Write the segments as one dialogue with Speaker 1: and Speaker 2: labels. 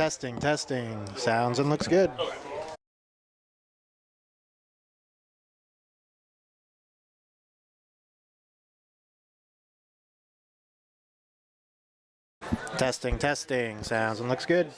Speaker 1: Testing, testing. Sounds and looks good. Testing, testing. Sounds and looks good.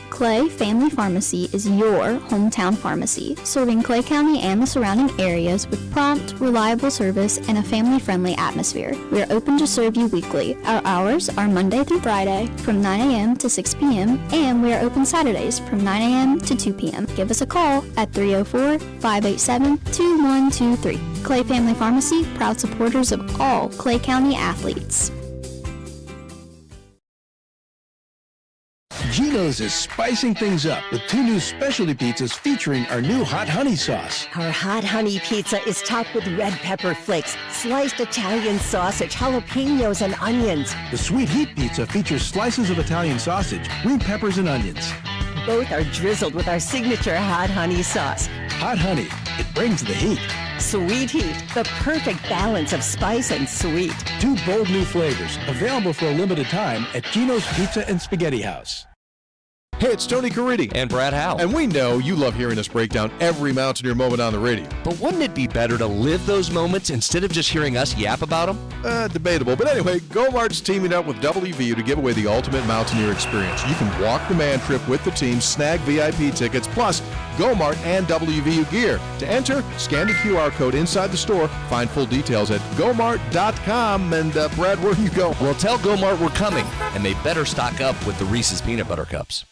Speaker 2: Clay Family Pharmacy is your hometown pharmacy, serving Clay County and the surrounding areas with prompt, reliable service and a family-friendly atmosphere. We are open to serve you weekly. Our hours are Monday through Friday from 9 a.m. to 6 p.m. and we are open Saturdays from 9 a.m. to 2 p.m. Give us a call at 304-587-2123. Clay Family Pharmacy, proud supporters of all Clay County athletes.
Speaker 3: Geno's is spicing things up with 2 new specialty pizzas featuring our new hot honey sauce.
Speaker 4: Our hot honey pizza is topped with red pepper flakes, sliced Italian sausage, jalapenos, and onions.
Speaker 3: The sweet heat pizza features slices of Italian sausage, green peppers, and onions.
Speaker 4: Both are drizzled with our signature hot honey sauce.
Speaker 3: Hot honey, it brings the heat.
Speaker 4: Sweet heat, the perfect balance of spice and sweet.
Speaker 3: 2 bold new flavors, available for a limited time at Geno's Pizza and Spaghetti House.
Speaker 5: Hey, it's Tony Caridi.
Speaker 6: And Brad Howe.
Speaker 5: And we know you love hearing us break down every Mountaineer moment on the radio.
Speaker 6: But wouldn't it be better to live those moments instead of just hearing us yap about them?
Speaker 5: Debatable. But anyway, GoMart's teaming up with WVU to give away the ultimate Mountaineer experience. You can walk the man trip with the team, snag VIP tickets, plus GoMart and WVU gear. To enter, scan the QR code inside the store. Find full details at GoMart.com. And Brad, where do you go?
Speaker 6: Well, tell GoMart we're coming, and they better stock up with the Reese's Peanut Butter Cups.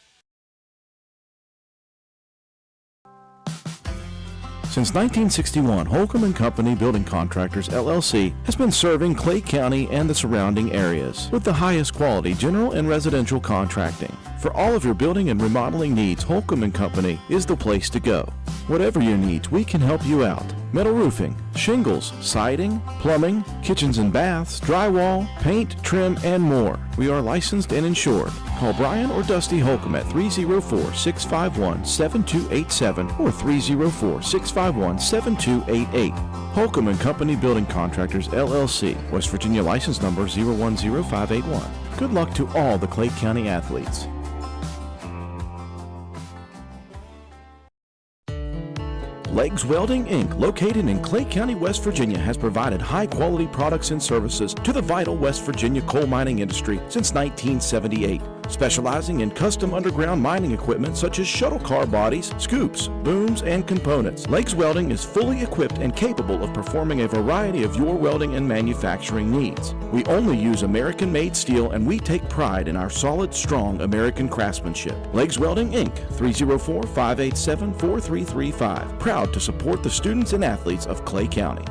Speaker 7: Since 1961, Holcomb & Company Building Contractors, LLC has been serving Clay County and the surrounding areas with the highest quality general and residential contracting. For all of your building and remodeling needs, Holcomb & Company is the place to go. Whatever your needs, we can help you out. Metal roofing, shingles, siding, plumbing, kitchens and baths, drywall, paint, trim, and more. We are licensed and insured. Call Brian or Dusty Holcomb at 304-651-7287 or 304-651-7288. Holcomb & Company Building Contractors, LLC, West Virginia license number 010581. Good luck to all the Clay County athletes. Legs Welding, Inc., located in Clay County, West Virginia, has provided high-quality products and services to the vital West Virginia coal mining industry since 1978. Specializing in custom underground mining equipment such as shuttle car bodies, scoops, booms, and components. Legs Welding is fully equipped and capable of performing a variety of your welding and manufacturing needs. We only use American-made steel, and we take pride in our solid, strong American craftsmanship. Legs Welding, Inc., 304-587-4335. Proud to support the students and athletes of Clay County.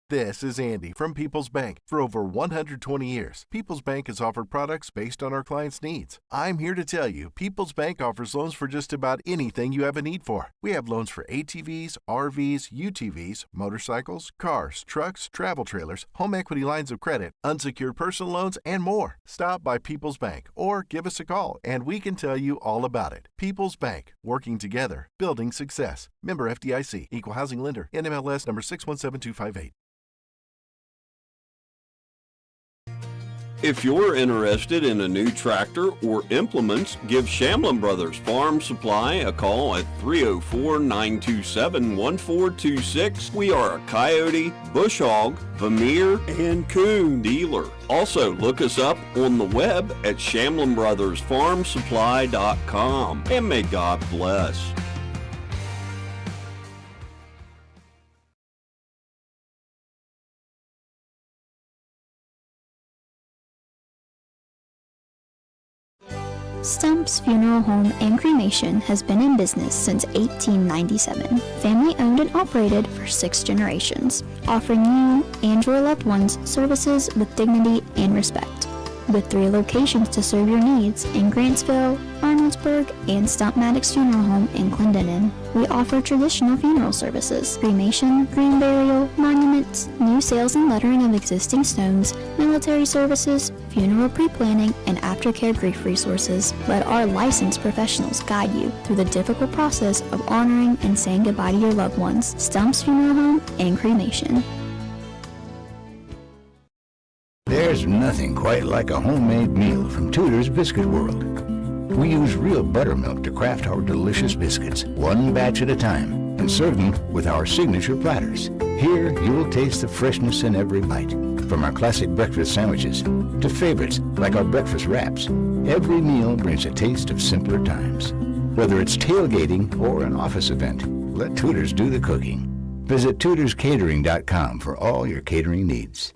Speaker 8: This is Andy from People's Bank. For over 120 years, People's Bank has offered products based on our clients' needs. I'm here to tell you, People's Bank offers loans for just about anything you have a need for. We have loans for ATVs, RVs, UTVs, motorcycles, cars, trucks, travel trailers, home equity lines of credit, unsecured personal loans, and more. Stop by People's Bank or give us a call, and we can tell you all about it. People's Bank, working together, building success. Member FDIC, Equal Housing Lender, NMLS number 617258.
Speaker 9: If you're interested in a new tractor or implements, give Shamlin Brothers Farm Supply a call at 304-927-1426. We are a coyote, bush hog, Vermeer, and coon dealer. Also, look us up on the web at ShamlinBrothersFarmSupply.com. And may God bless.
Speaker 2: Stump's Funeral Home and Cremation has been in business since 1897. Family owned and operated for 6 generations, offering you and your loved ones services with dignity and respect. With 3 locations to serve your needs in Grantsville, Arnold, Reynoldsburg, and Stumpmatics Funeral Home in Clendenin. We offer traditional funeral services, cremation, green burial, monuments, new sales and lettering of existing stones, military services, funeral pre-planning, and aftercare grief resources. Let our licensed professionals guide you through the difficult process of honoring and saying goodbye to your loved ones. Stumps Funeral Home and Cremation.
Speaker 10: There's nothing quite like a homemade meal from Tudor's Biscuit World. We use real buttermilk to craft our delicious biscuits, one batch at a time, and serve them with our signature platters. Here, you will taste the freshness in every bite. From our classic breakfast sandwiches to favorites like our breakfast wraps, every meal brings a taste of simpler times. Whether it's tailgating or an office event, let Tudor's do the cooking. Visit tudorscatering.com for all your catering needs.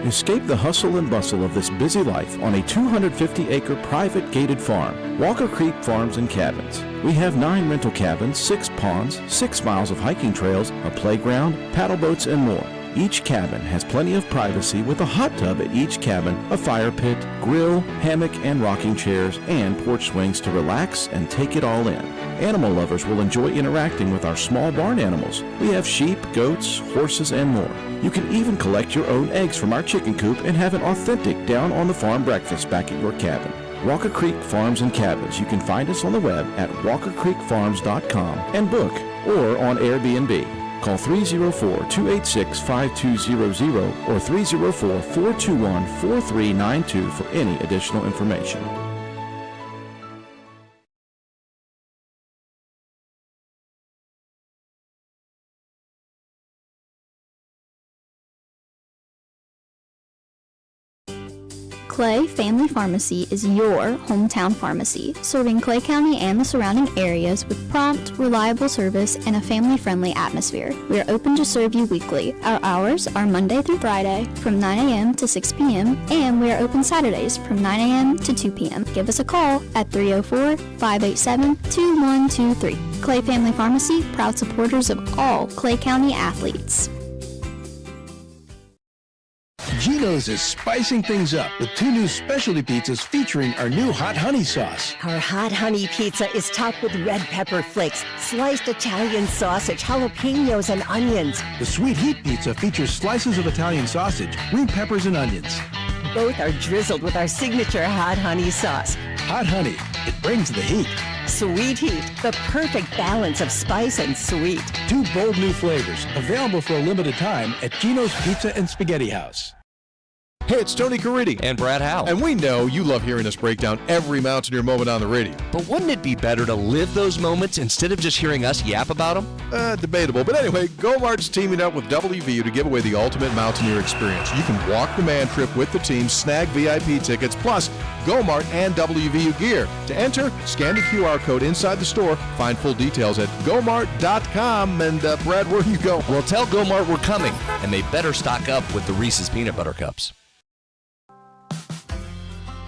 Speaker 7: Escape the hustle and bustle of this busy life on a 250-acre private gated farm, Walker Creek Farms and Cabins. We have 9 rental cabins, 6 ponds, 6 miles of hiking trails, a playground, paddle boats, and more. Each cabin has plenty of privacy with a hot tub at each cabin, a fire pit, grill, hammock and rocking chairs, and porch swings to relax and take it all in. Animal lovers will enjoy interacting with our small barn animals. We have sheep, goats, horses, and more. You can even collect your own eggs from our chicken coop and have an authentic down-on-the-farm breakfast back at your cabin. Walker Creek Farms and Cabins. You can find us on the web at walkercreekfarms.com and book or on Airbnb. Call 304-286-5200 or 304-421-4392 for any additional information.
Speaker 2: Clay Family Pharmacy is your hometown pharmacy, serving Clay County and the surrounding areas with prompt, reliable service and a family-friendly atmosphere. We are open to serve you weekly. Our hours are Monday through Friday from 9 a.m. to 6 p.m. and we are open Saturdays from 9 a.m. to 2 p.m. Give us a call at 304-587-2123. Clay Family Pharmacy, proud supporters of all Clay County athletes.
Speaker 3: Geno's is spicing things up with 2 new specialty pizzas featuring our new hot honey sauce.
Speaker 4: Our hot honey pizza is topped with red pepper flakes, sliced Italian sausage, jalapenos, and onions.
Speaker 3: The sweet heat pizza features slices of Italian sausage, green peppers, and onions.
Speaker 4: Both are drizzled with our signature hot honey sauce.
Speaker 3: Hot honey, it brings the heat.
Speaker 4: Sweet heat, the perfect balance of spice and sweet.
Speaker 3: 2 bold new flavors, available for a limited time at Geno's Pizza and Spaghetti House.
Speaker 5: Hey, it's Tony Caridi.
Speaker 6: And Brad Howe.
Speaker 5: And we know you love hearing us break down every Mountaineer moment on the radio.
Speaker 6: But wouldn't it be better to live those moments instead of just hearing us yap about them?
Speaker 5: Debatable. But anyway, GoMart's teaming up with WVU to give away the ultimate Mountaineer experience. You can walk the man trip with the team, snag VIP tickets, plus GoMart and WVU gear. To enter, scan the QR code inside the store. Find full details at gomart.com. And Brad, where do you go?
Speaker 6: Well, tell GoMart we're coming, and they better stock up with the Reese's Peanut Butter Cups.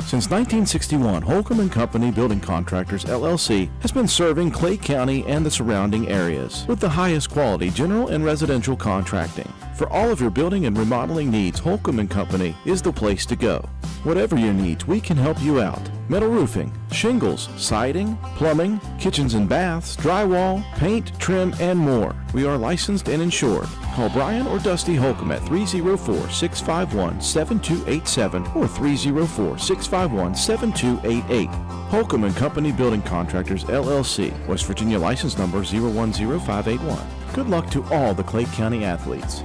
Speaker 7: Since 1961, Holcomb & Company Building Contractors, LLC, has been serving Clay County and the surrounding areas with the highest quality general and residential contracting. For all of your building and remodeling needs, Holcomb & Company is the place to go. Whatever your needs, we can help you out. Metal roofing, shingles, siding, plumbing, kitchens and baths, drywall, paint, trim, and more. We are licensed and insured. Call Brian or Dusty Holcomb at 304-651-7287 or 304-651-7288. Holcomb & Company Building Contractors, LLC, West Virginia license number 010581. Good luck to all the Clay County athletes.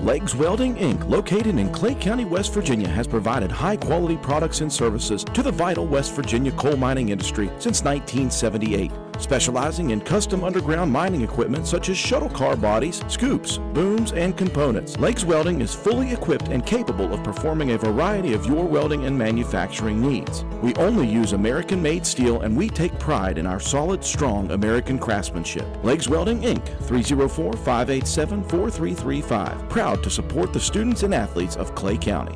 Speaker 7: Legs Welding, Inc., located in Clay County, West Virginia, has provided high-quality products and services to the vital West Virginia coal mining industry since 1978, specializing in custom underground mining equipment such as shuttle car bodies, scoops, booms, and components. Legs Welding is fully equipped and capable of performing a variety of your welding and manufacturing needs. We only use American-made steel, and we take pride in our solid, strong American craftsmanship. Legs Welding, Inc., 304-587-4335. Proud to support the students and athletes of Clay County.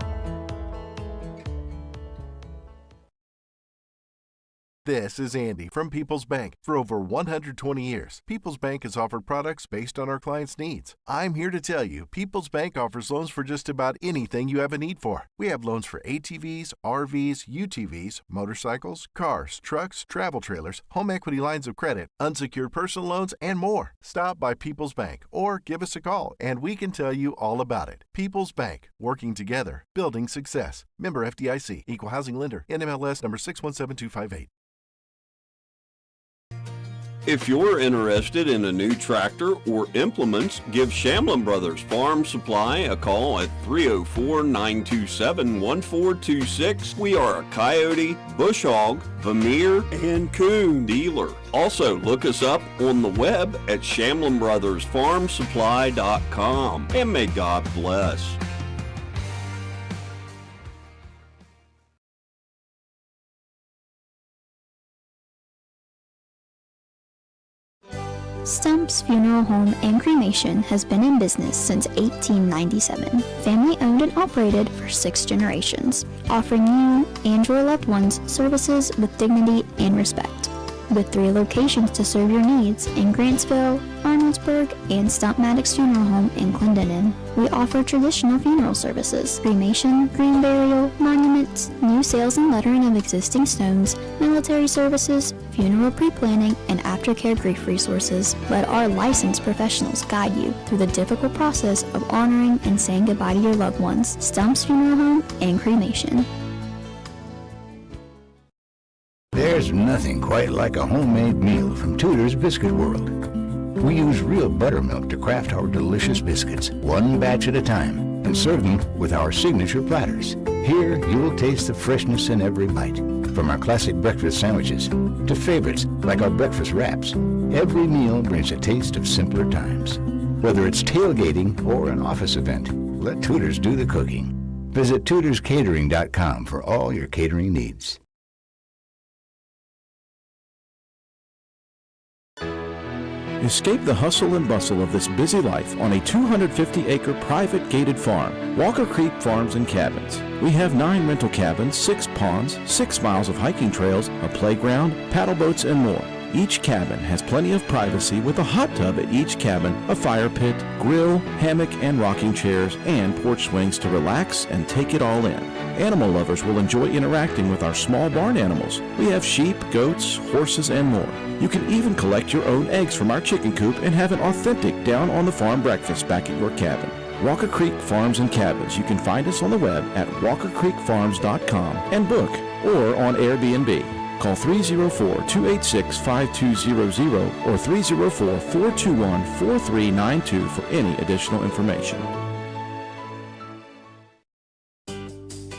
Speaker 8: This is Andy from People's Bank. For over 120 years, People's Bank has offered products based on our clients' needs. I'm here to tell you, People's Bank offers loans for just about anything you have a need for. We have loans for ATVs, RVs, UTVs, motorcycles, cars, trucks, travel trailers, home equity lines of credit, unsecured personal loans, and more. Stop by People's Bank or give us a call and we can tell you all about it. People's Bank, working together, building success. Member FDIC, Equal Housing Lender, NMLS number 617258.
Speaker 9: If you're interested in a new tractor or implements, give Shamlin Brothers Farm Supply a call at 304-927-1426. We are a coyote, bush hog, Vermeer, and coon dealer. Also, look us up on the web at ShamlinBrothersFarmSupply.com. And may God bless.
Speaker 2: Stump's Funeral Home and Cremation has been in business since 1897. Family owned and operated for 6 generations, offering you and your loved ones services with dignity and respect. With 3 locations to serve your needs in Grantsville, Arnoldsburg, and Stump Maddox Funeral Home in Clendenin, we offer traditional funeral services, cremation, green burial, monuments, new sales and lettering of existing stones, military services, funeral pre-planning, and aftercare grief resources. Let our licensed professionals guide you through the difficult process of honoring and saying goodbye to your loved ones. Stump's Funeral Home and Cremation.
Speaker 10: There's nothing quite like a homemade meal from Tudor's Biscuit World. We use real buttermilk to craft our delicious biscuits, one batch at a time, and serve them with our signature platters. Here, you'll taste the freshness in every bite. From our classic breakfast sandwiches to favorites like our breakfast wraps, every meal brings a taste of simpler times. Whether it's tailgating or an office event, let Tudor's do the cooking. Visit tudorscatering.com for all your catering needs.
Speaker 7: Escape the hustle and bustle of this busy life on a 250-acre private gated farm, Walker Creek Farms and Cabins. We have 9 rental cabins, 6 ponds, 6 miles of hiking trails, a playground, paddle boats, and more. Each cabin has plenty of privacy with a hot tub at each cabin, a fire pit, grill, hammock and rocking chairs, and porch swings to relax and take it all in. Animal lovers will enjoy interacting with our small barn animals. We have sheep, goats, horses, and more. You can even collect your own eggs from our chicken coop and have an authentic down-on-the-farm breakfast back at your cabin. Walker Creek Farms and Cabins. You can find us on the web at walkercreekfarms.com and book or on Airbnb. Call 304-286-5200 or 304-421-4392 for any additional information.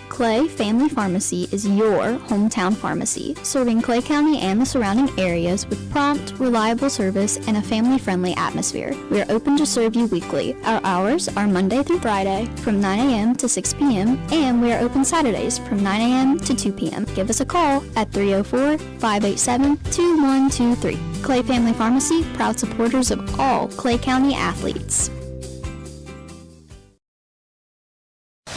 Speaker 2: Clay Family Pharmacy is your hometown pharmacy, serving Clay County and the surrounding areas with prompt, reliable service and a family-friendly atmosphere. We are open to serve you weekly. Our hours are Monday through Friday from 9 a.m. to 6 p.m. and we are open Saturdays from 9 a.m. to 2 p.m. Give us a call at 304-587-2123. Clay Family Pharmacy, proud supporters of all Clay County athletes.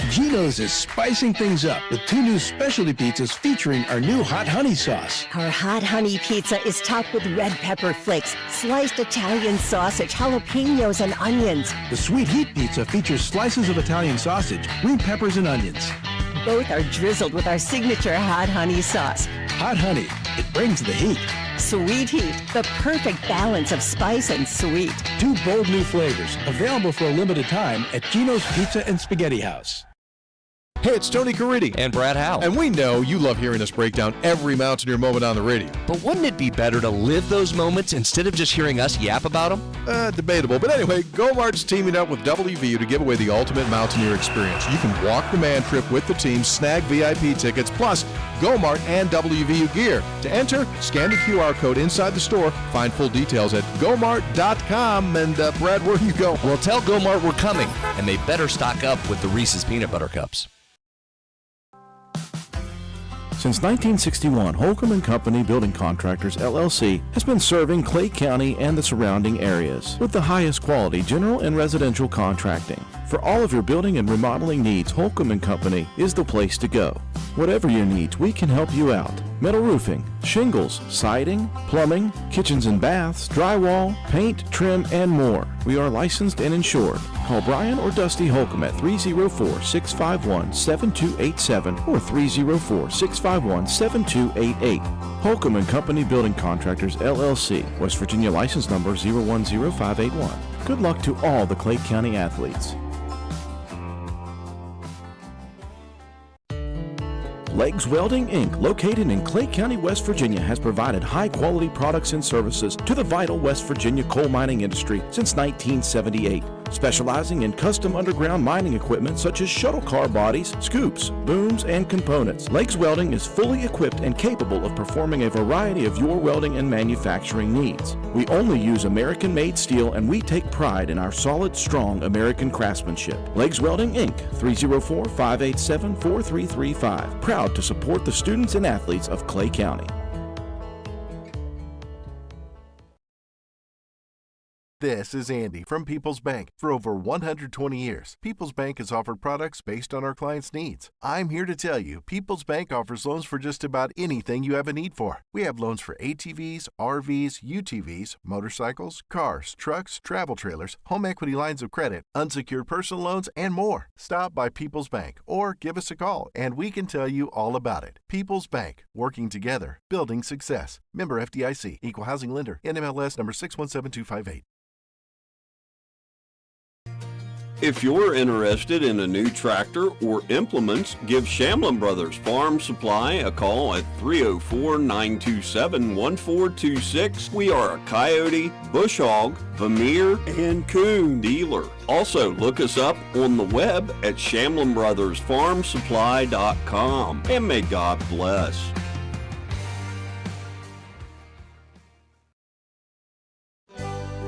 Speaker 3: Geno's is spicing things up with 2 new specialty pizzas featuring our new hot honey sauce.
Speaker 4: Our hot honey pizza is topped with red pepper flakes, sliced Italian sausage, jalapenos, and onions.
Speaker 3: The sweet heat pizza features slices of Italian sausage, green peppers, and onions.
Speaker 4: Both are drizzled with our signature hot honey sauce.
Speaker 3: Hot honey, it brings the heat.
Speaker 4: Sweet heat, the perfect balance of spice and sweet.
Speaker 3: 2 bold new flavors, available for a limited time at Geno's Pizza and Spaghetti House.
Speaker 5: Hey, it's Tony Caridi.
Speaker 6: And Brad Howe.
Speaker 5: And we know you love hearing us break down every Mountaineer moment on the radio.
Speaker 6: But wouldn't it be better to live those moments instead of just hearing us yap about them?
Speaker 5: Debatable. But anyway, Go-Mart's teaming up with WVU to give away the ultimate Mountaineer experience. You can walk the man trip with the team, snag VIP tickets, plus Go-Mart and WVU gear. To enter, scan the QR code inside the store. Find full details at gomart.com. And Brad, where do you go?
Speaker 6: Well, tell Go-Mart we're coming, and they better stock up with the Reese's Peanut Butter Cups.
Speaker 7: Since 1961, Holcomb & Company Building Contractors, LLC has been serving Clay County and the surrounding areas with the highest quality general and residential contracting. For all of your building and remodeling needs, Holcomb & Company is the place to go. Whatever your needs, we can help you out. Metal roofing, shingles, siding, plumbing, kitchens and baths, drywall, paint, trim, and more. We are licensed and insured. Call Brian or Dusty Holcomb at 304-651-7287 or 304-651-7288. Holcomb & Company Building Contractors, LLC, West Virginia license number 010581. Good luck to all the Clay County athletes. Legs Welding, Inc., located in Clay County, West Virginia, has provided high-quality products and services to the vital West Virginia coal mining industry since 1978. Specializing in custom underground mining equipment such as shuttle car bodies, scoops, booms, and components, Legs Welding is fully equipped and capable of performing a variety of your welding and manufacturing needs. We only use American-made steel, and we take pride in our solid, strong American craftsmanship. Legs Welding, Inc., 304-587-4335. Proud to support the students and athletes of Clay County.
Speaker 8: This is Andy from People's Bank. For over 120 years, People's Bank has offered products based on our clients' needs. I'm here to tell you, People's Bank offers loans for just about anything you have a need for. We have loans for ATVs, RVs, UTVs, motorcycles, cars, trucks, travel trailers, home equity lines of credit, unsecured personal loans, and more. Stop by People's Bank or give us a call, and we can tell you all about it. People's Bank, working together, building success. Member FDIC, Equal Housing Lender, NMLS number 617258.
Speaker 9: If you're interested in a new tractor or implements, give Shamlin Brothers Farm Supply a call at 304-927-1426. We are a coyote, bush hog, Vermeer, and coon dealer. Also, look us up on the web at ShamlinBrothersFarmSupply.com. And may God bless.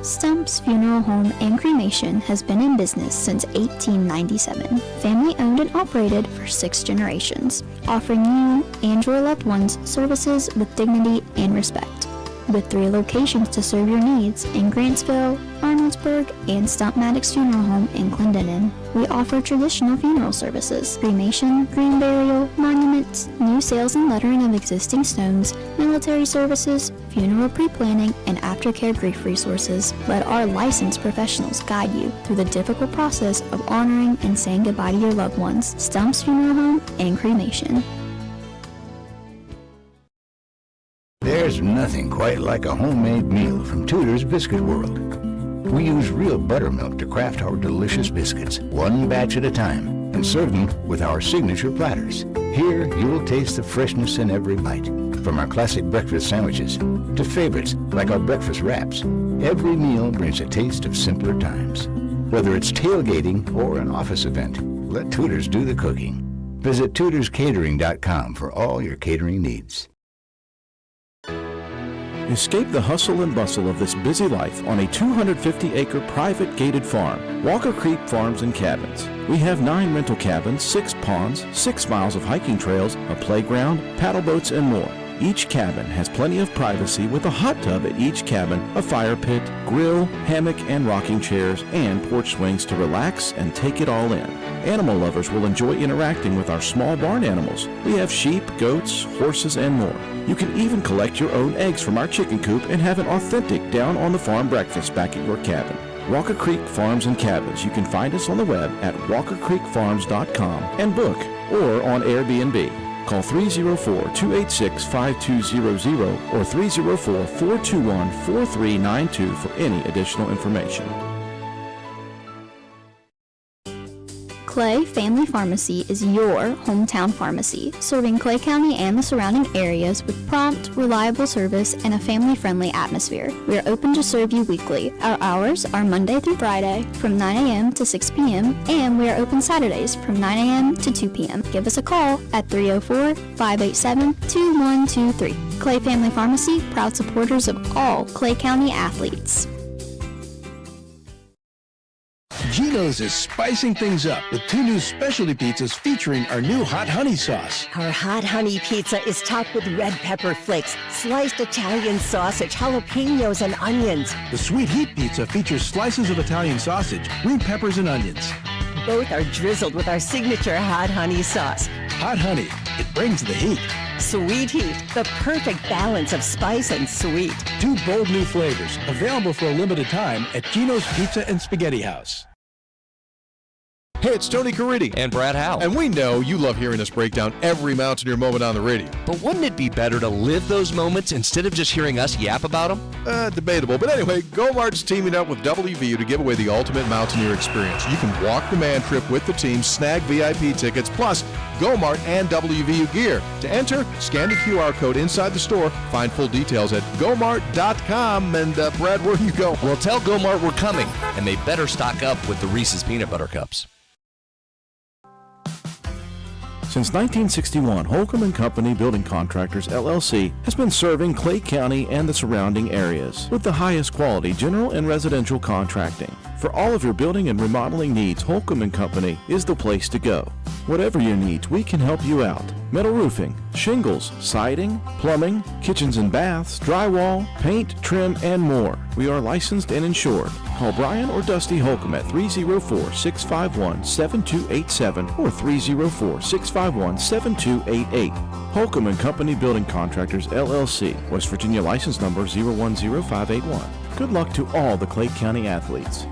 Speaker 2: Stump's Funeral Home and Cremation has been in business since 1897. Family owned and operated for 6 generations, offering you and your loved ones services with dignity and respect. With 3 locations to serve your needs in Grantsville, Arnoldsburg, and Stump Maddox Funeral Home in Clendenin. We offer traditional funeral services, cremation, green burial, monuments, new sales and lettering of existing stones, military services, funeral pre-planning, and aftercare grief resources. Let our licensed professionals guide you through the difficult process of honoring and saying goodbye to your loved ones. Stump's Funeral Home and Cremation.
Speaker 10: There's nothing quite like a homemade meal from Tudor's Biscuit World. We use real buttermilk to craft our delicious biscuits, one batch at a time, and serve them with our signature platters. Here, you'll taste the freshness in every bite. From our classic breakfast sandwiches to favorites like our breakfast wraps, every meal brings a taste of simpler times. Whether it's tailgating or an office event, let Tudor's do the cooking. Visit tudorscatering.com for all your catering needs.
Speaker 7: Escape the hustle and bustle of this busy life on a 250-acre private gated farm, Walker Creek Farms and Cabins. We have 9 rental cabins, 6 ponds, 6 miles of hiking trails, a playground, paddle boats, and more. Each cabin has plenty of privacy with a hot tub at each cabin, a fire pit, grill, hammock and rocking chairs, and porch swings to relax and take it all in. Animal lovers will enjoy interacting with our small barn animals. We have sheep, goats, horses, and more. You can even collect your own eggs from our chicken coop and have an authentic down-on-the-farm breakfast back at your cabin. Walker Creek Farms and Cabins. You can find us on the web at walkercreekfarms.com and book or on Airbnb. Call 304-286-5200 or 304-421-4392 for any additional information.
Speaker 2: Clay Family Pharmacy is your hometown pharmacy, serving Clay County and the surrounding areas with prompt, reliable service and a family-friendly atmosphere. We are open to serve you weekly. Our hours are Monday through Friday from 9 a.m. to 6 p.m. and we are open Saturdays from 9 a.m. to 2 p.m. Give us a call at 304-587-2123. Clay Family Pharmacy, proud supporters of all Clay County athletes.
Speaker 3: Geno's is spicing things up with 2 new specialty pizzas featuring our new hot honey sauce.
Speaker 4: Our hot honey pizza is topped with red pepper flakes, sliced Italian sausage, jalapenos, and onions.
Speaker 3: The sweet heat pizza features slices of Italian sausage, green peppers, and onions.
Speaker 4: Both are drizzled with our signature hot honey sauce.
Speaker 3: Hot honey, it brings the heat.
Speaker 4: Sweet heat, the perfect balance of spice and sweet.
Speaker 3: 2 bold new flavors, available for a limited time at Geno's Pizza and Spaghetti House.
Speaker 5: Hey, it's Tony Caridi.
Speaker 6: And Brad Howe.
Speaker 5: And we know you love hearing us break down every Mountaineer moment on the radio.
Speaker 6: But wouldn't it be better to live those moments instead of just hearing us yap about them?
Speaker 5: Debatable. But anyway, Go-Mart's teaming up with WVU to give away the ultimate Mountaineer experience. You can walk the man trip with the team, snag VIP tickets, plus Go-Mart and WVU gear. To enter, scan the QR code inside the store. Find full details at gomart.com. And Brad, where do you go?
Speaker 6: Well, tell Go-Mart we're coming, and they better stock up with the Reese's Peanut Butter Cups.
Speaker 7: Since 1961, Holcomb & Company Building Contractors, LLC, has been serving Clay County and the surrounding areas with the highest quality general and residential contracting. For all of your building and remodeling needs, Holcomb & Company is the place to go. Whatever your needs, we can help you out. Metal roofing, shingles, siding, plumbing, kitchens and baths, drywall, paint, trim, and more. We are licensed and insured. Call Brian or Dusty Holcomb at 304-651-7287 or 304-651-7288. Holcomb & Company Building Contractors, LLC, West Virginia license number 010581. Good luck to all the Clay County athletes.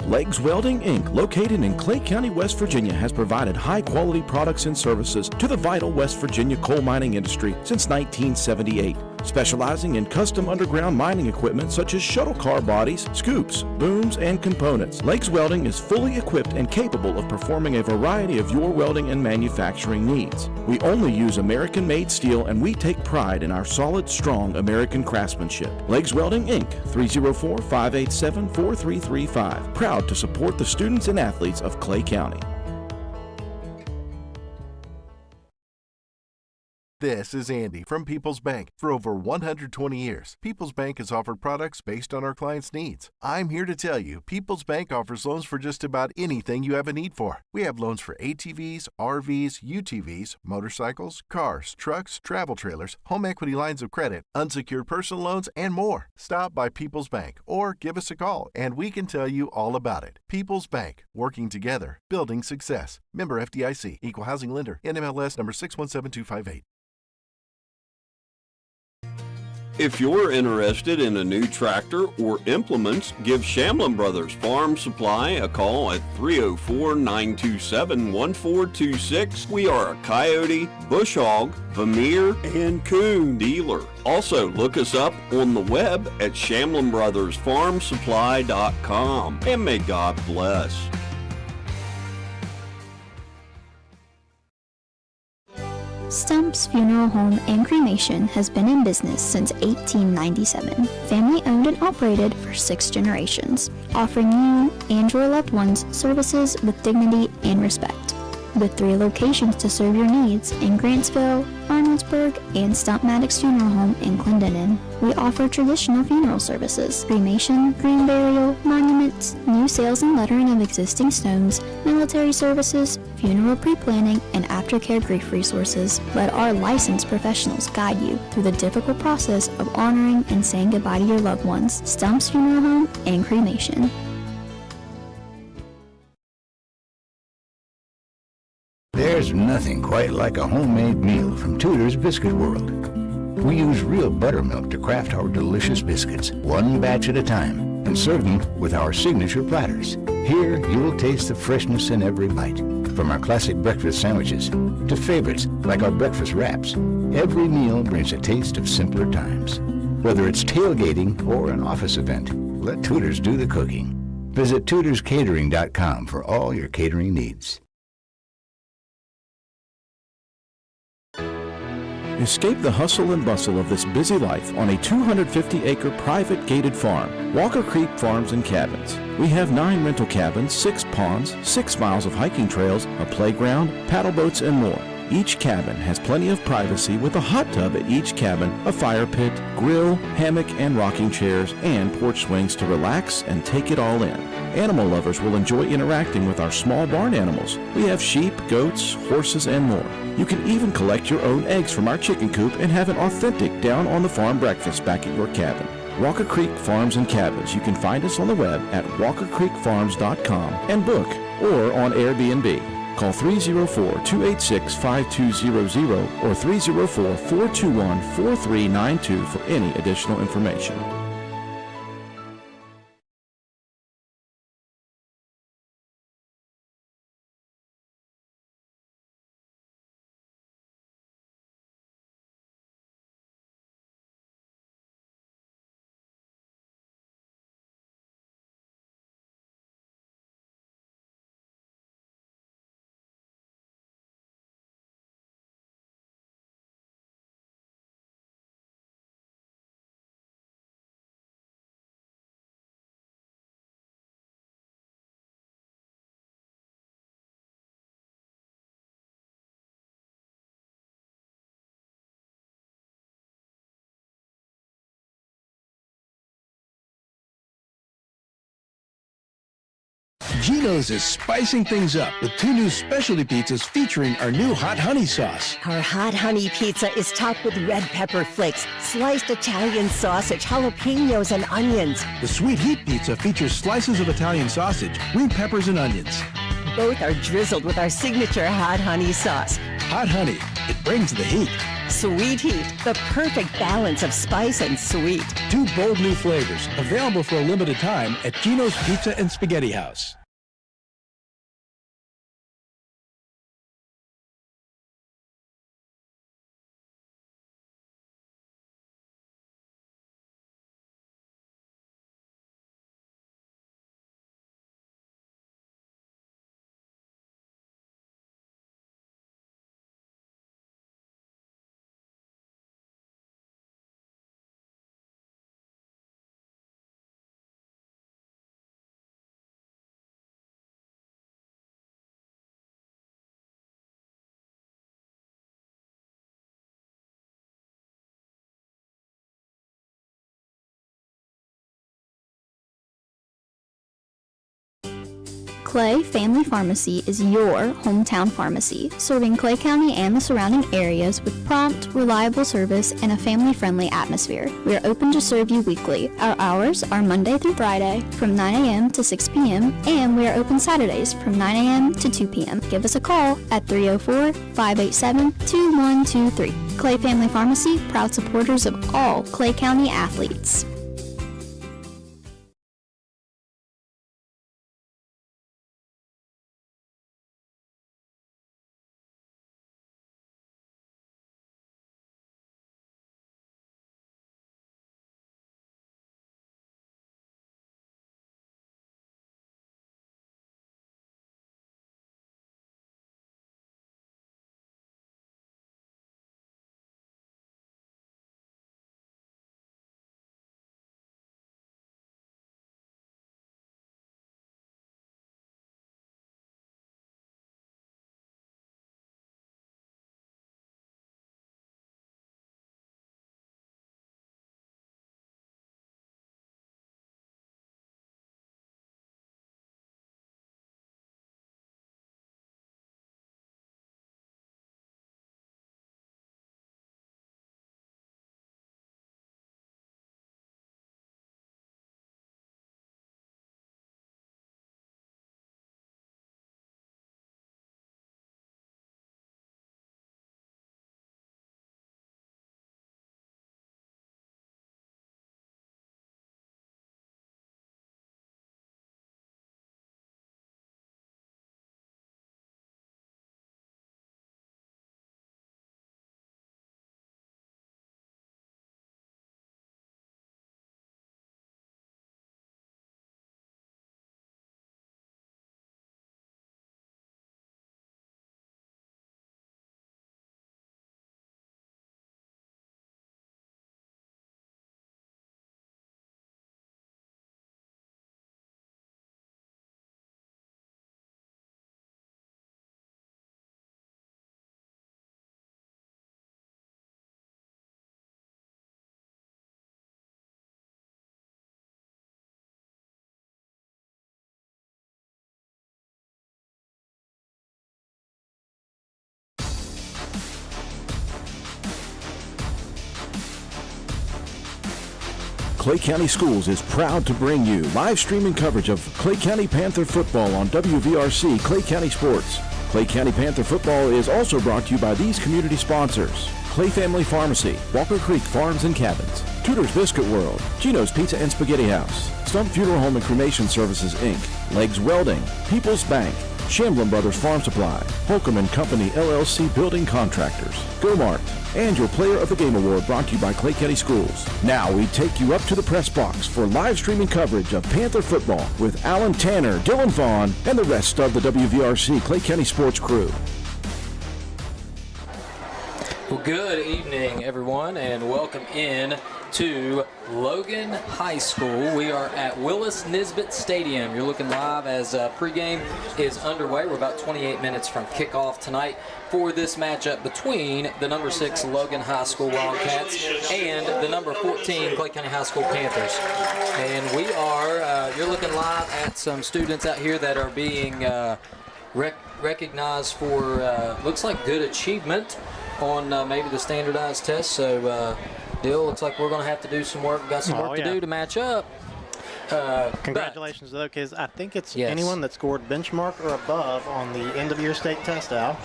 Speaker 7: Legs Welding, Inc., located in Clay County, West Virginia, has provided high-quality products and services to the vital West Virginia coal mining industry since 1978. Specializing in custom underground mining equipment such as shuttle car bodies, scoops, booms, and components, Legs Welding is fully equipped and capable of performing a variety of your welding and manufacturing needs. We only use American-made steel, and we take pride in our solid, strong American craftsmanship. Legs Welding, Inc., 304-587-4335. Proud to support the students and athletes of Clay County.
Speaker 8: This is Andy from People's Bank. For over 120 years, People's Bank has offered products based on our clients' needs. I'm here to tell you, People's Bank offers loans for just about anything you have a need for. We have loans for ATVs, RVs, UTVs, motorcycles, cars, trucks, travel trailers, home equity lines of credit, unsecured personal loans, and more. Stop by People's Bank or give us a call and we can tell you all about it. People's Bank, working together, building success. Member FDIC, Equal Housing Lender, NMLS number 617258.
Speaker 9: If you're interested in a new tractor or implements, give Shamlin Brothers Farm Supply a call at 304-927-1426. We are a coyote, bush hog, Vermeer, and coon dealer. Also, look us up on the web at ShamlinBrothersFarmSupply.com. And may God bless.
Speaker 2: Stump's Funeral Home and Cremation has been in business since 1897. Family owned and operated for 6 generations, offering you and your loved ones services with dignity and respect. With 3 locations to serve your needs in Grantsville, Arnoldsburg, and Stump Maddox Funeral Home in Clendenin. We offer traditional funeral services, cremation, green burial, monuments, new sales and lettering of existing stones, military services, funeral pre-planning, and aftercare grief resources. Let our licensed professionals guide you through the difficult process of honoring and saying goodbye to your loved ones. Stump's Funeral Home and Cremation.
Speaker 10: There's nothing quite like a homemade meal from Tudor's Biscuit World. We use real buttermilk to craft our delicious biscuits, one batch at a time, and serve them with our signature platters. Here, you'll taste the freshness in every bite. From our classic breakfast sandwiches to favorites like our breakfast wraps, every meal brings a taste of simpler times. Whether it's tailgating or an office event, let Tudor's do the cooking. Visit tudorscatering.com for all your catering needs.
Speaker 7: Escape the hustle and bustle of this busy life on a 250-acre private gated farm, Walker Creek Farms and Cabins. We have 9 rental cabins, 6 ponds, 6 miles of hiking trails, a playground, paddle boats, and more. Each cabin has plenty of privacy with a hot tub at each cabin, a fire pit, grill, hammock and rocking chairs, and porch swings to relax and take it all in. Animal lovers will enjoy interacting with our small barn animals. We have sheep, goats, horses, and more. You can even collect your own eggs from our chicken coop and have an authentic down-on-the-farm breakfast back at your cabin. Walker Creek Farms and Cabins. You can find us on the web at walkercreekfarms.com and book or on Airbnb. Call 304-286-5200 or 304-421-4392 for any additional information.
Speaker 3: Geno's is spicing things up with 2 new specialty pizzas featuring our new hot honey sauce.
Speaker 4: Our hot honey pizza is topped with red pepper flakes, sliced Italian sausage, jalapenos, and onions.
Speaker 3: The sweet heat pizza features slices of Italian sausage, green peppers, and onions.
Speaker 4: Both are drizzled with our signature hot honey sauce.
Speaker 3: Hot honey, it brings the heat.
Speaker 4: Sweet heat, the perfect balance of spice and sweet.
Speaker 3: 2 bold new flavors, available for a limited time at Geno's Pizza and Spaghetti House.
Speaker 2: Clay Family Pharmacy is your hometown pharmacy, serving Clay County and the surrounding areas with prompt, reliable service and a family-friendly atmosphere. We are open to serve you weekly. Our hours are Monday through Friday from 9 a.m. to 6 p.m. and we are open Saturdays from 9 a.m. to 2 p.m. Give us a call at 304-587-2123. Clay Family Pharmacy, proud supporters of all Clay County athletes.
Speaker 7: Clay County Schools is proud to bring you live streaming coverage of Clay County Panther football on WVRC Clay County Sports. Clay County Panther football is also brought to you by these community sponsors: Clay Family Pharmacy, Walker Creek Farms and Cabins, Tudor's Biscuit World, Gino's Pizza and Spaghetti House, Stump Funeral Home and Cremation Services, Inc., Legs Welding, People's Bank, Shamblin Brothers Farm Supply, Holcomb & Company LLC Building Contractors, Go-Mart, and your Player of the Game Award brought to you by Clay County Schools. Now we take you up to the press box for live streaming coverage of Panther football with Alan Tanner, Dylan Vaughn, and the rest of the WVRC Clay County Sports crew.
Speaker 11: Well, good evening, everyone, and welcome in to Logan High School. We are at Willis Nisbet Stadium. You're looking live as pregame is underway. We're about 28 minutes from kickoff tonight for this matchup between the number 6 Logan High School Wildcats and the number 14 Clay County High School Panthers. And we are, you're looking live at some students out here that are being recognized for, looks like good achievement on maybe the standardized test. So, Dill, looks like we're going to have to do some work. We've got some work to do to match up.
Speaker 1: Congratulations, though, because I think it's anyone that scored benchmark or above on the end-of-year state test, Al.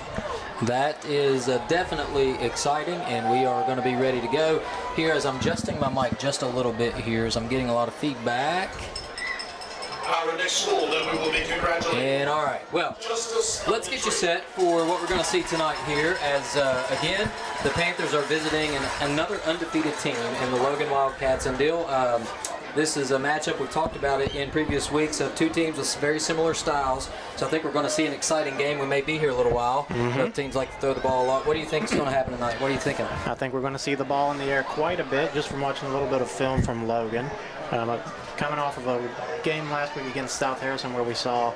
Speaker 11: That is definitely exciting, and we are going to be ready to go. Here, as I'm adjusting my mic just a little bit here, as I'm getting a lot of feedback.
Speaker 12: Our next school that we will be congratulating.
Speaker 11: And all right, well, let's get you set for what we're going to see tonight here as, again, the Panthers are visiting another undefeated team in the Logan Wildcats. And Dill, this is a matchup, we've talked about it in previous weeks, of two teams with very similar styles. So I think we're going to see an exciting game. We may be here a little while. Both teams like to throw the ball a lot. What do you think is going to happen tonight? What are you thinking?
Speaker 1: I think we're going to see the ball in the air quite a bit, just from watching a little bit of film from Logan. Coming off of a game last week against South Harrison where we saw,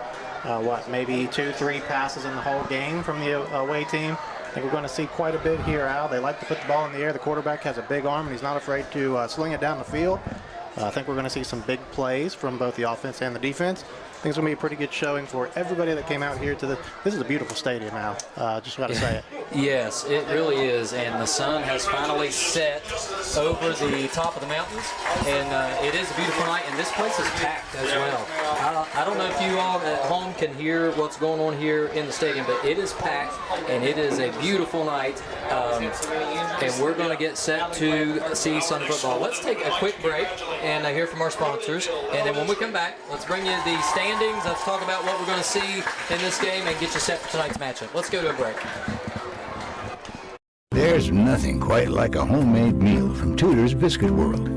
Speaker 1: maybe 2-3 passes in the whole game from the away team. I think we're going to see quite a bit here, Al. They like to put the ball in the air. The quarterback has a big arm, and he's not afraid to sling it down the field. I think we're going to see some big plays from both the offense and the defense. I think it's going to be a pretty good showing for everybody that came out here to the. This is a beautiful stadium, Al. Just got to say it.
Speaker 11: Yes, it really is, and the sun has finally set over the top of the mountains, and it is a beautiful night, and this place is packed as well. I don't know if you all at home can hear what's going on here in the stadium, but it is packed, and it is a beautiful night, and we're going to get set to see some football. Let's take a quick break and hear from our sponsors, and then when we come back, let's bring you the standings. Let's talk about what we're going to see in this game and get you set for tonight's matchup. Let's go to a break.
Speaker 10: There's nothing quite like a homemade meal from Tudor's Biscuit World.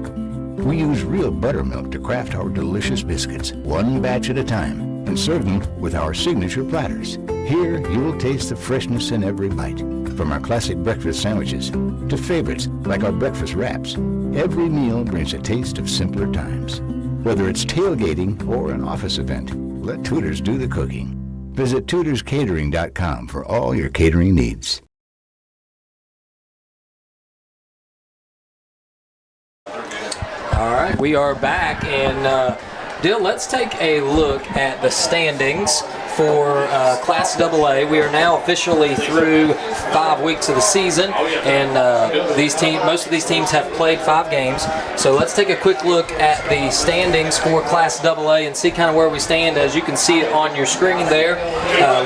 Speaker 10: We use real buttermilk to craft our delicious biscuits, one batch at a time, and serve them with our signature platters. Here, you'll taste the freshness in every bite. From our classic breakfast sandwiches to favorites like our breakfast wraps, every meal brings a taste of simpler times. Whether it's tailgating or an office event, let Tudor's do the cooking. Visit tudorscatering.com for all your catering needs.
Speaker 11: All right, we are back, and Dill, let's take a look at the standings for Class AA. We are now officially through 5 weeks of the season, and most of these teams have played 5 games. So let's take a quick look at the standings for Class AA and see kind of where we stand. As you can see it on your screen there,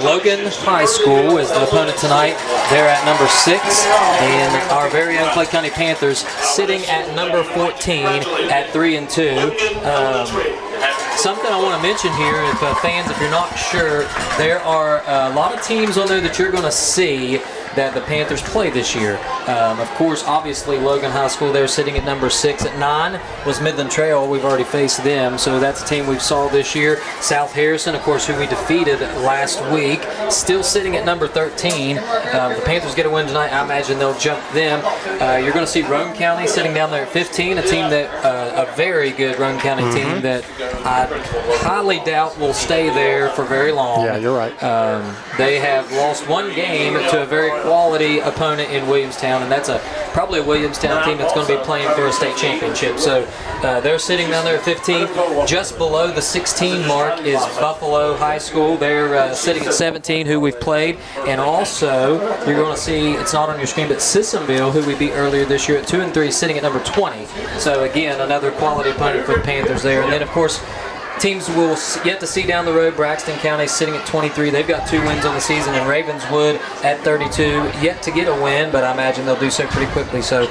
Speaker 11: Logan High School is the opponent tonight. They're at number 6, and our very own Clay County Panthers sitting at number 14 at 3-2. Something I want to mention here, if fans, if you're not sure, there are a lot of teams on there that you're going to see that the Panthers play this year. Of course, obviously, Logan High School, they're sitting at number 6. At 9 was Midland Trail. We've already faced them, so that's a team we've saw this year. South Harrison, of course, who we defeated last week, still sitting at number 13. The Panthers get a win tonight. I imagine they'll jump them. You're going to see Roane County sitting down there at 15, a team that, a very good Roane County team that I highly doubt will stay there for very long.
Speaker 1: Yeah, you're right.
Speaker 11: They have lost one game to a very quality opponent in Williamstown, and that's probably a Williamstown team that's going to be playing for a state championship. So they're sitting down there at 15. Just below the 16 mark is Buffalo High School. They're sitting at 17, who we've played. And also, you're going to see, it's not on your screen, but Sissonville, who we beat earlier this year at 2-3, sitting at number 20. So again, another quality opponent for the Panthers there. And then, of course, teams we'll yet to see down the road. Braxton County sitting at 23. They've got 2 wins on the season, and Ravenswood at 32. Yet to get a win, but I imagine they'll do so pretty quickly. So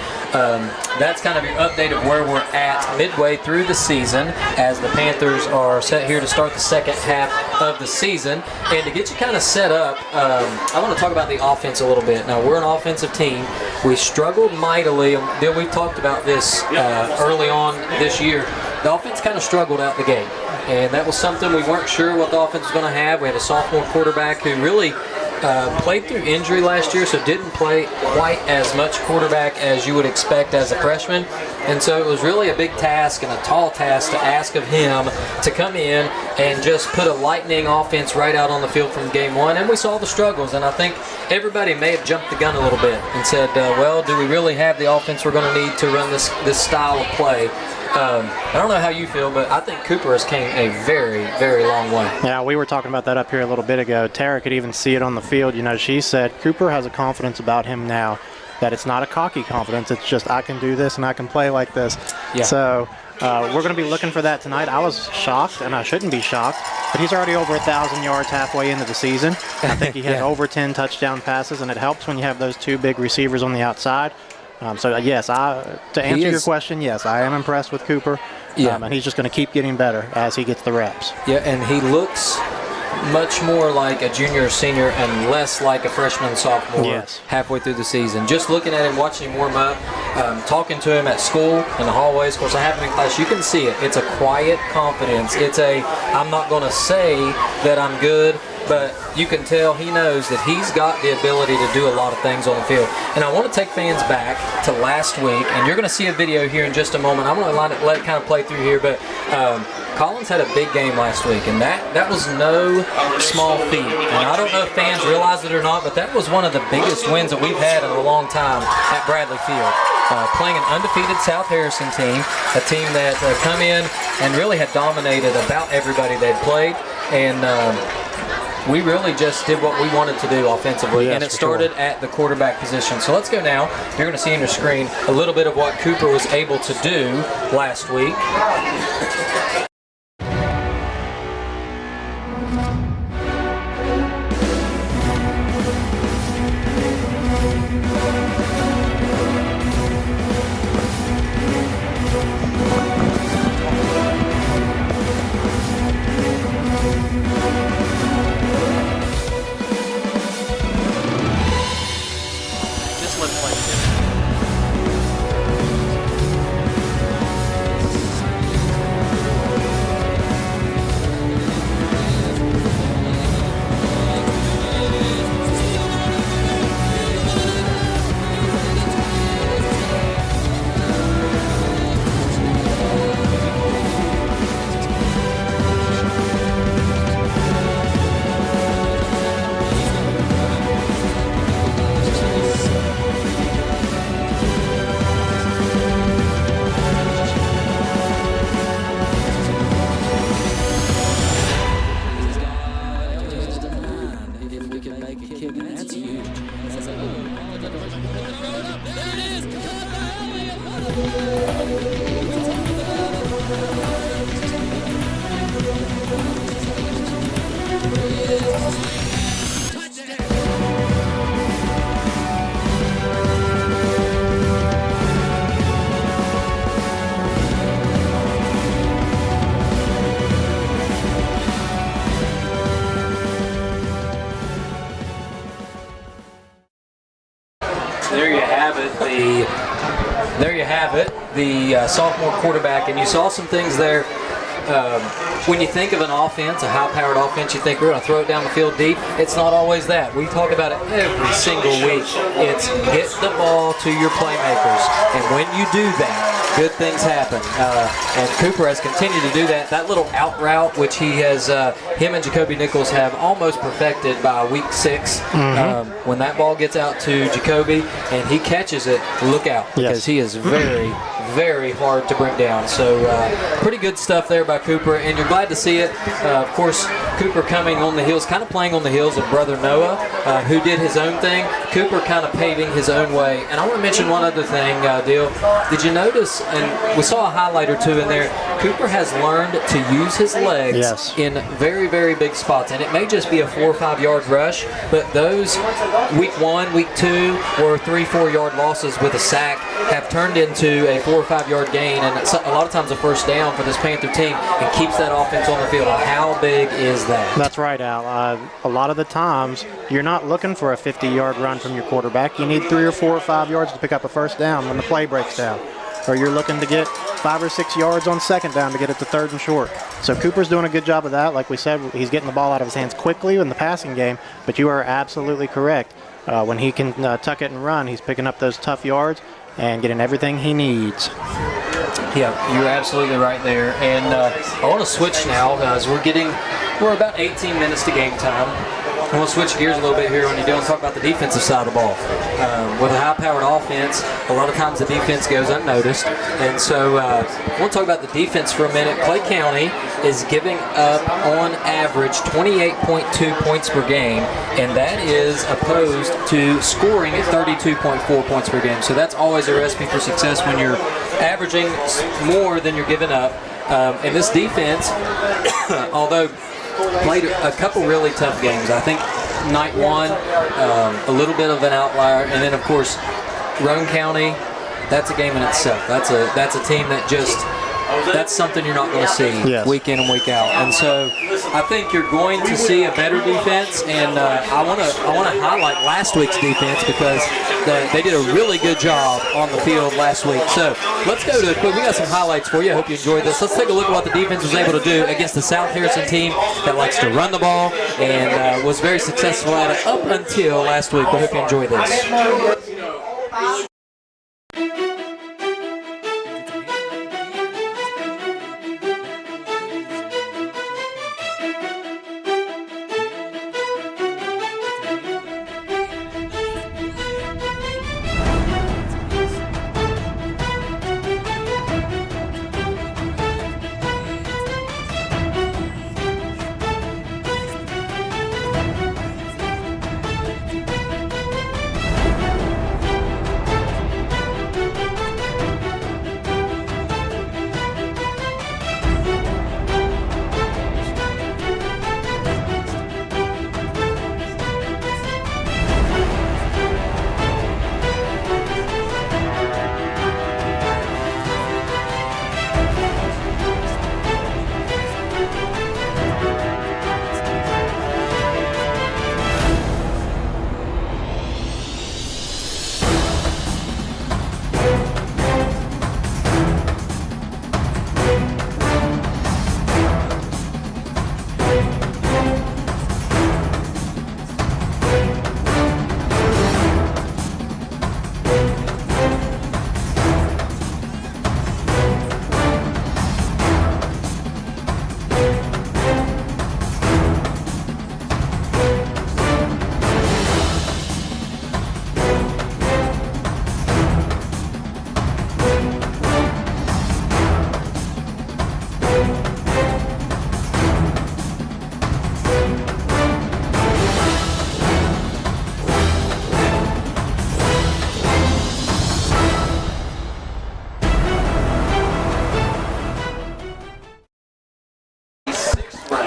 Speaker 11: that's kind of your update of where we're at midway through the season as the Panthers are set here to start the second half of the season. And to get you kind of set up, I want to talk about the offense a little bit. Now, we're an offensive team. We struggled mightily. We talked about this early on this year. The offense kind of struggled out the gate. And that was something we weren't sure what the offense was going to have. We had a sophomore quarterback who really played through injury last year, so didn't play quite as much quarterback as you would expect as a freshman. And so it was really a big task and a tall task to ask of him to come in and just put a lightning offense right out on the field from game one. And we saw the struggles, and I think everybody may have jumped the gun a little bit and said, well, do we really have the offense we're going to need to run this style of play? I don't know how you feel, but I think Cooper has came a very, very long way.
Speaker 1: Yeah, we were talking about that up here a little bit ago. Tara could even see it on the field. You know, she said Cooper has a confidence about him now that it's not a cocky confidence. It's just, I can do this and I can play like this. Yeah. So we're going to be looking for that tonight. I was shocked, and I shouldn't be shocked, but he's already over 1,000 yards halfway into the season. I think he has over 10 touchdown passes, and it helps when you have those 2 big receivers on the outside. So, yes, to answer your question, yes, I am impressed with Cooper. Yeah. And he's just going to keep getting better as he gets the reps. Yeah, and he looks much more like a junior or senior and less like a freshman sophomore halfway through the season. Just looking at him, watching him warm up, talking to him at school in the hallways. Of course, I have him in class. You can see it. It's a quiet confidence. It's I'm not going to say that I'm good, but you can tell he knows that he's got the ability to do a lot of things on the field. And I want to take fans back to last week, and you're going to see a video here in just a moment. I'm going to let it kind of play through here, but Collins had a big game last week, and that was no small feat. And I don't know if fans realize it or not, but that was one of the biggest wins that we've had in a long time at Bradley Field. Playing an undefeated South Harrison team, a team that come in and really had dominated about everybody they'd played, and we really just did what we wanted to do offensively, and it started at the quarterback position. So let's go now. You're going to see on your screen a little bit of what Cooper was able to do last week. The sophomore quarterback, and you saw some things there. When you think of an offense, a high-powered offense, you think we're going to throw it down the field deep. It's not always that. We talk about it every single week. It's get the ball to your playmakers, and when you do that,
Speaker 11: good things happen. And Cooper has continued to do that. That little out route, which he has, him and Jacoby Nichols have almost perfected by week 6. When that ball gets out to Jacoby and he catches it, look out, because he is very, very hard to bring down. So pretty good stuff there by Cooper, and you're glad to see it. Of course, Cooper coming on the heels, kind of playing on the heels of brother Noah, who did his own thing. Cooper kind of paving his own way. And I want to mention one other thing, Dil. Did you notice, and we saw a highlight or two in there, Cooper has learned to use his legs in very, very big spots. And it may just be a 4 or 5 yard rush, but those week 1, week 2, or 3, 4 yard losses with a sack have turned into a 4 or 5 yard gain, and a lot of times a first down for this Panther team, and keeps that offense on the field. And how big is that?
Speaker 1: That's right, Al. A lot of the times, you're not looking for a 50-yard run from your quarterback. You need 3 or 4 or 5 yards to pick up a first down when the play breaks down. Or you're looking to get 5 or 6 yards on second down to get it to 3rd and short. So Cooper's doing a good job of that. Like we said, he's getting the ball out of his hands quickly in the passing game, but you are absolutely correct. When he can tuck it and run, he's picking up those tough yards and getting everything he needs.
Speaker 11: Yeah, you're absolutely right there. And I want to switch now as we're about 18 minutes to game time. I want to switch gears a little bit here when you're talk about the defensive side of the ball. With a high-powered offense, a lot of times the defense goes unnoticed. And so we'll talk about the defense for a minute. Clay County is giving up, on average, 28.2 points per game, and that is opposed to scoring at 32.4 points per game. So that's always a recipe for success when you're averaging more than you're giving up. And this defense, although played a couple really tough games. I think night 1, a little bit of an outlier, and then of course Roane County. That's a game in itself. That's a team that that's something you're not going to see week in and week out. And so I think you're going to see a better defense. And I want to highlight last week's defense because they did a really good job on the field last week. So let's go to the quick. We got some highlights for you. I hope you enjoyed this. Let's take a look at what the defense was able to do against the South Harrison team that likes to run the ball and was very successful at it up until last week. We hope you enjoy this.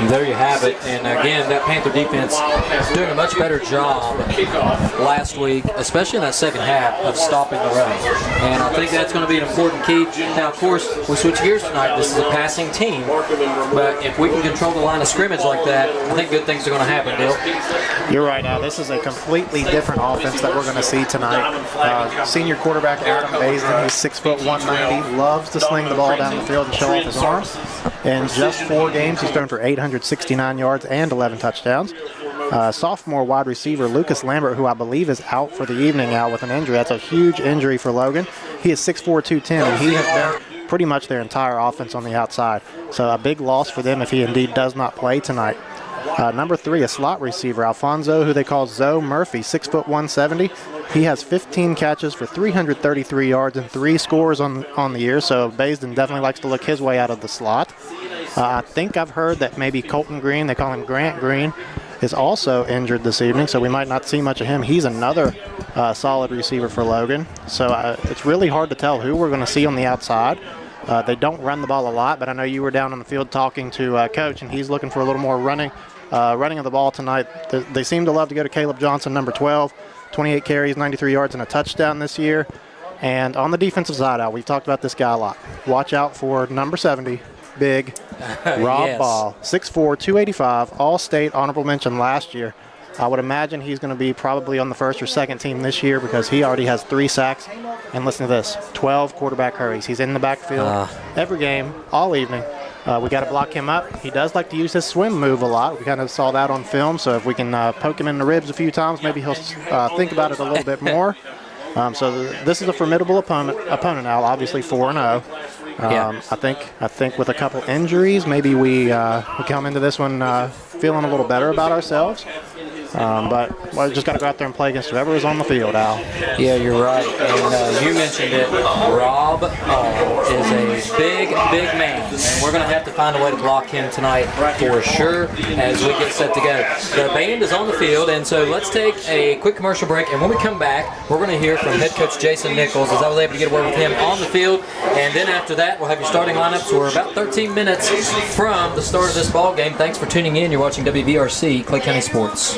Speaker 11: There you have it. And again, that Panther defense doing a much better job last week, especially in that second half, of stopping the run. And I think that's going to be an important key. Now, of course, we switch gears tonight. This is a passing team. But if we can control the line of scrimmage like that, I think good things are going to happen, Bill.
Speaker 1: You're right, Al. This is a completely different offense that we're going to see tonight. Senior quarterback Adam Basin, he's 6 foot 190, loves to sling the ball down the field and show off his arms. In just 4 games, he's thrown for 869 yards and 11 touchdowns. Sophomore wide receiver Lucas Lambert, who I believe is out for the evening now with an injury. That's a huge injury for Logan. He is 6'4", 210, and he has been pretty much their entire offense on the outside. So a big loss for them if he indeed does not play tonight. Number 3, a slot receiver, Alfonso, who they call Zoe Murphy, 6'1", 170. He has 15 catches for 333 yards and 3 scores on the year, so Baisden definitely likes to look his way out of the slot. I think I've heard that maybe Colton Green, they call him Grant Green, is also injured this evening, so we might not see much of him. He's another solid receiver for Logan. So it's really hard to tell who we're going to see on the outside. They don't run the ball a lot, but I know you were down on the field talking to Coach, and he's looking for a little more running of the ball tonight. They seem to love to go to Caleb Johnson, number 12, 28 carries, 93 yards, and a touchdown this year. And on the defensive side, Al, we've talked about this guy a lot. Watch out for number 70, big Rob
Speaker 11: Yes.
Speaker 1: Ball, 6'4", 285, All-State honorable mention last year. I would imagine he's going to be probably on the first or second team this year because he already has 3 sacks. And listen to this, 12 quarterback hurries. He's in the backfield every game, all evening. We got to block him up. He does like to use his swim move a lot. We kind of saw that on film, so if we can poke him in the ribs a few times, maybe he'll think about it a little bit more. So this is a formidable opponent now, obviously 4-0. I think with a couple injuries, maybe we come into this one feeling a little better about ourselves. But we just got to go out there and play against whoever is on the field, Al.
Speaker 11: Yeah, you're right. And you mentioned it. Rob is a big man. And we're going to have to find a way to block him tonight for sure as we get set to go. The band is on the field, and so let's take a quick commercial break. And when we come back, we're going to hear from head coach Jason Nichols, as I was able to get a word with him on the field. And then after that, we'll have your starting lineups. We're about 13 minutes from the start of this ball game. Thanks for tuning in. You're watching WVRC, Clay County Sports.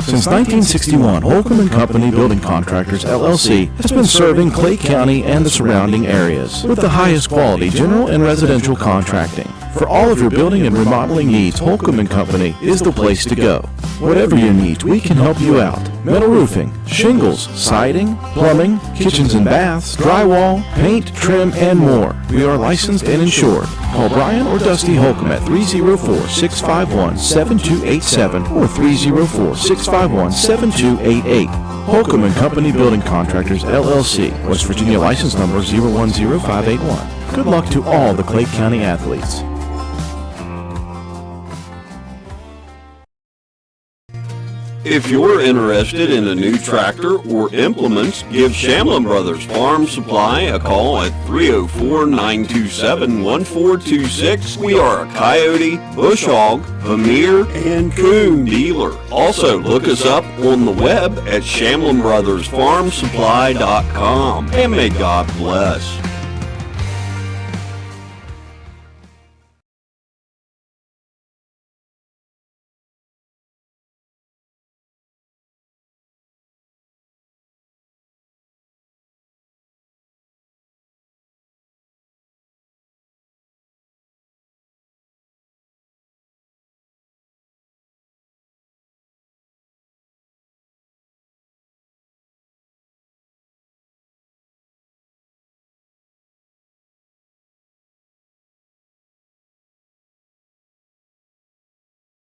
Speaker 7: Since 1961, Holcomb & Company Building Contractors, LLC has been serving Clay County and the surrounding areas with the highest quality general and residential contracting. For all of your building and remodeling needs, Holcomb & Company is the place to go. Whatever your needs, we can help you out. Metal roofing, shingles, siding, plumbing, kitchens and baths, drywall, paint, trim, and more. We are licensed and insured. Call Brian or Dusty Holcomb at 304-651-7287 or 304-651-7288. Holcomb & Company Building Contractors, LLC, West Virginia license number 010581. Good luck to all the Clay County athletes.
Speaker 9: If you're interested in a new tractor or implements, give Shamlin Brothers Farm Supply a call at 304-927-1426. We are a coyote, bush hog, Vermeer, and coon dealer. Also, look us up on the web at ShamlinBrothersFarmSupply.com. And may God bless.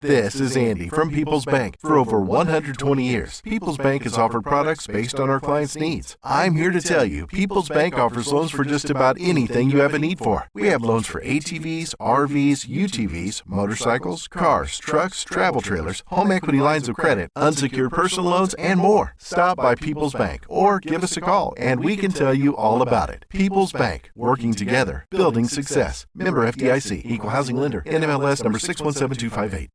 Speaker 8: This is Andy from People's Bank. For over 120 years, People's Bank has offered products based on our clients' needs. I'm here to tell you, People's Bank offers loans for just about anything you have a need for. We have loans for ATVs, RVs, UTVs, motorcycles, cars, trucks, travel trailers, home equity lines of credit, unsecured personal loans, and more. Stop by People's Bank or give us a call and we can tell you all about it. People's Bank, working together, building success. Member FDIC, Equal Housing Lender, NMLS number 617258.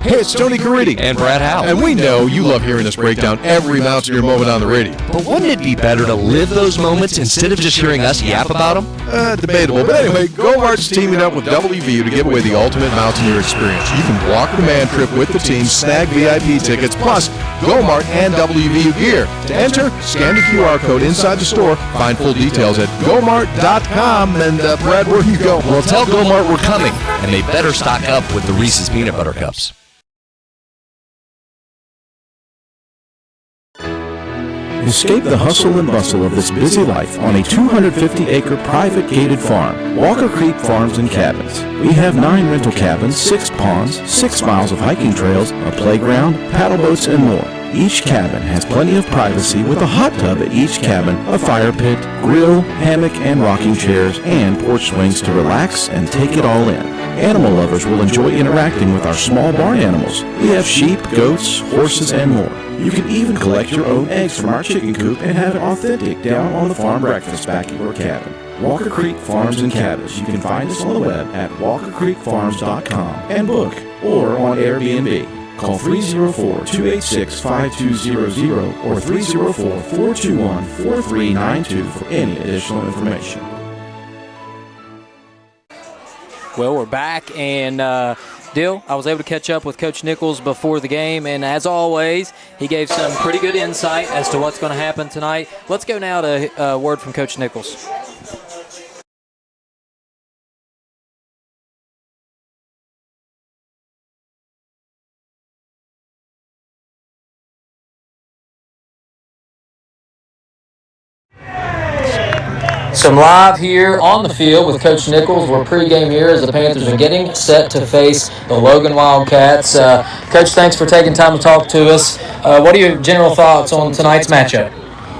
Speaker 5: Hey, it's Tony Caridi.
Speaker 6: And Brad Howe.
Speaker 5: And we know you love hearing us break down every Mountaineer moment on the radio.
Speaker 6: But wouldn't it be better to live those moments instead of just hearing us yap about them?
Speaker 5: Debatable. But anyway, Go-Mart's teaming up with WVU to give away the ultimate Mountaineer experience. You can walk the man trip with the team, snag VIP tickets, plus Go-Mart and WVU gear. To enter, scan the QR code inside the store. Find full details at gomart.com. And Brad, where you go?
Speaker 6: Well, tell Go-Mart we're coming, and they better stock up with the Reese's Peanut Butter Cups.
Speaker 7: Escape the hustle and bustle of this busy life on a 250-acre private gated farm, Walker Creek Farms and Cabins. We have 9 rental cabins, 6 ponds, 6 miles of hiking trails, a playground, paddle boats, and more. Each cabin has plenty of privacy with a hot tub at each cabin, a fire pit, grill, hammock, and rocking chairs, and porch swings to relax and take it all in. Animal lovers will enjoy interacting with our small barn animals. We have sheep, goats, horses, and more. You can even collect your own eggs from our chicken coop and have an authentic down-on-the-farm breakfast back at your cabin. Walker Creek Farms and Cabins. You can find us on the web at walkercreekfarms.com and book or on Airbnb. Call 304-286-5200 or 304-421-4392 for any additional information.
Speaker 11: Well, we're back, and Dill, I was able to catch up with Coach Nichols before the game, and as always, he gave some pretty good insight as to what's going to happen tonight. Let's go now to a word from Coach Nichols. So I'm live here on the field with Coach Nichols. We're pregame here as the Panthers are getting set to face the Logan Wildcats. Coach, thanks for taking time to talk to us. What are your general thoughts on tonight's matchup?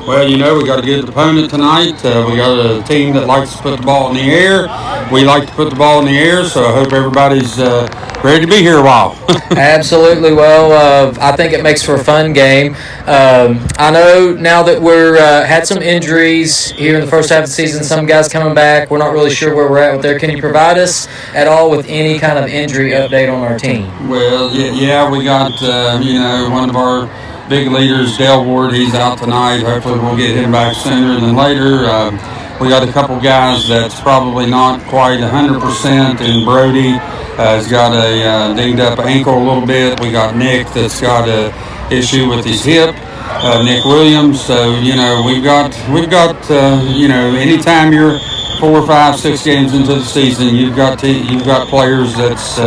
Speaker 13: Well, you know, we got a good opponent tonight. We got a team that likes to put the ball in the air. We like to put the ball in the air, so I hope everybody's ready to be here a while.
Speaker 11: Absolutely. Well, I think it makes for a fun game. I know now that we're had some injuries here in the first half of the season, some guys coming back. We're not really sure where we're at with there. Can you provide us at all with any kind of injury update on our team?
Speaker 13: Well, yeah, we got, one of our big leaders, Dale Ward, he's out tonight. Hopefully we'll get him back sooner than later. We got a couple guys that's probably not quite 100%, and Brody has got a dinged up ankle a little bit. We got Nick that's got a issue with his hip, Nick Williams. So, we've got anytime you're 4, 5, 6 games into the season, you've got players that's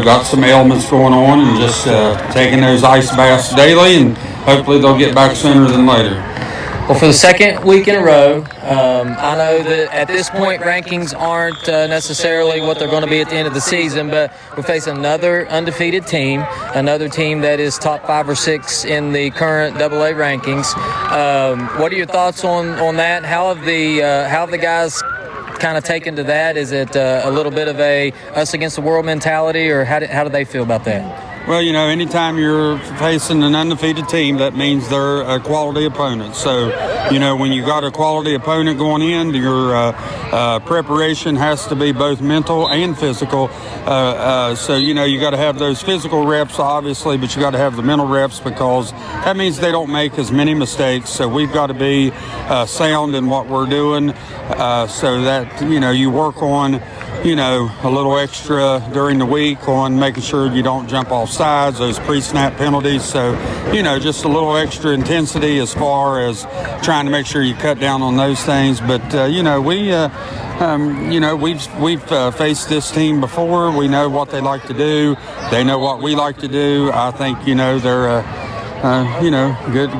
Speaker 13: got some ailments going on, and just taking those ice baths daily, and hopefully they'll get back sooner than later.
Speaker 11: Well, for the second week in a row, I know that at this point rankings aren't necessarily what they're going to be at the end of the season, but we face another undefeated team, another team that is top 5 or 6 in the current AA rankings. What are your thoughts on that? How have the guys kind of taken to that? Is it a little bit of a us against the world mentality, or how do they feel about that?
Speaker 13: Well, anytime you're facing an undefeated team, that means they're a quality opponent. So, when you got a quality opponent going in, your preparation has to be both mental and physical. So, you got to have those physical reps, obviously, but you got to have the mental reps, because that means they don't make as many mistakes. So we've got to be sound in what we're doing, so that, you work on a little extra during the week on making sure you don't jump off sides, those pre-snap penalties. So, just a little extra intensity as far as trying to make sure you cut down on those things. But, we've faced this team before. We know what they like to do. They know what we like to do. I think, they're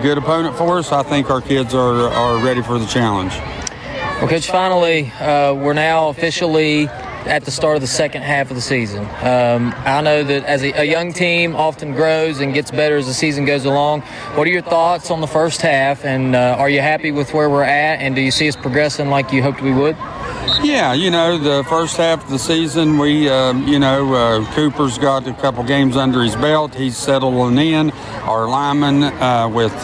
Speaker 13: good opponent for us. I think our kids are ready for the challenge.
Speaker 11: Well, Coach, finally, we're now officially at the start of the second half of the season. I know that as a young team often grows and gets better as the season goes along. What are your thoughts on the first half, and are you happy with where we're at, and do you see us progressing like you hoped we would?
Speaker 13: Yeah, the first half of the season, we, Cooper's got a couple games under his belt. He's settling in. Our linemen, with,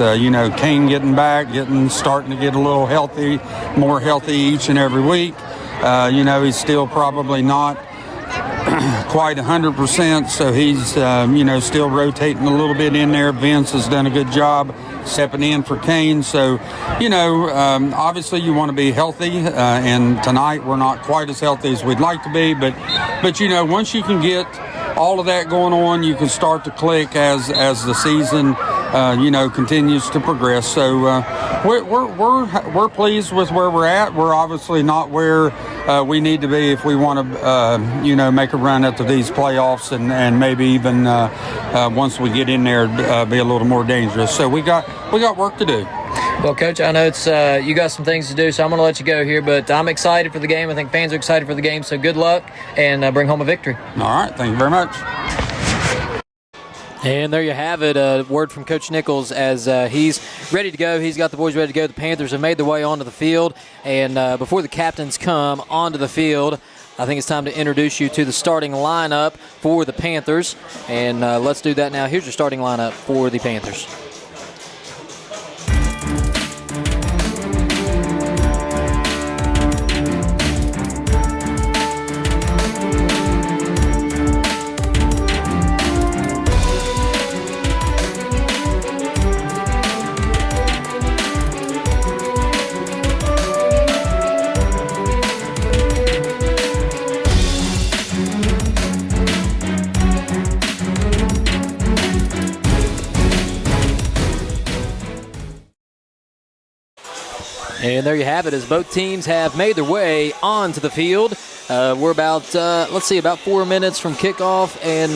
Speaker 13: Kane getting back, starting to get a little healthy, more healthy each and every week. He's still probably not quite 100%, so he's, still rotating a little bit in there. Vince has done a good job stepping in for Kane. So, obviously you want to be healthy, and tonight we're not quite as healthy as we'd like to be, but once you can get all of that going on, you can start to click as the season continues to progress. So we're pleased with where we're at. We're obviously not where we need to be if we want to make a run at these playoffs, and maybe even once we get in there be a little more dangerous. So we got work to do.
Speaker 11: Well, Coach, I know it's you got some things to do, so I'm going to let you go here, but I'm excited for the game. I think fans are excited for the game, so good luck and bring home a victory.
Speaker 13: All right, thank you very much.
Speaker 11: And there you have it, a word from Coach Nichols as he's ready to go. He's got the boys ready to go. The Panthers have made their way onto the field, and before the captains come onto the field, I think it's time to introduce you to the starting lineup for the Panthers, and let's do that now. Here's your starting lineup for the Panthers. And there you have it, as both teams have made their way onto the field. We're about 4 minutes from kickoff, and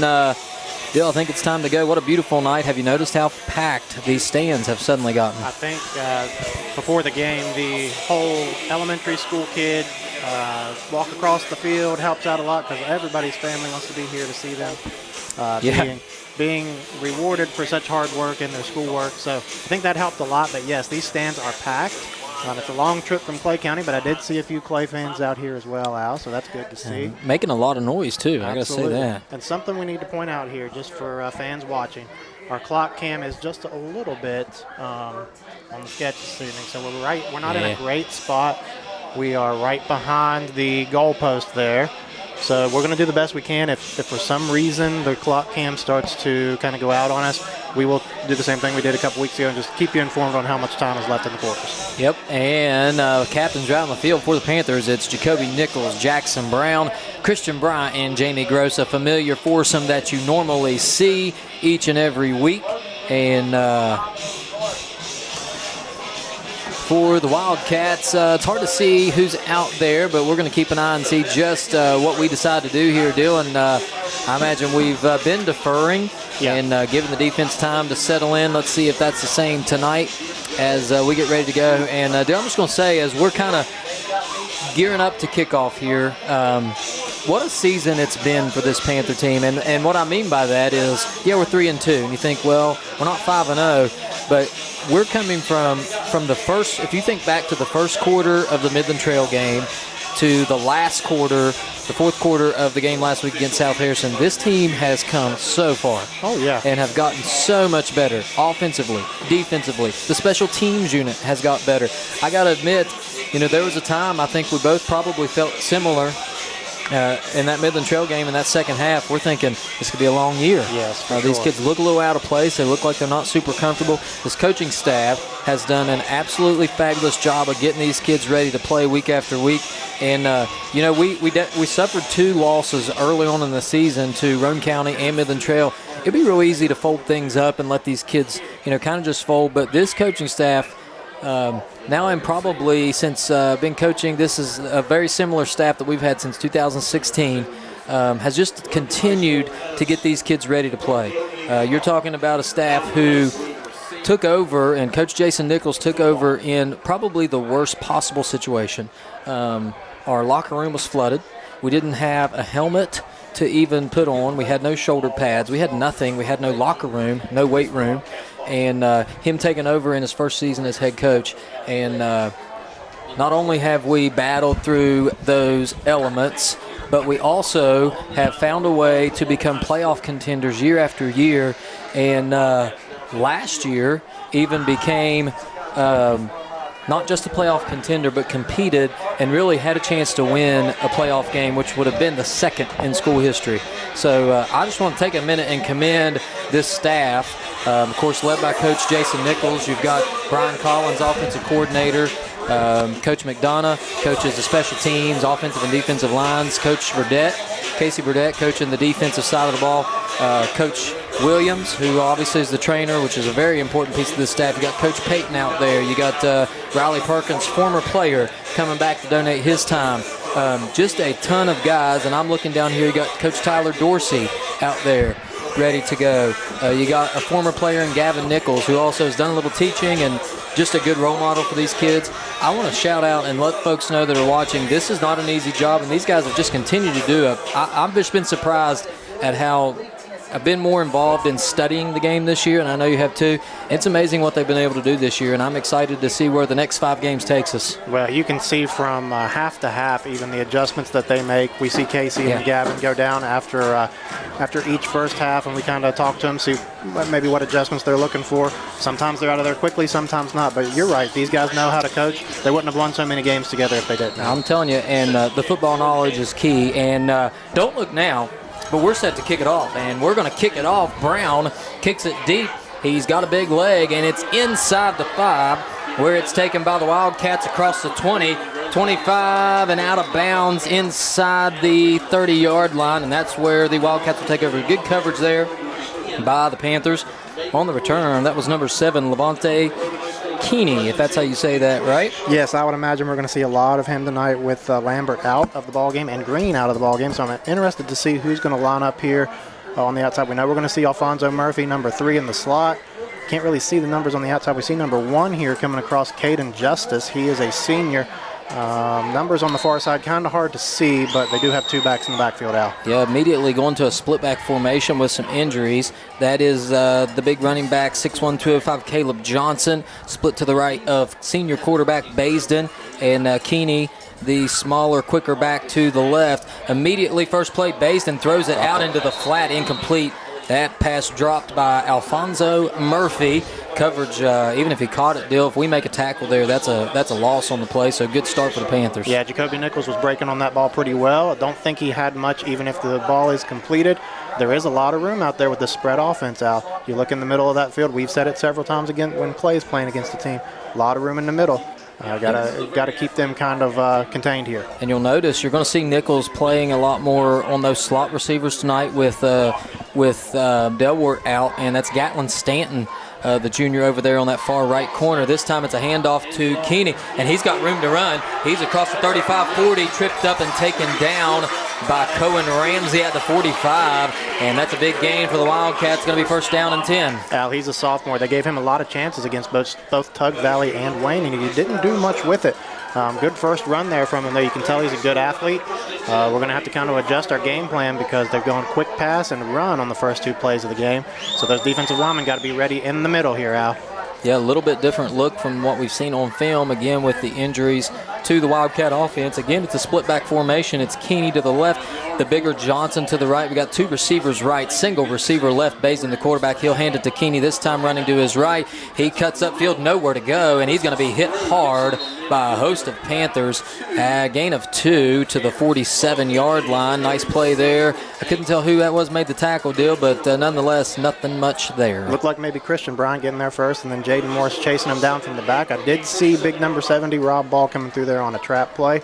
Speaker 11: Dill, I think it's time to go. What a beautiful night. Have you noticed how packed these stands have suddenly gotten?
Speaker 1: I think before the game, the whole elementary school kid walk across the field helps out a lot because everybody's family wants to be here to see them. Being rewarded for such hard work in their schoolwork. So I think that helped a lot. But, yes, these stands are packed. It's a long trip from Clay County, but I did see a few Clay fans out here as well, Al, so that's good to see.
Speaker 11: Making a lot of noise, too. I got to say that.
Speaker 1: And something we need to point out here, just for fans watching, our clock cam is just a little bit on the sketch this evening. So we're not in a great spot. We are right behind the goalpost there. So we're going to do the best we can. If for some reason the clock cam starts to kind of go out on us, we will do the same thing we did a couple weeks ago and just keep you informed on how much time is left in the quarters.
Speaker 11: Yep, and captains out on the field for the Panthers. It's Jacoby Nichols, Jackson Brown, Christian Bryant, and Jamie Gross, a familiar foursome that you normally see each and every week. And for the Wildcats, it's hard to see who's out there, but we're going to keep an eye and see just what we decide to do here, Dylan. I imagine we've been deferring and giving the defense time to settle in. Let's see if that's the same tonight as we get ready to go. And Dylan, I'm just going to say, as we're kind of gearing up to kickoff here, what a season it's been for this Panther team. And what I mean by that is, we're 3-2. And you think, well, we're not 5-0, but we're coming from the first, if you think back to the first quarter of the Midland Trail game to the last quarter, the fourth quarter of the game last week against South Harrison, this team has come so far.
Speaker 1: Oh, yeah.
Speaker 11: And have gotten so much better offensively, defensively. The special teams unit has got better. I got to admit, there was a time I think we both probably felt similar in that Midland Trail game in that second half. We're thinking this could be a long year.
Speaker 1: Yes,
Speaker 11: these kids look a little out of place. They look like they're not super comfortable. This coaching staff has done an absolutely fabulous job of getting these kids ready to play week after week. And, we suffered 2 losses early on in the season to Roane County and Midland Trail. It'd be real easy to fold things up and let these kids, kind of just fold. But this coaching staff, now I'm probably, since been coaching, this is a very similar staff that we've had since 2016, has just continued to get these kids ready to play. You're talking about a staff who took over, and Coach Jason Nichols took over in probably the worst possible situation. Our locker room was flooded. We didn't have a helmet to even put on. We had no shoulder pads. We had nothing. We had no locker room, no weight room. And him taking over in his first season as head coach. And not only have we battled through those elements, but we also have found a way to become playoff contenders year after year. And last year even became not just a playoff contender, but competed and really had a chance to win a playoff game, which would have been the second in school history. So I just want to take a minute and commend this staff. Of course, led by Coach Jason Nichols. You've got Brian Collins, offensive coordinator. Coach McDonough coaches the special teams, offensive and defensive lines. Coach Burdett, Casey Burdett, coaching the defensive side of the ball. Coach Williams, who obviously is the trainer, which is a very important piece of this staff. You got Coach Payton out there. You got Riley Perkins, former player, coming back to donate his time. Just a ton of guys, and I'm looking down here. You got Coach Tyler Dorsey out there, ready to go. You got a former player in Gavin Nichols, who also has done a little teaching and just a good role model for these kids. I want to shout out and let folks know that are watching, this is not an easy job, and these guys have just continued to do it. I've just been surprised at how I've been more involved in studying the game this year, and I know you have too. It's amazing what they've been able to do this year, and I'm excited to see where the next 5 games takes us.
Speaker 1: Well, you can see from half to half even the adjustments that they make. We see Casey and Gavin go down after each first half, and we kind of talk to them, see maybe what adjustments they're looking for. Sometimes they're out of there quickly, sometimes not. But you're right, these guys know how to coach. They wouldn't have won so many games together if they didn't.
Speaker 11: I'm telling you, and the football knowledge is key. And don't look now, but we're set to kick it off, and we're going to kick it off. Brown kicks it deep. He's got a big leg, and it's inside the 5, where it's taken by the Wildcats across the 20, 25, and out of bounds inside the 30-yard line, and that's where the Wildcats will take over. Good coverage there by the Panthers. On the return, that was number 7, Levante Keeney, if that's how you say that, right?
Speaker 1: Yes, I would imagine we're going to see a lot of him tonight with Lambert out of the ballgame and Green out of the ballgame. So I'm interested to see who's going to line up here on the outside. We know we're going to see Alfonso Murphy, number 3 in the slot. Can't really see the numbers on the outside. We see number 1 here coming across, Caden Justice. He is a senior. Numbers on the far side kind of hard to see, but they do have 2 backs in the backfield, Al.
Speaker 11: Yeah, immediately going to a split back formation with some injuries. That is the big running back, 6'1", 205, Caleb Johnson, split to the right of senior quarterback Baisden, and Keeney, the smaller, quicker back to the left. Immediately, first play, Baisden throws it out into the flat, incomplete. That pass dropped by Alfonso Murphy. Coverage, even if he caught it, Dill, if we make a tackle there, that's a loss on the play, so good start for the Panthers.
Speaker 1: Yeah, Jacoby Nichols was breaking on that ball pretty well. I don't think he had much, even if the ball is completed. There is a lot of room out there with the spread offense, Al. You look in the middle of that field. We've said it several times again when Clay's playing against the team. A lot of room in the middle. Got to keep them kind of contained here.
Speaker 11: And you'll notice you're going to see Nichols playing a lot more on those slot receivers tonight with Delwart out, and that's Gatlin Stanton, the junior over there on that far right corner. This time it's a handoff to Keeney, and he's got room to run. He's across the 35-40, tripped up and taken down by Cohen Ramsey at the 45, and that's a big gain for the Wildcats. Going to be first down and 10.
Speaker 1: Al, he's a sophomore. They gave him a lot of chances against both Tug Valley and Wayne, and he didn't do much with it. Good first run there from him, though. You can tell he's a good athlete. We're going to have to kind of adjust our game plan because they're going quick pass and run on the first 2 plays of the game. So those defensive linemen got to be ready in the middle here, Al.
Speaker 11: Yeah, a little bit different look from what we've seen on film, again, with the injuries to the Wildcat offense. Again, it's a split-back formation. It's Keeney to the left, the bigger Johnson to the right. We got 2 receivers right, single receiver left, Basin, the quarterback. He'll hand it to Keeney, this time running to his right. He cuts upfield, nowhere to go, and he's going to be hit hard by a host of Panthers. Gain of 2 to the 47-yard line. Nice play there. I couldn't tell who that was made the tackle, Deal, but nonetheless, nothing much there.
Speaker 1: Looked like maybe Christian Bryant getting there first, and then Jaden Morris chasing him down from the back. I did see big number 70, Rob Ball, coming through there on a trap play.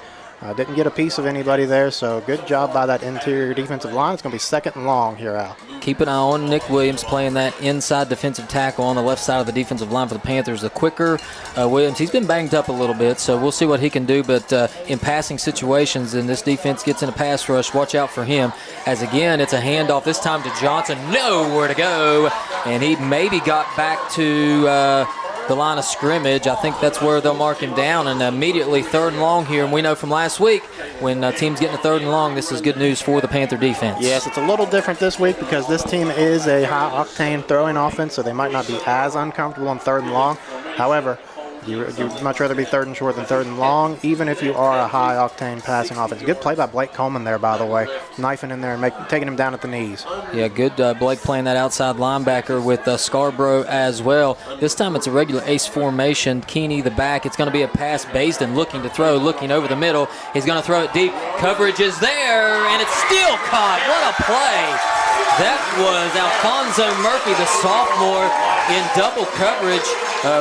Speaker 1: Didn't get a piece of anybody there, so good job by that interior defensive line. It's going to be 2nd and long here, Al.
Speaker 11: Keep an eye on Nick Williams playing that inside defensive tackle on the left side of the defensive line for the Panthers. The quicker Williams, he's been banged up a little bit, so we'll see what he can do. But in passing situations, and this defense gets in a pass rush, watch out for him. As again, it's a handoff, this time to Johnson. Nowhere to go, and he maybe got back to the line of scrimmage. I think that's where they'll mark him down, and immediately 3rd and long here. And we know from last week, when teams getting a 3rd and long, this is good news for the Panther defense.
Speaker 1: Yes, it's a little different this week because this team is a high-octane throwing offense, so they might not be as uncomfortable on 3rd and long. However, you'd much rather be 3rd and short than 3rd and long, even if you are a high-octane passing offense. Good play by Blake Coleman there, by the way, knifing in there and taking him down at the knees.
Speaker 11: Yeah, good Blake playing that outside linebacker with Scarborough as well. This time it's a regular ace formation. Keeney the back. It's going to be a pass. Baisden looking to throw, looking over the middle. He's going to throw it deep. Coverage is there, and it's still caught. What a play. That was Alfonso Murphy, the sophomore, in double coverage.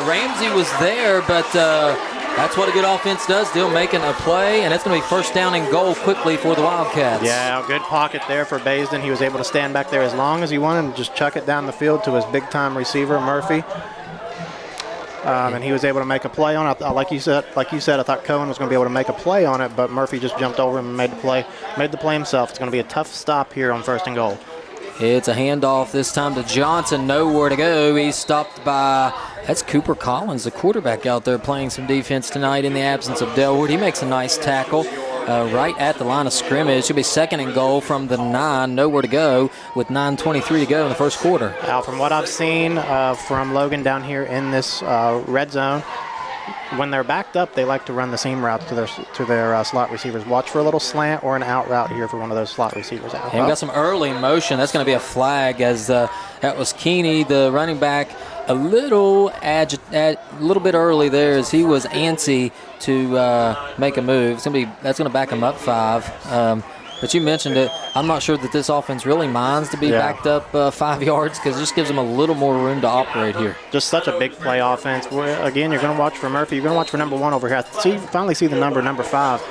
Speaker 11: Ramsey was there, but that's what a good offense does, still making a play, and it's going to be first down and goal quickly for the Wildcats.
Speaker 1: Yeah, good pocket there for Baisden. He was able to stand back there as long as he wanted and just chuck it down the field to his big-time receiver, Murphy. And he was able to make a play on it. Like you said, I thought Cohen was going to be able to make a play on it, but Murphy just jumped over him and made the play himself. It's going to be a tough stop here on 1st and goal.
Speaker 11: It's a handoff this time to Johnson. Nowhere to go. He's stopped by That's Cooper Collins, the quarterback out there playing some defense tonight in the absence of Delwood. He makes a nice tackle right at the line of scrimmage. Should be 2nd and goal from the 9, nowhere to go with 9:23 to go in the first quarter.
Speaker 1: Al, from what I've seen from Logan down here in this red zone, when they're backed up, they like to run the seam routes to their slot receivers. Watch for a little slant or an out route here for one of those slot receivers.
Speaker 11: And we got some early motion. That's going to be a flag as that was Keeney, the running back, a little bit early there as he was antsy to make a move. That's going to back him up 5. But you mentioned it. I'm not sure that this offense really minds to be backed up 5 yards because it just gives them a little more room to operate here.
Speaker 1: Just such a big play offense. Again, you're going to watch for Murphy. You're going to watch for number 1 over here. I finally see the number 5.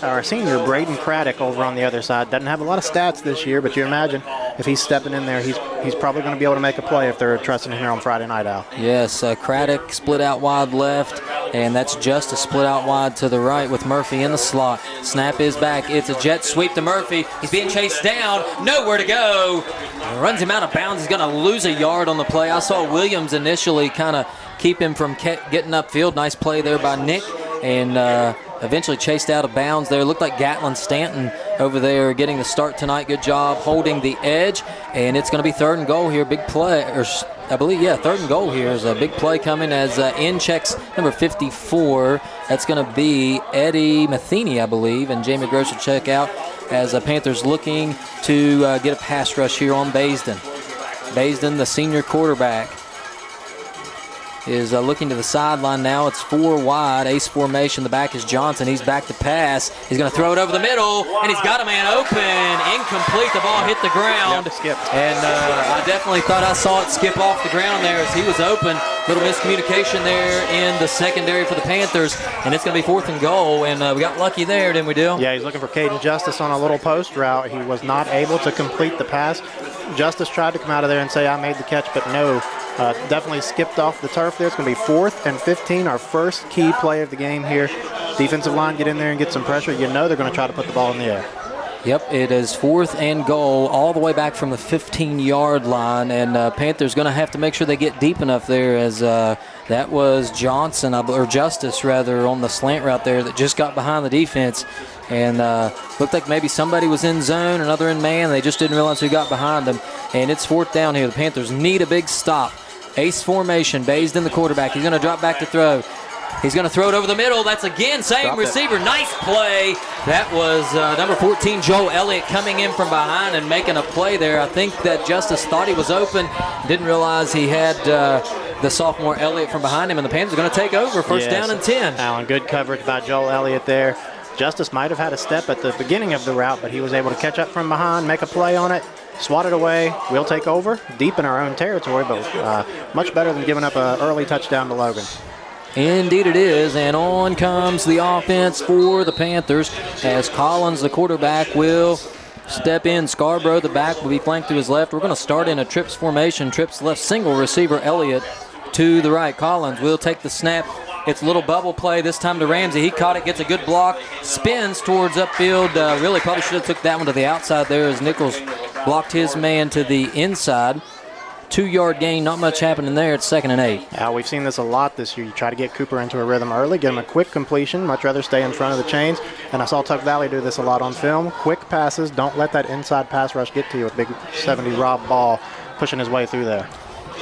Speaker 1: Our senior, Braden Craddock, over on the other side. Doesn't have a lot of stats this year, but you imagine if he's stepping in there, he's probably going to be able to make a play if they're trusting him here on Friday night, Al.
Speaker 11: Yes, Craddock split out wide left, and that's just a split out wide to the right with Murphy in the slot. Snap is back. It's a jet sweep to Murphy. He's being chased down. Nowhere to go. Runs him out of bounds. He's going to lose a yard on the play. I saw Williams initially kind of keep him from getting upfield. Nice play there by Nick. And eventually chased out of bounds there. Looked like Gatlin Stanton over there getting the start tonight. Good job holding the edge. And it's going to be 3rd and goal here. Big play. I believe, 3rd and goal here is a big play coming as in checks number 54. That's going to be Eddie Matheny, I believe. And Jamie Gross will check out as Panthers looking to get a pass rush here on Baisden. Baisden, the senior quarterback, is looking to the sideline now. It's 4 wide, ace formation. The back is Johnson. He's back to pass. He's going to throw it over the middle, and he's got a man open. Incomplete. The ball hit the ground. And I definitely thought I saw it skip off the ground there as he was open. Little miscommunication there in the secondary for the Panthers, and it's going to be 4th and goal. And we got lucky there, didn't we, Dill?
Speaker 1: Yeah, he's looking for Caden Justice on a little post route. He was not able to complete the pass. Justice tried to come out of there and say, I made the catch, but no. Definitely skipped off the turf there. It's going to be 4th and 15, our first key play of the game here. Defensive line get in there and get some pressure. You know they're going to try to put the ball in the air.
Speaker 11: Yep, it is 4th and goal all the way back from the 15-yard line, and Panthers going to have to make sure they get deep enough there as that was Johnson, or Justice rather, on the slant route there that just got behind the defense. And looked like maybe somebody was in zone, another in man. They just didn't realize who got behind them. And it's 4th down here. The Panthers need a big stop. Ace formation, Baisden the quarterback. He's going to drop back to throw. He's going to throw it over the middle. That's again, same receiver. Nice play. That was number 14, Joel Elliott, coming in from behind and making a play there. I think that Justice thought he was open. Didn't realize he had the sophomore Elliott from behind him. And the Panthers are going to take over. First down and 10.
Speaker 1: Alan, good coverage by Joel Elliott there. Justice might have had a step at the beginning of the route, but he was able to catch up from behind, make a play on it, swat it away. We'll take over deep in our own territory, but much better than giving up an early touchdown to Logan.
Speaker 11: Indeed it is, and on comes the offense for the Panthers as Collins, the quarterback, will step in. Scarborough, the back, will be flanked to his left. We're going to start in a trips formation. Trips left, single receiver Elliott to the right. Collins will take the snap. It's a little bubble play this time to Ramsey. He caught it, gets a good block, spins towards upfield. Really probably should have took that one to the outside there as Nichols blocked his man to the inside. 2-yard gain, not much happening there. It's 2nd and 8.
Speaker 1: Yeah, we've seen this a lot this year. You try to get Cooper into a rhythm early, get him a quick completion. Much rather stay in front of the chains. And I saw Tuck Valley do this a lot on film. Quick passes. Don't let that inside pass rush get to you with big 70 Rob Ball pushing his way through there.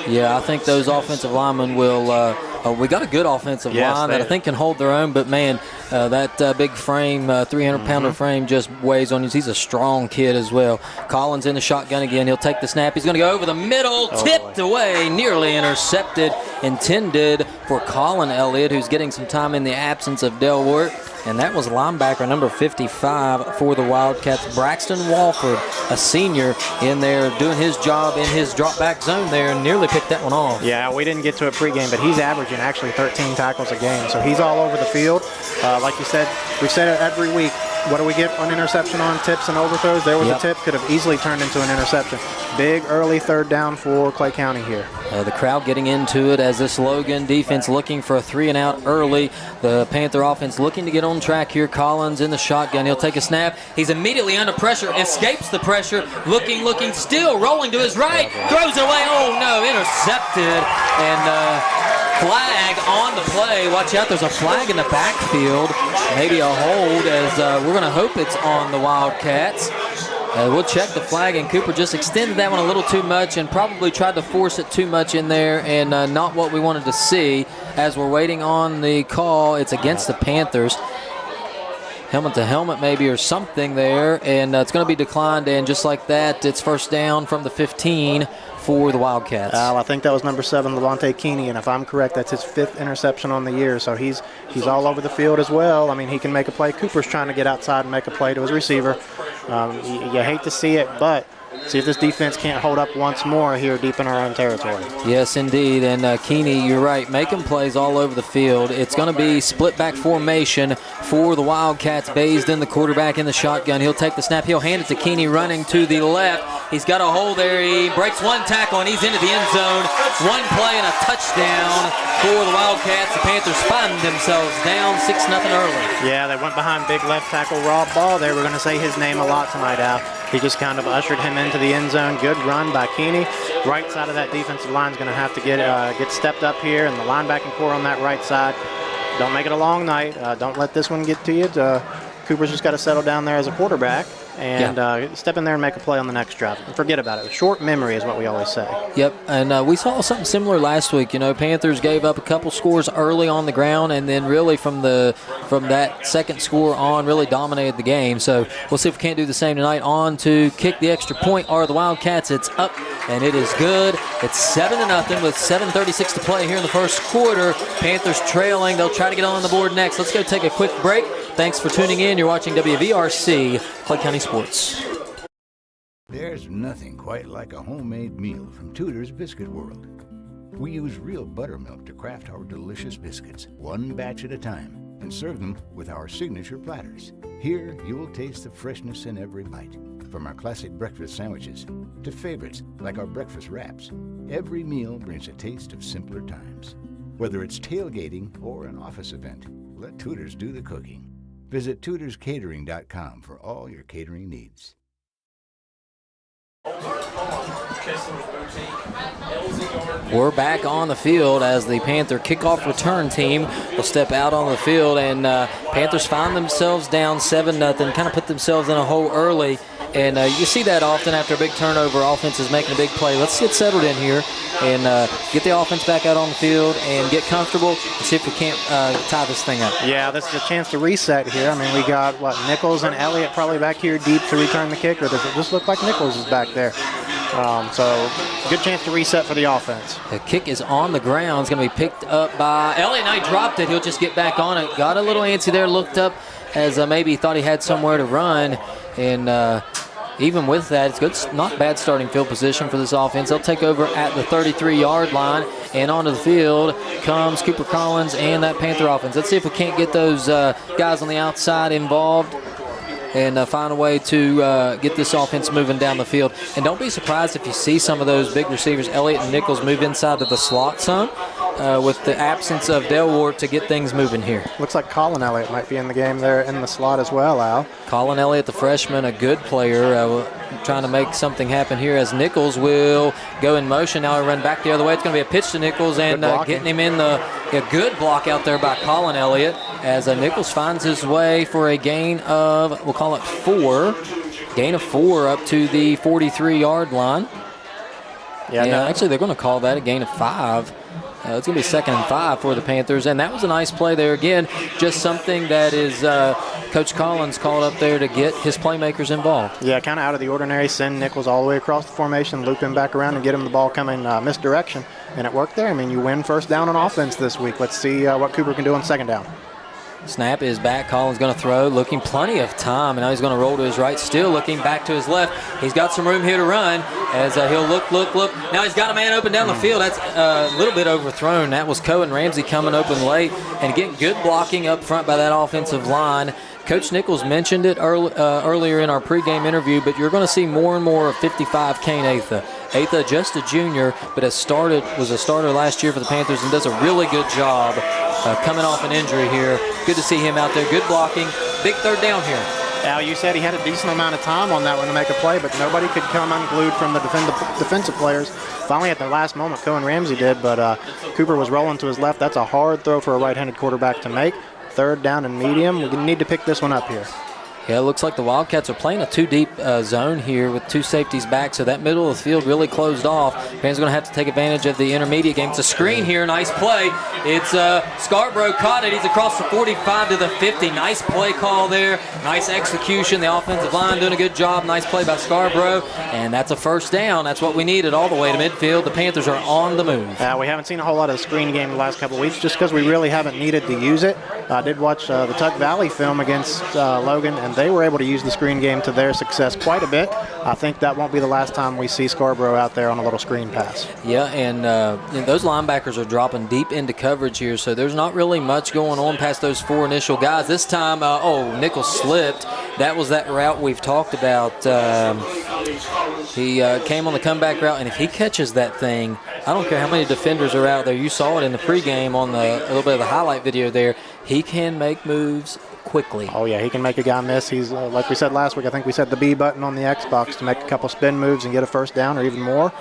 Speaker 11: Yeah, I think those offensive linemen will we got a good offensive line that I think can hold their own, but man, that big frame, 300-pounder frame just weighs on you. He's a strong kid as well. Collins in the shotgun again. He'll take the snap. He's going to go over the middle, tipped away, nearly intercepted, intended for Colin Elliott, who's getting some time in the absence of Delwart. And that was linebacker number 55 for the Wildcats, Braxton Walford, a senior in there doing his job in his drop back zone there, and nearly picked that one off.
Speaker 1: Yeah, we didn't get to it pregame, but he's averaging actually 13 tackles a game. So he's all over the field. Like you said, we've said it every week. What do we get on interception on tips and overthrows? There was a tip, could have easily turned into an interception. Big early 3rd down for Clay County here.
Speaker 11: The crowd getting into it as this Logan defense looking for a 3-and-out early. The Panther offense looking to get on track here. Collins in the shotgun. He'll take a snap. He's immediately under pressure, escapes the pressure, looking, still rolling to his right, throws it away. Oh no, intercepted. And Flag on the play. Watch out, there's a flag in the backfield. Maybe a hold, as we're going to hope it's on the Wildcats. We'll check the flag, and Cooper just extended that one a little too much and probably tried to force it too much in there, and not what we wanted to see. As we're waiting on the call, it's against the Panthers. Helmet to helmet maybe or something there, and it's going to be declined, and just like that, it's first down from the 15 for the Wildcats.
Speaker 1: I think that was number 7, Levante Keeney, and if I'm correct, that's his 5th interception on the year, so he's all over the field as well. I mean, he can make a play. Cooper's trying to get outside and make a play to his receiver. You hate to see it, but see if this defense can't hold up once more here deep in our own territory.
Speaker 11: Yes, indeed, and Keeney, you're right, making plays all over the field. It's going to be split back formation for the Wildcats, based in the quarterback in the shotgun. He'll take the snap. He'll hand it to Keeney running to the left. He's got a hole there. He breaks one tackle, and he's into the end zone. One play and a touchdown for the Wildcats. The Panthers find themselves down 6-0 early.
Speaker 1: Yeah, they went behind big left tackle Rob Ball there. We're going to say his name a lot tonight, Al. He just kind of ushered him into the end zone. Good run by Keeney. Right side of that defensive line is going to have to get stepped up here, and the linebacking core on that right side. Don't make it a long night. Don't let this one get to you. Cooper's just got to settle down there as a quarterback and step in there and make a play on the next drive. Forget about it. Short memory is what we always say.
Speaker 11: Yep, and we saw something similar last week. You know, Panthers gave up a couple scores early on the ground, and then really from that second score on really dominated the game. So we'll see if we can't do the same tonight. On to kick the extra point are the Wildcats. It's up, and it is good. It's 7-0 with 7:36 to play here in the first quarter. Panthers trailing. They'll try to get on the board next. Let's go take a quick break. Thanks for tuning in. You're watching WVRC, Clay County Sports.
Speaker 10: There's nothing quite like a homemade meal from Tudor's Biscuit World. We use real buttermilk to craft our delicious biscuits, one batch at a time, and serve them with our signature platters. Here, you'll taste the freshness in every bite. From our classic breakfast sandwiches to favorites like our breakfast wraps, every meal brings a taste of simpler times. Whether it's tailgating or an office event, let Tudor's do the cooking. Visit tudorscatering.com for all your catering needs.
Speaker 11: We're back on the field as the Panther kickoff return team will step out on the field, and Panthers find themselves down 7-0, kind of put themselves in a hole early. And you see that often after a big turnover, offense is making a big play. Let's get settled in here and get the offense back out on the field and get comfortable and see if we can't tie this thing up.
Speaker 1: Yeah, this is a chance to reset here. I mean, we got, Nichols and Elliott probably back here deep to return the kick, or does it just look like Nichols is back there? So good chance to reset for the offense.
Speaker 11: The kick is on the ground. It's going to be picked up by Elliott. Now he dropped it. He'll just get back on it. Got a little antsy there, looked up as maybe he thought he had somewhere to run. And even with that, it's good, not bad starting field position for this offense. They'll take over at the 33-yard line, and onto the field comes Cooper Collins and that Panther offense. Let's see if we can't get those guys on the outside involved and find a way to get this offense moving down the field. And don't be surprised if you see some of those big receivers, Elliott and Nichols, move inside to the slot some with the absence of Delwart to get things moving here.
Speaker 1: Looks like Colin Elliott might be in the game there in the slot as well, Al.
Speaker 11: Colin Elliott, the freshman, a good player, trying to make something happen here as Nichols will go in motion. Now he'll run back the other way. It's going to be a pitch to Nichols and getting him in the good block out there by Colin Elliott as Nichols finds his way for a gain of, we'll call it 4. Gain of 4 up to the 43-yard line. Actually, they're going to call that a gain of 5. It's going to be 2nd and 5 for the Panthers, and that was a nice play there. Again, just something that is Coach Collins called up there to get his playmakers involved.
Speaker 1: Yeah, kind of out of the ordinary. Send Nichols all the way across the formation, loop him back around, and get him the ball coming misdirection, and it worked there. I mean, you win first down on offense this week. Let's see what Cooper can do on second down.
Speaker 11: Snap is back. Collins going to throw, looking plenty of time, and now he's going to roll to his right, still looking back to his left. He's got some room here to run as he'll look. Now he's got a man open down the field. That's a little bit overthrown. That was Cohen Ramsey coming open late and getting good blocking up front by that offensive line. Coach Nichols mentioned it earlier in our pregame interview, but you're going to see more and more of 55 Kane Atha. Atha, just a junior, but was a starter last year for the Panthers and does a really good job coming off an injury here. Good to see him out there. Good blocking. Big third down here.
Speaker 1: Al, you said he had a decent amount of time on that one to make a play, but nobody could come unglued from the defensive players. Finally, at the last moment, Cohen Ramsey did, but Cooper was rolling to his left. That's a hard throw for a right-handed quarterback to make. 3rd down and medium. We need to pick this one up here.
Speaker 11: Yeah, it looks like the Wildcats are playing a 2-deep zone here with 2 safeties back, so that middle of the field really closed off. Fans are going to have to take advantage of the intermediate game. It's a screen here, nice play. It's Scarborough caught it. He's across the 45 to the 50. Nice play call there. Nice execution. The offensive line doing a good job. Nice play by Scarborough, and that's a 1st down. That's what we needed all the way to midfield. The Panthers are on the move.
Speaker 1: We haven't seen a whole lot of the screen game the last couple of weeks just because we really haven't needed to use it. I did watch the Tuck Valley film against Logan, and they were able to use the screen game to their success quite a bit. I think that won't be the last time we see Scarborough out there on a little screen pass.
Speaker 11: Yeah, and those linebackers are dropping deep into coverage here, so there's not really much going on past those 4 initial guys. This time, Nichols slipped. That was that route we've talked about. He came on the comeback route, and if he catches that thing, I don't care how many defenders are out there. You saw it in the pregame on a little bit of the highlight video there. He can make moves quickly.
Speaker 1: Oh, yeah, he can make a guy miss. He's, like we said last week, I think we said the B button on the Xbox to make a couple spin moves and get a 1st down or even more.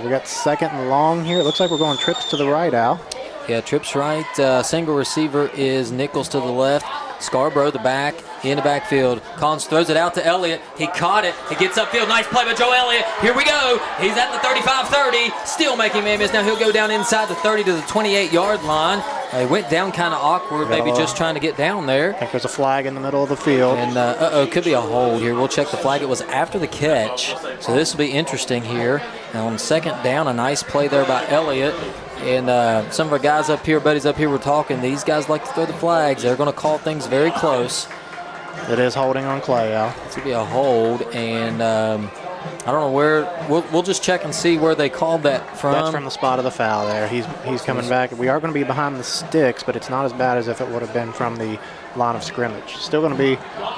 Speaker 1: We got 2nd and long here. It looks like we're going trips to the right, Al.
Speaker 11: Yeah, trips right. Single receiver is Nichols to the left. Scarborough, the back, in the backfield. Collins throws it out to Elliott. He caught it. He gets upfield. Nice play by Joe Elliott. Here we go. He's at the 35-30. Still making man miss. Now he'll go down inside the 30 to the 28-yard line. He went down kind of awkward, maybe just trying to get down there.
Speaker 1: I think there's a flag in the middle of the field.
Speaker 11: And, could be a hold here. We'll check the flag. It was after the catch, so this will be interesting here. Now on 2nd down, a nice play there by Elliott. And some of our guys up here, buddies up here, were talking. These guys like to throw the flags. They're going to call things very close.
Speaker 1: It is holding on Clay, Al.
Speaker 11: It's going to be a hold, and I don't know where. We'll just check and see where they called that from.
Speaker 1: That's from the spot of the foul there. He's coming back. We are going to be behind the sticks, but it's not as bad as if it would have been from the line of scrimmage. Still going to be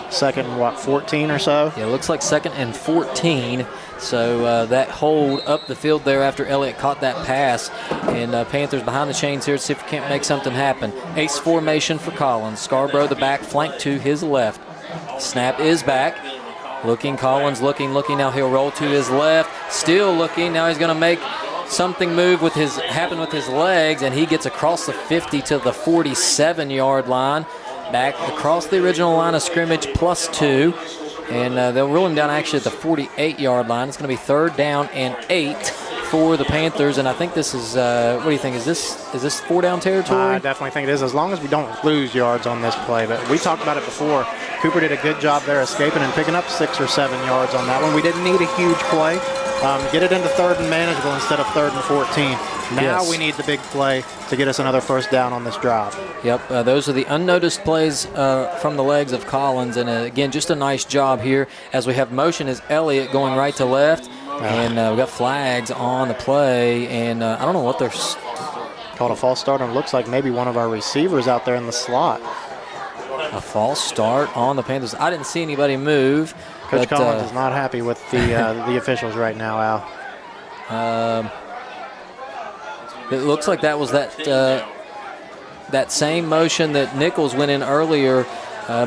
Speaker 1: 2nd and 14 or so?
Speaker 11: Yeah, it looks like 2nd and 14. So that hold up the field there after Elliott caught that pass. And Panthers behind the chains here to see if we can't make something happen. Ace formation for Collins. Scarborough the back, flank to his left. Snap is back. Looking, Collins looking. Now he'll roll to his left. Still looking. Now he's going to make something move happen with his legs, and he gets across the 50 to the 47-yard line. Back across the original line of scrimmage, +2. And they'll roll him down actually at the 48-yard line. It's going to be 3rd down and 8 for the Panthers. And I think this is, what do you think? Is this 4-down territory?
Speaker 1: I definitely think it is, as long as we don't lose yards on this play. But we talked about it before. Cooper did a good job there escaping and picking up 6 or 7 yards on that one. We didn't need a huge play. Get it into 3rd and manageable instead of 3rd and 14. Now we need the big play to get us another 1st down on this drive.
Speaker 11: Yep, those are the unnoticed plays from the legs of Collins. And again, just a nice job here as we have motion is Elliott going right to left. And we got flags on the play. And I don't know what they're
Speaker 1: called a false start. And it looks like maybe one of our receivers out there in the slot.
Speaker 11: A false start on the Panthers. I didn't see anybody move.
Speaker 1: Coach Collins is not happy with the officials right now, Al.
Speaker 11: It looks like that was that same motion that Nichols went in earlier.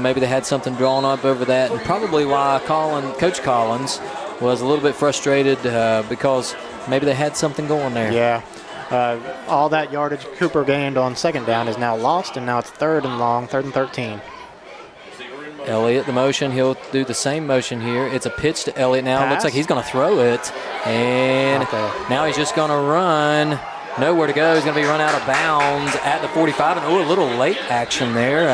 Speaker 11: Maybe they had something drawn up over that, and probably why Coach Collins was a little bit frustrated because maybe they had something going there.
Speaker 1: Yeah. All that yardage Cooper gained on 2nd down is now lost, and now it's 3rd and long, 3rd and 13.
Speaker 11: Elliott, the motion, he'll do the same motion here. It's a pitch to Elliott now. It looks like he's going to throw it, and now he's just going to run. Nowhere to go. He's going to be run out of bounds at the 45, and a little late action there.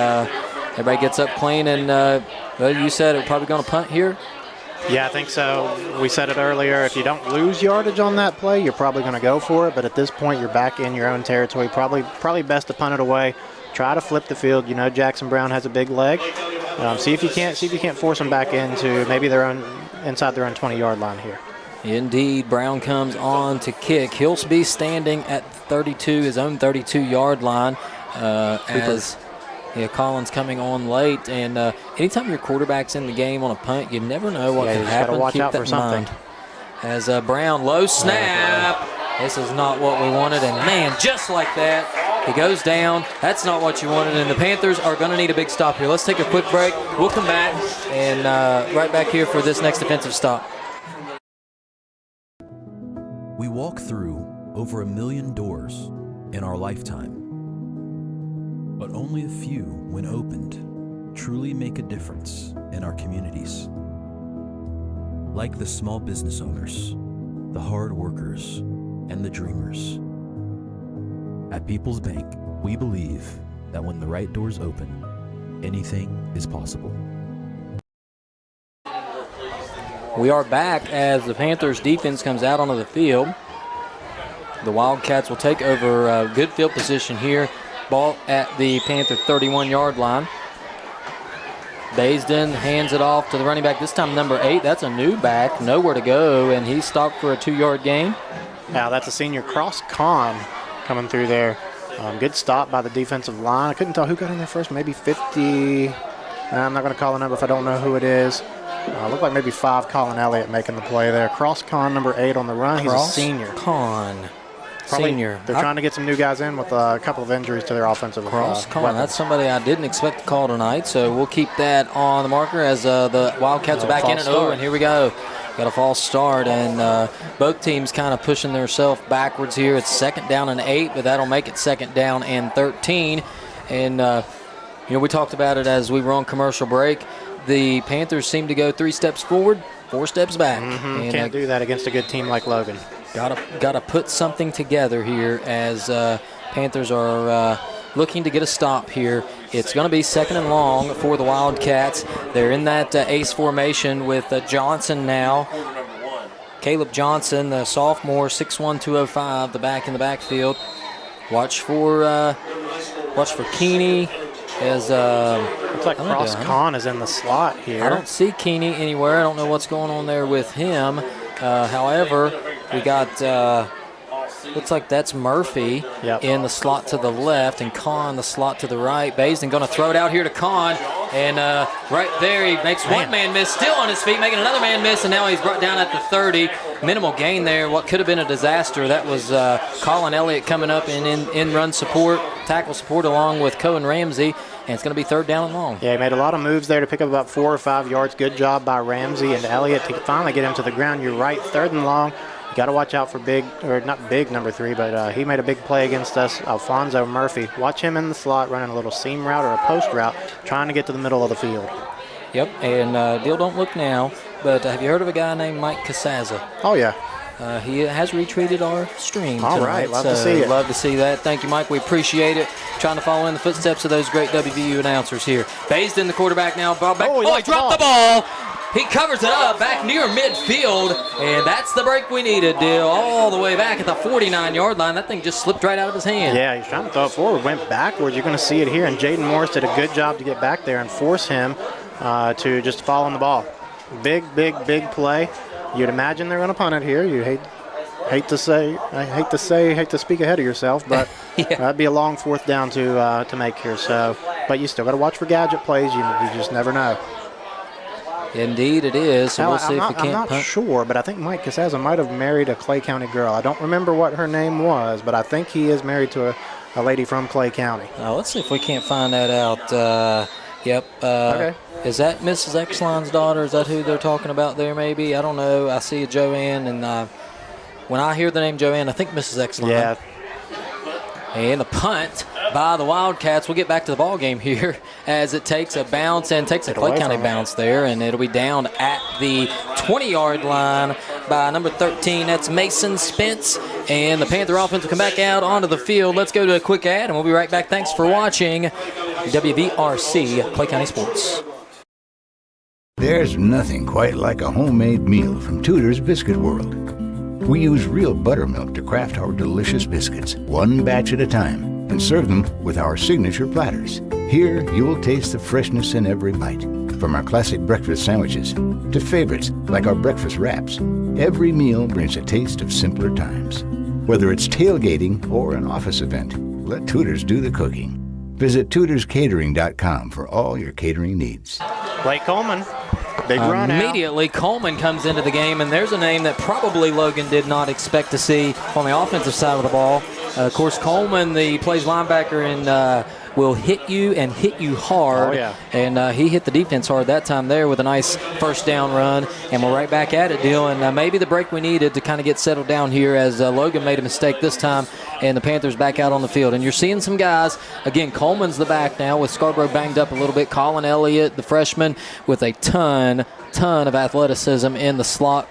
Speaker 11: Everybody gets up clean, and you said it's probably going to punt here?
Speaker 1: Yeah, I think so. We said it earlier. If you don't lose yardage on that play, you're probably going to go for it. But at this point, you're back in your own territory. Probably best to punt it away. Try to flip the field. You know Jackson Brown has a big leg. See if you can't force them back into maybe inside their own 20-yard line here.
Speaker 11: Indeed, Brown comes on to kick. He'll be standing at 32, his own 32-yard line, as Collins coming on late. And anytime your quarterback's in the game on a punt, you never know what can happen.
Speaker 1: Watch
Speaker 11: Keep
Speaker 1: out
Speaker 11: that
Speaker 1: for
Speaker 11: in
Speaker 1: something.
Speaker 11: mind. As Brown, low snap. This is not what we wanted. And, man, just like that, He goes down. That's not what you wanted, and the Panthers are going to need a big stop here. Let's take a quick break. We'll come back and right back here for this next defensive stop.
Speaker 14: We walk through over 1 million doors in our lifetime, but only a few, when opened, truly make a difference in our communities. Like the small business owners, the hard workers, and the dreamers. At People's Bank, we believe that when the right doors open, anything is possible.
Speaker 11: We are back as the Panthers defense comes out onto the field. The Wildcats will take over good field position here. Ball at the Panther 31-yard line. Baisden hands it off to the running back, this time number 8. That's a new back, nowhere to go, and he stopped for a 2-yard gain.
Speaker 1: Now that's a senior Cross Con coming through there. Good stop by the defensive line. I couldn't tell who got in there first, maybe 50. I'm not going to call a number if I don't know who it is. Looked like maybe 5, Colin Elliott making the play there. Cross Con, number 8 on the run. He's a senior.
Speaker 11: Con.
Speaker 1: Probably,
Speaker 11: Senior.
Speaker 1: They're trying to get some new guys in with a couple of injuries to their offensive
Speaker 11: Cross Con.
Speaker 1: weapons.
Speaker 11: That's somebody I didn't expect to call tonight, so we'll keep that on the marker as the Wildcats are back in it. Oh, and here we go. Got a false start, and both teams kind of pushing themselves backwards here. It's 2nd down and 8, but that'll make it 2nd down and 13. And, we talked about it as we were on commercial break. The Panthers seem to go 3 steps forward, 4 steps back.
Speaker 1: And can't do that against a good team like Logan.
Speaker 11: Got to put something together here as Panthers are looking to get a stop here. It's going to be 2nd and long for the Wildcats. They're in that ace formation with Johnson now. Caleb Johnson, the sophomore, 6'1", 205, the back in the backfield. Watch for Keeney as
Speaker 1: looks like Cross Con is in the slot here.
Speaker 11: I don't see Keeney anywhere. I don't know what's going on there with him. However, we got looks like that's Murphy in the slot to the left and Con the slot to the right. Baisden going to throw it out here to Con, and right there he makes one man miss, still on his feet, making another man miss, and now he's brought down at the 30. Minimal gain there. What could have been a disaster. That was Colin Elliott coming up in run support, tackle support along with Cohen Ramsey, and it's going to be 3rd down and long.
Speaker 1: Yeah, he made a lot of moves there to pick up about 4 or 5 yards. Good job by Ramsey and Elliott to finally get him to the ground. You're right, 3rd and long. You got to watch out for not big number 3, but he made a big play against us, Alfonso Murphy. Watch him in the slot running a little seam route or a post route, trying to get to the middle of the field.
Speaker 11: Yep, and Deal don't look now, but have you heard of a guy named Mike Casaza?
Speaker 1: Oh, yeah.
Speaker 11: He has retweeted our stream
Speaker 1: All
Speaker 11: tonight.
Speaker 1: right, love to see it.
Speaker 11: Love to see that. Thank you, Mike. We appreciate it. Trying to follow in the footsteps of those great WVU announcers here. Baisden, the quarterback now. Ball back. He dropped the ball. He covers it up back near midfield, and that's the break we needed, Dill. All the way back at the 49-yard line. That thing just slipped right out of his hand.
Speaker 1: Yeah, he's trying to throw it forward, went backwards. You're going to see it here, and Jaden Morris did a good job to get back there and force him to just fall on the ball. Big play. You'd imagine they're going to punt it here. You hate to speak ahead of yourself, but that'd be a long 4th down to make here. So, but you still got to watch for gadget plays. You just never know.
Speaker 11: Indeed it is. So
Speaker 1: now,
Speaker 11: we'll see if we can't
Speaker 1: I'm not sure, but I think Mike Casaza might have married a Clay County girl. I don't remember what her name was, but I think he is married to a lady from Clay County.
Speaker 11: Let's see if we can't find that out. Yep.
Speaker 1: Okay.
Speaker 11: Is that Mrs. Exline's daughter? Is that who they're talking about there maybe? I don't know. I see a Joanne, and when I hear the name Joanne, I think Mrs. Exline.
Speaker 1: Yeah.
Speaker 11: And the punt by the Wildcats. We'll get back to the ball game here as it takes a bounce and takes a Clay County bounce there, and it'll be down at the 20-yard line by number 13. That's Mason Spence, and the Panther offense will come back out onto the field. Let's go to a quick ad, and we'll be right back. Thanks for watching WVRC Clay County Sports.
Speaker 10: There's nothing quite like a homemade meal from Tudor's Biscuit World. We use real buttermilk to craft our delicious biscuits, one batch at a time, and serve them with our signature platters. Here, you'll taste the freshness in every bite. From our classic breakfast sandwiches to favorites like our breakfast wraps, every meal brings a taste of simpler times. Whether it's tailgating or an office event, let Tudor's do the cooking. Visit TudorsCatering.com for all your catering needs.
Speaker 1: Blake Coleman Big run out.
Speaker 11: Immediately, Coleman comes into the game, and there's a name that probably Logan did not expect to see on the offensive side of the ball. Of course, Coleman, the plays linebacker, and will hit you and hit you hard.
Speaker 1: Oh, yeah.
Speaker 11: And he hit the defense hard that time there with a nice first down run. And we're right back at it, Dill. And maybe the break we needed to kind of get settled down here as Logan made a mistake this time and the Panthers back out on the field. And you're seeing some guys. Again, Coleman's the back now with Scarborough banged up a little bit. Colin Elliott, the freshman, with a ton of athleticism in the slot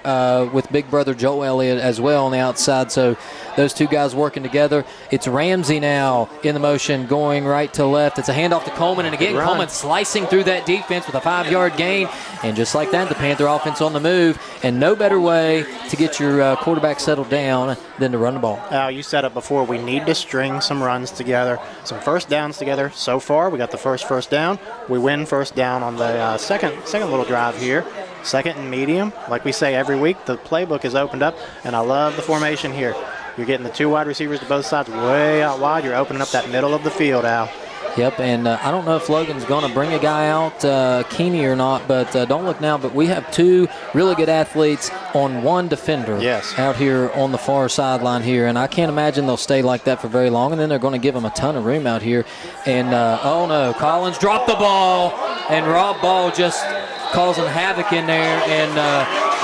Speaker 11: with big brother Joe Elliott as well on the outside. So those two guys working together. It's Ramsey now in the motion going right to left. It's a handoff to Coleman, and again Coleman slicing through that defense with a 5-yard gain. And just like that, the Panther offense on the move, and no better way to get your quarterback settled down than to run the ball.
Speaker 1: Al, you said it before, we need to string some runs together, some first downs together. So far we got the first down. We win first down on the second little drive here. Second and medium. Like we say every week, the playbook is opened up, and I love the formation here. You're getting the two wide receivers to both sides way out wide. You're opening up that middle of the field, Al.
Speaker 11: Yep, and I don't know if Logan's going to bring a guy out, Keeney or not, but don't look now. But we have two really good athletes on one defender out here on the far sideline here, and I can't imagine they'll stay like that for very long, and then they're going to give them a ton of room out here. And, oh, no, Collins dropped the ball, and Rob Ball just causing havoc in there, and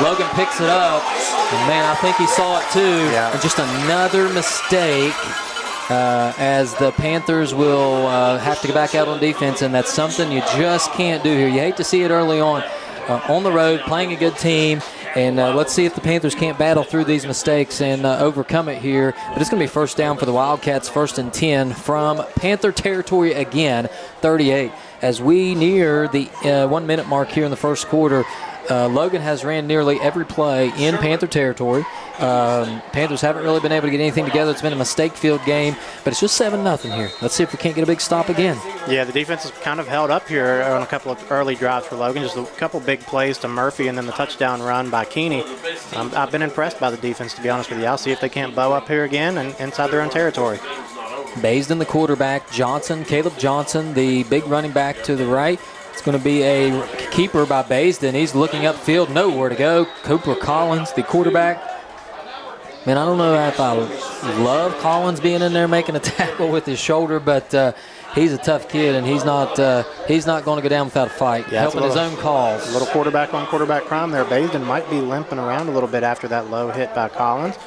Speaker 11: Logan picks it up. And, man, I think he saw it too. And just another mistake. As the Panthers will have to go back out on defense, and that's something you just can't do here. You hate to see it early on the road, playing a good team, and let's see if the Panthers can't battle through these mistakes and overcome it here. But it's going to be first down for the Wildcats, 1st and 10 from Panther territory again, 38. As we near the 1 minute mark here in the first quarter, Logan has ran nearly every play in Panther territory. Panthers haven't really been able to get anything together. It's been a mistake-filled game, but it's just 7-0 here. Let's see if we can't get a big stop again.
Speaker 1: Yeah, the defense has kind of held up here on a couple of early drives for Logan. Just a couple big plays to Murphy and then the touchdown run by Keeney. I've been impressed by the defense, to be honest with you. I'll see if they can't bow up here again and inside their own territory.
Speaker 11: Baisden, the quarterback. Johnson, Caleb Johnson, the big running back to the right. It's going to be a keeper by Baisden. He's looking upfield, nowhere to go. Cooper Collins, the quarterback. Man, I don't know if I love Collins being in there making a tackle with his shoulder, but he's a tough kid, and he's not going to go down without a fight. Helping his own cause.
Speaker 1: A little quarterback on quarterback crime there. Baisden might be limping around a little bit after that low hit by Collins.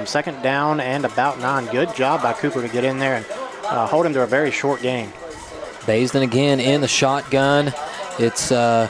Speaker 1: Second down and about 9. Good job by Cooper to get in there and hold him to a very short game.
Speaker 11: Baisden again in the shotgun. It's 2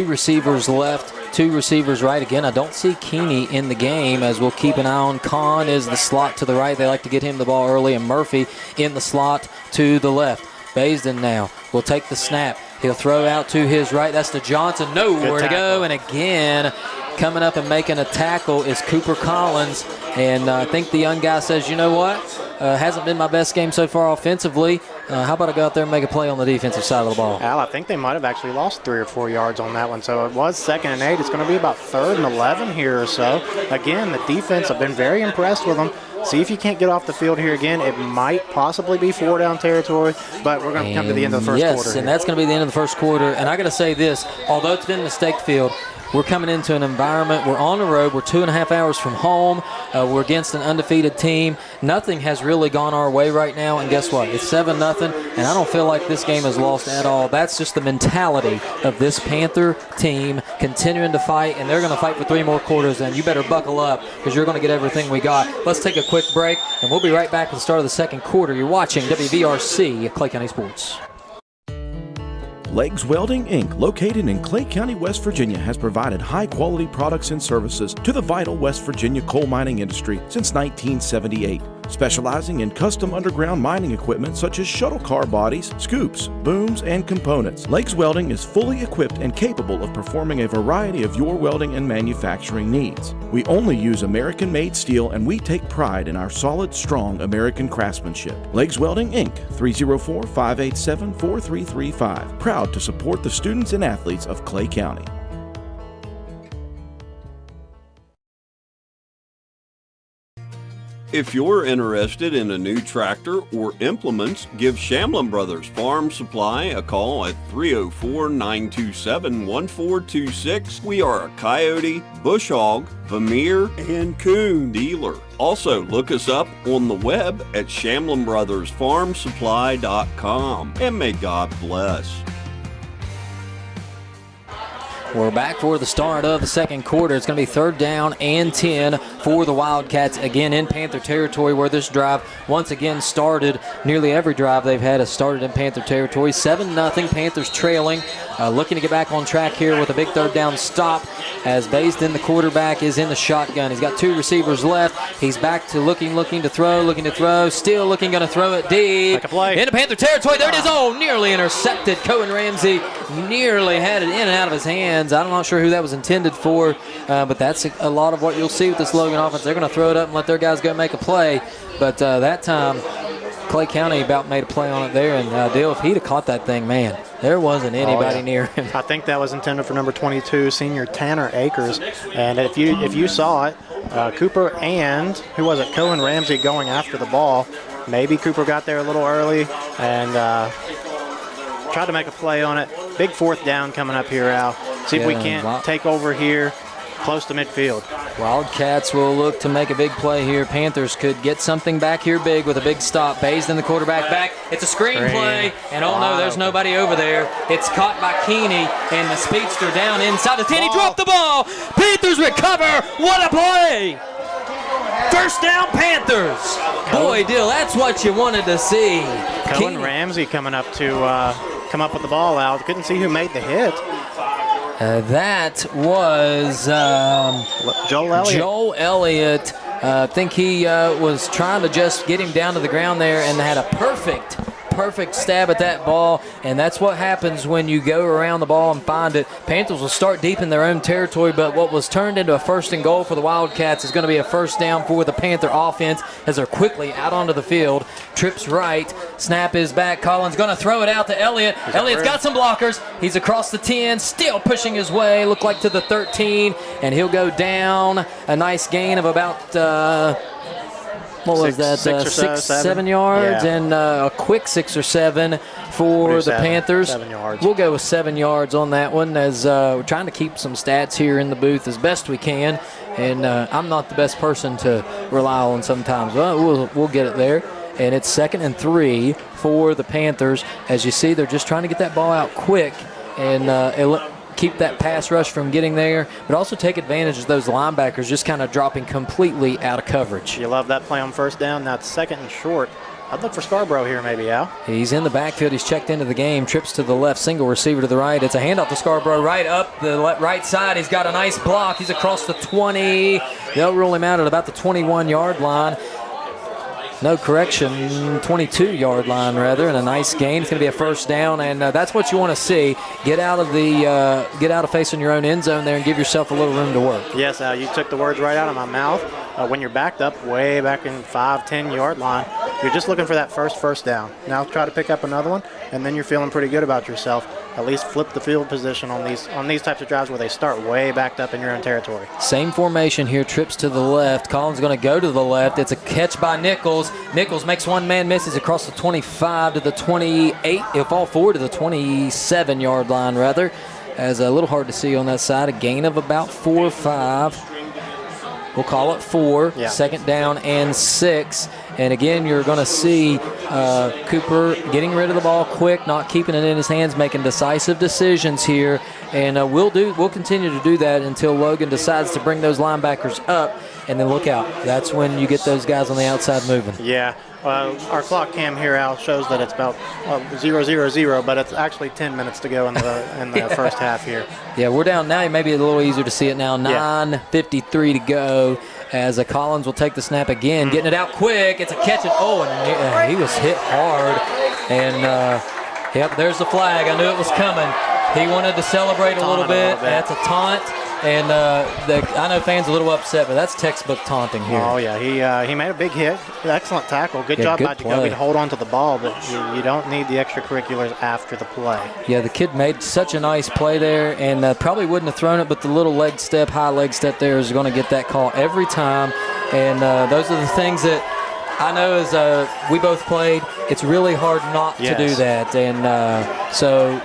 Speaker 11: receivers left. 2 receivers right. Again, I don't see Keeney in the game, as we'll keep an eye on. Kahn is the slot to the right. They like to get him the ball early, and Murphy in the slot to the left. Baisden now will take the snap. He'll throw out to his right. That's to Johnson. Nowhere to go. And again, coming up and making a tackle is Cooper Collins. And I think the young guy says, you know what? Hasn't been my best game so far offensively. How about I go out there and make a play on the defensive side of the ball?
Speaker 1: Al, I think they might have actually lost 3 or 4 yards on that one. So it was 2nd and 8. It's going to be about 3rd and 11 here or so. Again, the defense, I've been very impressed with them. See if you can't get off the field here again. It might possibly be 4-down territory, but we're going to come to the end of the first quarter.
Speaker 11: Yes, and that's going to be the end of the first quarter. And I got to say this, although it's been mistake-filled, we're coming into an environment, we're on the road, we're 2.5 hours from home, we're against an undefeated team. Nothing has really gone our way right now, and guess what? It's 7-0, and I don't feel like this game is lost at all. That's just the mentality of this Panther team continuing to fight, and they're going to fight for 3 more quarters, and you better buckle up because you're going to get everything we got. Let's take a quick break, and we'll be right back at the start of the second quarter. You're watching WVRC Clay County Sports.
Speaker 7: Legs Welding, Inc., located in Clay County, West Virginia, has provided high-quality products and services to the vital West Virginia coal mining industry since 1978. Specializing in custom underground mining equipment such as shuttle car bodies, scoops, booms, and components, Legs Welding is fully equipped and capable of performing a variety of your welding and manufacturing needs. We only use American-made steel, and we take pride in our solid, strong American craftsmanship. Legs Welding, Inc., 304-587-4335. Proud to support the students and athletes of Clay County.
Speaker 9: If you're interested in a new tractor or implements, give Shamlin Brothers Farm Supply a call at 304-927-1426. We are a coyote, bush hog, Vermeer, and coon dealer. Also, look us up on the web at ShamlinBrothersFarmSupply.com. And may God bless.
Speaker 11: We're back for the start of the second quarter. It's going to be 3rd down and 10 for the Wildcats, again in Panther territory, where this drive once again started. Nearly every drive they've had has started in Panther territory. 7-0, Panthers trailing. Looking to get back on track here with a big 3rd down stop, as Basden, the quarterback, is in the shotgun. He's got 2 receivers left. He's back to looking to throw, still looking, going to throw it deep.
Speaker 1: Like a play.
Speaker 11: Into Panther territory. There it is. Oh, nearly intercepted. Cohen Ramsey nearly had it in and out of his hands. I'm not sure who that was intended for, but that's a lot of what you'll see with this Logan offense. They're going to throw it up and let their guys go make a play. But that time, Clay County about made a play on it there. And Dale, if he'd have caught that thing, man, there wasn't anybody near him.
Speaker 1: I think that was intended for number 22, senior Tanner Akers. And if you saw it, Cooper and, who was it, Cohen Ramsey going after the ball. Maybe Cooper got there a little early and tried to make a play on it. Big 4th down coming up here, Al. See if we can't take over here close to midfield.
Speaker 11: Wildcats will look to make a big play here. Panthers could get something back here big with a big stop. Basden, the quarterback, back. It's a screen play, and oh no, there's nobody over there. It's caught by Keeney, and the speedster down inside the 10. He dropped the ball. Panthers recover. What a play! 1st down, Panthers. Boy, Dill, that's what you wanted to see.
Speaker 1: Cohen Ramsey coming up to come up with the ball out. Couldn't see who made the hit.
Speaker 11: That was
Speaker 1: Joel Elliott.
Speaker 11: Joel Elliott. I think he was trying to just get him down to the ground there and had a perfect stab at that ball, and that's what happens when you go around the ball and find it. Panthers will start deep in their own territory, but what was turned into a 1st and goal for the Wildcats is going to be a 1st down for the Panther offense as they're quickly out onto the field. Trips right, snap is back. Collins going to throw it out to Elliott. Elliott's got some blockers. He's across the 10, still pushing his way, look like to the 13, and he'll go down. A nice gain of about what was that? 7 yards, and a quick 6 or 7 for the Panthers.
Speaker 1: 7 yards.
Speaker 11: We'll go with 7 yards on that one, as we're trying to keep some stats here in the booth as best we can. And I'm not the best person to rely on sometimes. Well, we'll get it there. And it's 2nd and 3 for the Panthers. As you see, they're just trying to get that ball out quick and keep that pass rush from getting there, but also take advantage of those linebackers just kind of dropping completely out of coverage.
Speaker 1: You love that play on 1st down. Now it's 2nd and short. I'd look for Scarborough here maybe, Al.
Speaker 11: He's in the backfield. He's checked into the game. Trips to the left, single receiver to the right. It's a handoff to Scarborough right up the right side. He's got a nice block. He's across the 20. They'll rule him out at about the 21-yard line. No correction, 22-yard line rather, and a nice gain. It's going to be a 1st down, and that's what you want to see. Get out of facing your own end zone there and give yourself a little room to work.
Speaker 1: Yes, Al, you took the words right out of my mouth. When you're backed up way back in 5-10-yard line, you're just looking for that first down. Now try to pick up another one, and then you're feeling pretty good about yourself. At least flip the field position on these types of drives where they start way backed up in your own territory.
Speaker 11: Same formation here, trips to the left. Collins going to go to the left. It's a catch by Nichols. Nichols makes one man miss. He's across the 25 to the 28. He'll fall forward to the 27-yard line, rather. As a little hard to see on that side. A gain of about 4 or 5. We'll call it 4.
Speaker 1: Yeah.
Speaker 11: 2nd down and 6. And again, you're going to see Cooper getting rid of the ball quick, not keeping it in his hands, making decisive decisions here. And we'll continue to do that until Logan decides to bring those linebackers up. And then look out. That's when you get those guys on the outside moving.
Speaker 1: Yeah. Our clock cam here, Al, shows that it's about 0-0-0, but it's actually 10 minutes to go in the first half here.
Speaker 11: Yeah, we're down now. Maybe a little easier to see it now. 9:53 to go as Collins will take the snap again, getting it out quick. It's a catch. And he was hit hard. And, yep, there's the flag. I knew it was coming. He wanted to celebrate a little bit. That's a taunt. And I know fans are a little upset, but that's textbook taunting here.
Speaker 1: Oh, yeah. He made a big hit. Excellent tackle. Good job by Jacoby to hold on to the ball, but you don't need the extracurriculars after the play.
Speaker 11: Yeah, the kid made such a nice play there, and probably wouldn't have thrown it, but the little high leg step there is going to get that call every time. And those are the things that I know as we both played, it's really hard not to do that. And so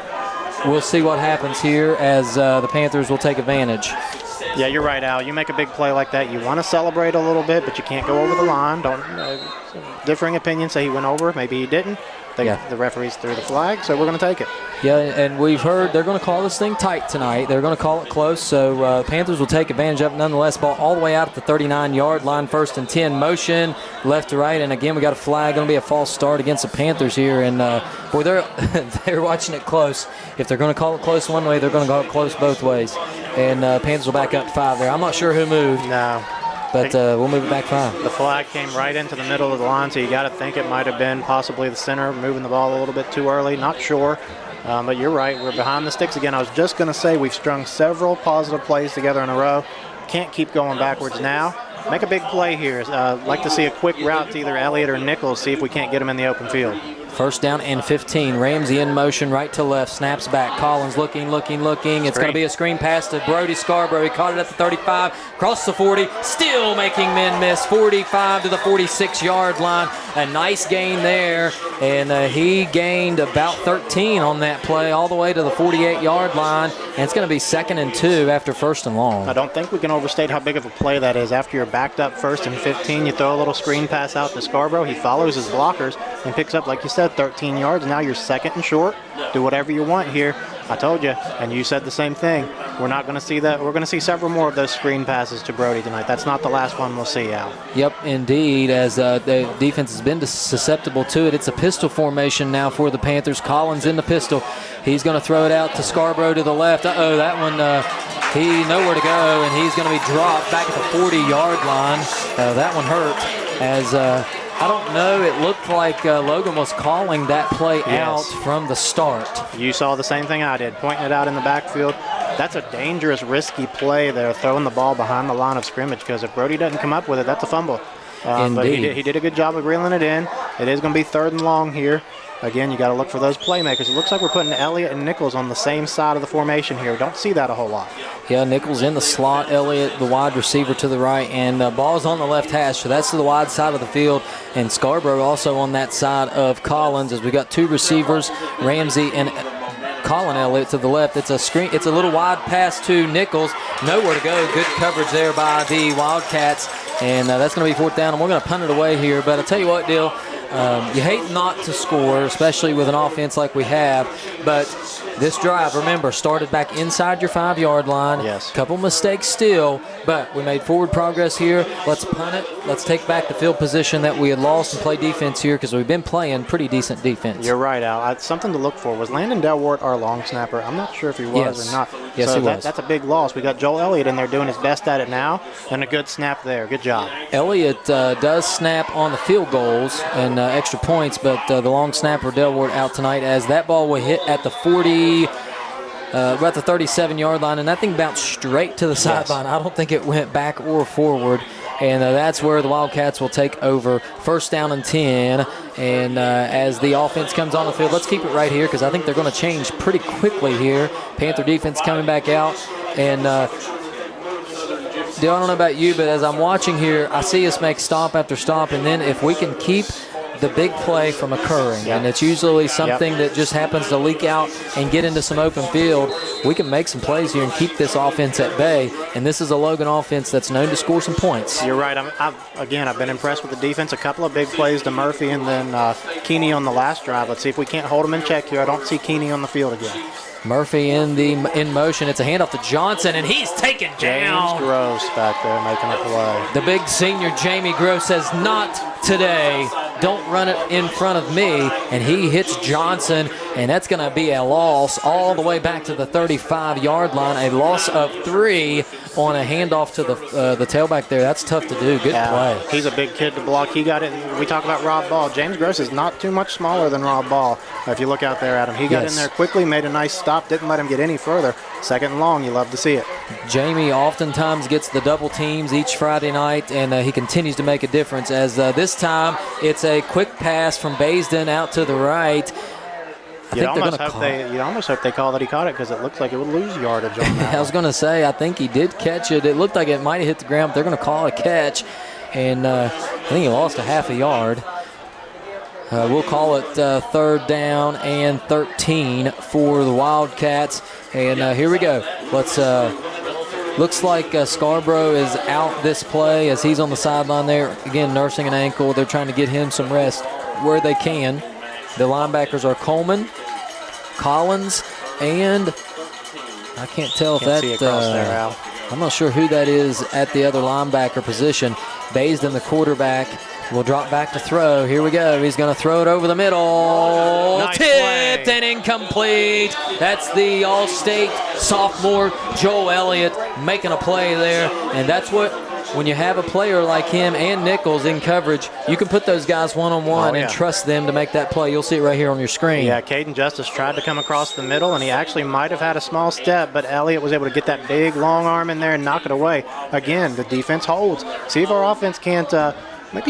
Speaker 11: we'll see what happens here as the Panthers will take advantage.
Speaker 1: Yeah, you're right, Al. You make a big play like that, you want to celebrate a little bit, but you can't go over the line. Don't differing opinions say he went over, maybe he didn't. The referees threw the flag, so we're going to take it.
Speaker 11: Yeah, and we've heard they're going to call this thing tight tonight. They're going to call it close, so Panthers will take advantage of it nonetheless. Ball all the way out at the 39-yard line, 1st and 10. Motion left to right, and again we got a flag. Going to be a false start against the Panthers here, and boy, they're watching it close. If they're going to call it close one way, they're going to call it close both ways. And Panthers will back up 5 there. I'm not sure who moved.
Speaker 1: No.
Speaker 11: But we'll move it back 5.
Speaker 1: The flag came right into the middle of the line, so you got to think it might have been possibly the center moving the ball a little bit too early. Not sure, but you're right. We're behind the sticks again. I was just going to say we've strung several positive plays together in a row. Can't keep going backwards now. Make a big play here. Like to see a quick route to either Elliott or Nichols, see if we can't get him in the open field.
Speaker 11: 1st down and 15. Ramsey in motion, right to left, snaps back. Collins looking. It's going to be a screen pass to Brody Scarborough. He caught it at the 35, crossed the 40, still making men miss. 45 to the 46-yard line. A nice gain there, and he gained about 13 on that play, all the way to the 48-yard line, and it's going to be 2nd and 2 after 1st and long.
Speaker 1: I don't think we can overstate how big of a play that is. After you're backed up 1st and 15, you throw a little screen pass out to Scarborough. He follows his blockers and picks up, like you said, 13 yards. Now you're 2nd and short. Do whatever you want here. I told you, and you said the same thing. We're not going to see that. We're going to see several more of those screen passes to Brody tonight. That's not the last one we'll see, Al.
Speaker 11: Yep, indeed, as the defense has been susceptible to it. It's a pistol formation now for the Panthers. Collins in the pistol. He's going to throw it out to Scarborough to the left. Uh-oh, that one, he nowhere to go, and he's going to be dropped back at the 40-yard line. That one hurt, as I don't know. It looked like Logan was calling that play out from the start.
Speaker 1: You saw the same thing I did, pointing it out in the backfield. That's a dangerous, risky play there, throwing the ball behind the line of scrimmage, because if Brody doesn't come up with it, that's a fumble. But he did a good job of reeling it in. It is going to be 3rd and long here. Again, you got to look for those playmakers. It looks like we're putting Elliott and Nichols on the same side of the formation here. We don't see that a whole lot.
Speaker 11: Yeah, Nichols in the slot, Elliott, the wide receiver, to the right, and ball's on the left hash, so that's to the wide side of the field, and Scarborough also on that side of Collins, as we got 2 receivers, Ramsey and Colin Elliott to the left. It's a screen. It's a little wide pass to Nichols. Nowhere to go. Good coverage there by the Wildcats, and that's going to be 4th down, and we're going to punt it away here. But I'll tell you what, Dill, you hate not to score, especially with an offense like we have, but this drive, remember, started back inside your 5-yard line.
Speaker 1: Yes.
Speaker 11: Couple mistakes still, but we made forward progress here. Let's punt it. Let's take back the field position that we had lost and play defense here, because we've been playing pretty decent defense.
Speaker 1: You're right, Al. Something to look for. Was Landon Delwart our long snapper? I'm not sure if he was or not.
Speaker 11: Yes,
Speaker 1: so
Speaker 11: he was.
Speaker 1: That's a big loss. We got Joel Elliott in there doing his best at it now, and a good snap there. Good job.
Speaker 11: Elliott does snap on the field goals and extra points, but the long snapper Delwart out tonight, as that ball will hit at the 40, about the 37-yard line, and that thing bounced straight to the sideline. I don't think it went back or forward, and that's where the Wildcats will take over. 1st down and 10, and as the offense comes on the field, let's keep it right here, because I think they're going to change pretty quickly here. Panther defense coming back out, and Dale, I don't know about you, but as I'm watching here, I see us make stop after stop, and then if we can keep the big play from occurring, and it's usually something that just happens to leak out and get into some open field, we can make some plays here and keep this offense at bay, and this is a Logan offense that's known to score some points.
Speaker 1: You're right. I've been impressed with the defense. A couple of big plays to Murphy, and then Keeney on the last drive. Let's see if we can't hold him in check here. I don't see Keeney on the field again.
Speaker 11: Murphy in motion. It's a handoff to Johnson, and he's taken down.
Speaker 1: James Gross back there making a play.
Speaker 11: The big senior Jamie Gross says, "Not today. Don't run it in front of me." And he hits Johnson, and that's going to be a loss all the way back to the 35-yard line. A loss of 3 on a handoff to the tailback there. That's tough to do. Good play.
Speaker 1: He's a big kid to block. He got it. We talk about Rob Ball. James Gross is not too much smaller than Rob Ball. If you look out there at him, he got in there quickly, made a nice stop, didn't let him get any further. 2nd and long, you love to see it.
Speaker 11: Jamie oftentimes gets the double teams each Friday night, and he continues to make a difference, as this time it's a quick pass from Baisden out to the right.
Speaker 1: You'd almost hope they call that he caught it, because it looks like it would lose yardage on that.
Speaker 11: I was going to say, I think he did catch it. It looked like it might have hit the ground, but they're going to call it a catch. and I think he lost a half a yard. We'll call it 3rd down and 13 for the Wildcats. And here we go. Looks like Scarborough is out this play as he's on the sideline there, again, nursing an ankle. They're trying to get him some rest where they can. The linebackers are Coleman, Collins, and I can't tell if
Speaker 1: Can't see across there, Al.
Speaker 11: I'm not sure who that is at the other linebacker position. Baisden, the quarterback, will drop back to throw. Here we go. He's going to throw it over the middle.
Speaker 1: Nice
Speaker 11: Tipped
Speaker 1: play.
Speaker 11: and incomplete. That's the All-State sophomore Joe Elliott making a play there. And that's what, when you have a player like him and Nichols in coverage, you can put those guys one-on-one and trust them to make that play. You'll see it right here on your screen.
Speaker 1: Yeah, Caden Justice tried to come across the middle, and he actually might have had a small step, but Elliott was able to get that big, long arm in there and knock it away. Again, the defense holds. See if our offense can't maybe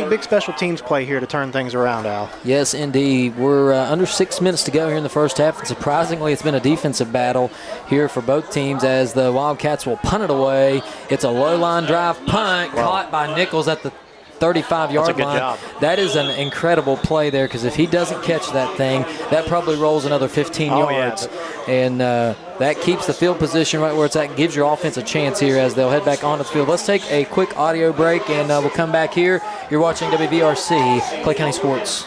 Speaker 1: big special teams play here to turn things around, Al.
Speaker 11: Yes, indeed. We're under 6 minutes to go here in the first half, and surprisingly, it's been a defensive battle here for both teams as the Wildcats will punt it away. It's a low-line drive punt caught by Nichols at the 35-yard line.
Speaker 1: That's a good job.
Speaker 11: That is an incredible play there, because if he doesn't catch that thing, that probably rolls another 15 yards. And that keeps the field position right where it's at, gives your offense a chance here as they'll head back onto the field. Let's take a quick audio break, and we'll come back here. You're watching WVRC, Clay County Sports.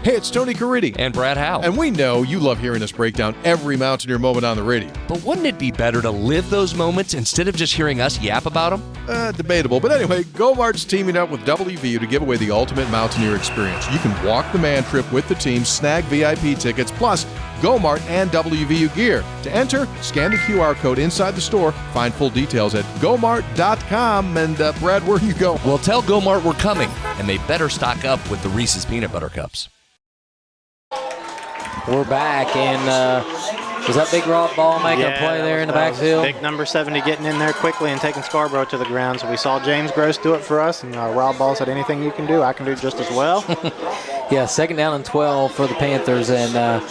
Speaker 5: Hey, it's Tony Caridi.
Speaker 6: And Brad Howe.
Speaker 5: And we know you love hearing us break down every Mountaineer moment on the radio.
Speaker 6: But wouldn't it be better to live those moments instead of just hearing us yap about them?
Speaker 5: Debatable. But anyway, GoMart's teaming up with WVU to give away the ultimate Mountaineer experience. You can walk the man trip with the team, snag VIP tickets, plus GoMart and WVU gear. To enter, scan the QR code inside the store. Find full details at gomart.com. And Brad, where are you going?
Speaker 6: Well, tell GoMart we're coming, and they better stock up with the Reese's Peanut Butter Cups.
Speaker 11: We're back, and was that big Rob Ball making a play there in the backfield?
Speaker 1: Big number 70 getting in there quickly and taking Scarborough to the ground. So we saw James Gross do it for us, and Rob Ball said, anything you can do, I can do just as well.
Speaker 11: Yeah, 2nd down and 12 for the Panthers, and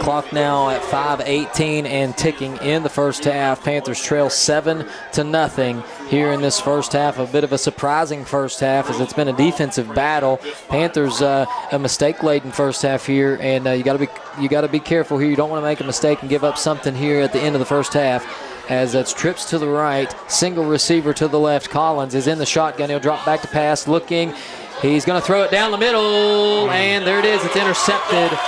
Speaker 11: clock now at 5:18 and ticking in the first half. Panthers trail 7-0 here in this first half. A bit of a surprising first half as it's been a defensive battle. Panthers a mistake-laden first half here, and you got to be careful here. You don't want to make a mistake and give up something here at the end of the first half. As it's trips to the right, single receiver to the left. Collins is in the shotgun. He'll drop back to pass, looking. He's going to throw it down the middle, and there it is. It's intercepted.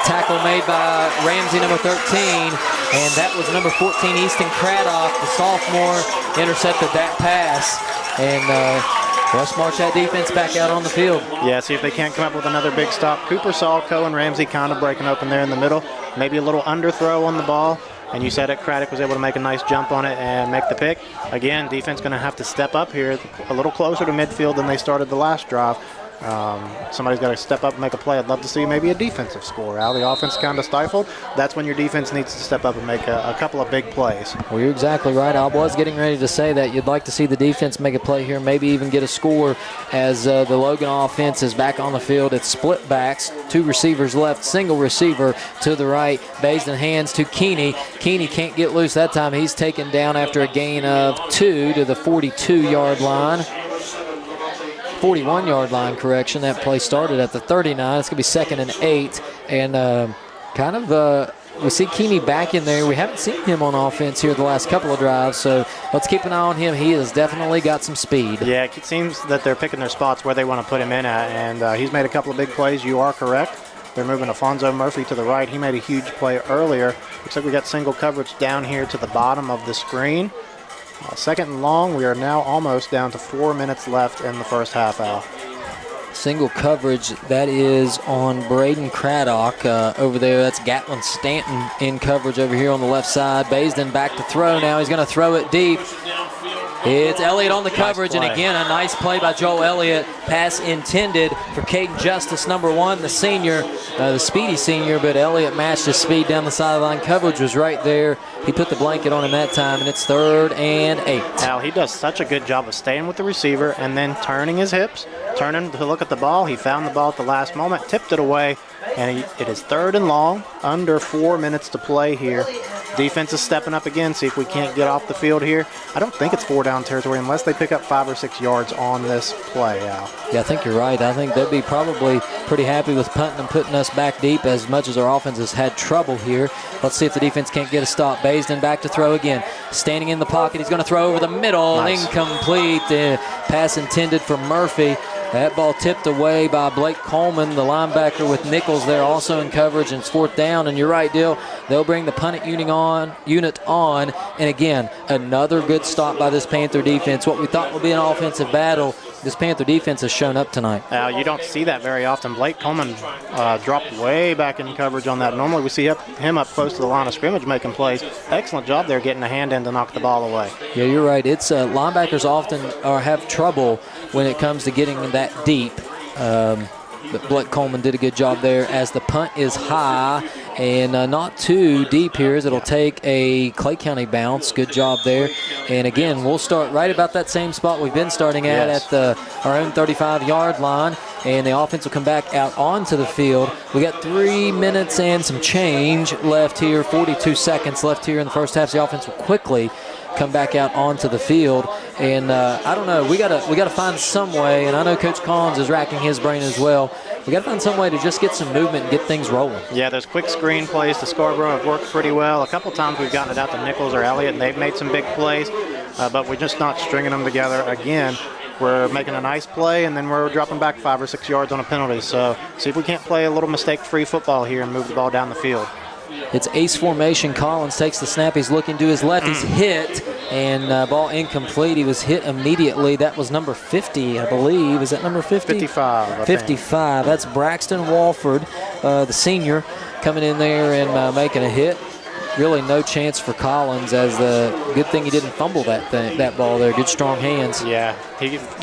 Speaker 11: Tackle made by Ramsey, number 13, and that was number 14, Easton Craddock, the sophomore, intercepted that pass, and let's march that defense back out on the field.
Speaker 1: Yeah, see if they can't come up with another big stop. Cooper saw Cohen Ramsey kind of breaking open there in the middle, maybe a little underthrow on the ball, and you said it, Craddock was able to make a nice jump on it and make the pick. Again, defense going to have to step up here a little closer to midfield than they started the last drive. Somebody's got to step up and make a play. I'd love to see maybe a defensive score. Al, the offense kind of stifled. That's when your defense needs to step up and make a couple of big plays.
Speaker 11: Well, you're exactly right. I was getting ready to say that you'd like to see the defense make a play here, maybe even get a score as the Logan offense is back on the field. It's split backs, 2 receivers left, single receiver to the right. Baisden hands to Keeney. Keeney can't get loose that time. He's taken down after a gain of 2 to the 42-yard line. 41-yard line, correction. That play started at the 39. It's going to be 2nd and 8. And we see Keeney back in there. We haven't seen him on offense here the last couple of drives, so let's keep an eye on him. He has definitely got some speed.
Speaker 1: Yeah, it seems that they're picking their spots where they want to put him in at, and he's made a couple of big plays. You are correct. They're moving Alfonso Murphy to the right. He made a huge play earlier. Looks like we got single coverage down here to the bottom of the screen. 2nd and long. We are now almost down to 4 minutes left in the first half, Al.
Speaker 11: Single coverage, that is on Braden Craddock over there. That's Gatlin Stanton in coverage over here on the left side. Baisden back to throw now. He's going to throw it deep. It's Elliott on the coverage, and again, a nice play by Joe Elliott. Pass intended for Caden Justice, number 1, the senior, the speedy senior, but Elliott matched his speed down the sideline. Coverage was right there. He put the blanket on him that time, and it's 3rd and 8.
Speaker 1: Al, he does such a good job of staying with the receiver and then turning his hips, turning to look at the ball. He found the ball at the last moment, tipped it away, and it is 3rd and long, under 4 minutes to play here. Defense is stepping up again, see if we can't get off the field here. I don't think it's 4-down territory unless they pick up 5 or 6 yards on this play, Al.
Speaker 11: Yeah, I think you're right. I think they'll be probably pretty happy with punting and putting us back deep as much as our offense has had trouble here. Let's see if the defense can't get a stop. Baisden back to throw again. Standing in the pocket, he's going to throw over the middle.
Speaker 1: Nice.
Speaker 11: Incomplete. Pass intended for Murphy. That ball tipped away by Blake Coleman, the linebacker with Nichols there also in coverage, and it's 4th down. And you're right, Dill. They'll bring the punt unit on. And again, another good stop by this Panther defense. What we thought would be an offensive battle, this Panther defense has shown up tonight.
Speaker 1: You don't see that very often. Blake Coleman dropped way back in coverage on that. Normally we see him up close to the line of scrimmage making plays. Excellent job there getting a hand in to knock the ball away.
Speaker 11: Yeah, you're right. It's linebackers often have trouble when it comes to getting that deep. But Blake Coleman did a good job there as the punt is high and not too deep here as it'll take a Clay County bounce. Good job there. And again, we'll start right about that same spot we've been starting at our own 35-yard line. And the offense will come back out onto the field. We got 3 minutes and some change left here, 42 seconds left here in the first half. So the offense will quickly come back out onto the field. And I don't know, we gotta find some way, and I know Coach Collins is racking his brain as well. We gotta find some way to just get some movement and get things rolling.
Speaker 1: Yeah, those quick screen plays to Scarborough have worked pretty well. A couple times we've gotten it out to Nichols or Elliott, and they've made some big plays, but we're just not stringing them together. Again, we're making a nice play, and then we're dropping back 5 or 6 yards on a penalty. So see if we can't play a little mistake-free football here and move the ball down the field.
Speaker 11: It's ace formation. Collins takes the snap. He's looking to his left. He's hit, and ball incomplete. He was hit immediately. That was number 50, I believe. Is that number 50?
Speaker 1: 55.
Speaker 11: 55. That's Braxton Walford, the senior, coming in there and making a hit. Really no chance for Collins, as the good thing he didn't fumble that ball there. Good strong hands.
Speaker 1: Yeah,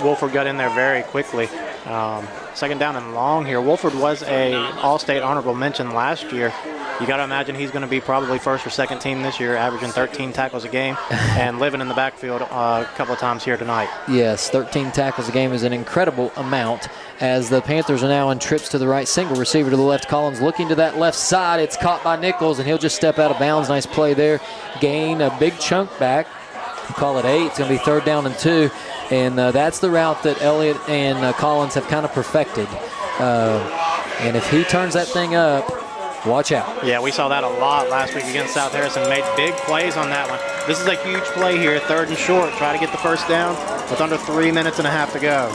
Speaker 1: Wolford got in there very quickly. 2nd down and long here. Wolford was a All-State honorable mention last year. You got to imagine he's going to be probably 1st or 2nd team this year, averaging 13 tackles a game and living in the backfield a couple of times here tonight.
Speaker 11: Yes, 13 tackles a game is an incredible amount, as the Panthers are now in trips to the right, single receiver to the left. Collins looking to that left side. It's caught by Nichols, and he'll just step out of bounds. Nice play there. Gain a big chunk back. Call it 8. It's going to be 3rd down and 2. And that's the route that Elliott and Collins have kind of perfected. And if he turns that thing up, watch out.
Speaker 1: Yeah, we saw that a lot last week against South Harrison. Made big plays on that one. This is a huge play here, 3rd and short. Try to get the 1st down with under 3 minutes and a half to go.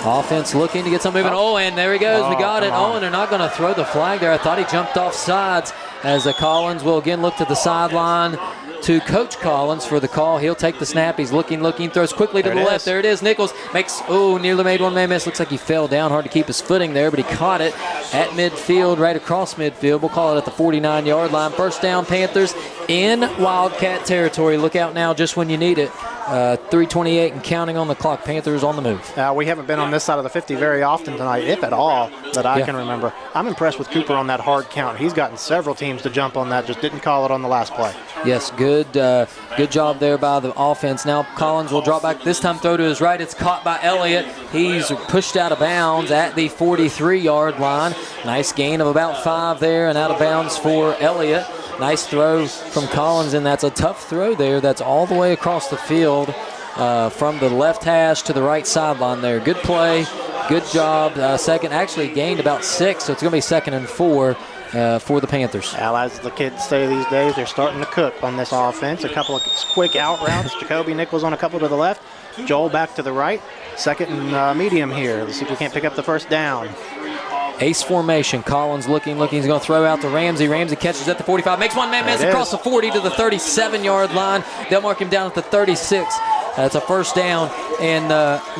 Speaker 11: Offense looking to get some movement. Oh, and there he goes. We got it. Oh, and they're not going to throw the flag there. I thought he jumped off sides, as Collins will again look to the sideline to Coach Collins for the call. He'll take the snap. He's looking, throws quickly to the left. There it is. Nichols makes, nearly made one man miss. Looks like he fell down. Hard to keep his footing there, but he caught it at midfield, right across midfield. We'll call it at the 49-yard line. 1st down, Panthers in Wildcat territory. Look out now just when you need it. 3:28 and counting on the clock. Panthers on the move.
Speaker 1: We haven't been on this side of the 50 very often tonight, if at all, that I can remember. I'm impressed with Cooper on that hard count. He's gotten several teams to jump on that, just didn't call it on the last play.
Speaker 11: Yes, good job there by the offense. Now Collins will drop back, this time throw to his right. It's caught by Elliott. He's pushed out of bounds at the 43-yard line. Nice gain of about 5 there, and out of bounds for Elliott. Nice throw from Collins, and that's a tough throw there. That's all the way across the field from the left hash to the right sideline there. Good play, good job. Second, actually gained about 6, so it's going to be 2nd and 4 for the Panthers.
Speaker 1: As the kids say these days, they're starting to cook on this offense. A couple of quick out routes. Jacoby Nichols on a couple to the left. Joel back to the right. 2nd and medium here. Let's see if we can't pick up the 1st down.
Speaker 11: Ace formation. Collins looking. He's going to throw out to Ramsey. Ramsey catches at the 45. Makes one man miss across the 40 to the 37-yard line. They'll mark him down at the 36. That's a 1st down. And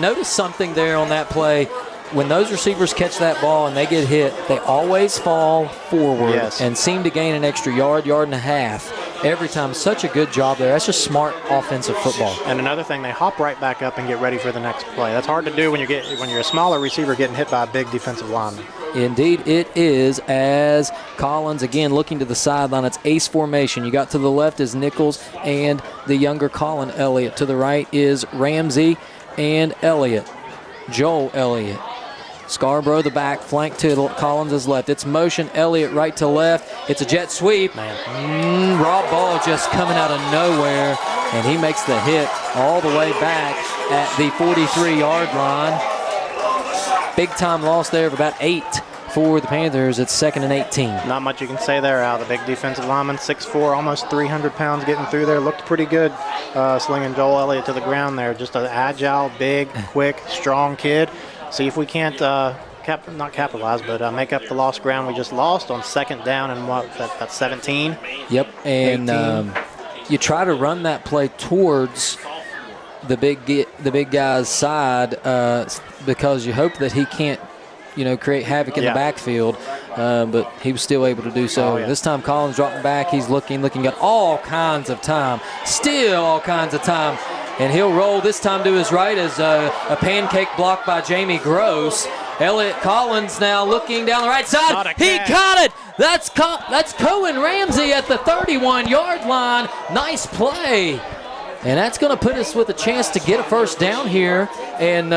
Speaker 11: notice something there on that play. When those receivers catch that ball and they get hit, they always fall forward and seem to gain an extra yard and a half every time. Such a good job there. That's just smart offensive football.
Speaker 1: And another thing, they hop right back up and get ready for the next play. That's hard to do when you're a smaller receiver getting hit by a big defensive lineman.
Speaker 11: Indeed it is, as Collins again looking to the sideline. It's ace formation. You got to the left is Nichols and the younger Colin Elliott. To the right is Ramsey and Elliott. Joel Elliott. Scarborough the back, flank to Collins' left. It's motion, Elliott right to left. It's a jet sweep. Raw ball just coming out of nowhere, and he makes the hit all the way back at the 43-yard line. Big time loss there of about 8 for the Panthers. It's 2nd and 18.
Speaker 1: Not much you can say there, Al. The big defensive lineman, 6'4", almost 300 pounds getting through there. Looked pretty good slinging Joel Elliott to the ground there. Just an agile, big, quick, strong kid. See if we can't not capitalize, but make up the lost ground we just lost on 2nd down and that's 17?
Speaker 11: Yep, and you try to run that play towards the big guy's side because you hope that he can't create havoc in the backfield, but he was still able to do so. This time Collins dropping back. He's looking, got all kinds of time, still all kinds of time, and he'll roll this time to his right as a pancake block by Jamie Gross. Elliott Collins now looking down the right side. He caught it. That's Cohen Ramsey at the 31-yard line. Nice play. And that's going to put us with a chance to get a first down here. And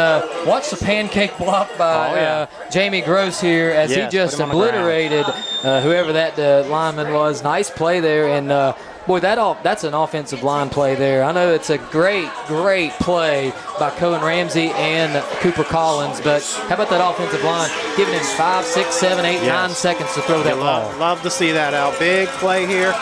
Speaker 11: watch the pancake block by Jamie Gross here as he just obliterated whoever that lineman was. Nice play there. And, boy, that's an offensive line play there. I know it's a great play by Cohen Ramsey and Cooper Collins, but how about that offensive line giving him 5, 6, 7, 8, 9 seconds to throw that ball?
Speaker 1: Love to see that, Al. Big play here.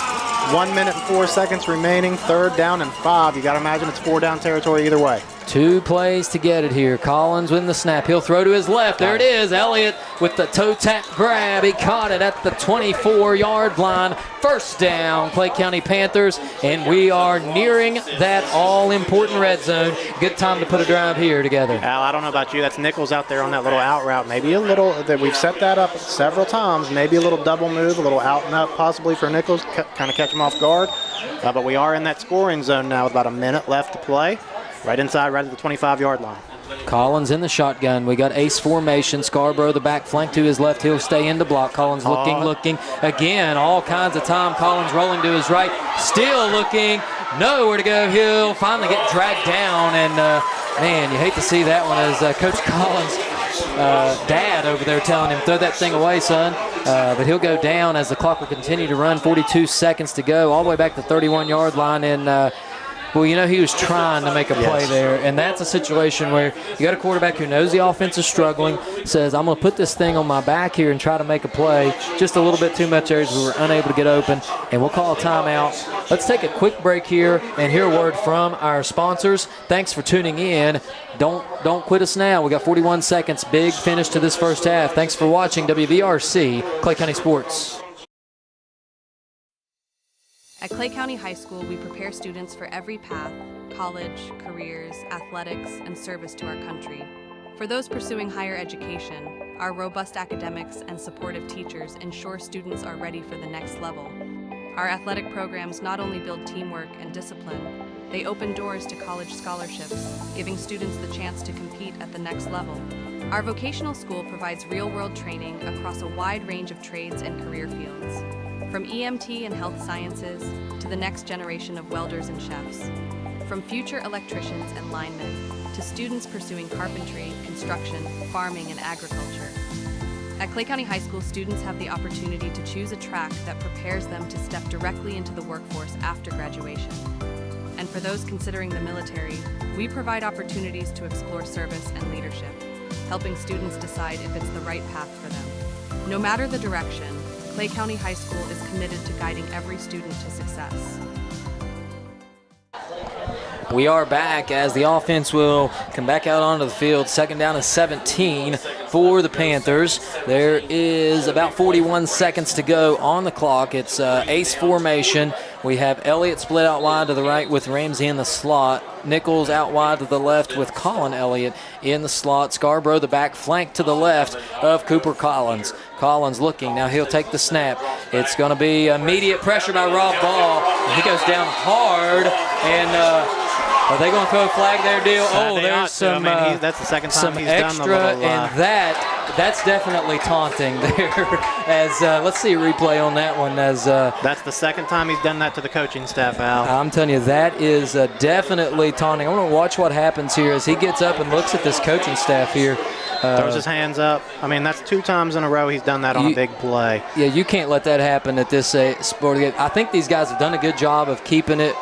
Speaker 1: 1 minute and 4 seconds remaining. 3rd down and 5. You got to imagine it's 4-down territory either way.
Speaker 11: 2 plays to get it here. Collins with the snap. He'll throw to his left. There it is. Elliott with the toe tap grab. He caught it at the 24-yard line. First down, Clay County Panthers, and we are nearing that all-important red zone. Good time to put a drive here together.
Speaker 1: Al, I don't know about you. That's Nichols out there on that little out route. Maybe a little, we've set that up several times. Maybe a little double move, a little out and up possibly for Nichols, kind of catch him off guard. But we are in that scoring zone now with about a minute left to play. Right inside, right at the 25-yard line.
Speaker 11: Collins in the shotgun. We got ace formation. Scarborough the back flank to his left. He'll stay in the block. Collins looking. Again, all kinds of time. Collins rolling to his right. Still looking. Nowhere to go. He'll finally get dragged down. And, man, you hate to see that one as Coach Collins' dad over there telling him, throw that thing away, son. But he'll go down as the clock will continue to run. 42 seconds to go. All the way back to the 31-yard line. And, well, he was trying to make a play there, and that's a situation where you got a quarterback who knows the offense is struggling, says, I'm going to put this thing on my back here and try to make a play. Just a little bit too much areas we were unable to get open, and we'll call a timeout. Let's take a quick break here and hear a word from our sponsors. Thanks for tuning in. Don't quit us now. We got 41 seconds. Big finish to this first half. Thanks for watching WVRC Clay County Sports.
Speaker 15: At Clay County High School, we prepare students for every path: college, careers, athletics, and service to our country. For those pursuing higher education, our robust academics and supportive teachers ensure students are ready for the next level. Our athletic programs not only build teamwork and discipline, they open doors to college scholarships, giving students the chance to compete at the next level. Our vocational school provides real-world training across a wide range of trades and career fields. From EMT and health sciences to the next generation of welders and chefs. From future electricians and linemen to students pursuing carpentry, construction, farming, and agriculture. At Clay County High School, students have the opportunity to choose a track that prepares them to step directly into the workforce after graduation. And for those considering the military, we provide opportunities to explore service and leadership, helping students decide if it's the right path for them. No matter the direction, Clay County High School is committed to guiding every student to success.
Speaker 11: We are back as the offense will come back out onto the field. 2nd down and 17 for the Panthers. There is about 41 seconds to go on the clock. It's ace formation. We have Elliott split out wide to the right with Ramsey in the slot. Nichols out wide to the left with Colin Elliott in the slot. Scarborough the back flank to the left of Cooper Collins. Collins looking. Now he'll take the snap. It's going to be immediate pressure by Rob Ball. And he goes down hard. And are they going to throw a flag there, Deal? There's some
Speaker 1: that's the second time he's
Speaker 11: extra,
Speaker 1: done the little,
Speaker 11: and that's definitely taunting there. As let's see a replay on that one. As
Speaker 1: that's the second time he's done that to the coaching staff, Al.
Speaker 11: I'm telling you, that is definitely taunting. I want to watch what happens here as he gets up and looks at this coaching staff here.
Speaker 1: Throws his hands up. I mean, that's 2 times in a row he's done that on a big play.
Speaker 11: Yeah, you can't let that happen at this sporting game. I think these guys have done a good job of keeping it,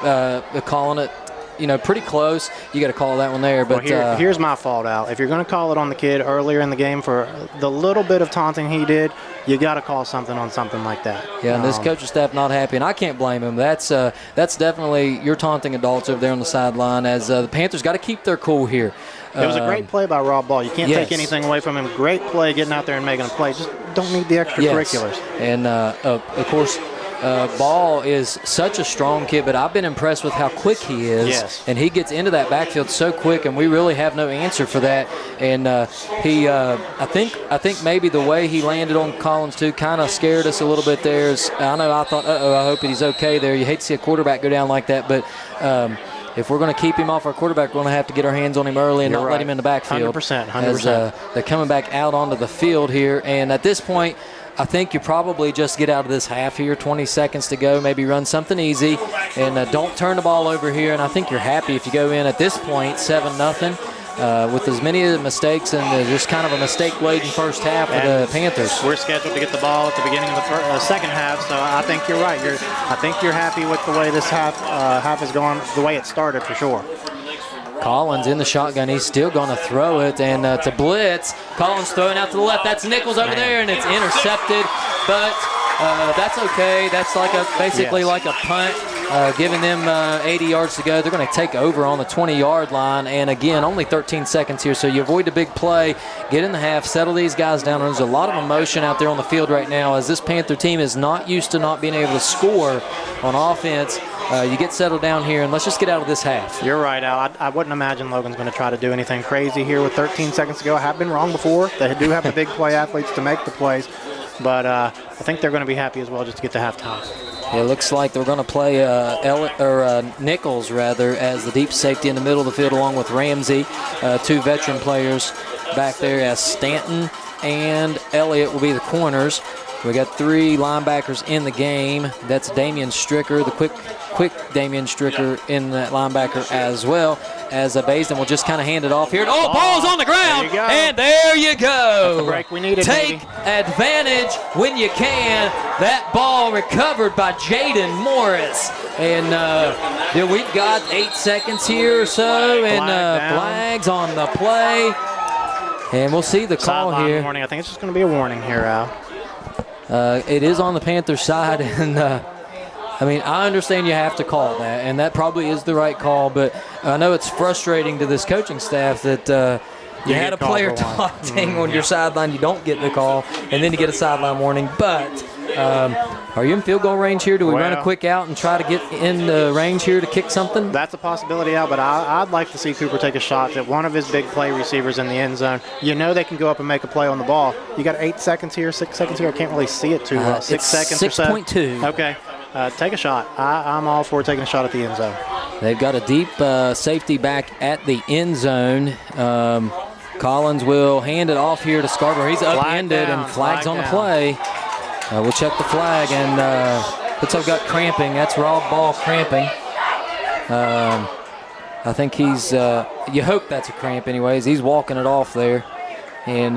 Speaker 11: calling it, pretty close. You got to call that one there. But
Speaker 1: here's my fault, Al. If you're going to call it on the kid earlier in the game for the little bit of taunting he did, you got to call something on something like that.
Speaker 11: Yeah, and this coaching staff not happy, and I can't blame him. That's definitely, you're taunting adults over there on the sideline, as the Panthers got to keep their cool here.
Speaker 1: It was a great play by Rob Ball. You can't take anything away from him. Great play getting out there and making a play. Just don't need the extracurriculars.
Speaker 11: Yes. And, of course, Ball is such a strong kid, but I've been impressed with how quick he is.
Speaker 1: Yes.
Speaker 11: And he gets into that backfield so quick, and we really have no answer for that. And I think maybe the way he landed on Collins too kind of scared us a little bit there. I thought, I hope he's okay there. You hate to see a quarterback go down like that, but if we're going to keep him off our quarterback, we're going to have to get our hands on him early and let him in the backfield.
Speaker 1: 100%.
Speaker 11: As they're coming back out onto the field here. And at this point, I think you probably just get out of this half here, 20 seconds to go, maybe run something easy, and don't turn the ball over here. And I think you're happy if you go in at this point, 7-0, with as many mistakes and just kind of a mistake-laden first half for the Panthers.
Speaker 1: We're scheduled to get the ball at the beginning of the second half, so I think you're right. I think you're happy with the way this half is going, the way it started for sure.
Speaker 11: Collins in the shotgun. He's still going to throw it, and to blitz. Collins throwing out to the left. That's Nichols over there, and it's intercepted. But that's okay. That's basically like a punt, giving them 80 yards to go. They're going to take over on the 20-yard line. And, again, only 13 seconds here, so you avoid the big play, get in the half, settle these guys down. There's a lot of emotion out there on the field right now as this Panther team is not used to not being able to score on offense. You get settled down here, and let's just get out of this half.
Speaker 1: You're right, Al. I wouldn't imagine Logan's going to try to do anything crazy here with 13 seconds to go. I have been wrong before. They do have the big play athletes to make the plays, but I think they're going to be happy as well just to get to halftime.
Speaker 11: It looks like they're going to play Nichols, rather, as the deep safety in the middle of the field along with Ramsey. 2 veteran players back there as Stanton and Elliott will be the corners. We got 3 linebackers in the game. That's Damian Stricker, the quick Damian Stricker in that linebacker as well. As Baisden will just kind of hand it off here. Oh, ball's on the ground, and there you go.
Speaker 1: That's the break we needed.
Speaker 11: Take advantage when you can. That ball recovered by Jaden Morris. And we've got 8 seconds here or so, and flags on the play. And we'll see the call
Speaker 1: sideline
Speaker 11: here.
Speaker 1: Warning. I think it's just going to be a warning here, Al.
Speaker 11: It is on the Panthers side, and I understand you have to call that, and that probably is the right call, but I know it's frustrating to this coaching staff that you had a player taunting on your sideline, you don't get the call, and then you get a sideline warning. But are you in field goal range here? Do we run a quick out and try to get in the range here to kick something?
Speaker 1: That's a possibility, Al, but I'd like to see Cooper take a shot at one of his big play receivers in the end zone. You know they can go up and make a play on the ball. You got 8 seconds here, 6 seconds here. I can't really see it too well. 6 seconds or so.
Speaker 11: 6.2.
Speaker 1: Okay. Take a shot. I'm all for taking a shot at the end zone.
Speaker 11: They've got a deep safety back at the end zone. Collins will hand it off here to Scarborough. He's upended and flags on the play. We'll check the flag, and looks like I've got cramping. That's Rob Ball cramping. I think he's, you hope that's a cramp anyways. He's walking it off there. And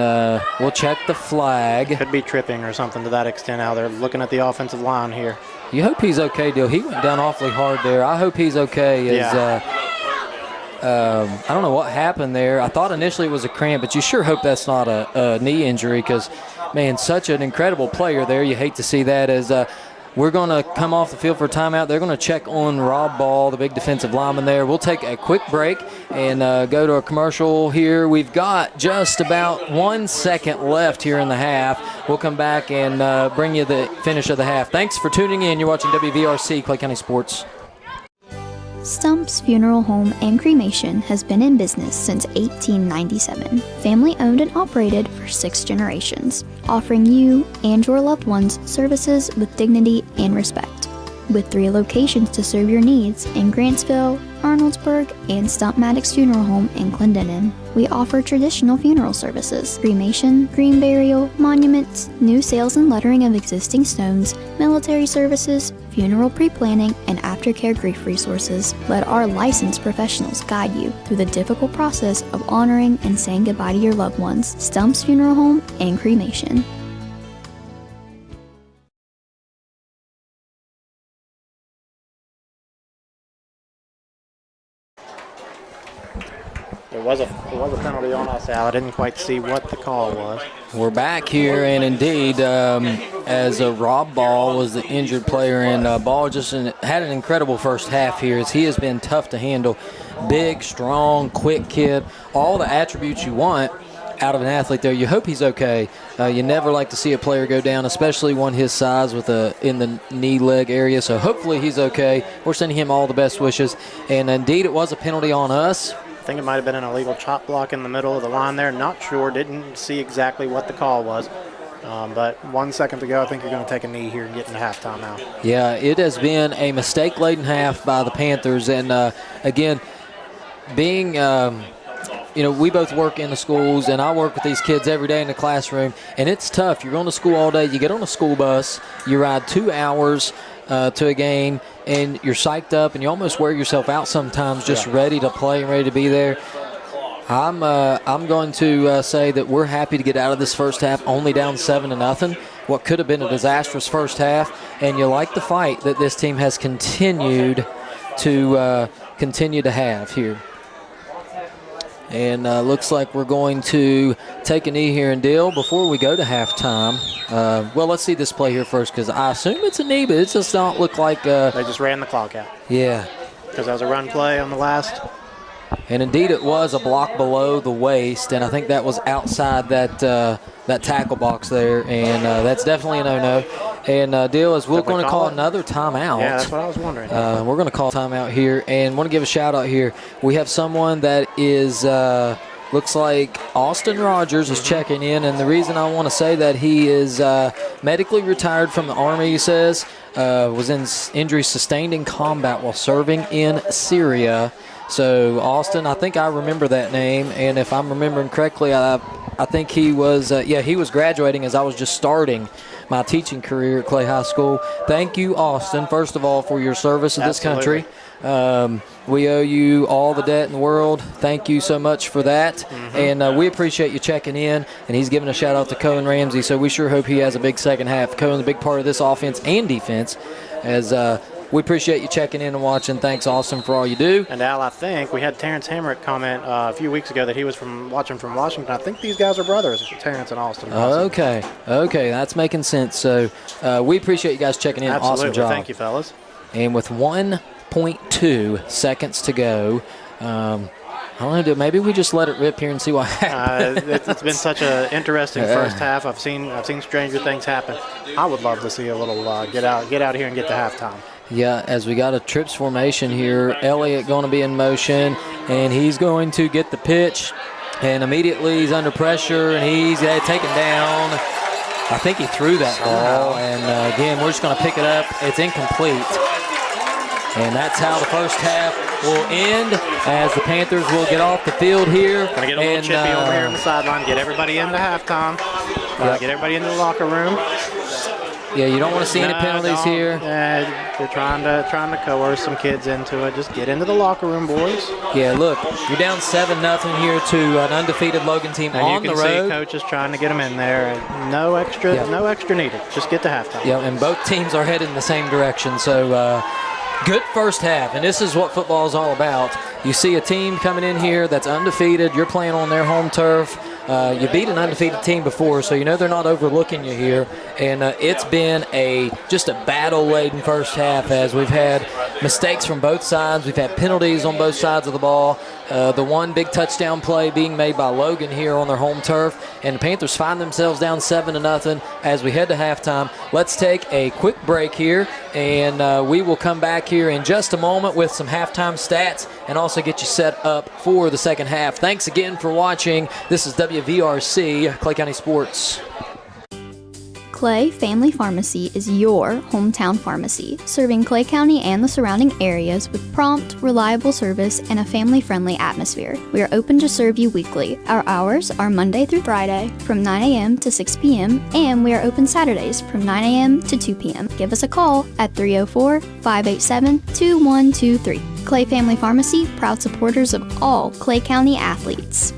Speaker 11: we'll check the flag.
Speaker 1: Could be tripping or something to that extent, how they're looking at the offensive line here.
Speaker 11: You hope he's okay, Dill. He went down awfully hard there. I hope he's okay. I don't know what happened there. I thought initially it was a cramp, but you sure hope that's not a knee injury because, man, such an incredible player there. You hate to see that. As we're going to come off the field for a timeout. They're going to check on Rob Ball, the big defensive lineman there. We'll take a quick break and go to a commercial here. We've got just about 1 second left here in the half. We'll come back and bring you the finish of the half. Thanks for tuning in. You're watching WVRC, Clay County Sports.
Speaker 2: Stump's Funeral Home and Cremation has been in business since 1897. Family owned and operated for 6 generations, offering you and your loved ones services with dignity and respect. With 3 locations to serve your needs in Grantsville, Arnoldsburg, and Stump Maddox Funeral Home in Clendenin. We offer traditional funeral services, cremation, green burial, monuments, new sales and lettering of existing stones, military services, funeral pre-planning, and aftercare grief resources. Let our licensed professionals guide you through the difficult process of honoring and saying goodbye to your loved ones. Stump's Funeral Home and Cremation.
Speaker 1: It was a penalty on us, Al. I didn't quite see what the call was.
Speaker 11: We're back here, and indeed, as Rob Ball was the injured player, and Ball just had an incredible first half here, as he has been tough to handle. Big, strong, quick kid, all the attributes you want out of an athlete there. You hope he's okay. You never like to see a player go down, especially one his size with in the knee-leg area, so hopefully he's okay. We're sending him all the best wishes, and indeed it was a penalty on us.
Speaker 1: I think it might have been an illegal chop block in the middle of the line there. Not sure. Didn't see exactly what the call was. But 1 second to go, I think you're going to take a knee here and get into halftime now.
Speaker 11: Yeah, it has been a mistake-laden half by the Panthers. And, again, being, we both work in the schools, and I work with these kids every day in the classroom. And it's tough. You're going to school all day. You get on a school bus. You ride 2 hours to a game, and you're psyched up, and you almost wear yourself out sometimes, just ready to play and ready to be there. I'm going to say that we're happy to get out of this first half only down 7-0. What could have been a disastrous first half, and you like the fight that this team has continued to have here. And looks like we're going to take a knee here and deal before we go to halftime. Well, let's see this play here first, because I assume it's a knee, but it does not look like they
Speaker 1: just ran the clock out.
Speaker 11: Yeah.
Speaker 1: Because that was a run play on the last.
Speaker 11: And indeed it was a block below the waist, and I think that was outside that tackle box there, and that's definitely a no-no. And deal is we're going to call another timeout.
Speaker 1: Yeah, that's what I was wondering.
Speaker 11: We're going to call timeout here, and want to give a shout-out here. We have someone that is looks like Austin Rogers is checking in, and the reason I want to say that he is medically retired from the Army, he says, was in injury sustained in combat while serving in Syria. So, Austin, I think I remember that name, and if I'm remembering correctly, I think he was, he was graduating as I was just starting my teaching career at Clay High School. Thank you, Austin, first of all, for your service to this country. We owe you all the debt in the world. Thank you so much for that. And we appreciate you checking in. And he's giving a shout-out to Cohen Ramsey, so we sure hope he has a big second half. Cohen's a big part of this offense and defense, as we appreciate you checking in and watching. Thanks, Austin, for all you do.
Speaker 1: And, Al, I think we had Terrence Hamrick comment a few weeks ago that he was watching from Washington. I think these guys are brothers, Terrence and Austin.
Speaker 11: Okay, that's making sense. So we appreciate you guys checking in.
Speaker 1: Absolutely.
Speaker 11: Awesome job.
Speaker 1: Thank you, fellas.
Speaker 11: And with 1.2 seconds to go, I don't know, maybe we just let it rip here and see what happens.
Speaker 1: It's been such an interesting first half. I've seen stranger things happen. I would love to see a little get out here and get to halftime.
Speaker 11: Yeah, as we got a trips formation here, Elliott going to be in motion, and he's going to get the pitch, and immediately he's under pressure, and he's taken down. I think he threw that ball, and again, we're just going to pick it up. It's incomplete. And that's how the first half will end, as the Panthers will get off the field here.
Speaker 1: Going to get a little chippy over here on the sideline, get everybody into halftime, get everybody into the locker room.
Speaker 11: Yeah, you don't want to see any penalties here.
Speaker 1: They're trying to coerce some kids into it. Just get into the locker room, boys.
Speaker 11: Yeah, look, you're down 7-0 here to an undefeated Logan team on the road.
Speaker 1: And you can see coaches trying to get them in there. No extra needed. Just get to halftime.
Speaker 11: Yeah, and both teams are headed in the same direction. So good first half, and this is what football is all about. You see a team coming in here that's undefeated. You're playing on their home turf. You beat an undefeated team before, so you know they're not overlooking you here. And it's been just a battle-laden first half, as we've had mistakes from both sides. We've had penalties on both sides of the ball. The one big touchdown play being made by Logan here on their home turf. And the Panthers find themselves down 7-0 as we head to halftime. Let's take a quick break here, and we will come back here in just a moment with some halftime stats and also get you set up for the second half. Thanks again for watching. This is WVRC, Clay County Sports.
Speaker 2: Clay Family Pharmacy is your hometown pharmacy, serving Clay County and the surrounding areas with prompt, reliable service and a family-friendly atmosphere. We are open to serve you weekly. Our hours are Monday through Friday from 9 a.m. to 6 p.m. and we are open Saturdays from 9 a.m. to 2 p.m. Give us a call at 304-587-2123. Clay Family Pharmacy, proud supporters of all Clay County athletes.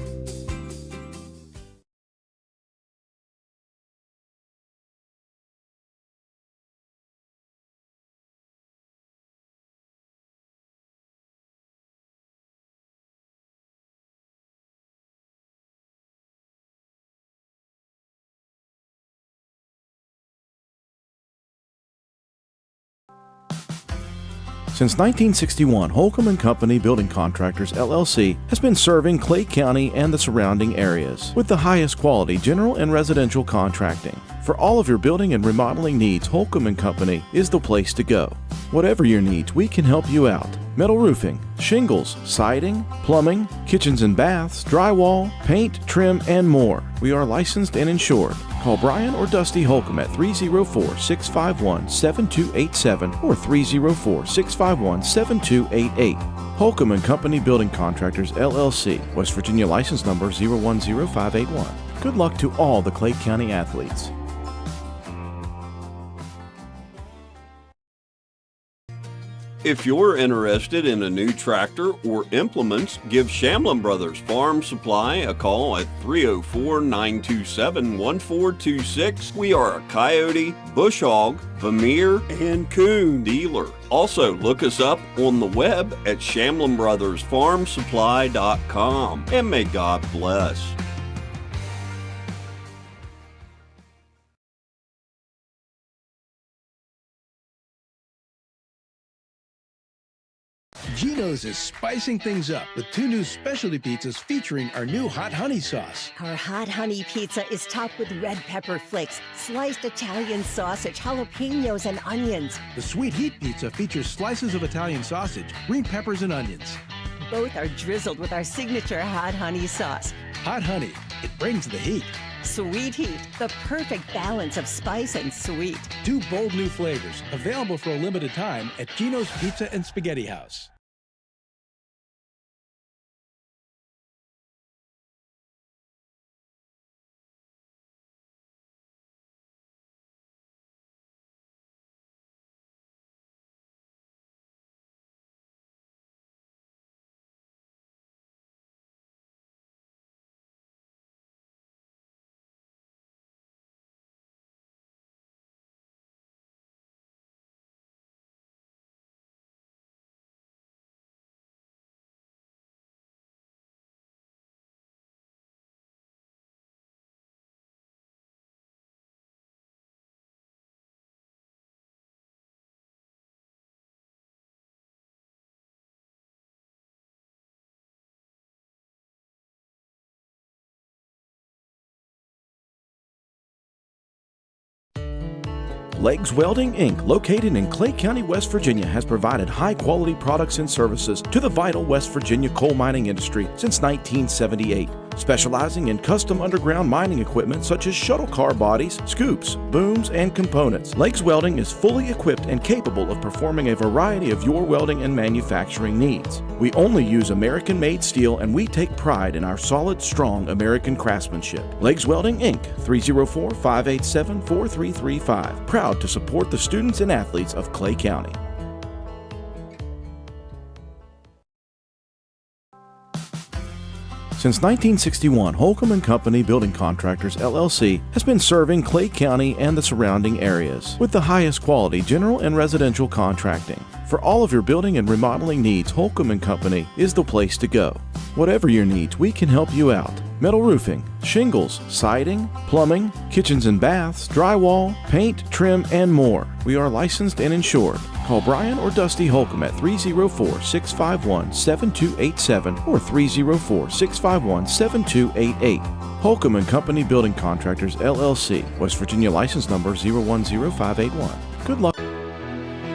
Speaker 7: Since 1961, Holcomb & Company Building Contractors, LLC has been serving Clay County and the surrounding areas with the highest quality general and residential contracting. For all of your building and remodeling needs, Holcomb & Company is the place to go. Whatever your needs, we can help you out. Metal roofing, shingles, siding, plumbing, kitchens and baths, drywall, paint, trim, and more. We are licensed and insured. Call Brian or Dusty Holcomb at 304-651-7287 or 304-651-7288. Holcomb & Company Building Contractors, LLC, West Virginia license number 010581. Good luck to all the Clay County athletes.
Speaker 9: If you're interested in a new tractor or implements, give Shamlin Brothers Farm Supply a call at 304-927-1426. We are a coyote, bush hog, Vermeer, and coon dealer. Also, look us up on the web at ShamlinBrothersFarmSupply.com. And may God bless.
Speaker 3: Geno's is spicing things up with 2 new specialty pizzas featuring our new hot honey sauce.
Speaker 4: Our hot honey pizza is topped with red pepper flakes, sliced Italian sausage, jalapenos, and onions.
Speaker 3: The sweet heat pizza features slices of Italian sausage, green peppers, and onions.
Speaker 4: Both are drizzled with our signature hot honey sauce.
Speaker 3: Hot honey, it brings the heat.
Speaker 4: Sweet heat, the perfect balance of spice and sweet.
Speaker 3: 2 bold new flavors, available for a limited time at Geno's Pizza and Spaghetti House.
Speaker 7: Legs Welding, Inc., located in Clay County, West Virginia, has provided high-quality products and services to the vital West Virginia coal mining industry since 1978. Specializing in custom underground mining equipment such as shuttle car bodies, scoops, booms, and components, Legs Welding is fully equipped and capable of performing a variety of your welding and manufacturing needs. We only use American-made steel, and we take pride in our solid, strong American craftsmanship. Legs Welding, Inc., 304-587-4335. Proud to support the students and athletes of Clay County. Since 1961, Holcomb & Company Building Contractors, LLC has been serving Clay County and the surrounding areas with the highest quality general and residential contracting. For all of your building and remodeling needs, Holcomb & Company is the place to go. Whatever your needs, we can help you out. Metal roofing, shingles, siding, plumbing, kitchens and baths, drywall, paint, trim, and more. We are licensed and insured. Call Brian or Dusty Holcomb at 304-651-7287 or 304-651-7288. Holcomb & Company Building Contractors, LLC, West Virginia license number 010581. Good luck.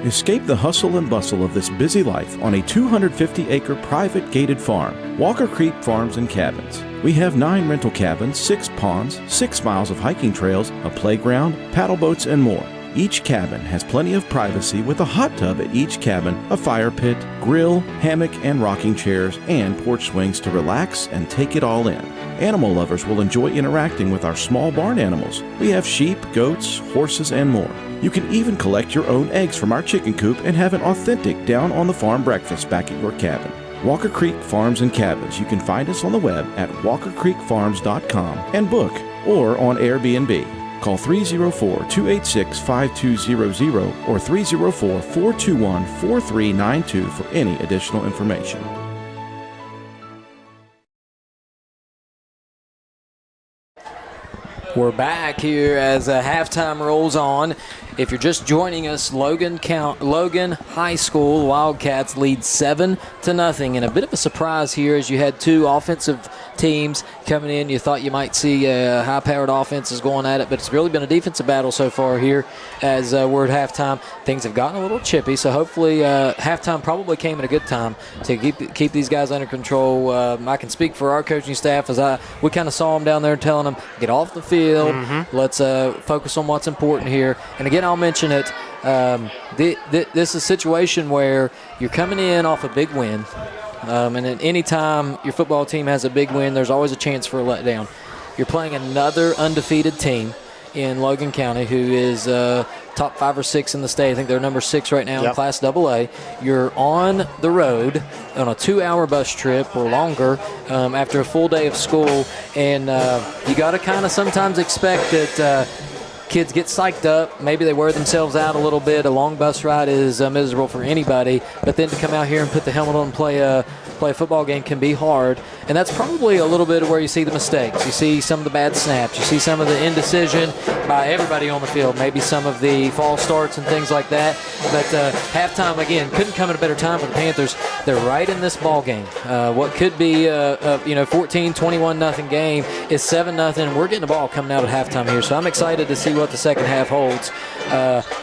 Speaker 7: Escape the hustle and bustle of this busy life on a 250-acre private gated farm, Walker Creek Farms and Cabins. We have 9 rental cabins, 6 ponds, 6 miles of hiking trails, a playground, paddle boats, and more. Each cabin has plenty of privacy with a hot tub at each cabin, a fire pit, grill, hammock and rocking chairs, and porch swings to relax and take it all in. Animal lovers will enjoy interacting with our small barn animals. We have sheep, goats, horses, and more. You can even collect your own eggs from our chicken coop and have an authentic down-on-the-farm breakfast back at your cabin. Walker Creek Farms and Cabins. You can find us on the web at walkercreekfarms.com and book or on Airbnb. Call 304-286-5200 or 304-421-4392 for any additional information.
Speaker 11: We're back here as halftime rolls on. If you're just joining us, Logan High School Wildcats lead 7-0, and a bit of a surprise here as you had 2 offensive teams coming in. You thought you might see high-powered offenses going at it, but it's really been a defensive battle so far here as we're at halftime. Things have gotten a little chippy, so hopefully halftime probably came at a good time to keep these guys under control. I can speak for our coaching staff as we kind of saw them down there telling them, get off the field, let's focus on what's important here. And again, I'll mention it. This is a situation where you're coming in off a big win, and at any time your football team has a big win, there's always a chance for a letdown. You're playing another undefeated team in Logan County who is top 5 or 6 in the state. I think they're number 6 right now in Class AA. You're on the road on a 2-hour bus trip or longer after a full day of school, and you got to kind of sometimes expect that kids get psyched up. Maybe they wear themselves out a little bit. A long bus ride is miserable for anybody, but then to come out here and put the helmet on and play a football game can be hard, and that's probably a little bit of where you see the mistakes. You see some of the bad snaps. You see some of the indecision by everybody on the field, maybe some of the false starts and things like that. But halftime, again, couldn't come at a better time for the Panthers. They're right in this ball game. What could be a 14-21-0 game is 7-0. We're getting the ball coming out at halftime here, so I'm excited to see what the second half holds.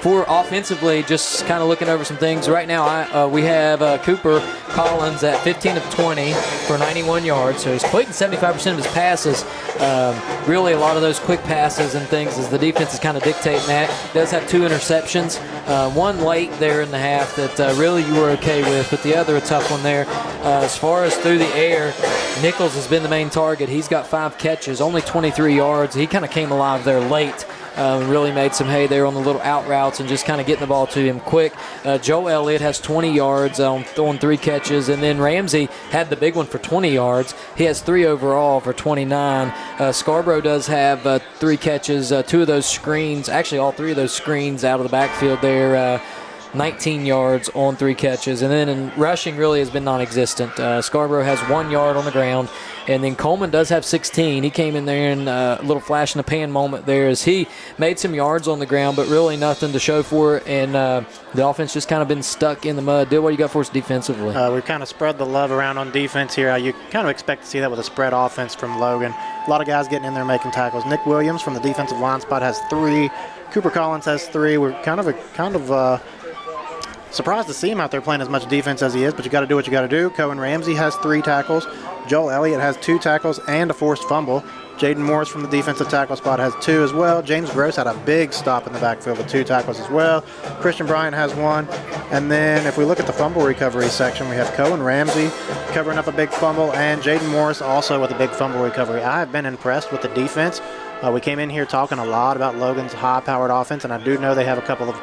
Speaker 11: For offensively, just kind of looking over some things. Right now, we have Cooper Collins at 15 of 20 for 91 yards. So he's completing 75% of his passes. Really, a lot of those quick passes and things as the defense is kind of dictating that. He does have 2 interceptions. One late there in the half that really you were okay with, but the other a tough one there. As far as through the air, Nichols has been the main target. He's got 5 catches, only 23 yards. He kind of came alive there late. Really made some hay there on the little out routes and just kind of getting the ball to him quick. Joe Elliott has 20 yards on 3 catches, and then Ramsey had the big one for 20 yards. He has 3 overall for 29. Scarborough does have 3 catches, 2 of those screens, actually all 3 of those screens out of the backfield there. 19 yards on 3 catches. And then in rushing really has been non-existent. Scarborough has 1 yard on the ground. And then Coleman does have 16. He came in there in a little flash in the pan moment there as he made some yards on the ground, but really nothing to show for it. And the offense just kind of been stuck in the mud. Dill, what do you got for us defensively?
Speaker 1: We've kind of spread the love around on defense here. You kind of expect to see that with a spread offense from Logan. A lot of guys getting in there making tackles. Nick Williams from the defensive line spot has 3. Cooper Collins has 3. We're kind of surprised to see him out there playing as much defense as he is, but you got to do what you got to do. Cohen Ramsey has 3 tackles. Joel Elliott has 2 tackles and a forced fumble. Jaden Morris from the defensive tackle spot has 2 as well. James Gross had a big stop in the backfield with 2 tackles as well. Christian Bryant has 1. And then if we look at the fumble recovery section, we have Cohen Ramsey covering up a big fumble and Jaden Morris also with a big fumble recovery. I have been impressed with the defense. We came in here talking a lot about Logan's high-powered offense, and I do know they have a couple of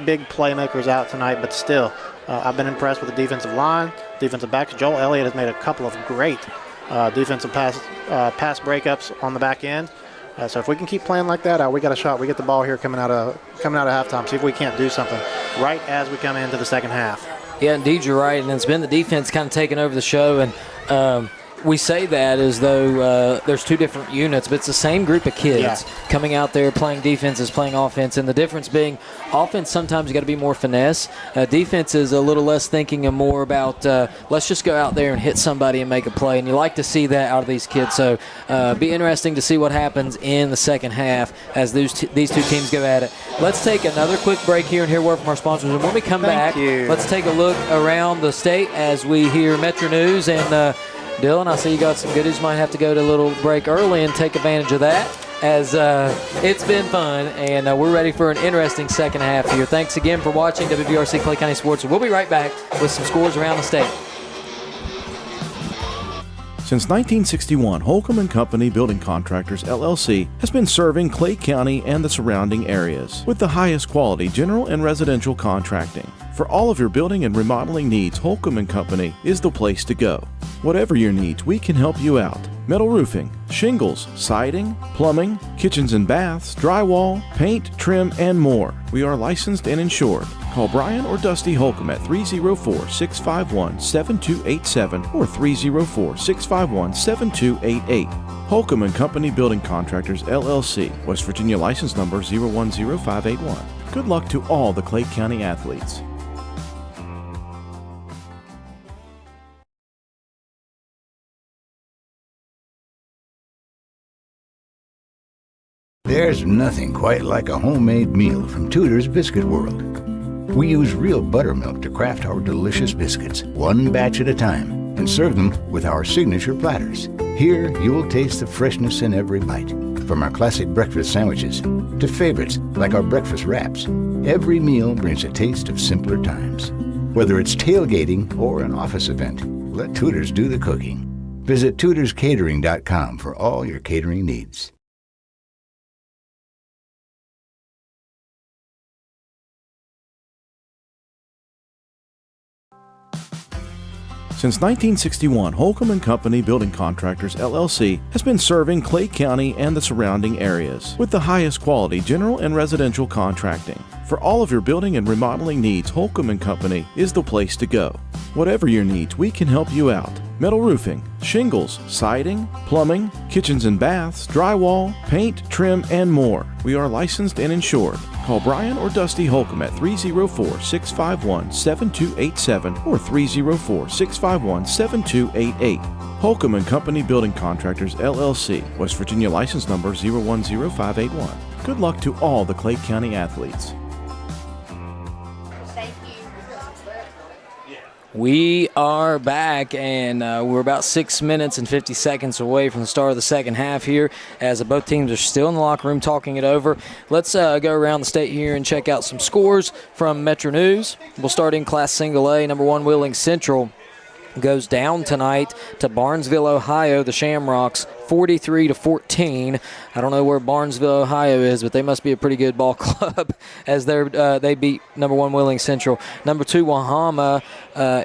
Speaker 1: big playmakers out tonight, but still, I've been impressed with the defensive line, defensive backs. Joel Elliott has made a couple of great defensive pass breakups on the back end. So if we can keep playing like that, we got a shot. We get the ball here coming out of halftime. See if we can't do something right as we come into the second half.
Speaker 11: Yeah, indeed, you're right, and it's been the defense kind of taking over the show, and we say that as though there's two different units, but it's the same group of kids coming out there playing defenses, playing offense, and the difference being offense sometimes you got to be more finesse. Defense is a little less thinking and more about let's just go out there and hit somebody and make a play, and you like to see that out of these kids. So be interesting to see what happens in the second half as these two teams go at it. Let's take another quick break here and hear word from our sponsors, and when we come back, let's take a look around the state as we hear Metro News. And Dylan, I see you got some goodies. Might have to go to a little break early and take advantage of that, as it's been fun, and we're ready for an interesting second half here. Thanks again for watching WVRC Clay County Sports. We'll be right back with some scores around the state.
Speaker 7: Since 1961, Holcomb & Company Building Contractors, LLC has been serving Clay County and the surrounding areas with the highest quality general and residential contracting. For all of your building and remodeling needs, Holcomb & Company is the place to go. Whatever your needs, we can help you out. Metal roofing, shingles, siding, plumbing, kitchens and baths, drywall, paint, trim, and more. We are licensed and insured. Call Brian or Dusty Holcomb at 304-651-7287 or 304-651-7288. Holcomb & Company Building Contractors, LLC, West Virginia license number 010581. Good luck to all the Clay County athletes.
Speaker 10: There's nothing quite like a homemade meal from Tudor's Biscuit World. We use real buttermilk to craft our delicious biscuits, one batch at a time, and serve them with our signature platters. Here, you'll taste the freshness in every bite. From our classic breakfast sandwiches to favorites like our breakfast wraps, every meal brings a taste of simpler times. Whether it's tailgating or an office event, let Tudor's do the cooking. Visit tudorscatering.com for all your catering needs.
Speaker 7: Since 1961, Holcomb & Company Building Contractors, LLC has been serving Clay County and the surrounding areas with the highest quality general and residential contracting. For all of your building and remodeling needs, Holcomb & Company is the place to go. Whatever your needs, we can help you out. Metal roofing, shingles, siding, plumbing, kitchens and baths, drywall, paint, trim, and more. We are licensed and insured. Call Brian or Dusty Holcomb at 304-651-7287 or 304-651-7288. Holcomb & Company Building Contractors, LLC, West Virginia license number 010581. Good luck to all the Clay County athletes.
Speaker 11: We are back, and we're about 6 minutes and 50 seconds away from the start of the second half here, as both teams are still in the locker room talking it over. Let's go around the state here and check out some scores from Metro News. We'll start in Class Single A. Number 1, Wheeling Central goes down tonight to Barnesville, Ohio, the Shamrocks, 43-14. I don't know where Barnesville, Ohio is, but they must be a pretty good ball club as they beat number 1 Wheeling Central. Number 2 Wahama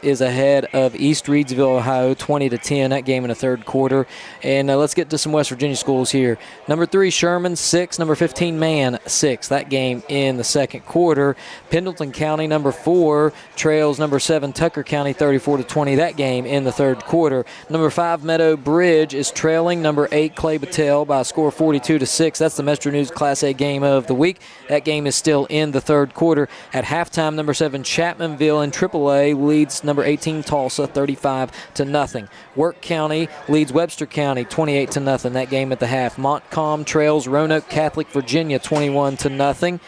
Speaker 11: is ahead of East Reedsville, Ohio, 20-10. That game in the third quarter. And let's get to some West Virginia schools here. Number 3 Sherman 6, number 15 Man 6. That game in the second quarter. Pendleton County number 4 trails number 7 Tucker County 34-20. That game in the third quarter. Number 5 Meadow Bridge is trailing number 8 Clay Battelle by a score of 42-6. That's the Metro News Class A game of the week. That game is still in the third quarter. At halftime, number 7 Chapmanville in AAA leads number 18 Tulsa 35-0. Work County leads Webster County 28-0. That game at the half. Montcalm trails Roanoke Catholic Virginia 21-0.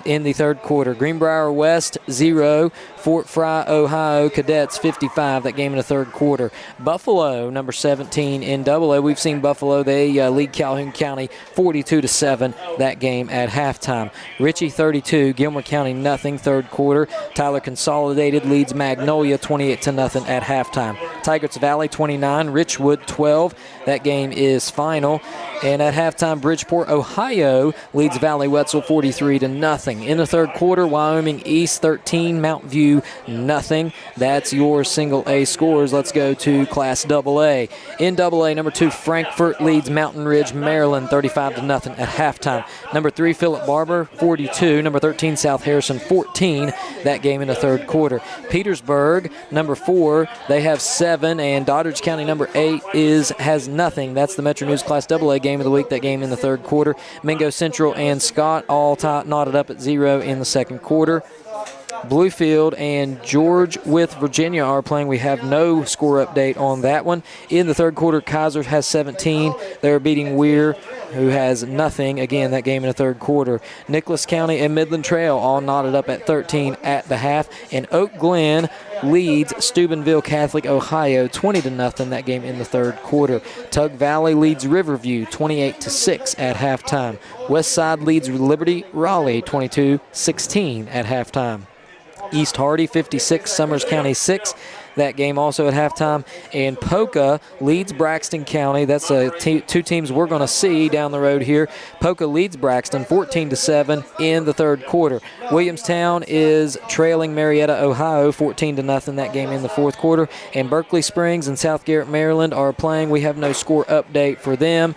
Speaker 11: In the third quarter. Greenbrier West 0, Fort Fry, Ohio Cadets 55. That game in the third quarter. Buffalo, number 17 in AA. We've seen Buffalo. They lead Calhoun County 42-7. That game at halftime. Ritchie 32, Gilmer County nothing. Third quarter. Tyler Consolidated leads Magnolia 28-0 at halftime. Tigers Valley 29, Richwood 12. That game is final. And at halftime, Bridgeport, Ohio leads Valley Wetzel 43-0. 0 In the third quarter, Wyoming East 13, Mount View nothing. That's your single A scores. Let's go to Class AA. In AA, number 2 Frankfort leads Mountain Ridge, Maryland 35 0 at halftime. Number 3 Philip Barber 42. Number 13 South Harrison 14. That game in the third quarter. Petersburg, number 4, they have 7, and Doddridge County, number 8, has nothing. That's the Metro News Class AA game of the week. That game in the third quarter. Mingo Central and Scott all knotted up at 0 in the second quarter. Bluefield and George with Virginia are playing. We have no score update on that one. In the third quarter, Kaiser has 17. They're beating Weir, who has nothing. Again, that game in the third quarter. Nicholas County and Midland Trail all knotted up at 13 at the half. And Oak Glen leads Steubenville Catholic, Ohio 20 0. That game in the third quarter. Tug Valley leads Riverview 28 6 at halftime. Westside leads Liberty Raleigh 22-16 at halftime. East Hardy 56, Summers County 6. That game also at halftime. And Polka leads Braxton County. That's two teams we're going to see down the road here. Polka leads Braxton 14-7 in the third quarter. Williamstown is trailing Marietta, Ohio 14 0. That game in the fourth quarter. And Berkeley Springs and South Garrett, Maryland are playing. We have no score update for them.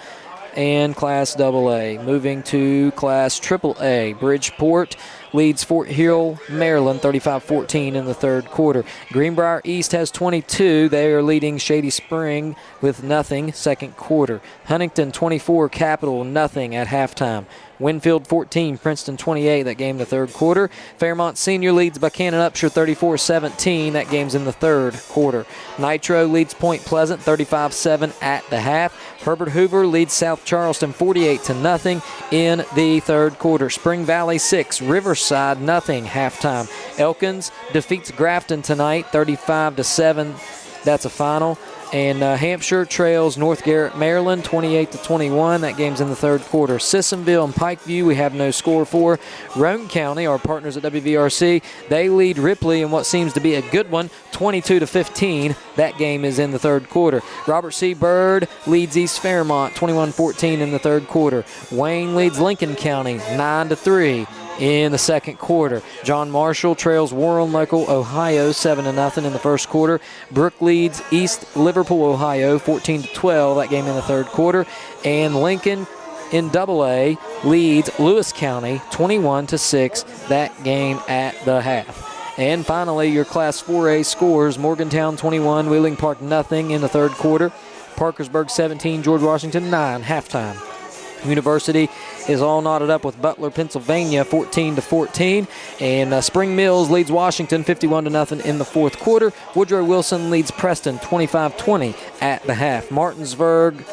Speaker 11: And Class AA. Moving to Class AAA. Bridgeport leads Fort Hill, Maryland 35-14 in the third quarter. Greenbrier East has 22. They are leading Shady Spring with nothing second quarter. Huntington 24, Capital nothing at halftime. Winfield 14, Princeton 28. That game in the third quarter. Fairmont Senior leads Buchanan Upshur 34-17. That game's in the third quarter. Nitro leads Point Pleasant 35-7 at the half. Herbert Hoover leads South Charleston 48 0 in the third quarter. Spring Valley 6, Riverside nothing halftime. Elkins defeats Grafton tonight 35-7. That's a final. And Hampshire trails North Garrett, Maryland, 28-21. That game's in the third quarter. Sissonville and Pikeview, we have no score for. Roane County, our partners at WVRC, they lead Ripley in what seems to be a good one, 22-15. That game is in the third quarter. Robert C. Byrd leads East Fairmont, 21-14 in the third quarter. Wayne leads Lincoln County, 9-3. In the second quarter. John Marshall trails Warren Local, Ohio, 7-0 in the first quarter. Brook leads East Liverpool, Ohio, 14-12. That game in the third quarter. And Lincoln in AA leads Lewis County, 21-6. That game at the half. And finally, your Class 4A scores. Morgantown 21, Wheeling Park nothing in the third quarter. Parkersburg 17, George Washington 9, halftime. University is all knotted up with Butler, Pennsylvania, 14-14. And Spring Mills leads Washington 51-0 in the fourth quarter. Woodrow Wilson leads Preston 25-20 at the half. Martinsburg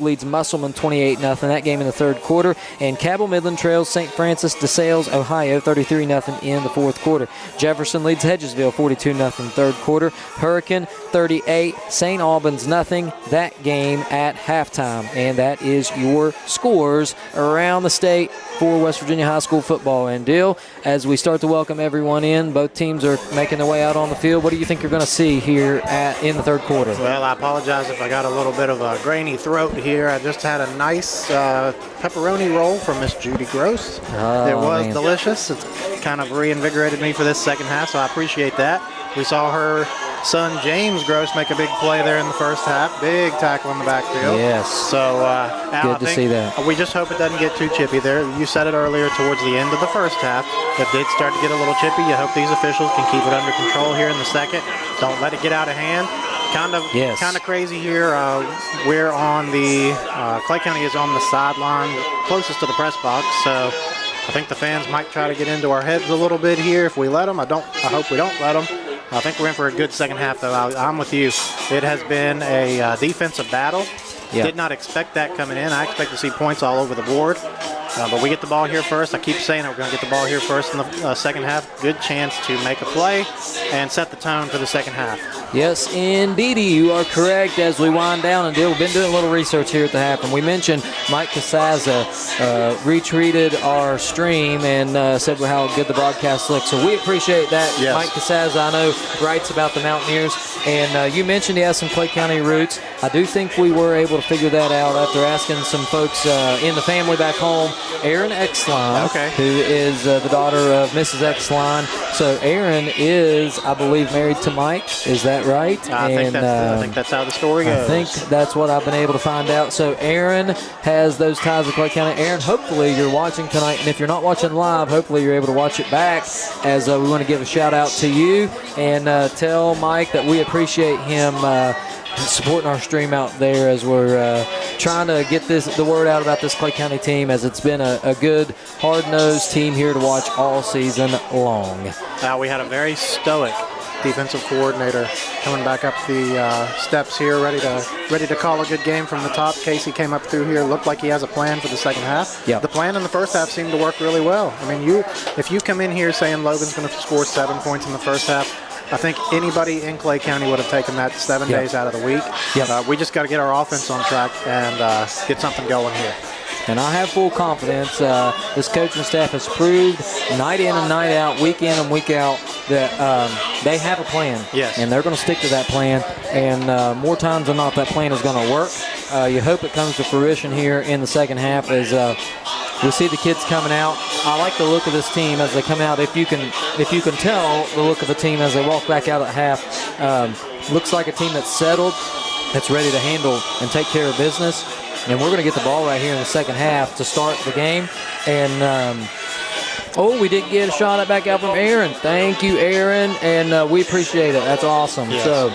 Speaker 11: leads Musselman 28-0. That game in the third quarter. And Cabell Midland trails St. Francis de Sales, Ohio, 33-0 in the fourth quarter. Jefferson leads Hedgesville 42-0 third quarter. Hurricane 38, St. Albans nothing. That game at halftime. And that is your scores around the state for West Virginia high school football. And Dill, as we start to welcome everyone in, both teams are making their way out on the field. What do you think you're going to see here in the third quarter?
Speaker 1: Well, I apologize if I got a little bit of a grainy throat here. I just had a nice pepperoni roll from Miss Judy Gross. It was delicious. It's kind of reinvigorated me for this second half, so I appreciate that. We saw her son James Gross make a big play there in the first half. Big tackle in the backfield.
Speaker 11: Yes.
Speaker 1: So
Speaker 11: good to see that.
Speaker 1: We just hope it doesn't get too chippy there. You said it earlier towards the end of the first half. It did start to get a little chippy. You hope these officials can keep it under control here in the second. Don't let it get out of hand. Kind of crazy here. We're on the Clay County is on the sideline closest to the press box. So I think the fans might try to get into our heads a little bit here if we let them. I hope we don't let them. I think we're in for a good second half, though. I'm with you. It has been a defensive battle. Yeah. Did not expect that coming in. I expect to see points all over the board. But we get the ball here first. I keep saying we're going to get the ball here first in the second half. Good chance to make a play and set the tone for the second half.
Speaker 11: Yes, indeedy, you are correct. As we wind down, and we've been doing a little research here at the half, and we mentioned Mike Casaza retweeted our stream and said how good the broadcast looks. So we appreciate that.
Speaker 1: Yes.
Speaker 11: Mike Casaza, I know, writes about the Mountaineers, and you mentioned he has some Clay County roots. I do think we were able to figure that out after asking some folks in the family back home. Erin Exline, who is the daughter of Mrs. Exline. So Erin is, I believe, married to Mike. Is that right?
Speaker 1: I think that's how the story goes.
Speaker 11: I think that's what I've been able to find out. So Erin has those ties with Clay County. Erin, hopefully you're watching tonight, and if you're not watching live, hopefully you're able to watch it back, as we want to give a shout out to you and tell Mike that we appreciate him supporting our stream out there as we're trying to get the word out about this Clay County team, as it's been a good, hard-nosed team here to watch all season long.
Speaker 1: We had a very stoic defensive coordinator coming back up the steps here, ready to call a good game from the top. Casey came up through here, looked like he has a plan for the second half.
Speaker 11: Yep.
Speaker 1: The plan in the first half seemed to work really well. I mean, if you come in here saying Logan's going to score 7 points in the first half, I think anybody in Clay County would have taken that 7 days out of the week.
Speaker 11: Yep.
Speaker 1: We just got to get our offense on track and get something going here.
Speaker 11: And I have full confidence. This coaching staff has proved night in and night out, week in and week out, that they have a plan.
Speaker 1: Yes.
Speaker 11: And they're going to stick to that plan. And more times than not, that plan is going to work. You hope it comes to fruition here in the second half as we see the kids coming out. I like the look of this team as they come out. If you can tell the look of the team as they walk back out at half, looks like a team that's settled, that's ready to handle and take care of business. And we're going to get the ball right here in the second half to start the game. And, we did get a shot at back out from Aaron. Thank you, Aaron, and we appreciate it. That's awesome.
Speaker 1: Yes.
Speaker 11: So,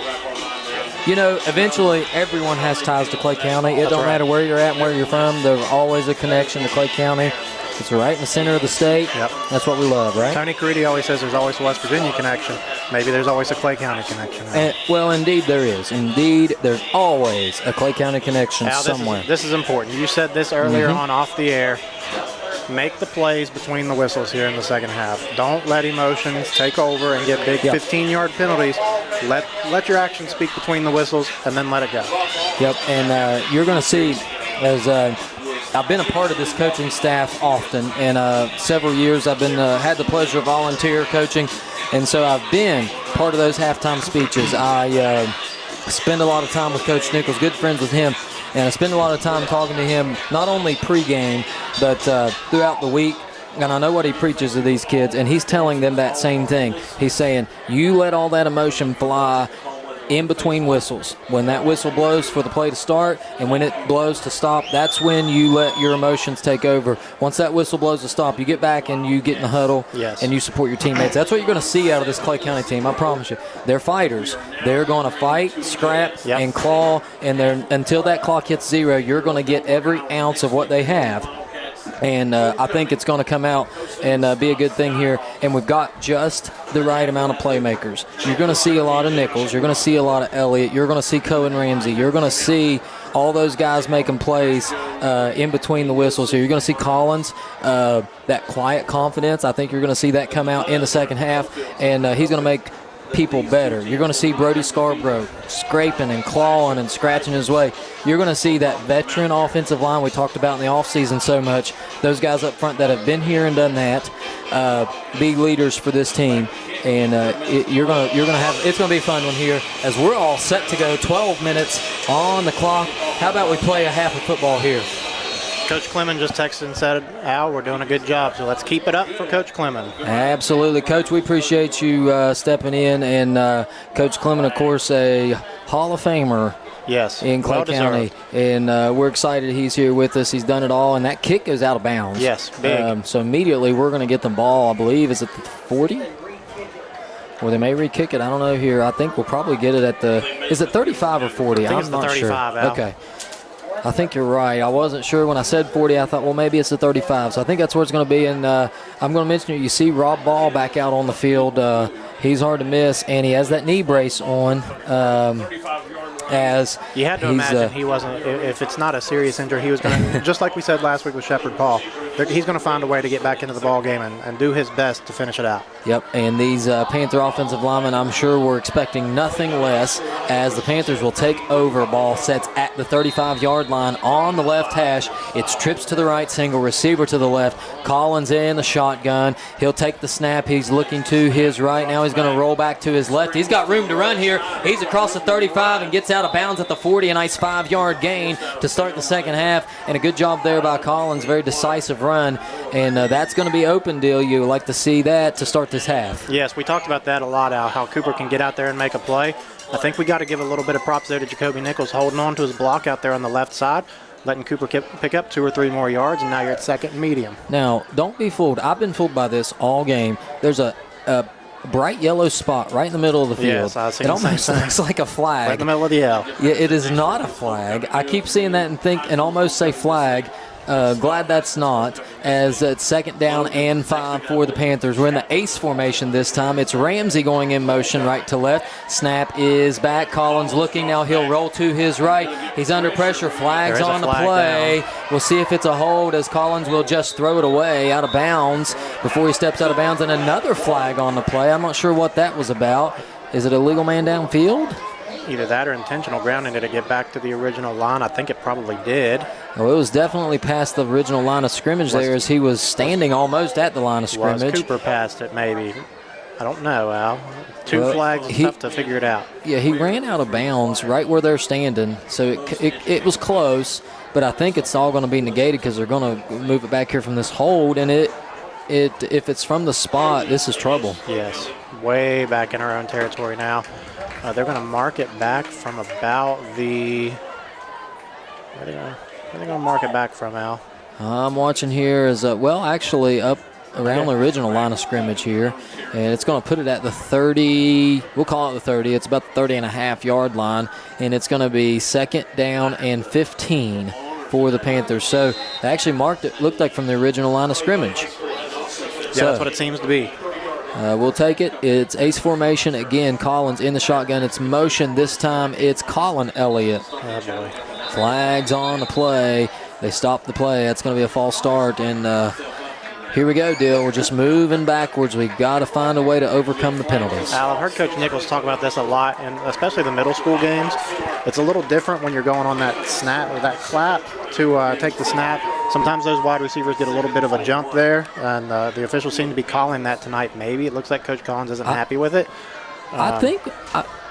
Speaker 11: eventually everyone has ties to Clay County. It don't matter where you're at and where you're from. There's always a connection to Clay County. It's right in the center of the state.
Speaker 1: Yep.
Speaker 11: That's what we love, right?
Speaker 1: Tony Caridi always says there's always a West Virginia connection. Maybe there's always a Clay County connection.
Speaker 11: Well, indeed there is. Indeed, there's always a Clay County connection somewhere.
Speaker 1: This is important. You said this earlier on off the air. Make the plays between the whistles here in the second half. Don't let emotions take over and get big 15-yard penalties. Let your actions speak between the whistles and then let it go.
Speaker 11: Yep, and you're going to see as I've been a part of this coaching staff often, and several years I've been had the pleasure of volunteer coaching, and so I've been part of those halftime speeches. I spend a lot of time with Coach Nichols, good friends with him, and I spend a lot of time talking to him, not only pregame, but throughout the week. And I know what he preaches to these kids, and he's telling them that same thing. He's saying, you let all that emotion fly in between whistles. When that whistle blows for the play to start and when it blows to stop, that's when you let your emotions take over. Once that whistle blows to stop, you get back and you get in the huddle and you support your teammates. That's what you're going to see out of this Clay County team, I promise you. They're fighters. They're going to fight, scrap, and claw, and until that clock hits 0, you're going to get every ounce of what they have. And I think it's going to come out and be a good thing here. And we've got just the right amount of playmakers. You're going to see a lot of Nichols. You're going to see a lot of Elliott. You're going to see Cohen Ramsey. You're going to see all those guys making plays in between the whistles here. You're going to see Collins, that quiet confidence. I think you're going to see that come out in the second half. And he's going to make people better. You're going to see Brody Scarborough scraping and clawing and scratching his way. You're going to see that veteran offensive line we talked about in the offseason so much. Those guys up front that have been here and done that, big leaders for this team. And you're going to have, it's going to be a fun one here as we're all set to go. 12 minutes on the clock. How about we play a half of football here?
Speaker 1: Coach Clemon just texted and said, Al, we're doing a good job, so let's keep it up for Coach Clemon.
Speaker 11: Absolutely. Coach, we appreciate you stepping in. And Coach Clemon, of course, a Hall of Famer in Clay County. And we're excited he's here with us. He's done it all, and that kick goes out of bounds.
Speaker 1: Yes, big.
Speaker 11: So immediately we're going to get the ball, I believe, is it the 40? Or they may re-kick it. I don't know here. I think we'll probably get it at the – is it 35 or 40?
Speaker 1: I think it's the 35, Al.
Speaker 11: Okay. I think you're right. I wasn't sure when I said 40. I thought, well, maybe it's the 35. So I think that's where it's going to be. And I'm going to mention you see Rob Ball back out on the field. He's hard to miss, and he has that knee brace on. As
Speaker 1: you had to imagine he wasn't. If it's not a serious injury, he was going to, just like we said last week with Shepherd Paul, he's going to find a way to get back into the ball game and do his best to finish it out.
Speaker 11: Yep, and these Panther offensive linemen, I'm sure we're expecting nothing less, as the Panthers will take over. Ball sets at the 35-yard line on the left hash. It's trips to the right, single receiver to the left. Collins in the shotgun. He'll take the snap. He's looking to his right. Now he's going to roll back to his left. He's got room to run here. He's across the 35 and gets out of bounds at the 40. A nice 5-yard gain to start the second half, and a good job there by Collins. Very decisive run, and that's going to be open, Deal. You like to see that to start this half.
Speaker 1: Yes, we talked about that a lot, Al, how Cooper can get out there and make a play. I think we got to give a little bit of props there to Jacoby Nichols, holding on to his block out there on the left side, letting Cooper pick up 2 or 3 more yards, and now you're at second and medium.
Speaker 11: Now, don't be fooled. I've been fooled by this all game. There's a bright yellow spot right in the middle of the field.
Speaker 1: Yes, I've seen
Speaker 11: it almost looks like a flag.
Speaker 1: Right in the middle of the L.
Speaker 11: Yeah, it is not a flag. I keep seeing that and almost say flag. Glad that's not, as it's second down and 5 for the Panthers. We're in the ace formation this time. It's Ramsey going in motion right to left. Snap is back. Collins looking. Now he'll roll to his right. He's under pressure. Flags on the play. Down. We'll see if it's a hold, as Collins will just throw it away out of bounds before he steps out of bounds. And another flag on the play. I'm not sure what that was about. Is it a legal man downfield?
Speaker 1: Either that or intentional grounding to get back to the original line. I think it probably did.
Speaker 11: Well, it was definitely past the original line of scrimmage there, as he was standing almost at the line of scrimmage.
Speaker 1: Cooper passed it, maybe. I don't know, Al. 2 flags is tough to figure it out.
Speaker 11: Yeah, he ran out of bounds right where they're standing, so it was close, but I think it's all going to be negated because they're going to move it back here from this hold, and if it's from the spot, this is trouble.
Speaker 1: Yes, way back in our own territory now. They're going to mark it back from about the. Where are they going to mark it back from, Al?
Speaker 11: I'm watching here as actually up around the original line of scrimmage here, and it's going to put it at the 30. We'll call it the 30. It's about the 30.5-yard line, and it's going to be second down and 15 for the Panthers. So they actually marked it. Looked like from the original line of scrimmage.
Speaker 1: Yeah, that's what it seems to be.
Speaker 11: We'll take it. It's ace formation. Again, Collins in the shotgun. It's motion. This time it's Colin Elliott.
Speaker 1: Oh, boy.
Speaker 11: Flags on the play. They stop the play. That's going to be a false start. And here we go, Dill. We're just moving backwards. We've got to find a way to overcome the penalties.
Speaker 1: Al, I've heard Coach Nichols talk about this a lot, and especially the middle school games. It's a little different when you're going on that snap or that clap to take the snap. Sometimes those wide receivers get a little bit of a jump there, and the officials seem to be calling that tonight maybe. It looks like Coach Collins isn't happy with it.
Speaker 11: I think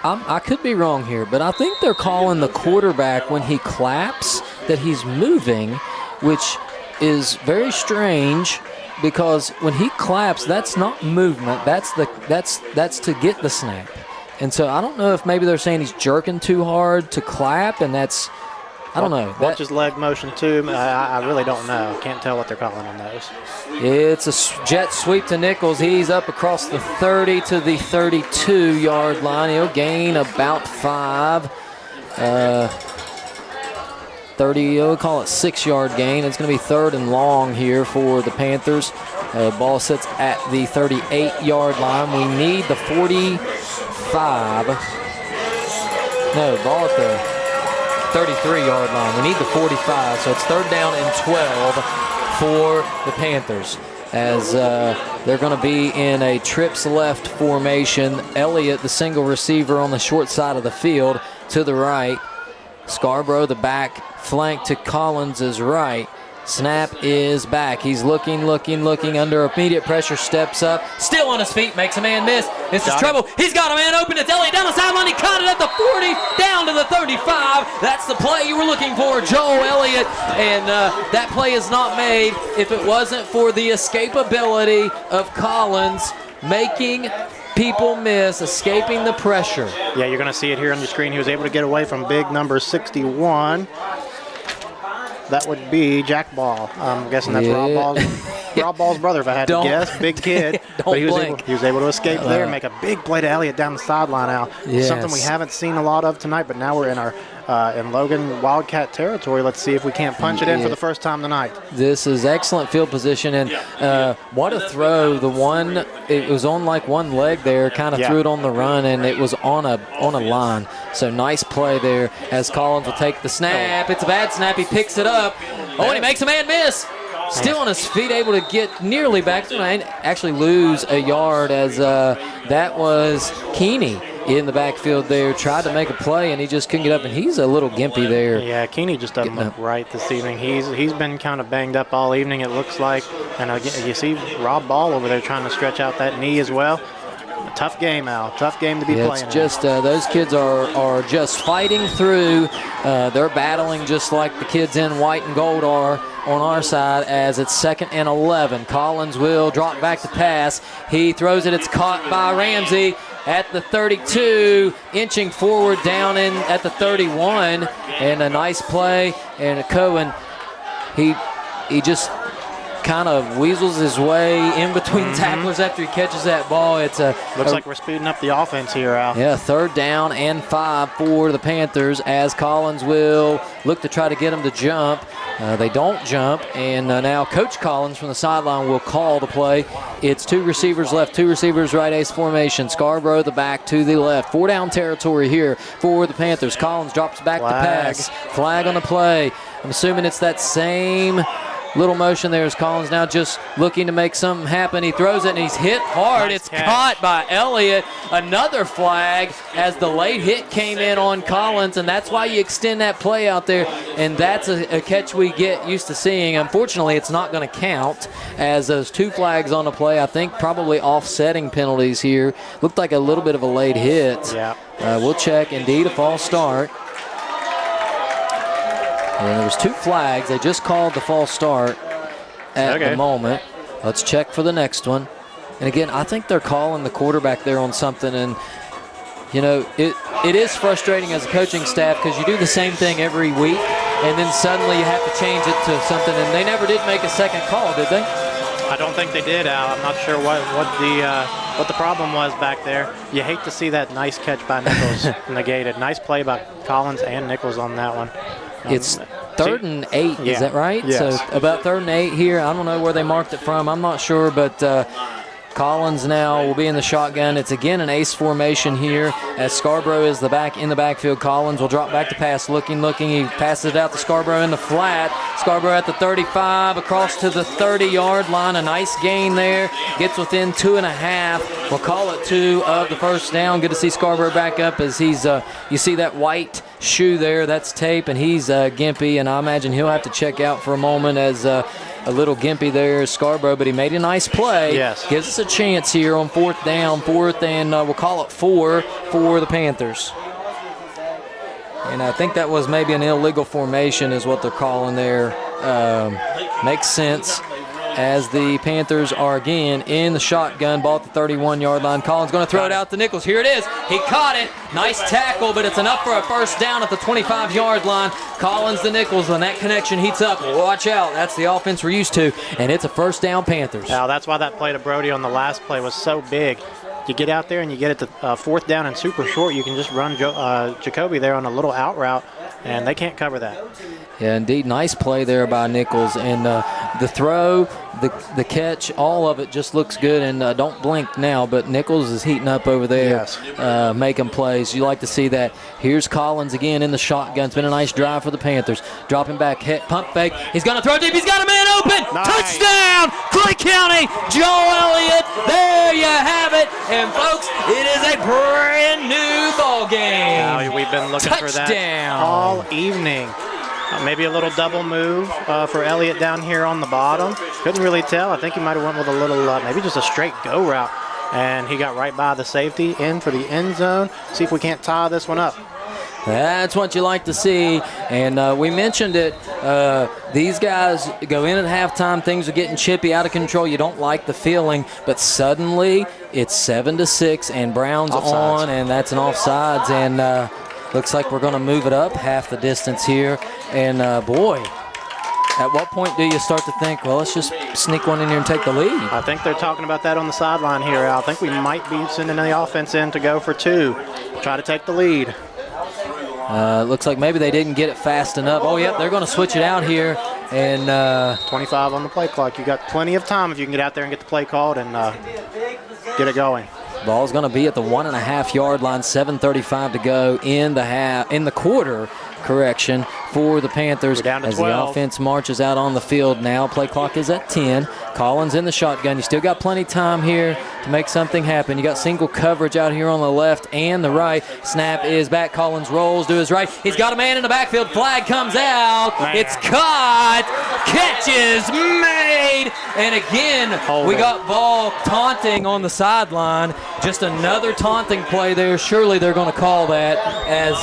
Speaker 11: I could be wrong here, but I think they're calling the quarterback when he claps that he's moving, which is very strange because when he claps, that's not movement. That's to get the snap. And so I don't know if maybe they're saying he's jerking too hard to clap, and that's – I don't know.
Speaker 1: Watch his leg motion, too. I really don't know. Can't tell what they're calling on those.
Speaker 11: It's a jet sweep to Nichols. He's up across the 30 to the 32-yard line. He'll gain about 5. 30, we'll call it 6-yard gain. It's going to be 3rd and long here for the Panthers. Ball sits at the 38-yard line. We need the 45. No, ball at the 33-yard line. We need the 45, so it's 3rd down and 12 for the Panthers, as they're going to be in a trips left formation. Elliott, the single receiver on the short side of the field to the right. Scarborough, the back flank to Collins' right. Snap is back. He's looking under immediate pressure, steps up, still on his feet, makes a man miss. This is trouble. He's got a man open. It's Elliott down the sideline. He caught it at the 40, down to the 35. That's the play you were looking for, Joel Elliott. And that play is not made if it wasn't for the escapability of Collins making people miss, escaping the pressure.
Speaker 1: Yeah, you're going to see it here on the screen. He was able to get away from big number 61. That would be Jack Ball. I'm guessing that's Rob Ball's brother, if I had to guess. Big kid. But he was able to escape there and make a big play to Elliott down the sideline now.
Speaker 11: Yes.
Speaker 1: Something we haven't seen a lot of tonight, but now we're in our in Logan Wildcat territory. Let's see if we can't punch it in for the first time tonight.
Speaker 11: This is excellent field position, and what a throw. The one, it was on like one leg there, kind of threw it on the run, and it was on a line. So nice play there as Collins will take the snap. It's a bad snap. He picks it up. Oh, and he makes a man miss. Still on his feet, able to get nearly back to and actually lose a yard as that was Keeney in the backfield there. Tried to make a play, and he just couldn't get up, and he's a little gimpy there.
Speaker 1: Yeah, Keeney just doesn't look right this evening. He's been kind of banged up all evening, it looks like. And again, you see Rob Ball over there trying to stretch out that knee as well. A tough game, Al. Tough game to be playing.
Speaker 11: It's just those kids are just fighting through. They're battling just like the kids in white and gold are on our side as it's 2nd and 11. Collins will drop back to pass. He throws it. It's caught by Ramsey at the 32, inching forward down in at the 31, and a nice play. And Cohen, he just kind of weasels his way in between tacklers after he catches that ball. It's
Speaker 1: looks like we're speeding up the offense here, Al.
Speaker 11: Yeah, 3rd down and 5 for the Panthers as Collins will look to try to get him to jump. They don't jump, and now Coach Collins from the sideline will call the play. It's 2 receivers left, 2 receivers right ace formation. Scarborough the back to the left. 4 down territory here for the Panthers. Collins drops back to pass. Flag on the play. I'm assuming it's that same little motion there as Collins now just looking to make something happen. He throws it and he's hit hard. It's caught by Elliott. Another flag as the late hit came in on Collins, and that's why you extend that play out there, and that's a catch we get used to seeing. Unfortunately, it's not going to count as those 2 flags on the play. I think probably offsetting penalties here. Looked like a little bit of a late hit.
Speaker 1: Yeah.
Speaker 11: We'll check. Indeed, a false start. And there was 2 flags. They just called the false start at the moment. Let's check for the next one. And again, I think they're calling the quarterback there on something. And, you know, it is frustrating as a coaching staff because you do the same thing every week, and then suddenly you have to change it to something. And they never did make a second call, did they?
Speaker 1: I don't think they did, Al. I'm not sure what the problem was back there. You hate to see that nice catch by Nichols negated. Nice play by Collins and Nichols on that one.
Speaker 11: It's 3rd and 8, is that right?
Speaker 1: Yes.
Speaker 11: So about 3rd and 8 here. I don't know where they marked it from. I'm not sure, but Collins now will be in the shotgun. It's again an ace formation here as Scarborough is in the backfield. Collins will drop back to pass, looking. He passes it out to Scarborough in the flat. Scarborough at the 35, across to the 30-yard line. A nice gain there. Gets within 2.5. We'll call it 2 of the first down. Good to see Scarborough back up as he's, you see that white shoe there. That's tape, and he's gimpy, and I imagine he'll have to check out for a moment as a little gimpy there, Scarborough, but he made a nice play.
Speaker 1: Yes.
Speaker 11: Gives us a chance here on 4th down, 4th, and we'll call it 4 for the Panthers. And I think that was maybe an illegal formation is what they're calling there. Makes sense as the Panthers are again in the shotgun, ball at the 31-yard line. Collins going to throw it out to Nichols. Here it is. He caught it. Nice tackle, but it's enough for a first down at the 25-yard line. Collins to Nichols, and that connection heats up. Watch out. That's the offense we're used to, and it's a first down Panthers.
Speaker 1: Now, that's why that play to Brody on the last play was so big. You get out there and you get it to 4th down and super short. You can just run Jacoby there on a little out route, and they can't cover that.
Speaker 11: Yeah, indeed. Nice play there by Nichols. And the throw, the catch, all of it just looks good. And don't blink now, but Nichols is heating up over there, making plays. You like to see that. Here's Collins again in the shotgun. It's been a nice drive for the Panthers. Dropping back, pump fake. He's going to throw deep. He's got a man open. Nice. Touchdown, Clay County. Joe Elliott. There you have it. And, folks, it is a brand new ball game.
Speaker 1: Now, we've been looking for that all evening. Maybe a little double move for Elliott down here on the bottom. Couldn't really tell. I think he might have went with a little, maybe just a straight go route. And he got right by the safety in for the end zone. See if we can't tie this one up.
Speaker 11: That's what you like to see. And we mentioned it. These guys go in at halftime. Things are getting chippy, out of control. You don't like the feeling. But suddenly it's 7-6 and Brown's
Speaker 1: offsides
Speaker 11: on, and that's an offsides. And looks like we're going to move it up half the distance here. And, boy, at what point do you start to think, well, let's just sneak one in here and take the lead?
Speaker 1: I think they're talking about that on the sideline here, Al. I think we might be sending the offense in to go for 2. Try to take the lead.
Speaker 11: Looks like maybe they didn't get it fast enough. Oh, yep, they're going to switch it out here. And
Speaker 1: 25 on the play clock. You got plenty of time if you can get out there and get the play called and get it going.
Speaker 11: Ball's going to be at the 1.5-yard line, 7:35 to go in the quarter. Correction for the Panthers
Speaker 1: down to
Speaker 11: as
Speaker 1: 12.
Speaker 11: the offense marches out on the field now. Play clock is at 10. Collins in the shotgun. You still got plenty of time here to make something happen. You got single coverage out here on the left and the right. Snap is back. Collins rolls to his right. He's got a man in the backfield. Flag comes out.
Speaker 1: Man.
Speaker 11: It's caught. Catch is made. And again, we got ball taunting on the sideline. Just another taunting play there. Surely they're going to call that as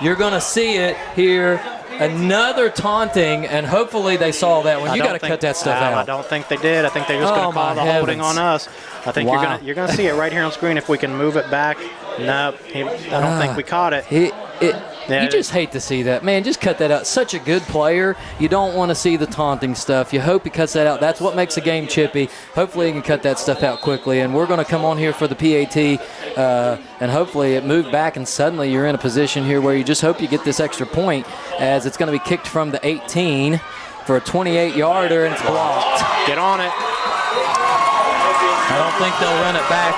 Speaker 11: you're going to see it here. Another taunting, and hopefully they saw that one. You got to cut that stuff out.
Speaker 1: I don't think they did. I think they're just going to call the holding on us. I think you're going to see it right here on screen if we can move it back. Nope, I don't think we caught it.
Speaker 11: You just hate to see that. Man, just cut that out. Such a good player. You don't want to see the taunting stuff. You hope he cuts that out. That's what makes a game chippy. Hopefully he can cut that stuff out quickly. And we're going to come on here for the PAT, and hopefully it moved back, and suddenly you're in a position here where you just hope you get this extra point, as it's going to be kicked from the 18 for a 28-yarder, and it's blocked.
Speaker 1: Get on it.
Speaker 11: I don't think they'll run it back.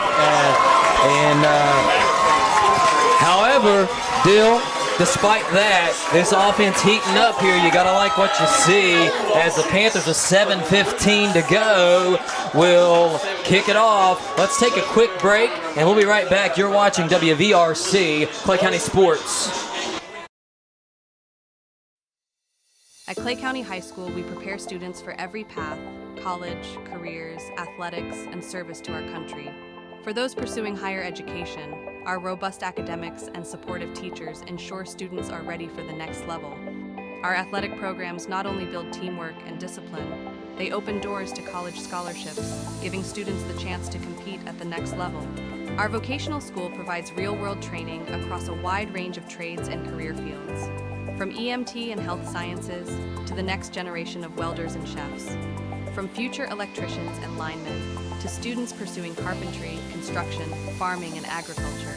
Speaker 11: However, Dill, despite that, this offense heating up here. You got to like what you see as the Panthers with 7:15 to go will kick it off. Let's take a quick break, and we'll be right back. You're watching WVRC, Clay County Sports.
Speaker 15: At Clay County High School, we prepare students for every path: college, careers, athletics, and service to our country. For those pursuing higher education, our robust academics and supportive teachers ensure students are ready for the next level. Our athletic programs not only build teamwork and discipline, they open doors to college scholarships, giving students the chance to compete at the next level. Our vocational school provides real-world training across a wide range of trades and career fields, from EMT and health sciences to the next generation of welders and chefs, from future electricians and linemen to students pursuing carpentry, construction, farming, and agriculture.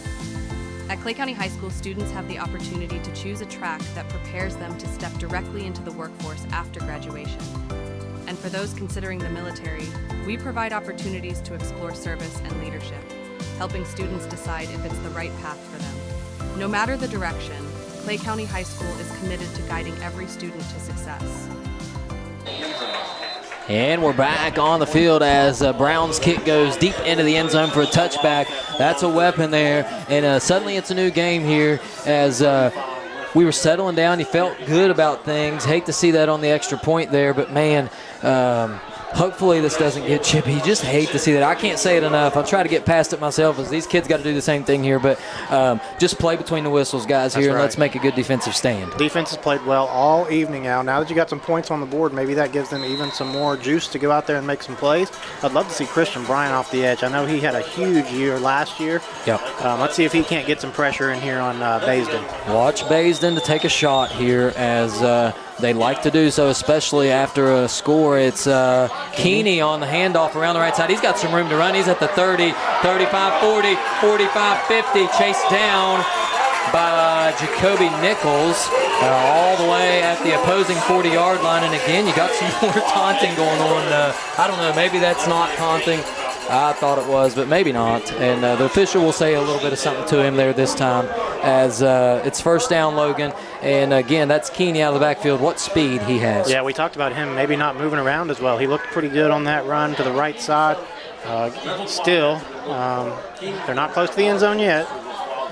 Speaker 15: At Clay County High School, students have the opportunity to choose a track that prepares them to step directly into the workforce after graduation. And for those considering the military, we provide opportunities to explore service and leadership, helping students decide if it's the right path for them. No matter the direction, Clay County High School is committed to guiding every student to success.
Speaker 11: And we're back on the field as Brown's kick goes deep into the end zone for a touchback. That's a weapon there. And suddenly it's a new game here as we were settling down. You felt good about things. Hate to see that on the extra point there, but man, hopefully this doesn't get chippy. You just hate to see that. I can't say it enough. I'll try to get past it myself as these kids got to do the same thing here. But just play between the whistles, guys, here, and let's make a good defensive stand.
Speaker 1: Defense has played well all evening now. Now that you got some points on the board, maybe that gives them even some more juice to go out there and make some plays. I'd love to see Christian Bryant off the edge. I know he had a huge year last year.
Speaker 11: Yep.
Speaker 1: Let's see if he can't get some pressure in here on Baisden.
Speaker 11: Watch Baisden to take a shot here as they like to do so, especially after a score. It's Keeney on the handoff around the right side. He's got some room to run. He's at the 30, 35, 40, 45, 50. Chased down by Jacoby Nichols all the way at the opposing 40-yard line. And again, you got some more taunting going on. I don't know, maybe that's not taunting. I thought it was, but maybe not. And the official will say a little bit of something to him there this time as it's first down, Logan. And again, that's Keeney out of the backfield. What speed he has.
Speaker 1: Yeah, we talked about him maybe not moving around as well. He looked pretty good on that run to the right side. Still, they're not close to the end zone yet.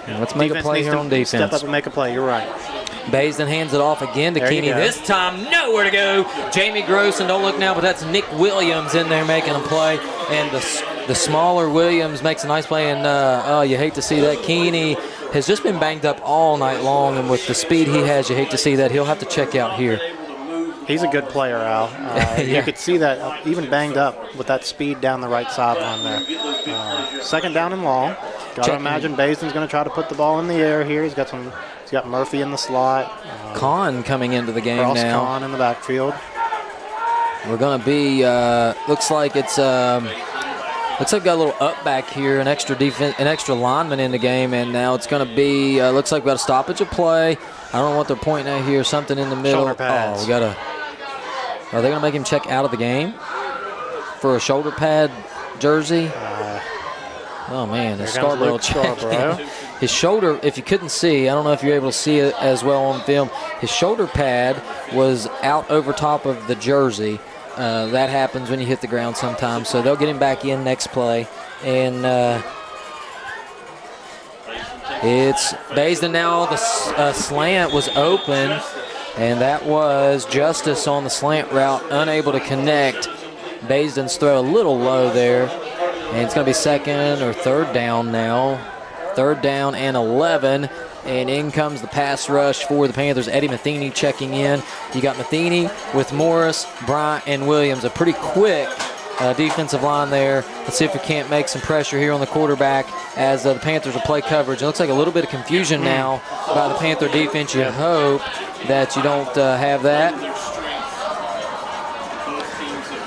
Speaker 11: And let's make a play here on defense.
Speaker 1: Step up and make a play. You're right.
Speaker 11: Baisden hands it off again to Keeney. This time, nowhere to go. Jamie Gross, and don't look now, but that's Nick Williams in there making a play. And the smaller Williams makes a nice play, and you hate to see that. Keeney has just been banged up all night long, and with the speed he has, you hate to see that. He'll have to check out here.
Speaker 1: He's a good player, Al.
Speaker 11: Yeah.
Speaker 1: You could see that even banged up with that speed down the right sideline there. Second down and long. Got to imagine Baisden's going to try to put the ball in the air here. He's got Murphy in the slot.
Speaker 11: Kahn coming into the game
Speaker 1: Ross
Speaker 11: now.
Speaker 1: Kahn in the backfield.
Speaker 11: We're going to be, looks like it's, looks like we got a little up back here, an extra lineman in the game, and now it's going to be, looks like we got a stoppage of play. I don't know what they're pointing at here, something in the middle.
Speaker 1: Shoulder pads.
Speaker 11: Oh, are they going to make him check out of the game for a shoulder pad jersey? Oh, man, the
Speaker 1: Here comes
Speaker 11: Scarborough
Speaker 1: Luke
Speaker 11: check.
Speaker 1: Scarborough.
Speaker 11: His shoulder, if you couldn't see, I don't know if you're able to see it as well on film, his shoulder pad was out over top of the jersey. That happens when you hit the ground sometimes, so they'll get him back in next play. And it's Baisden now. The slant was open, and that was Justice on the slant route, unable to connect. Baisden's throw a little low there, and it's going to be second or third down now. Third down and 11, and in comes the pass rush for the Panthers. Eddie Matheny checking in. You got Matheny with Morris, Bryant, and Williams. A pretty quick defensive line there. Let's see if we can't make some pressure here on the quarterback as the Panthers will play coverage. It looks like a little bit of confusion now by the Panther defense. You hope that you don't have that.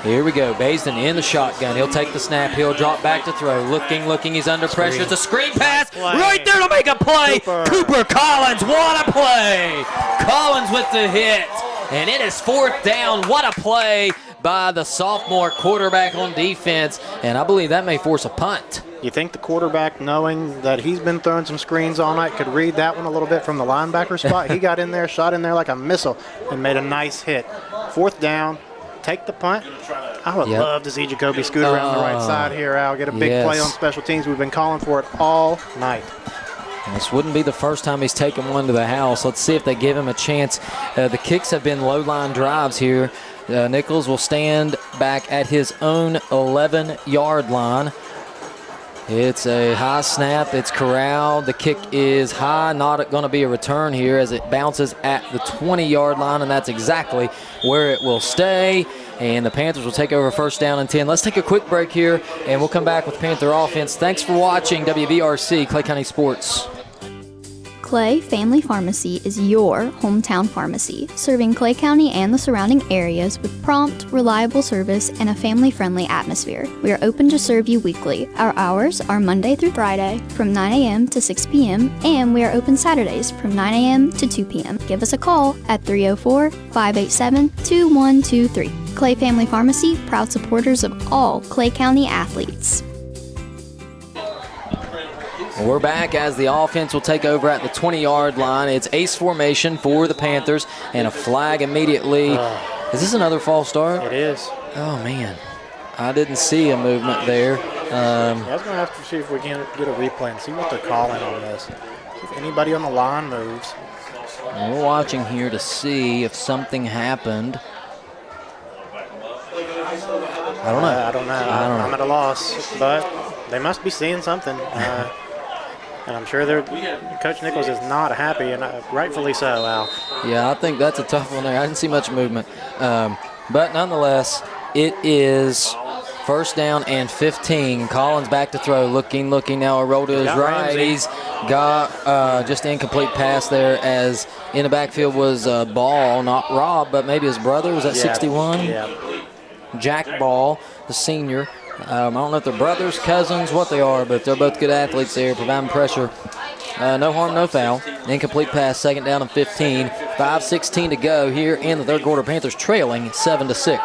Speaker 11: Here we go. Baisden in the shotgun. He'll take the snap. He'll drop back to throw. Looking. He's under pressure. It's a screen pass right there to make a play. Cooper Collins. What a play. Collins with the hit. And it is fourth down. What a play by the sophomore quarterback on defense. And I believe that may force a punt.
Speaker 1: You think the quarterback, knowing that he's been throwing some screens all night, could read that one a little bit from the linebacker spot? He got in there, shot in there like a missile, and made a nice hit. Fourth down. Take the punt. I would love to see Jacoby scoot around the right side here, Al. Get a big play on special teams. We've been calling for it all night.
Speaker 11: And this wouldn't be the first time he's taken one to the house. Let's see if they give him a chance. The kicks have been low-line drives here. Nichols will stand back at his own 11-yard line. It's a high snap. It's corralled. The kick is high. Not going to be a return here as it bounces at the 20-yard line, and that's exactly where it will stay. And the Panthers will take over first down and 10. Let's take a quick break here, and we'll come back with Panther offense. Thanks for watching WVRC Clay County Sports.
Speaker 2: Clay Family Pharmacy is your hometown pharmacy, serving Clay County and the surrounding areas with prompt, reliable service and a family-friendly atmosphere. We are open to serve you weekly. Our hours are Monday through Friday from 9 a.m. to 6 p.m. and we are open Saturdays from 9 a.m. to 2 p.m. Give us a call at 304-587-2123. Clay Family Pharmacy, proud supporters of all Clay County athletes.
Speaker 11: We're back as the offense will take over at the 20-yard line. It's ace formation for the Panthers and a flag immediately. Is this another false start?
Speaker 1: It is.
Speaker 11: Oh, man. I didn't see a movement there.
Speaker 1: I was going to have to see if we can get a replay and see what they're calling on this. If anybody on the line moves.
Speaker 11: And we're watching here to see if something happened. I don't know.
Speaker 1: I'm at a loss, but they must be seeing something. And I'm sure Coach Nichols is not happy, and rightfully so, Al.
Speaker 11: Yeah, I think that's a tough one there. I didn't see much movement. But nonetheless, it is first down and 15. Collins back to throw, looking now. A roll to his right.
Speaker 1: Ramsey.
Speaker 11: He's got just an incomplete pass there as in the backfield was Ball, not Rob, but maybe his brother. Was that 61?
Speaker 1: Yeah.
Speaker 11: Jack Ball, the senior. I don't know if they're brothers, cousins, what they are, but they're both good athletes there, providing pressure. No harm, no foul. Incomplete pass, second down and 15. 5:16 to go here in the third quarter. Panthers trailing 7-6.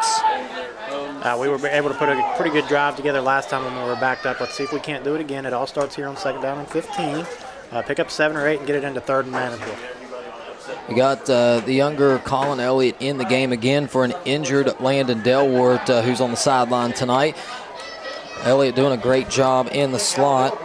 Speaker 1: We were able to put a pretty good drive together last time when we were backed up. Let's see if we can't do it again. It all starts here on second down and 15. Pick up 7 or 8 and get it into third and manageable.
Speaker 11: We got the younger Colin Elliott in the game again for an injured Landon Delwart, who's on the sideline tonight. Elliott doing a great job in the slot.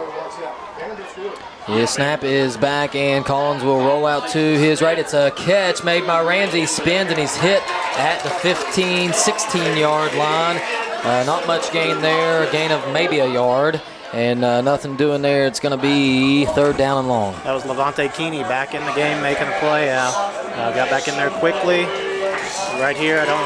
Speaker 11: His snap is back, and Collins will roll out to his right. It's a catch made by Ramsey. Spins, and he's hit at the 15, 16-yard line. Not much gain there, a gain of maybe a yard. And nothing doing there. It's going to be third down and long.
Speaker 1: That was Levante Keeney back in the game making a play, Al. Got back in there quickly. Right here, I don't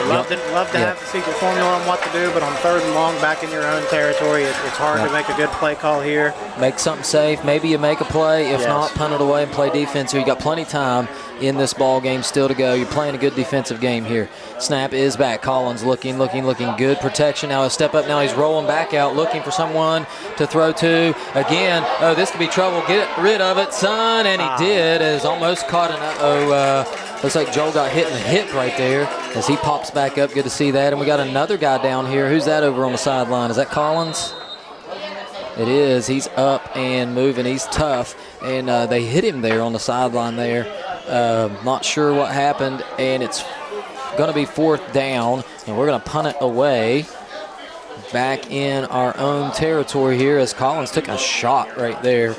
Speaker 1: love to have the secret formula on what to do, but on third and long, back in your own territory, it's hard to make a good play call here.
Speaker 11: Make something safe. Maybe you make a play. If not, punt it away and play defense. You got plenty of time in this ball game still to go. You're playing a good defensive game here. Snap is back. Collins looking. Good protection. Now he'll step up. Now he's rolling back out, looking for someone to throw to. Again, this could be trouble. Get rid of it, son. And he did. Is almost caught in looks like Joel got hit in the hip right there as he pops back up. Good to see that. And we got another guy down here. Who's that over on the sideline? Is that Collins? It is. He's up and moving. He's tough. And they hit him there on the sideline there. Not sure what happened. And it's going to be 4th down. And we're going to punt it away. Back in our own territory here as Collins took a shot right there.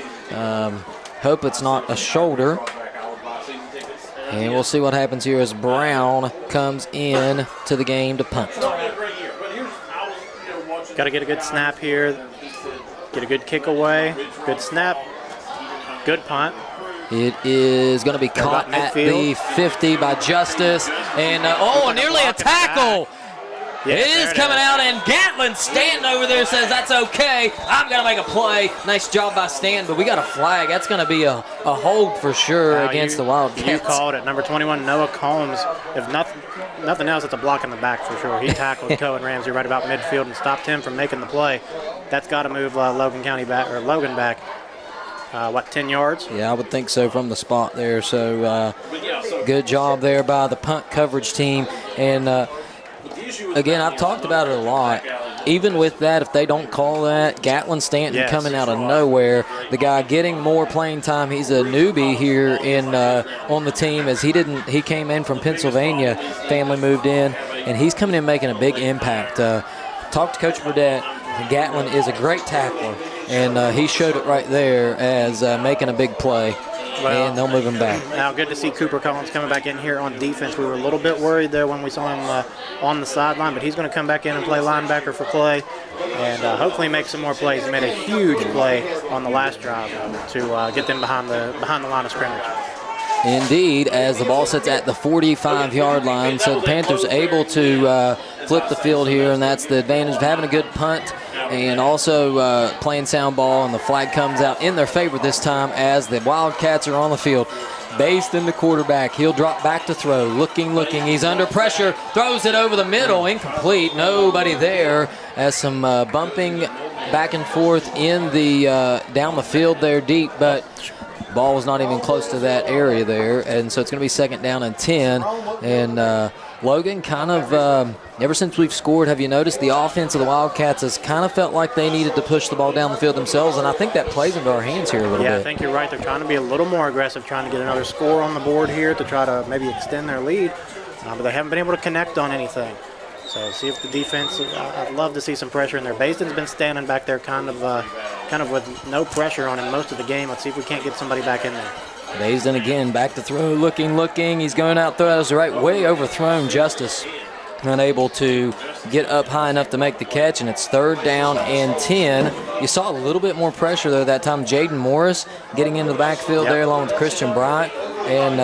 Speaker 11: Hope it's not a shoulder. And we'll see what happens here as Brown comes in to the game to punt.
Speaker 1: Got to get a good snap here. Get a good kick away. Good snap. Good punt.
Speaker 11: It is going to be caught at the 50 by Justice. And, nearly a tackle.
Speaker 1: Yeah,
Speaker 11: it is coming out, and Gatlin standing over there says that's okay. I'm going to make a play. Nice job by Stan, but we got a flag. That's going to be a hold for sure against the Wildcats.
Speaker 1: You called it. Number 21, Noah Combs. If nothing else, it's a block in the back for sure. He tackled Cohen Ramsey right about midfield and stopped him from making the play. That's got to move Logan back. 10 yards?
Speaker 11: Yeah, I would think so from the spot there. So good job there by the punt coverage team. And again, I've talked about it a lot. Even with that, if they don't call that, Gatlin Stanton coming out of nowhere, the guy getting more playing time. He's a newbie here on the team as he came in from Pennsylvania. Family moved in, and he's coming in making a big impact. Talked to Coach Burdett. Gatlin is a great tackler, and he showed it right there as making a big play. And they'll move him back.
Speaker 1: Now, good to see Cooper Collins coming back in here on defense. We were a little bit worried there when we saw him on the sideline, but he's going to come back in and play linebacker for Clay and hopefully make some more plays. He made a huge play on the last drive to get them behind the line of scrimmage.
Speaker 11: Indeed, as the ball sits at the 45-yard line, so the Panthers able to flip the field here, and that's the advantage of having a good punt and also playing sound ball, and the flag comes out in their favor this time as the Wildcats are on the field. Based the quarterback. He'll drop back to throw. Looking. He's under pressure. Throws it over the middle. Incomplete. Nobody there as some bumping back and forth in the down the field there deep, but ball was not even close to that area there, and so it's going to be 2nd down and 10. And Logan kind of, ever since we've scored, have you noticed the offense of the Wildcats has kind of felt like they needed to push the ball down the field themselves, and I think that plays into our hands here a little bit.
Speaker 1: Yeah, I think you're right. They're trying to be a little more aggressive, trying to get another score on the board here to try to maybe extend their lead, but they haven't been able to connect on anything. So see if the defense, I'd love to see some pressure in there. Baston's been standing back there kind of with no pressure on him most of the game. Let's see if we can't get somebody back in there.
Speaker 11: Baston again, back to throw, looking. He's going out, throws the right way, overthrown. Justice unable to get up high enough to make the catch, and it's 3rd down and 10. You saw a little bit more pressure there that time. Jaden Morris getting into the backfield there along with Christian Bryant. And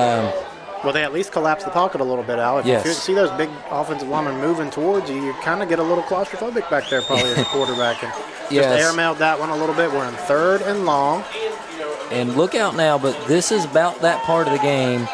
Speaker 1: well, they at least collapse the pocket a little bit, Al. If you see those big offensive linemen moving towards you, you kind of get a little claustrophobic back there probably as a quarterback. And just airmailed that one a little bit. We're in 3rd and long.
Speaker 11: And look out now, but this is about that part of the game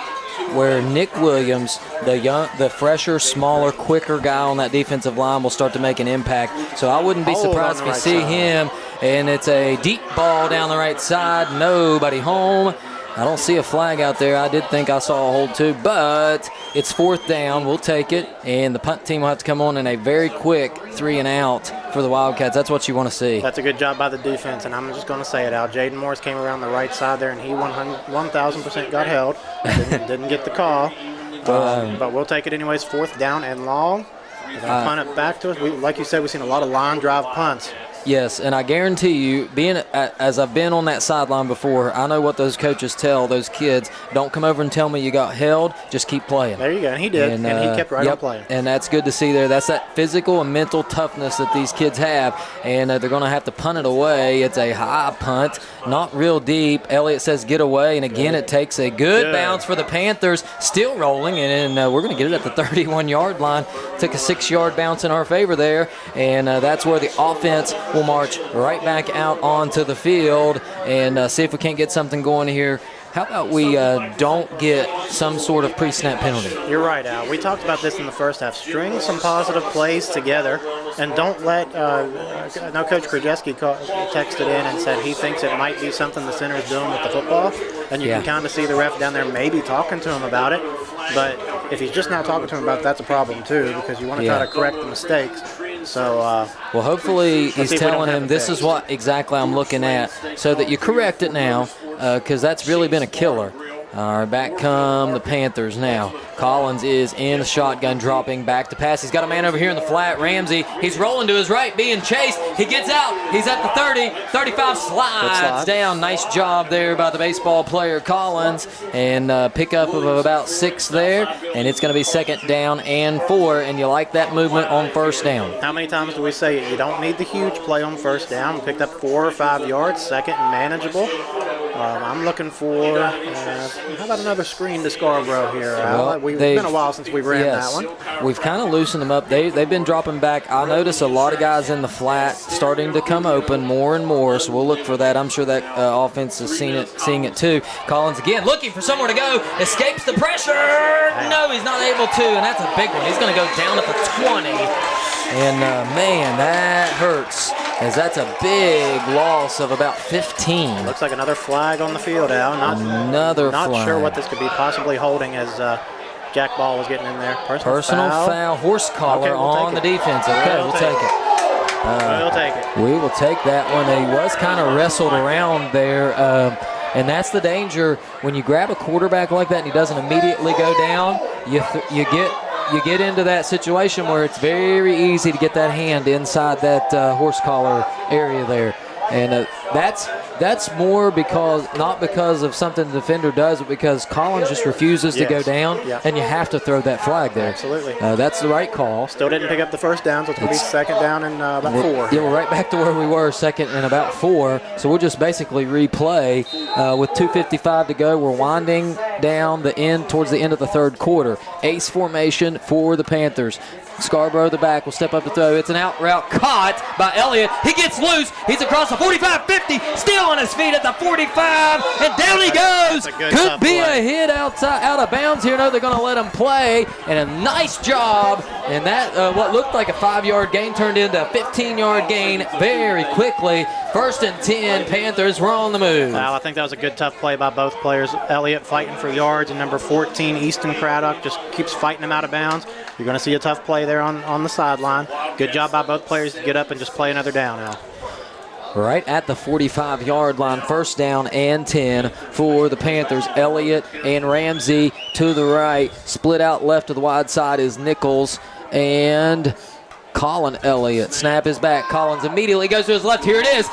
Speaker 11: where Nick Williams, the fresher, smaller, quicker guy on that defensive line will start to make an impact. So I wouldn't be surprised if you see him, and it's a deep ball down the right side, nobody home. I don't see a flag out there. I did think I saw a hold too, but it's 4th down. We'll take it, and the punt team will have to come on in a very quick 3 and out for the Wildcats. That's what you want to see.
Speaker 1: That's a good job by the defense, and I'm just going to say it, Al. Jaden Morris came around the right side there, and he 1,000% got held. Didn't get the call, but we'll take it anyways. 4th down and long. They're going to punt it back to us. Like you said, we've seen a lot of line drive punts.
Speaker 11: Yes, and I guarantee you, as I've been on that sideline before, I know what those coaches tell those kids. Don't come over and tell me you got held. Just keep playing.
Speaker 1: There you go, and he did, and he kept right on playing.
Speaker 11: And that's good to see there. That's that physical and mental toughness that these kids have, and they're going to have to punt it away. It's a high punt, not real deep. Elliott says get away, and again it takes a good bounce for the Panthers. Still rolling, and we're going to get it at the 31-yard line. Took a 6-yard bounce in our favor there, and that's where the offense will march right back out onto the field and see if we can't get something going here. How about we don't get some sort of pre-snap penalty?
Speaker 1: You're right, Al. We talked about this in the first half. String some positive plays together and don't let Coach Krajewski texted in and said he thinks it might be something the center is doing with the football. And you can kind of see the ref down there maybe talking to him about it. But if he's just now talking to him about it, that's a problem too, because you want to try to correct the mistakes. So,
Speaker 11: well, hopefully he's
Speaker 1: see if we don't
Speaker 11: telling
Speaker 1: have
Speaker 11: him
Speaker 1: it
Speaker 11: this
Speaker 1: fixed.
Speaker 11: is what exactly I'm looking at, so that you correct it now, because that's really been a killer. All right, back come the Panthers now. Collins is in the shotgun, dropping back to pass. He's got a man over here in the flat. Ramsey, he's rolling to his right, being chased. He gets out. He's at the 30, 35, slides down. Nice job there by the baseball player Collins, and pickup of about 6 there, and it's going to be 2nd down and 4, and you like that movement on 1st down.
Speaker 1: How many times do we say you don't need the huge play on 1st down? We picked up 4 or 5 yards, 2nd and manageable. I'm looking for, how about another screen to Scarborough here?
Speaker 11: Well,
Speaker 1: it's been a while since we ran that one.
Speaker 11: We've kind of loosened them up. They've been dropping back. I notice a lot of guys in the flat starting to come open more and more, so we'll look for that. I'm sure that offense is seeing it too. Collins again looking for somewhere to go, escapes the pressure. No, he's not able to, and that's a big one. He's going to go down at the 20, and man, that hurts, as that's a big loss of about 15.
Speaker 1: Looks like another flag on the field, Al.
Speaker 11: Another
Speaker 1: flag. Not sure what this could be possibly holding, as Jack Ball was getting in there.
Speaker 11: Personal foul, horse collar on the defense. Okay, we'll take it.
Speaker 1: We'll take it.
Speaker 11: We will take that one. He was kind of wrestled around there, and that's the danger when you grab a quarterback like that and he doesn't immediately go down. You get into that situation where it's very easy to get that hand inside that horse collar area there, and that's more not because of something the defender does, but because Collins just refuses to go down, and you have to throw that flag there.
Speaker 1: Absolutely.
Speaker 11: That's the right call.
Speaker 1: Still didn't pick up the 1st down, so it's going to be 2nd down and about 4.
Speaker 11: Yeah, we're right back to where we were, 2nd and about 4. So we'll just basically replay with 2:55 to go. We're winding down towards the end of the 3rd quarter. Ace formation for the Panthers. Scarborough, the back, will step up to throw. It's an out route caught by Elliott. He gets loose. He's across the 45-50, still on his feet at the 45, and down he goes. Could be a hit out of bounds here. No, they're going to let him play, and a nice job. And that, what looked like a 5-yard gain turned into a 15-yard gain very quickly. 1st and 10, Panthers were on the move.
Speaker 1: Well, I think that was a good, tough play by both players. Elliott fighting for yards, and number 14, Easton Craddock, just keeps fighting him out of bounds. You're going to see a tough play there on the sideline. Good job by both players to get up and just play another down now.
Speaker 11: Right at the 45-yard line, 1st down and 10 for the Panthers. Elliott and Ramsey to the right. Split out left to the wide side is Nichols and Colin Elliott. Snap is back. Collins immediately goes to his left. Here it is.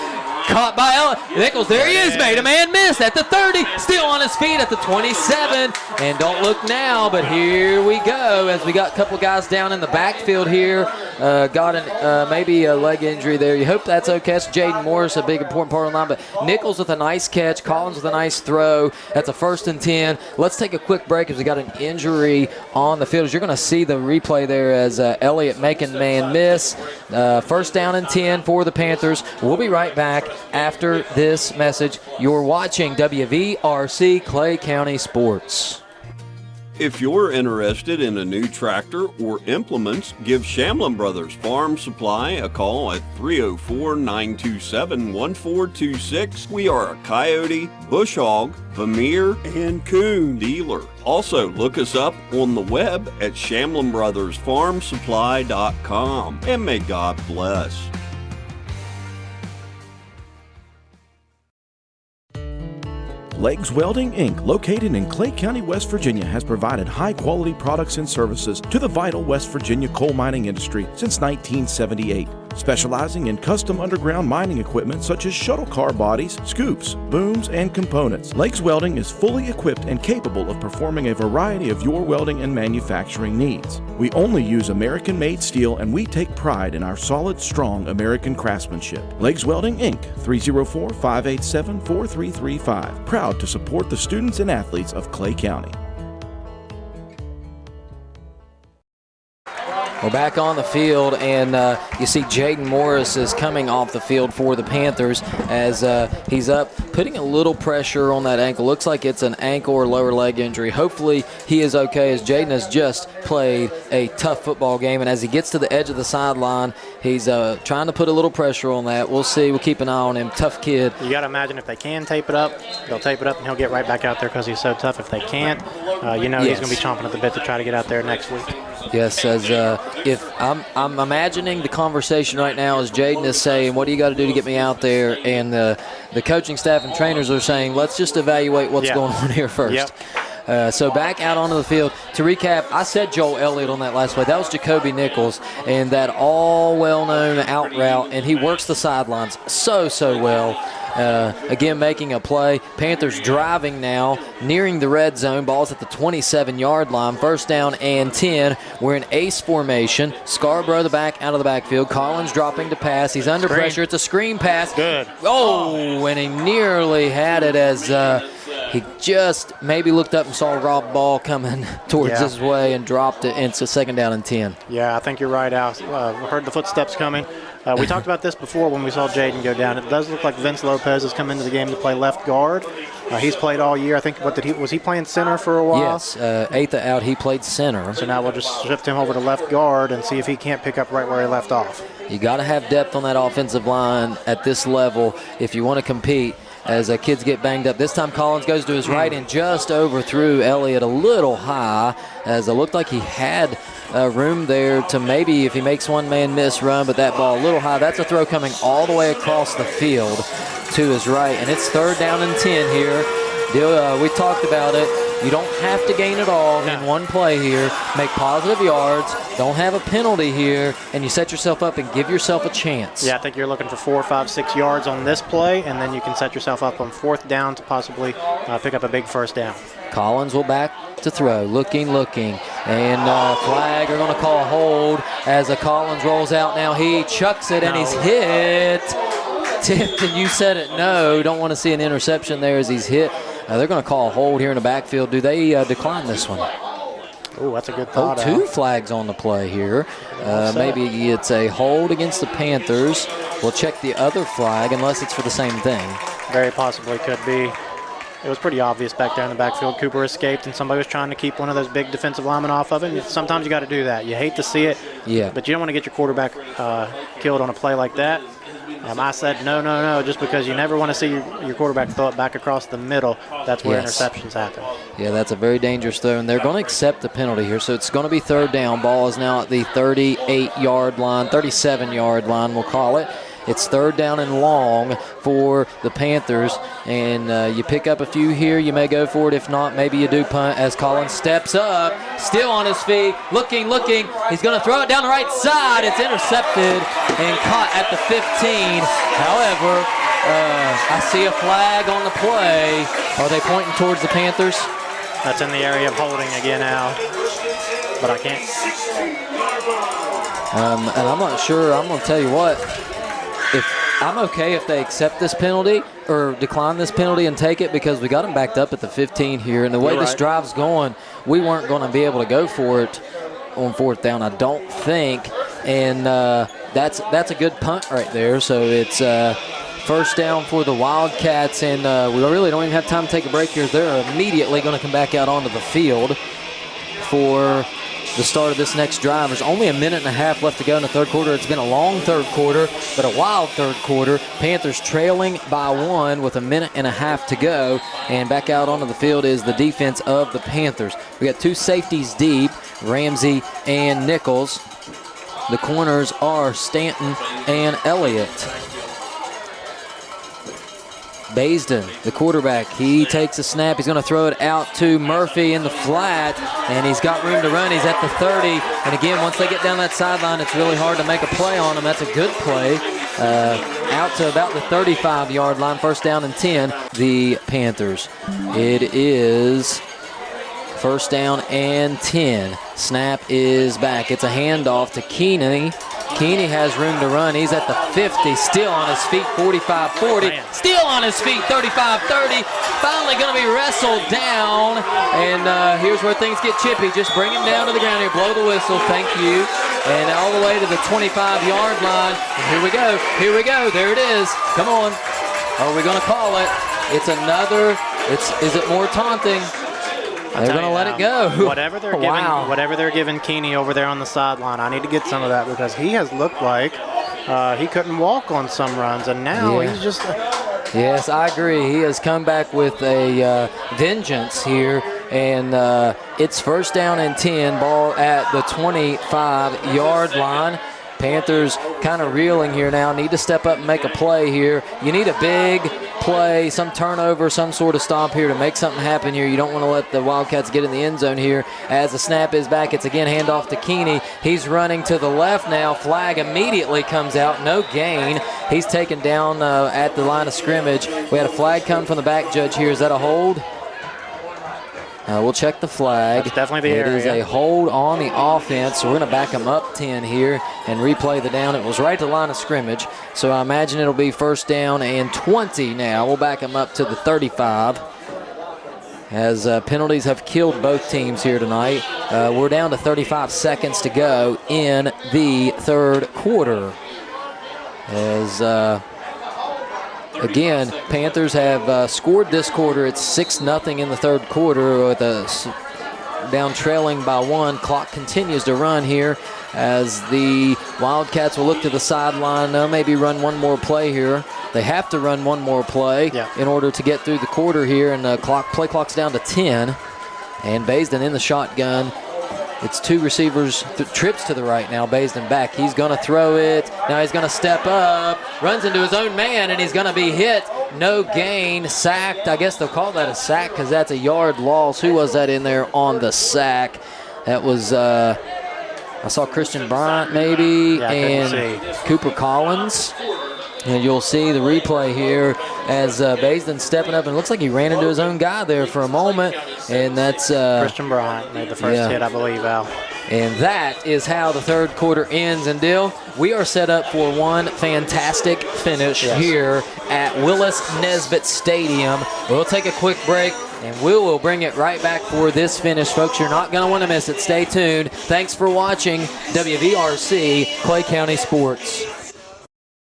Speaker 11: Caught by Nichols. There he is. Made a man miss at the 30. Still on his feet at the 27. And don't look now, but here we go as we got a couple guys down in the backfield here. Got maybe a leg injury there. You hope that's okay. It's Jaden Morris, a big important part of the line. But Nichols with a nice catch. Collins with a nice throw. That's a 1st and 10. Let's take a quick break as we got an injury on the field. As you're going to see the replay there as Elliott making man miss. 1st down and 10 for the Panthers. We'll be right back after this message. You're watching WVRC Clay County Sports.
Speaker 9: If you're interested in a new tractor or implements, give Shamlin Brothers Farm Supply a call at 304-927-1426. We are a coyote, bush hog, Vermeer, and coon dealer. Also, look us up on the web at ShamlinBrothersFarmSupply.com. And may God bless.
Speaker 7: Legs Welding, Inc., located in Clay County, West Virginia, has provided high-quality products and services to the vital West Virginia coal mining industry since 1978. Specializing in custom underground mining equipment such as shuttle car bodies, scoops, booms, and components, Legs Welding is fully equipped and capable of performing a variety of your welding and manufacturing needs. We only use American-made steel, and we take pride in our solid, strong American craftsmanship. Legs Welding, Inc., 304-587-4335. Proud to support the students and athletes of Clay County.
Speaker 11: We're back on the field, and you see Jaden Morris is coming off the field for the Panthers as he's up, putting a little pressure on that ankle. Looks like it's an ankle or lower leg injury. Hopefully he is okay, as Jaden has just played a tough football game, and as he gets to the edge of the sideline, he's trying to put a little pressure on that. We'll see. We'll keep an eye on him. Tough kid.
Speaker 1: You got to imagine if they can tape it up, they'll tape it up, and he'll get right back out there because he's so tough. If they can't, he's going to be chomping at the bit to try to get out there next week.
Speaker 11: Yes, as if I'm imagining the conversation right now as Jaden is saying, what do you got to do to get me out there? And the coaching staff and trainers are saying, let's just evaluate what's going on here first. So back out onto the field. To recap, I said Joel Elliott on that last play. That was Jacoby Nichols, and that all well-known out route, and he works the sidelines so well. Again, making a play. Panthers driving now, nearing the red zone. Ball's at the 27-yard line. First down and 10. We're in ace formation. Scarborough the back out of the backfield. Collins dropping to pass. He's under pressure. It's a screen pass.
Speaker 1: Good.
Speaker 11: Oh, and he nearly had it as he just maybe looked up and saw Rob Ball coming towards his way and dropped it. And it's a second down and 10.
Speaker 1: Yeah, I think you're right, Al. Heard the footsteps coming. We talked about this before when we saw Jaden go down. It does look like Vince Lopez has come into the game to play left guard. He's played all year. I think, was he playing center for a while?
Speaker 11: Yes, eighth out, he played center.
Speaker 1: So now we'll just shift him over to left guard and see if he can't pick up right where he left off.
Speaker 11: You got to have depth on that offensive line at this level if you want to compete. As kids get banged up. This time Collins goes to his right and just overthrew Elliott a little high, as it looked like he had room there to maybe, if he makes one man miss, run, but that ball a little high. That's a throw coming all the way across the field to his right, and it's third down and 10 here. We talked about it. You don't have to gain it all in one play here. Make positive yards. Don't have a penalty here, and you set yourself up and give yourself a chance.
Speaker 1: Yeah, I think you're looking for 4, 5, 6 yards on this play, and then you can set yourself up on fourth down to possibly pick up a big first down.
Speaker 11: Collins will back to throw. Looking. And flag are going to call a hold as Collins rolls out now. He chucks it, and he's hit. Tipped, and you said it. No, don't want to see an interception there as he's hit. They're going to call a hold here in the backfield. Do they decline this one?
Speaker 1: Oh, that's a good thought.
Speaker 11: Two flags on the play here. Maybe it's a hold against the Panthers. We'll check the other flag unless it's for the same thing.
Speaker 1: Very possibly could be. It was pretty obvious back there in the backfield. Cooper escaped, and somebody was trying to keep one of those big defensive linemen off of it. And sometimes you got to do that. You hate to see it, but you don't want to get your quarterback killed on a play like that. I said no, just because you never want to see your quarterback throw it back across the middle. That's where interceptions happen.
Speaker 11: Yeah, that's a very dangerous throw, and they're going to accept the penalty here. So it's going to be third down. Ball is now at the 38-yard line, 37-yard line, we'll call it. It's third down and long for the Panthers, and you pick up a few here. You may go for it. If not, maybe you do punt as Collins steps up, still on his feet, looking. He's going to throw it down the right side. It's intercepted and caught at the 15. However, I see a flag on the play. Are they pointing towards the Panthers?
Speaker 1: That's in the area of holding again, Al, but I can't.
Speaker 11: And I'm not sure. I'm going to tell you what. If I'm okay if they accept this penalty or decline this penalty and take it, because we got them backed up at the 15 here, and the way this drive's going, we weren't going to be able to go for it on fourth down, I don't think, and that's a good punt right there. So it's first down for the Wildcats, and we really don't even have time to take a break here. They're immediately going to come back out onto the field for the start of this next drive. There's only a minute and a half left to go in the third quarter. It's been a long third quarter, but a wild third quarter. Panthers trailing by 1 with a minute and a half to go, and back out onto the field is the defense of the Panthers. We got two safeties deep, Ramsey and Nichols. The corners are Stanton and Elliott. Baisden, the quarterback, he takes a snap. He's going to throw it out to Murphy in the flat, and he's got room to run. He's at the 30, and again, once they get down that sideline, it's really hard to make a play on him. That's a good play. Out to about the 35-yard line, first down and 10, the Panthers. It is first down and 10. Snap is back. It's a handoff to Keeney. Keeney has room to run. He's at the 50, still on his feet, 45-40. Still on his feet, 35-30. Finally going to be wrestled down. And here's where things get chippy. Just bring him down to the ground here. Blow the whistle. Thank you. And all the way to the 25-yard line. And here we go. Here we go. There it is. Come on. Are we going to call it? It's another. Is it more taunting? They're going to let it go.
Speaker 1: Whatever they're giving Keeney over there on the sideline, I need to get some of that, because he has looked like he couldn't walk on some runs, and now he's just.
Speaker 11: Yes, I agree. He has come back with a vengeance here and it's first down and 10, ball at the 25-yard line. Panthers kind of reeling here now, need to step up and make a play here. You need a big play, some turnover, some sort of stop here to make something happen here. You don't want to let the Wildcats get in the end zone here. As the snap is back, it's again handoff to Keeney. He's running to the left now. Flag immediately comes out, no gain. He's taken down at the line of scrimmage. We had a flag come from the back judge here. Is that a hold? We'll check the flag.
Speaker 1: That's definitely the area.
Speaker 11: It is a hold on the offense, so we're going to back them up 10 here and replay the down. It was right to the line of scrimmage, so I imagine it'll be first down and 20 now. We'll back them up to the 35 as penalties have killed both teams here tonight. We're down to 35 seconds to go in the third quarter. As again, Panthers have scored this quarter. It's 6-0 in the third quarter with down trailing by 1. Clock continues to run here as the Wildcats will look to the sideline. They'll maybe run one more play here. They have to run one more play in order to get through the quarter here, and the play clock's down to 10. And Baisden in the shotgun. It's two receivers, trips to the right now. Baisden back. He's going to throw it. Now he's going to step up, runs into his own man, and he's going to be hit. No gain, sacked. I guess they'll call that a sack because that's a yard loss. Who was that in there on the sack? That was, I saw Christian Bryant maybe, and Cooper Collins. And you'll see the replay here as Baisden stepping up, and it looks like he ran into his own guy there for a moment. And that's
Speaker 1: Christian Bryant made the first hit, I believe, Al.
Speaker 11: And that is how the third quarter ends. And Dill, we are set up for one fantastic finish here at Willis Nesbitt Stadium. We'll take a quick break, and we will bring it right back for this finish, folks. You're not going to want to miss it. Stay tuned. Thanks for watching WVRC Clay County Sports.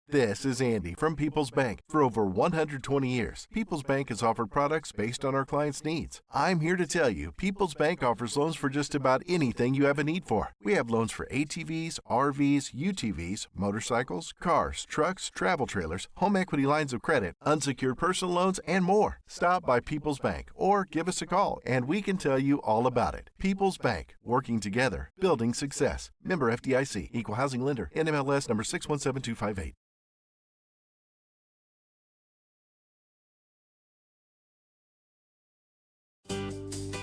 Speaker 8: This is Andy from People's Bank. For over 120 years, People's Bank has offered products based on our clients' needs. I'm here to tell you, People's Bank offers loans for just about anything you have a need for. We have loans for ATVs, RVs, UTVs, motorcycles, cars, trucks, travel trailers, home equity lines of credit, unsecured personal loans, and more. Stop by People's Bank or give us a call, and we can tell you all about it. People's Bank, working together, building success. Member FDIC, Equal Housing Lender, NMLS number 617258.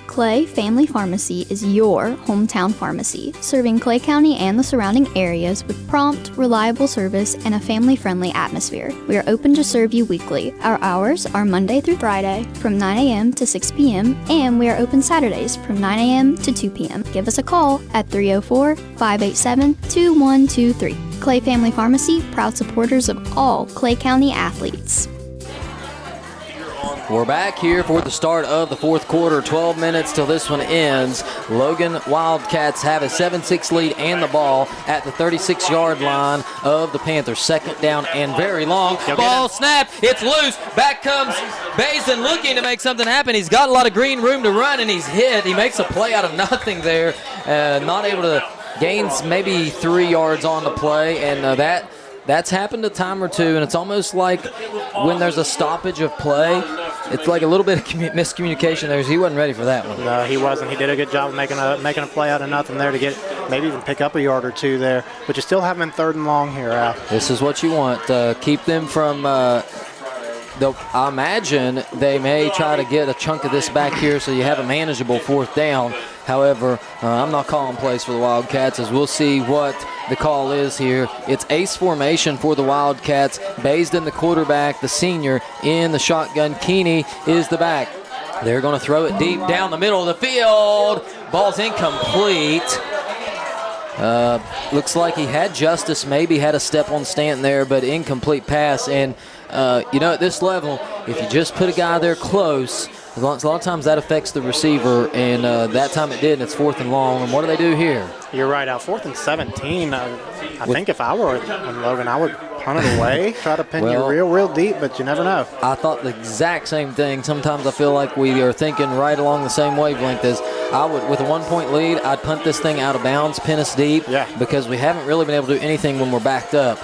Speaker 2: Clay Family Pharmacy is your hometown pharmacy, serving Clay County and the surrounding areas with prompt, reliable service and a family-friendly atmosphere. We are open to serve you weekly. Our hours are Monday through Friday from 9 a.m. to 6 p.m. and we are open Saturdays from 9 a.m. to 2 p.m. Give us a call at 304-587-2123. Clay Family Pharmacy, proud supporters of all Clay County athletes.
Speaker 11: We're back here for the start of the fourth quarter. 12 minutes till this one ends. Logan Wildcats have a 7-6 lead and the ball at the 36-yard line of the Panthers. Second down and very long. Ball snap. It's loose. Back comes Baisden looking to make something happen. He's got a lot of green room to run, and he's hit. He makes a play out of nothing there. Not able to gain maybe 3 yards on the play, and that's happened a time or two, and it's almost like when there's a stoppage of play, it's like a little bit of miscommunication there. He wasn't ready for that one.
Speaker 1: No, he wasn't. He did a good job of making a play out of nothing there to get maybe even pick up a yard or two there. But you still have him in third and long here, Al.
Speaker 11: This is what you want. Keep them from I imagine they may try to get a chunk of this back here so you have a manageable fourth down. However, I'm not calling plays for the Wildcats, as we'll see what the call is here. It's ace formation for the Wildcats. Baisden, the quarterback, the senior, in the shotgun. Keeney is the back. They're going to throw it deep down the middle of the field. Ball's incomplete. Looks like he had justice, maybe had a step on Stanton there, but incomplete pass. And, at this level, if you just put a guy there close, a lot of times that affects the receiver, and that time it did, and it's fourth and long. And what do they do here?
Speaker 1: You're right, Al. 4th and 17. I think if I were on Logan, I would punt it away, try to pin you real deep, but you never know.
Speaker 11: I thought the exact same thing. Sometimes I feel like we are thinking right along the same wavelength as I would. With a 1-point lead, I'd punt this thing out of bounds, pin us deep, because we haven't really been able to do anything when we're backed up.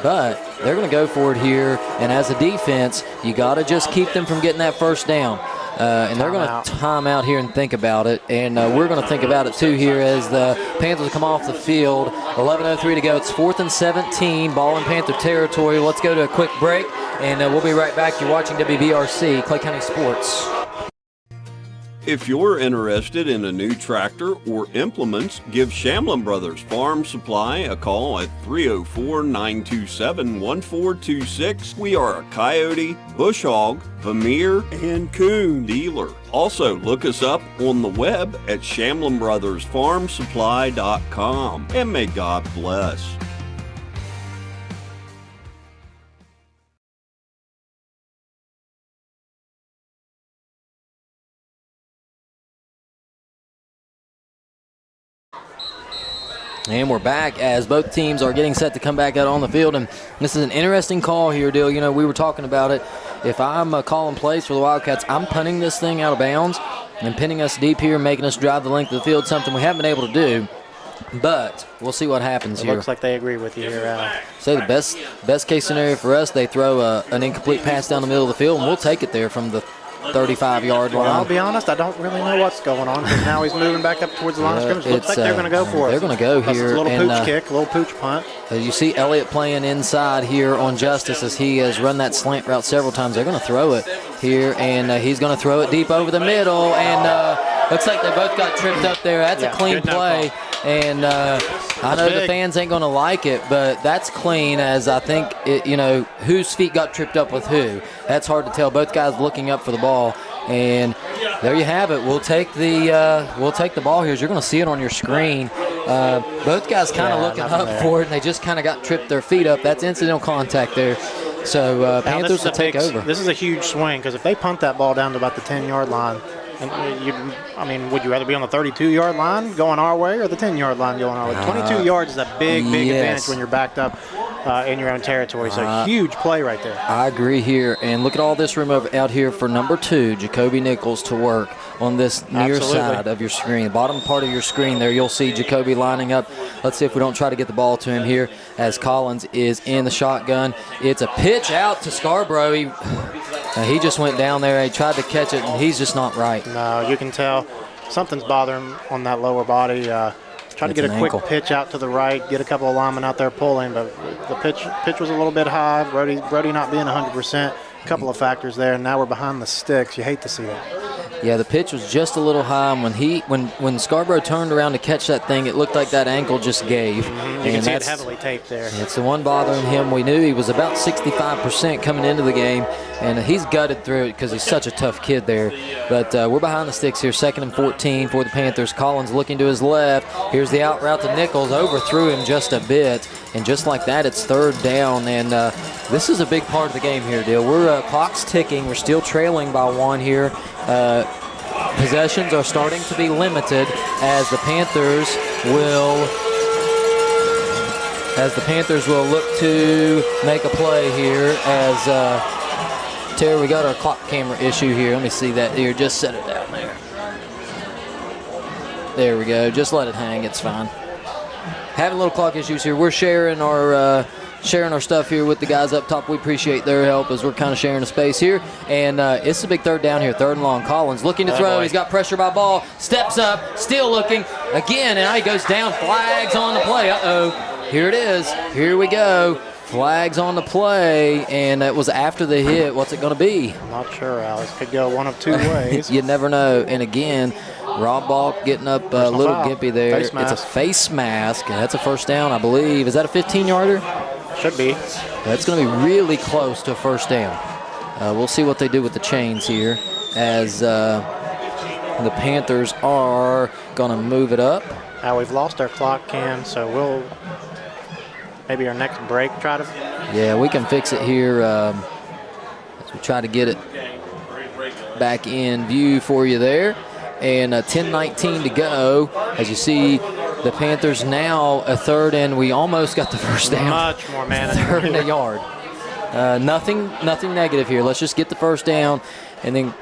Speaker 11: But they're going to go for it here, and as a defense, you got to just keep them from getting that first down. and they're going to time out here and think about it. And we're going to think about it too here as the Panthers come off the field. 11:03 to go. It's 4th and 17. Ball in Panther territory. Let's go to a quick break, and we'll be right back. You're watching WVRC, Clay County Sports.
Speaker 9: If you're interested in a new tractor or implements, give Shamlin Brothers Farm Supply a call at 304-927-1426. We are a coyote, bush hog, Vermeer, and coon dealer. Also, look us up on the web at ShamlinBrothersFarmSupply.com. And may God bless.
Speaker 11: And we're back as both teams are getting set to come back out on the field. And this is an interesting call here, Dill. You know, we were talking about it. If I'm calling plays for the Wildcats, I'm punting this thing out of bounds and pinning us deep here, making us drive the length of the field, something we haven't been able to do. But we'll see what happens here.
Speaker 1: Looks like they agree with you here, Al.
Speaker 11: Say the best case scenario for us, they throw an incomplete pass down the middle of the field, and we'll take it there from the 35-yard line.
Speaker 1: Well, I'll be honest, I don't really know what's going on because now he's moving back up towards the line of scrimmage. Looks like they're going to go for it.
Speaker 11: They're going to go here.
Speaker 1: A little pooch kick, a little pooch punt.
Speaker 11: You see Elliott playing inside here on Justice as he has run that slant route several times. They're going to throw it here, and he's going to throw it deep over the middle, and looks like they both got tripped up there. That's a clean play, and I know the fans ain't going to like it, but that's clean as I think, whose feet got tripped up with who. That's hard to tell. Both guys looking up for the ball. And there you have it. We'll take the ball here. As you're going to see it on your screen. Both guys kind of looking up for it, and they just kind of got tripped their feet up. That's incidental contact there. So Panthers will take over.
Speaker 1: This is a huge swing because if they punt that ball down to about the 10-yard line, would you rather be on the 32-yard line going our way or the 10-yard line going our way? 22 yards is a big advantage when you're backed up in your own territory. So huge play right there.
Speaker 11: I agree here. And look at all this room out here for number 2, Jacoby Nichols, to work on this near side of your screen. The bottom part of your screen there, you'll see Jacoby lining up. Let's see if we don't try to get the ball to him here as Collins is in the shotgun. It's a pitch out to Scarborough. He just went down there. He tried to catch it, and he's just not right.
Speaker 1: No, you can tell something's bothering him on that lower body. Try to get a quick pitch out to the right, get a couple of linemen out there pulling, but the pitch was a little bit high. Brody not being 100%. A couple of factors there, and now we're behind the sticks. You hate to see that.
Speaker 11: Yeah, the pitch was just a little high, and when Scarborough turned around to catch that thing, it looked like that ankle just gave.
Speaker 1: You can see it heavily taped there.
Speaker 11: It's the one bothering him. We knew he was about 65% coming into the game, and he's gutted through it because he's such a tough kid there. But we're behind the sticks here, 2nd and 14 for the Panthers. Collins looking to his left. Here's the out route to Nichols, overthrew him just a bit, and just like that, it's 3rd down. And this is a big part of the game here, Dale. We're clock's ticking. We're still trailing by 1 here. Possessions are starting to be limited as the Panthers will look to make a play here as Terry, we got our clock camera issue here. Let me see that here. Just set it down there. There we go. Just let it hang. It's fine. Having little clock issues here. We're sharing our stuff here with the guys up top. We appreciate their help as we're kind of sharing the space here. And it's a big 3rd down here, 3rd and long. Collins looking to throw. He's got pressure by ball. Steps up, still looking. Again, and now he goes down. Flags on the play. Uh-oh. Here it is. Here we go. Flags on the play, and it was after the hit. What's it going to be?
Speaker 1: I'm not sure, Alex. Could go one of 2 ways.
Speaker 11: You never know. And again, Rob Balk getting up a little gimpy there. It's a face mask, and that's a 1st down, I believe. Is that a 15-yarder?
Speaker 1: Should be.
Speaker 11: That's going to be really close to a 1st down. We'll see what they do with the chains here as the Panthers are going to move it up.
Speaker 1: Now we've lost our clock cam, so we'll maybe our next break try to.
Speaker 11: Yeah, we can fix it here as we try to get it back in view for you there. And 10:19 to go as you see the Panthers now a 3rd, and we almost got the 1st down.
Speaker 1: Much more man.
Speaker 11: 3rd and a yard. Nothing negative here. Let's just get the 1st down and then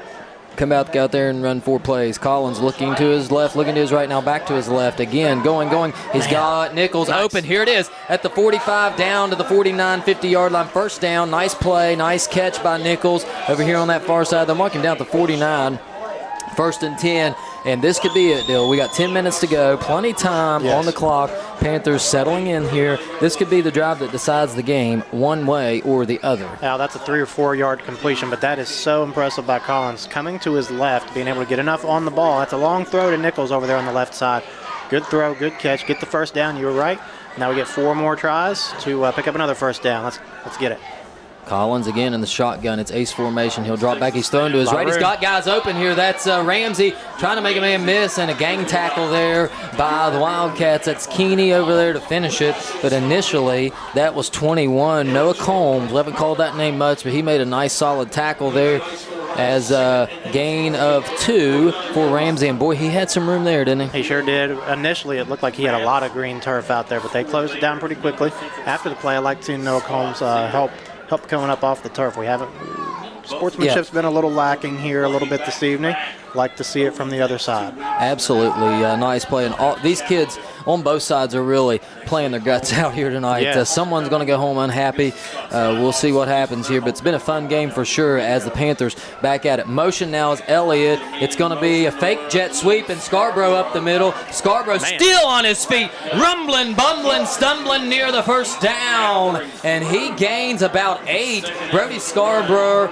Speaker 11: come out there and run 4 plays. Collins looking to his left, looking to his right, now back to his left again. Going. He's got Nichols open. Here it is at the 45 down to the 49, 50-yard line. First down. Nice play. Nice catch by Nichols over here on that far side. They're marking down to 49. 1st and 10. And this could be it, Dill. We got 10 minutes to go. Plenty time on the clock. Panthers settling in here. This could be the drive that decides the game one way or the other.
Speaker 1: Now, that's a 3 or 4 yard completion, but that is so impressive by Collins. Coming to his left, being able to get enough on the ball. That's a long throw to Nichols over there on the left side. Good throw, good catch. Get the first down. You were right. Now we get 4 more tries to pick up another first down. Let's get it.
Speaker 11: Collins again in the shotgun. It's ace formation. He'll drop back. He's thrown to his right. He's got guys open here. That's Ramsey trying to make a man miss, and a gang tackle there by the Wildcats. That's Keeney over there to finish it. But initially, that was 21. Noah Combs. We haven't called that name much, but he made a nice solid tackle there as a gain of 2 for Ramsey. And boy, he had some room there, didn't he?
Speaker 1: He sure did. Initially, it looked like he had a lot of green turf out there, but they closed it down pretty quickly. After the play, I like seeing Noah Combs help coming up off the turf. Sportsmanship's been a little lacking here a little bit this evening. Like to see it from the other side.
Speaker 11: Absolutely. Nice play. And all these kids on both sides are really playing their guts out here tonight.
Speaker 1: Yes.
Speaker 11: Someone's going to go home unhappy. We'll see what happens here. But it's been a fun game for sure as the Panthers back at it. Motion now is Elliott. It's going to be a fake jet sweep, and Scarborough up the middle. Scarborough still on his feet, rumbling, bumbling, stumbling near the first down. And he gains about 8. Brody Scarborough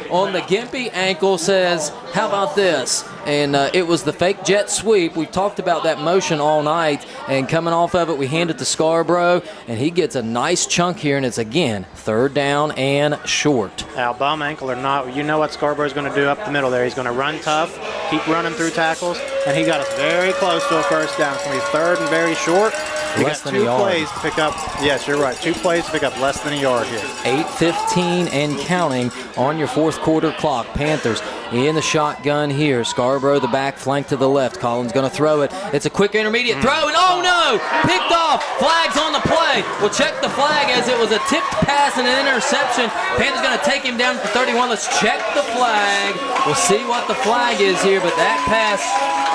Speaker 11: on the gimpy ankle says, how about this? And it was the fake jet sweep. We've talked about that motion all night, and coming off of it, we hand it to Scarborough, and he gets a nice chunk here, and it's, again, 3rd down and short.
Speaker 1: Now, bum ankle or not, you know what Scarborough's going to do up the middle there. He's going to run tough, keep running through tackles, and he got us very close to a first down. It's going to be 3rd and very short. We got 2 plays to pick up. Yes, you're right. 2 plays to pick up less than a yard here.
Speaker 11: 8:15 and counting on your 4th quarter clock. Panthers in the shotgun here. Scarborough the back flank to the left. Collins going to throw it. It's a quick intermediate throw, and oh no! Picked off. Flags on the play. We'll check the flag as it was a tipped pass and an interception. Panthers going to take him down for 31. Let's check the flag. We'll see what the flag is here, but that pass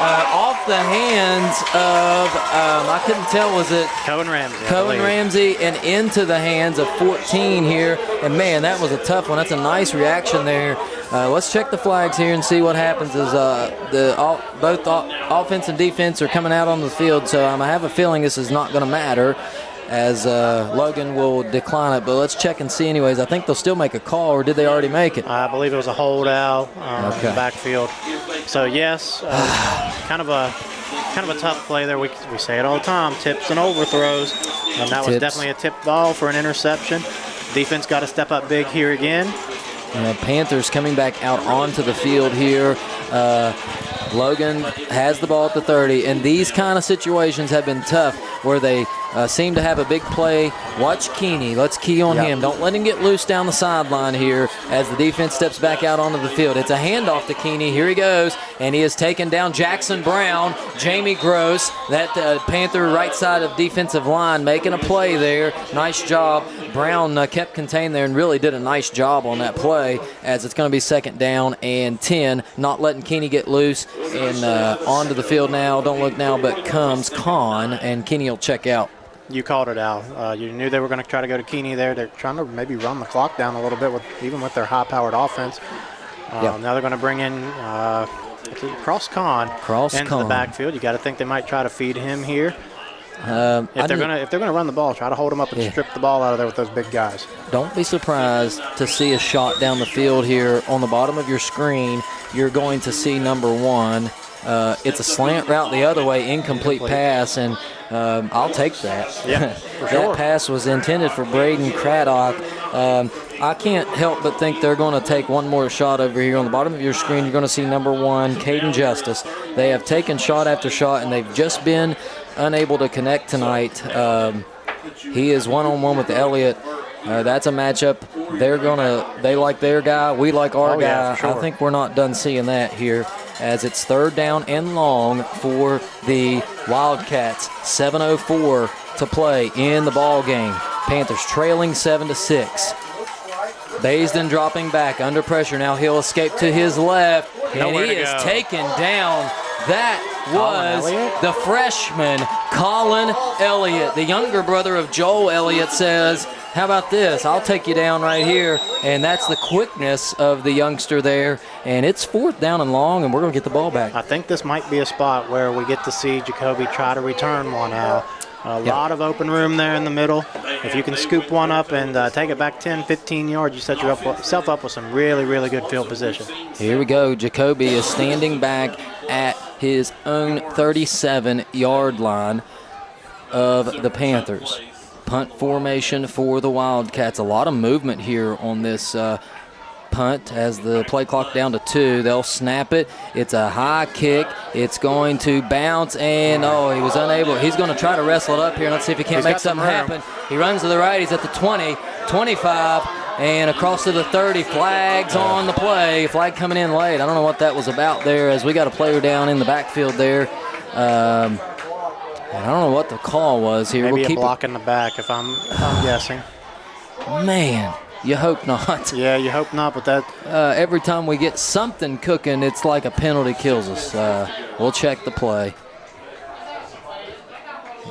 Speaker 11: off the hands of, I couldn't tell, was it
Speaker 1: Cohen Ramsey?
Speaker 11: Cohen Ramsey, and into the hands of 14 here. And man, that was a tough one. That's a nice reaction there. Let's check the flags here and see what happens as both offense and defense are coming out on the field. So I have a feeling this is not going to matter, as Logan will decline it. But let's check and see anyways. I think they'll still make a call, or did they already make it?
Speaker 1: I believe it was a holdout in the backfield. So yes, kind of a tough play there. We say it all the time, tips and overthrows. And that was definitely a tipped ball for an interception. Defense got to step up big here again.
Speaker 11: Panthers coming back out onto the field here. Logan has the ball at the 30, and these kind of situations have been tough where they seem to have a big play. Watch Keeney. Let's key on him. Don't let him get loose down the sideline here as the defense steps back out onto the field. It's a handoff to Keeney. Here he goes, and he has taken down Jackson Brown, Jamie Gross, that Panther right side of defensive line, making a play there. Nice job. Brown kept contained there and really did a nice job on that play, as it's going to be 2nd down and 10, not letting Keeney get loose. And onto the field now. Don't look now, but comes Kahn, and Keeney will check out.
Speaker 1: You called it, Al. You knew they were going to try to go to Keeney there. They're trying to maybe run the clock down a little bit, even with their high-powered offense. Now they're going to bring in Cross Kahn into the backfield. You got to think they might try to feed him here. If they're gonna run the ball, try to hold them up and strip the ball out of there with those big guys.
Speaker 11: Don't be surprised to see a shot down the field here on the bottom of your screen. You're going to see number 1. It's a slant route the other way, incomplete pass, and I'll take that.
Speaker 1: Yeah, for
Speaker 11: that
Speaker 1: sure.
Speaker 11: pass was intended for Braden Craddock. I can't help but think they're going to take one more shot over here. On the bottom of your screen, you're going to see number 1, Caden Justice. They have taken shot after shot, and they've just been unable to connect tonight. He is one-on-one with Elliott. That's a matchup. They like their guy. We like our guy.
Speaker 1: Yeah, for sure.
Speaker 11: I think we're not done seeing that here, as it's 3rd down and long for the Wildcats. 7:04 to play in the ball game. Panthers trailing 7-6. Baisden dropping back under pressure. Now he'll escape to his left, and he is taken down. That was the freshman, Colin Elliott. The younger brother of Joel Elliott says, how about this? I'll take you down right here. And that's the quickness of the youngster there. And it's 4th down and long, and we're going to get the ball back.
Speaker 1: I think this might be a spot where we get to see Jacoby try to return one out. A lot of open room there in the middle. If you can scoop one up and take it back 10, 15 yards, you set yourself up with some really, really good field position.
Speaker 11: Here we go. Jacoby is standing back at his own 37-yard line of the Panthers. Punt formation for the Wildcats. A lot of movement here on this punt as the play clock down to 2. They'll snap it. It's a high kick. It's going to bounce, and he was unable. He's going to try to wrestle it up here. Let's see if he can't make something happen. He runs to the right. He's at the 20, 25, and across to the 30. Flags on the play. Flag coming in late. I don't know what that was about there, as we got a player down in the backfield there. I don't know what the call was here.
Speaker 1: Maybe
Speaker 11: we'll keep
Speaker 1: a block in the back, if I'm guessing.
Speaker 11: Man, you hope not.
Speaker 1: Yeah, you hope not, but that...
Speaker 11: every time we get something cooking, it's like a penalty kills us. We'll check the play.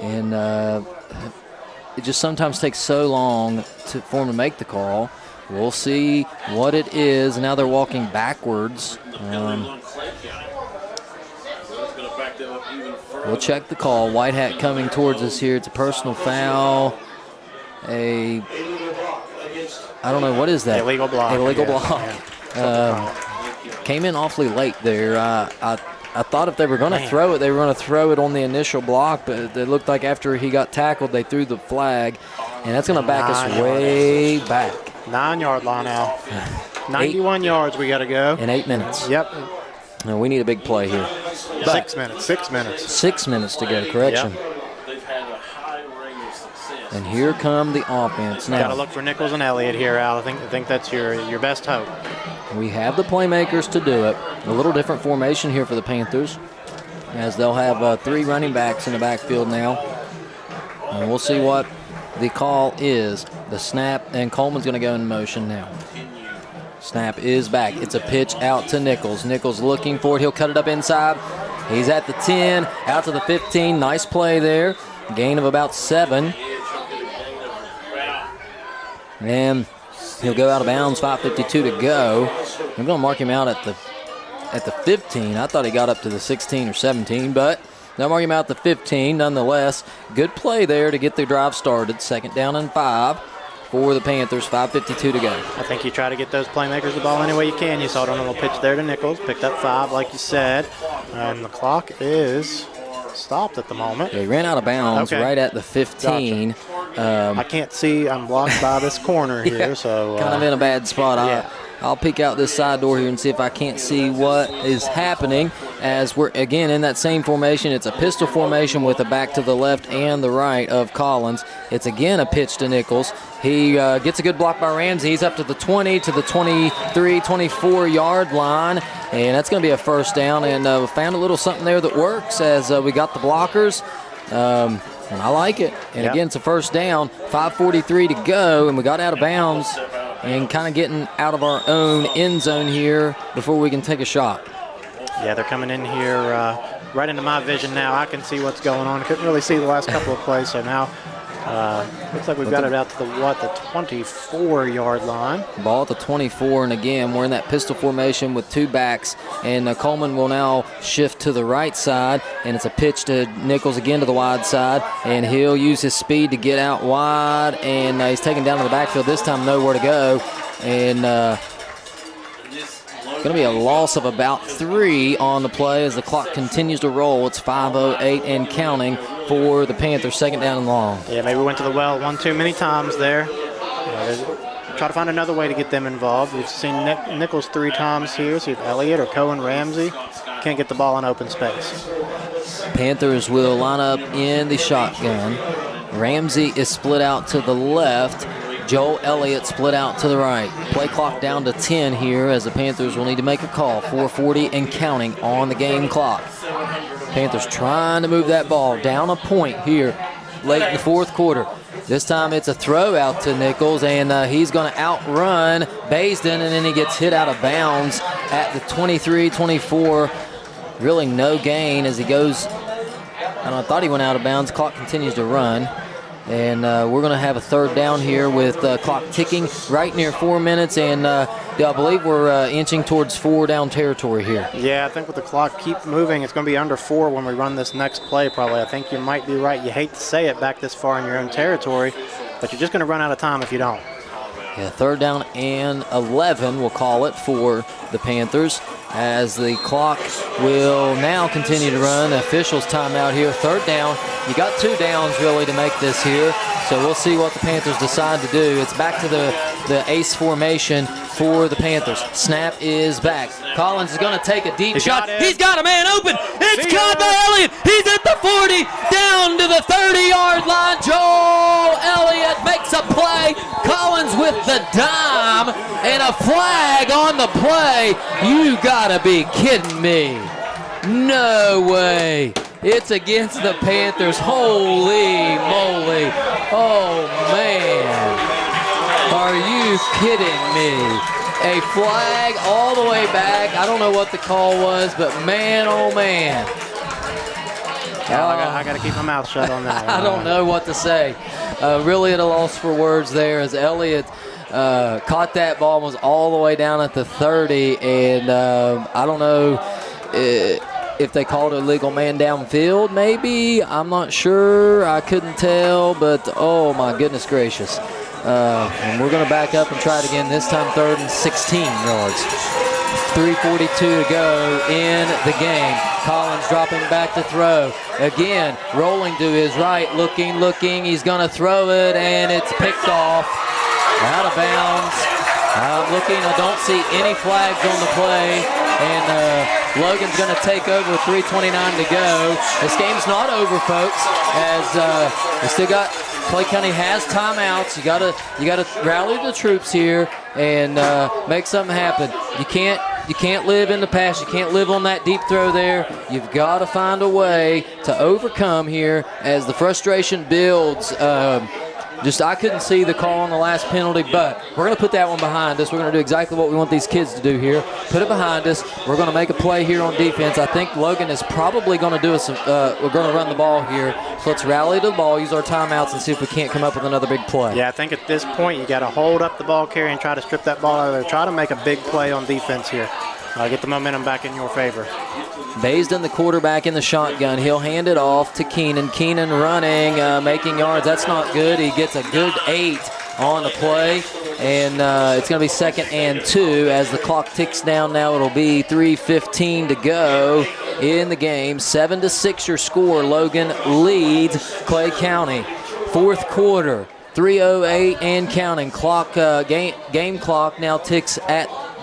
Speaker 11: And it just sometimes takes so long for them to make the call. We'll see what it is. Now they're walking backwards. We'll check the call. White hat coming towards us here. It's a personal foul. I don't know, what is that?
Speaker 1: Illegal block.
Speaker 11: Illegal block.
Speaker 1: Yeah.
Speaker 11: Came in awfully late there. I thought if they were going to throw it, they were going to throw it on the initial block, but it looked like after he got tackled, they threw the flag, and that's going to back us way back.
Speaker 1: 9-yard line now. 91 yards we got to go.
Speaker 11: In 8 minutes.
Speaker 1: Yep.
Speaker 11: No, we need a big play here.
Speaker 1: 6 minutes. 6 minutes.
Speaker 11: 6 minutes to go, correction.
Speaker 1: Yep.
Speaker 11: And here come the offense now.
Speaker 1: Got to look for Nichols and Elliott here, Al. I think that's your best hope.
Speaker 11: We have the playmakers to do it. A little different formation here for the Panthers, as they'll have 3 running backs in the backfield now. And we'll see what the call is. The snap, and Coleman's going to go in motion now. Snap is back. It's a pitch out to Nichols. Nichols looking for it. He'll cut it up inside. He's at the 10, out to the 15. Nice play there. Gain of about 7. And he'll go out of bounds, 5:52 to go. I'm going to mark him out at the 15. I thought he got up to the 16 or 17, but they'll mark him out at the 15 nonetheless. Good play there to get the drive started. 2nd down and 5 for the Panthers, 5:52 to go.
Speaker 1: I think you try to get those playmakers the ball any way you can. You saw it on a little pitch there to Nichols. Picked up 5, like you said. And the clock is stopped at the moment.
Speaker 11: They ran out of bounds right at the 15.
Speaker 1: Gotcha. I can't see. I'm blocked by this corner here, so
Speaker 11: kind of in a bad spot. I'll peek out this side door here and see if I can't see what is happening, as we're again in that same formation. It's a pistol formation with a back to the left and the right of Collins. It's again a pitch to Nichols. He gets a good block by Ramsey. He's up to the 20, to the 23, 24-yard line, and that's going to be a 1st down. And we found a little something there that works, as we got the blockers. And I like it. And again, it's a 1st down, 5:43 to go, and we got out of bounds and kind of getting out of our own end zone here before we can take a shot.
Speaker 1: Yeah, they're coming in here right into my vision now. I can see what's going on. Couldn't really see the last couple of plays, so now looks like we've got it out to the 24-yard line.
Speaker 11: Ball at the 24, and again, we're in that pistol formation with 2 backs, and Coleman will now shift to the right side, and it's a pitch to Nichols again to the wide side, and he'll use his speed to get out wide, and he's taken down to the backfield. This time nowhere to go, and going to be a loss of about 3 on the play as the clock continues to roll. It's 5:08 and counting for the Panthers, 2nd down and long.
Speaker 1: Yeah, maybe we went to the well one too many times there. Try to find another way to get them involved. We've seen Nichols 3 times here. See if Elliott or Cohen Ramsey can't get the ball in open space.
Speaker 11: Panthers will line up in the shotgun. Ramsey is split out to the left. Joel Elliott split out to the right. Play clock down to 10 here, as the Panthers will need to make a call. 4:40 and counting on the game clock. Panthers trying to move that ball down a point here late in the 4th quarter. This time it's a throw out to Nichols, and he's going to outrun Baisden, and then he gets hit out of bounds at the 23-24. Really no gain as he goes. I thought he went out of bounds. Clock continues to run. And we're going to have a third down here with clock ticking right near 4 minutes, and I believe we're inching towards 4 down territory here.
Speaker 1: Yeah, I think with the clock keep moving, it's going to be under 4 when we run this next play probably. I think you might be right. You hate to say it back this far in your own territory, but you're just going to run out of time if you don't.
Speaker 11: Yeah, third down and 11, we'll call it, for the Panthers, as the clock will now continue to run. The officials timeout here. Third down. You got 2 downs really to make this here, so we'll see what the Panthers decide to do. It's back to the ace formation for the Panthers. Snap is back. Collins is going to take a deep shot. He's got a man open. It's caught by Elliott. He's at the 40, down to the 30-yard line. Joel Elliott makes a play. Collins with the dime and a flag on the play. You gotta be kidding me. No way. It's against the Panthers. Holy moly. Oh, man. Are you kidding me? A flag all the way back. I don't know what the call was, but man, oh, man.
Speaker 1: I got to keep my mouth shut on that.
Speaker 11: I don't know what to say. Really at a loss for words there as Elliott caught that ball and was all the way down at the 30, and I don't know if they called it a legal man downfield, maybe. I'm not sure. I couldn't tell, but oh my goodness gracious. And we're going to back up and try it again, this time 3rd and 16 yards. 3:42 to go in the game. Collins dropping back to throw. Again, rolling to his right, looking. He's going to throw it, and it's picked off. Out of bounds. I'm looking. I don't see any flags on the play. And Logan's going to take over with 3:29 to go. This game's not over, folks, as we still got Clay County has timeouts. You gotta rally the troops here and make something happen. You can't live in the past. You can't live on that deep throw there. You've got to find a way to overcome here as the frustration builds. I couldn't see the call on the last penalty, but we're going to put that one behind us. We're going to do exactly what we want these kids to do here. Put it behind us. We're going to make a play here on defense. I think Logan is probably going to do we're going to run the ball here. So let's rally to the ball, use our timeouts, and see if we can't come up with another big play.
Speaker 1: Yeah, I think at this point you got to hold up the ball carrier and try to strip that ball out of there. Try to make a big play on defense here. Get the momentum back in your favor.
Speaker 11: Baisden, the quarterback, in the shotgun. He'll hand it off to Keenan. Keenan running, making yards. That's not good. He gets a good 8 on the play. And it's going to be 2nd and 2 as the clock ticks down now. It'll be 3:15 to go in the game. 7-6 your score. Logan leads Clay County. 4th quarter, 3:08 and counting. Game clock now ticks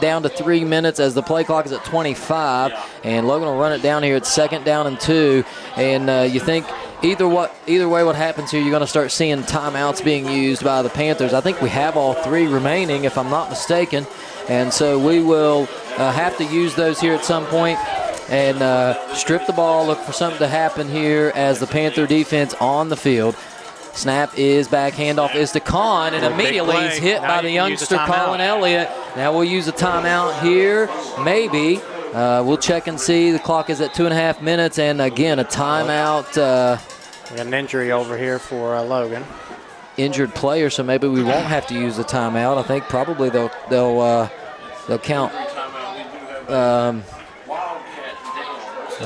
Speaker 11: down to 3 minutes as the play clock is at 25, and Logan will run it down here at 2nd down and 2. And you think either way what happens here, you're going to start seeing timeouts being used by the Panthers. I think we have all 3 remaining, if I'm not mistaken, and so we will have to use those here at some point and strip the ball, look for something to happen here as the Panther defense on the field. Snap is back, handoff is to Kahn, and immediately he's hit by the youngster Colin Elliott. Now we'll use a timeout here, maybe. We'll check and see. The clock is at 2.5 minutes, and again, a timeout.
Speaker 1: We got an injury over here for Logan.
Speaker 11: Injured player, so maybe we won't have to use a timeout. I think probably they'll count the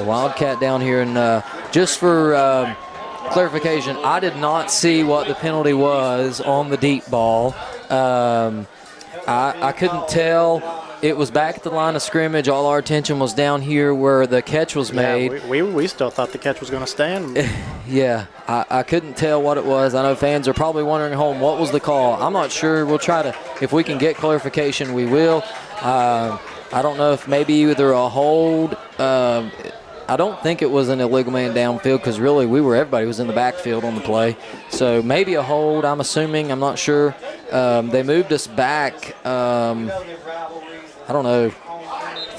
Speaker 11: Wildcat down here, and just for clarification, I did not see what the penalty was on the deep ball. I couldn't tell. It was back at the line of scrimmage. All our attention was down here where the catch was made.
Speaker 1: Yeah, we still thought the catch was going to stand.
Speaker 11: Yeah, I couldn't tell what it was. I know fans are probably wondering at home, what was the call? I'm not sure. We'll try to, if we can get clarification, we will. I don't know if maybe either a hold. I don't think it was an illegal man downfield because really everybody was in the backfield on the play. So maybe a hold, I'm assuming. I'm not sure. They moved us back. I don't know,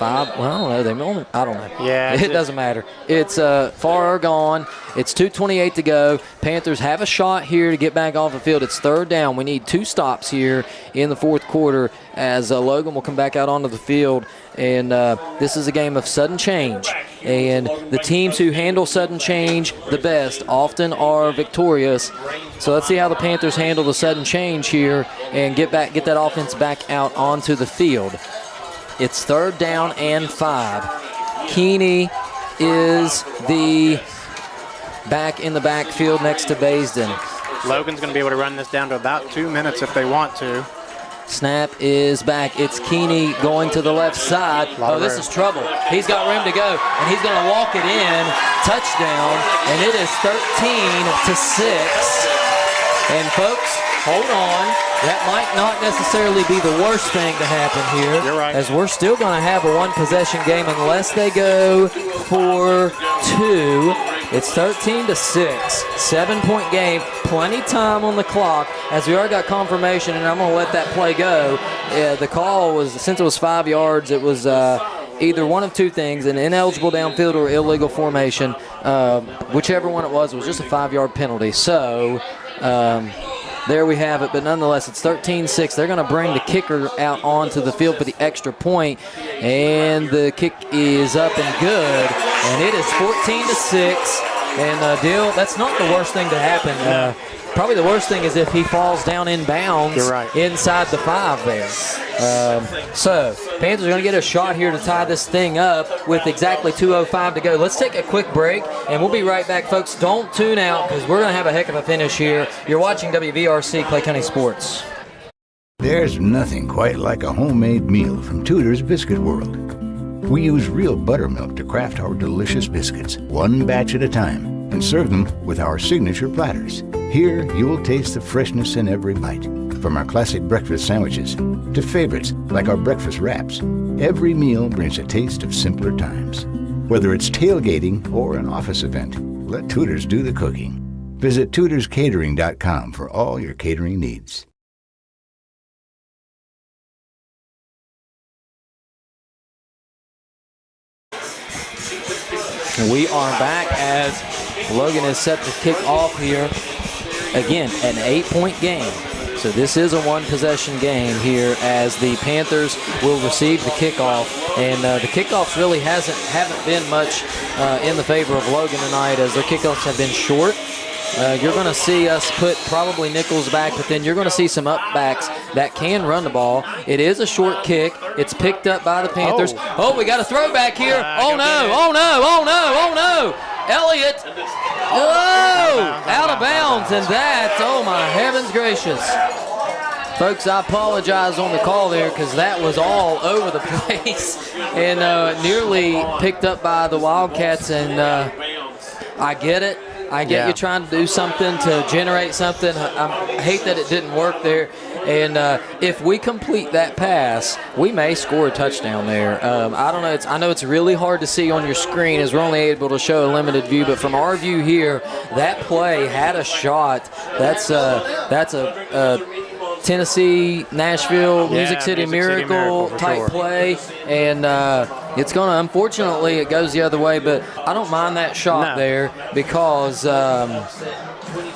Speaker 11: 5. Well, I don't know. They only, I don't know.
Speaker 1: Yeah.
Speaker 11: It doesn't matter. It's far gone. It's 2:28 to go. Panthers have a shot here to get back off the field. It's 3rd down. We need 2 stops here in the 4th quarter as Logan will come back out onto the field. And this is a game of sudden change. And the teams who handle sudden change the best often are victorious. So let's see how the Panthers handle the sudden change here and get that offense back out onto the field. It's 3rd down and 5. Keeney is the back in the backfield next to Baisden.
Speaker 1: Logan's going to be able to run this down to about 2 minutes if they want to.
Speaker 11: Snap is back. It's Keeney going to the left side. Oh, this is trouble. He's got room to go, and he's going to walk it in. Touchdown, and it is 13-6. And folks, hold on. That might not necessarily be the worst thing to happen here.
Speaker 1: You're right.
Speaker 11: As we're still going to have a 1-possession game unless they go for 2. It's 13-6, 7-point game, plenty time on the clock as we already got confirmation, and I'm going to let that play go. The call was, since it was 5 yards, it was either one of 2 things, an ineligible downfield or illegal formation. Whichever one it was just a 5-yard penalty. So there we have it, but nonetheless, it's 13-6. They're going to bring the kicker out onto the field for the extra point, and the kick is up and good, and it is 14-6. And Dill, that's not the worst thing to happen. Probably the worst thing is if he falls down in bounds inside the 5 there. So Panthers are going to get a shot here to tie this thing up with exactly 2:05 to go. Let's take a quick break, and we'll be right back, folks. Don't tune out because we're going to have a heck of a finish here. You're watching WVRC Clay County Sports.
Speaker 10: There's nothing quite like a homemade meal from Tudor's Biscuit World. We use real buttermilk to craft our delicious biscuits, one batch at a time, and serve them with our signature platters. Here, you will taste the freshness in every bite. From our classic breakfast sandwiches to favorites like our breakfast wraps, every meal brings a taste of simpler times. Whether it's tailgating or an office event, let Tudor's do the cooking. Visit tudorscatering.com for all your catering needs.
Speaker 11: We are back as Logan is set to kick off here. Again, an 8-point game. So this is a 1-possession game here as the Panthers will receive the kickoff. And the kickoffs really haven't been much in the favor of Logan tonight as their kickoffs have been short. You're going to see us put probably Nichols back, but then you're going to see some upbacks that can run the ball. It is a short kick. It's picked up by the Panthers. Oh, we got a throwback here. Oh, no. Elliott. Oh, out of bounds. And that, oh, my heavens gracious. Folks, I apologize on the call there because that was all over the place and nearly picked up by the Wildcats. And I get it. I get you trying to do something to generate something. I hate that it didn't work there. And if we complete that pass, we may score a touchdown there. I don't know. I know it's really hard to see on your screen as we're only able to show a limited view. But from our view here, that play had a shot. That's a Tennessee, Nashville, Music City Miracle type play. And it's going to, unfortunately, it goes the other way. But I don't mind that shot there because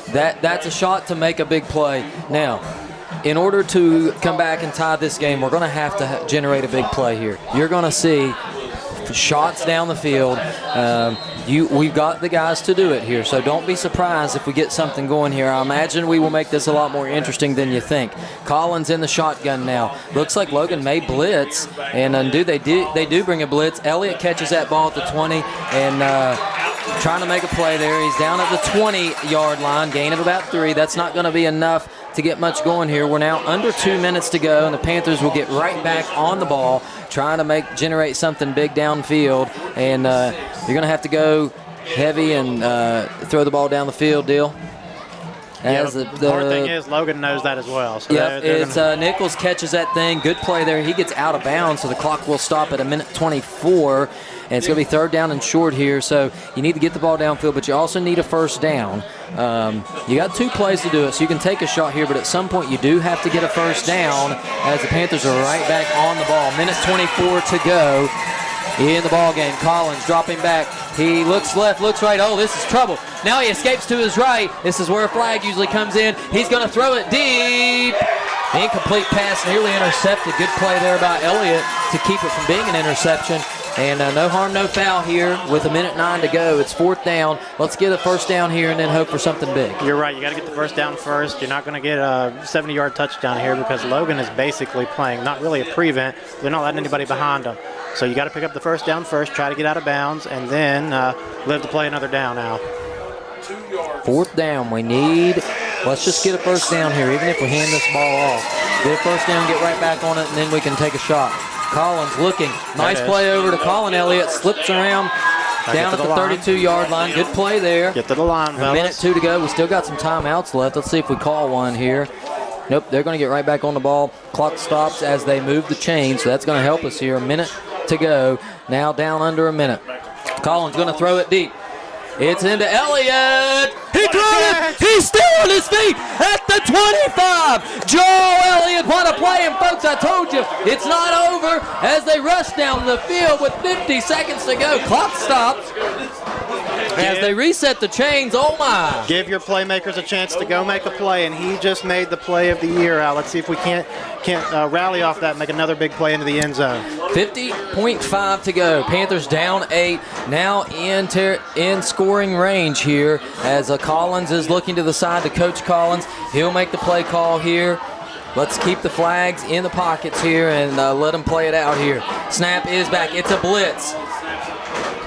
Speaker 11: that's a shot to make a big play. Now, in order to come back and tie this game, we're going to have to generate a big play here. You're going to see shots down the field. We've got the guys to do it here, so don't be surprised if we get something going here. I imagine we will make this a lot more interesting than you think. Collins in the shotgun now. Looks like Logan may blitz, and they do bring a blitz. Elliott catches that ball at the 20 and trying to make a play there. He's down at the 20-yard line, gain of about 3. That's not going to be enough to get much going here. We're now under 2 minutes to go, and the Panthers will get right back on the ball, trying to generate something big downfield. And you're going to have to go heavy and throw the ball down the field, Deal.
Speaker 1: The hard thing is Logan knows that as well. So
Speaker 11: it's Nichols catches that thing. Good play there. He gets out of bounds, so the clock will stop at 1:24. and it's going to be 3rd down and short here. So you need to get the ball downfield, but you also need a first down. You got 2 plays to do it, so you can take a shot here, but at some point you do have to get a first down as the Panthers are right back on the ball. Minute 24 to go in the ball game. Collins dropping back. He looks left, looks right. Oh, this is trouble. Now he escapes to his right. This is where a flag usually comes in. He's going to throw it deep. Incomplete pass, nearly intercepted. Good play there by Elliott to keep it from being an interception. And no harm, no foul here with 1:09 to go. It's 4th down. Let's get a first down here and then hope for something big.
Speaker 1: You're right. You got to get the first down first. You're not going to get a 70-yard touchdown here because Logan is basically playing not really a prevent. They're not letting anybody behind them. So you got to pick up the first down first, try to get out of bounds, and then live to play another down now.
Speaker 11: 4th down. We need, let's just get a first down here, even if we hand this ball off. Get a first down, get right back on it, and then we can take a shot. Collins looking. Nice play over to Colin Elliott. Slips around down at the 32-yard line. Good play there.
Speaker 1: Get to the line, fellas.
Speaker 11: 1:02 to go. We still got some timeouts left. Let's see if we call one here. Nope, they're going to get right back on the ball. Clock stops as they move the chain, so that's going to help us here. 1 minute to go. Now down under 1 minute. Collins going to throw it deep. It's into Elliott. He threw it. He's still on his feet at the 25. Joe Elliott, what a play. And folks, I told you, it's not over as they rush down the field with 50 seconds to go. Clock stops as they reset the chains. Oh, my.
Speaker 1: Give your playmakers a chance to go make a play, and he just made the play of the year, Al. Let's see if we can't rally off that and make another big play into the end zone.
Speaker 11: 50.5 to go. Panthers down 8. Now in scoring range here as Collins is looking to the side to Coach Collins. He'll make the play call here. Let's keep the flags in the pockets here and let them play it out here. Snap is back. It's a blitz.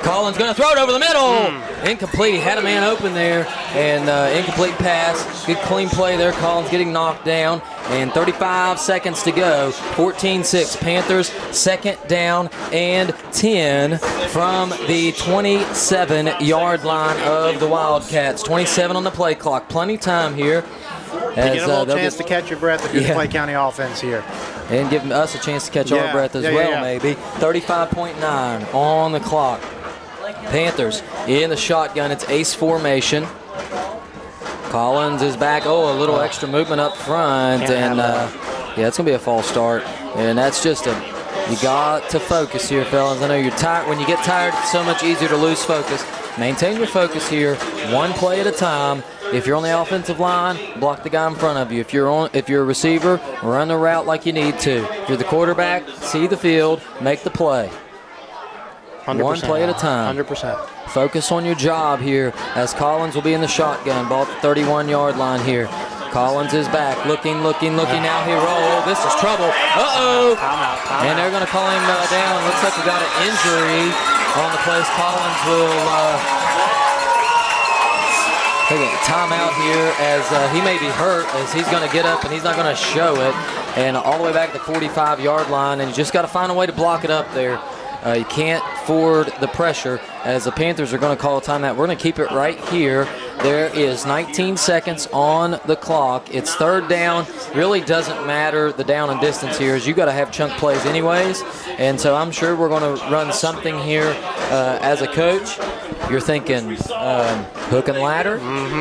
Speaker 11: Collins going to throw it over the middle. Incomplete. He had a man open there, and incomplete pass. Good clean play there. Collins getting knocked down, and 35 seconds to go. 14-6. Panthers 2nd down and 10 from the 27-yard line of the Wildcats. 27 on the play clock. Plenty of time here.
Speaker 1: You get a little chance to catch your breath if you're the Clay County offense here.
Speaker 11: And give us a chance to catch our breath as well, maybe. 35.9 on the clock. Panthers in the shotgun. It's ace formation. Collins is back. Oh, a little extra movement up front. And, yeah, it's going to be a false start. And that's just you got to focus here, fellas. I know you're tired. When you get tired, it's so much easier to lose focus. Maintain your focus here, one play at a time. If you're on the offensive line, block the guy in front of you. If you're a receiver, run the route like you need to. If you're the quarterback, see the field, make the play.
Speaker 1: 100%.
Speaker 11: One play at a time.
Speaker 1: 100%.
Speaker 11: Focus on your job here as Collins will be in the shotgun. Ball at the 31-yard line here. Collins is back, looking now here. Oh, this is trouble. Uh-oh. And they're going to call him down. Looks like we got an injury on the place. Collins will take a timeout here as he may be hurt as he's going to get up and he's not going to show it. And all the way back to the 45-yard line, and you just got to find a way to block it up there. You can't afford the pressure as the Panthers are going to call a timeout. We're going to keep it right here. There is 19 seconds on the clock. It's 3rd down. Really doesn't matter the down and distance here as you got to have chunk plays anyways. And so I'm sure we're going to run something here as a coach. You're thinking hook and ladder.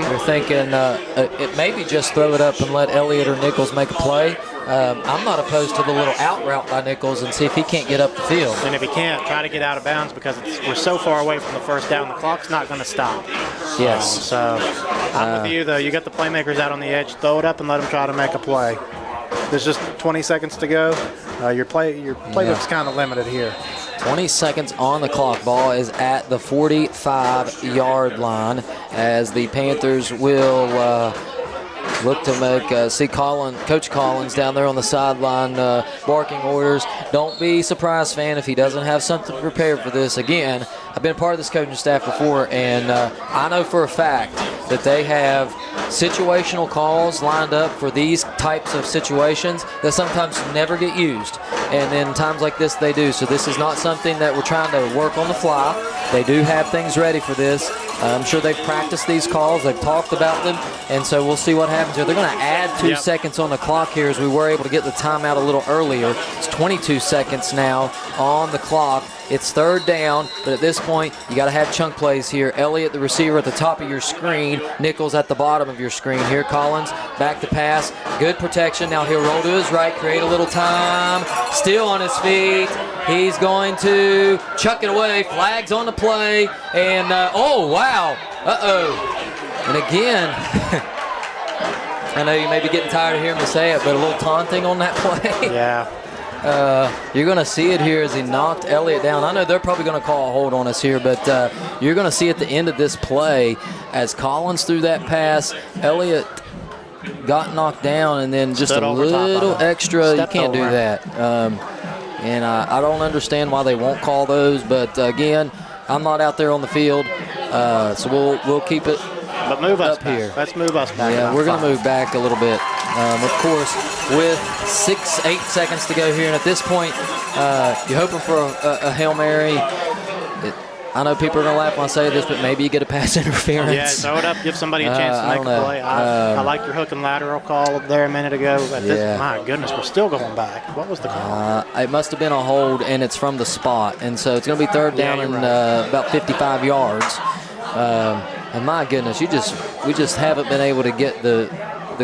Speaker 11: You're thinking it maybe just throw it up and let Elliott or Nichols make a play. I'm not opposed to the little out route by Nichols and see if he can't get up the field.
Speaker 1: And if he can't, try to get out of bounds because we're so far away from the first down. The clock's not going to stop.
Speaker 11: Yes.
Speaker 1: So I'm with you, though. You got the playmakers out on the edge. Throw it up and let them try to make a play. There's just 20 seconds to go. Your playbook's kind of limited here.
Speaker 11: 20 seconds on the clock. Ball is at the 45-yard line as the Panthers will look to make see Coach Collins down there on the sideline barking orders. Don't be surprised, fan, if he doesn't have something prepared for this. Again, I've been part of this coaching staff before, and I know for a fact that they have situational calls lined up for these types of situations that sometimes never get used. And in times like this, they do. So this is not something that we're trying to work on the fly. They do have things ready for this. I'm sure they've practiced these calls. They've talked about them. And so we'll see what happens here. They're going to add 2 seconds on the clock here, as we were able to get the timeout a little earlier. It's 22 seconds now on the clock. It's 3rd down, but at this point, you got to have chunk plays here. Elliott, the receiver, at the top of your screen. Nichols at the bottom of your screen here. Collins back to pass. Good protection. Now he'll roll to his right, create a little time. Still on his feet. He's going to chuck it away. Flags on the play. And, oh, wow. Uh-oh. And again, I know you may be getting tired of hearing me say it, but a little taunting on that play.
Speaker 1: Yeah.
Speaker 11: You're going to see it here as he knocked Elliott down. I know they're probably going to call a hold on us here, but you're going to see at the end of this play as Collins threw that pass, Elliott got knocked down, and then just a little extra. You can't do that. And I don't understand why they won't call those, but again, I'm not out there on the field, so we'll keep it.
Speaker 1: But move us
Speaker 11: up
Speaker 1: back.
Speaker 11: here.
Speaker 1: Let's move us back.
Speaker 11: Yeah, we're going to move back a little bit. Of course, with 8 seconds to go here, and at this point, you're hoping for a Hail Mary. I know people are going to laugh when I say this, but maybe you get a pass interference.
Speaker 1: Yeah, throw it up, give somebody a chance to make a play. I like your hook and lateral call there a minute ago. My goodness, we're still going back. What was the call?
Speaker 11: It must have been a hold, and it's from the spot. And so it's going to be 3rd down and about 55 yards. And my goodness, we just haven't been able to get the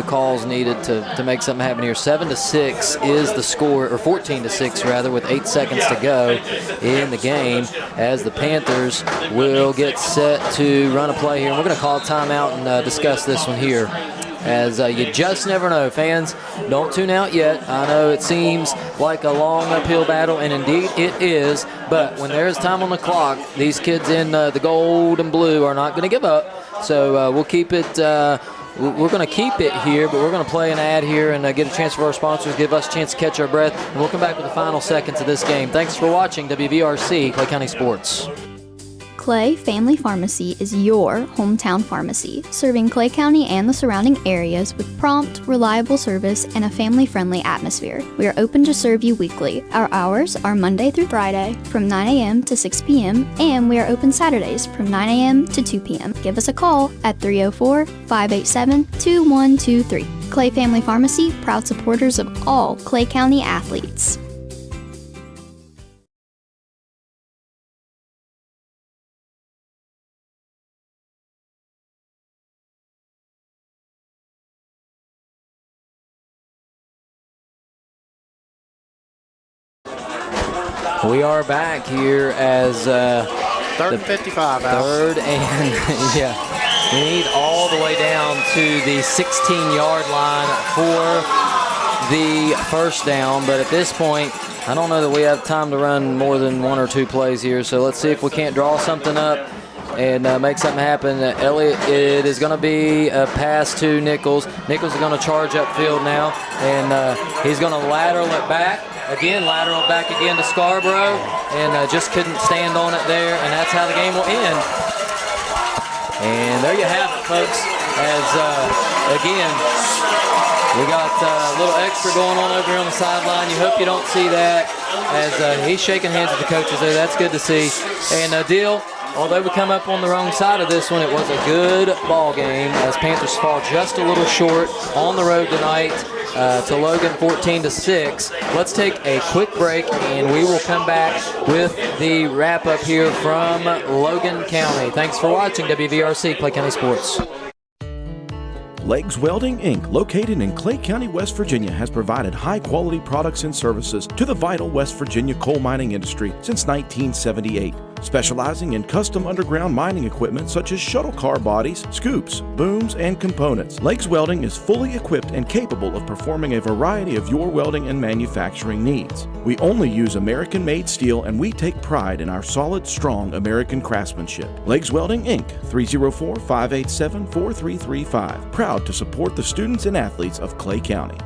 Speaker 11: calls needed to make something happen here. 7-6 is the score, or 14-6 rather, with 8 seconds to go in the game, as the Panthers will get set to run a play here. And we're going to call a timeout and discuss this one here, as you just never know. Fans, don't tune out yet. I know it seems like a long uphill battle, and indeed it is, but when there is time on the clock, these kids in the gold and blue are not going to give up. So we'll keep it we're going to keep it here, but we're going to play an ad here and get a chance for our sponsors, give us a chance to catch our breath, and we'll come back with the final seconds of this game. Thanks for watching WVRC Clay County Sports.
Speaker 2: Clay Family Pharmacy is your hometown pharmacy, serving Clay County and the surrounding areas with prompt, reliable service and a family-friendly atmosphere. We are open to serve you weekly. Our hours are Monday through Friday from 9 a.m. to 6 p.m. and we are open Saturdays from 9 a.m. to 2 p.m. Give us a call at 304-587-2123. Clay Family Pharmacy, proud supporters of all Clay County athletes.
Speaker 11: We are back here as
Speaker 1: 3rd and 55.
Speaker 11: 3rd and yeah, we need all the way down to the 16-yard line for the 1st down. But at this point, I don't know that we have time to run more than 1 or 2 plays here. So let's see if we can't draw something up and make something happen. Elliott, it is going to be a pass to Nichols. Nichols is going to charge upfield now, and he's going to lateral it back. Again, lateral back again to Scarborough, and just couldn't stand on it there, and that's how the game will end. And there you have it, folks, as, again, we got a little extra going on over here on the sideline. You hope you don't see that, as he's shaking hands with the coaches there. That's good to see. And Deal, although we come up on the wrong side of this one, it was a good ball game, as Panthers fall just a little short on the road tonight. To Logan, 14-6. Let's take a quick break, and we will come back with the wrap-up here from Logan County. Thanks for watching WVRC Clay County Sports.
Speaker 7: Legs Welding, Inc., located in Clay County, West Virginia, has provided high-quality products and services to the vital West Virginia coal mining industry since 1978. Specializing in custom underground mining equipment such as shuttle car bodies, scoops, booms, and components, Legs Welding is fully equipped and capable of performing a variety of your welding and manufacturing needs. We only use American-made steel, and we take pride in our solid, strong American craftsmanship. Legs Welding, Inc., 304-587-4335. Proud to support the students and athletes of Clay County.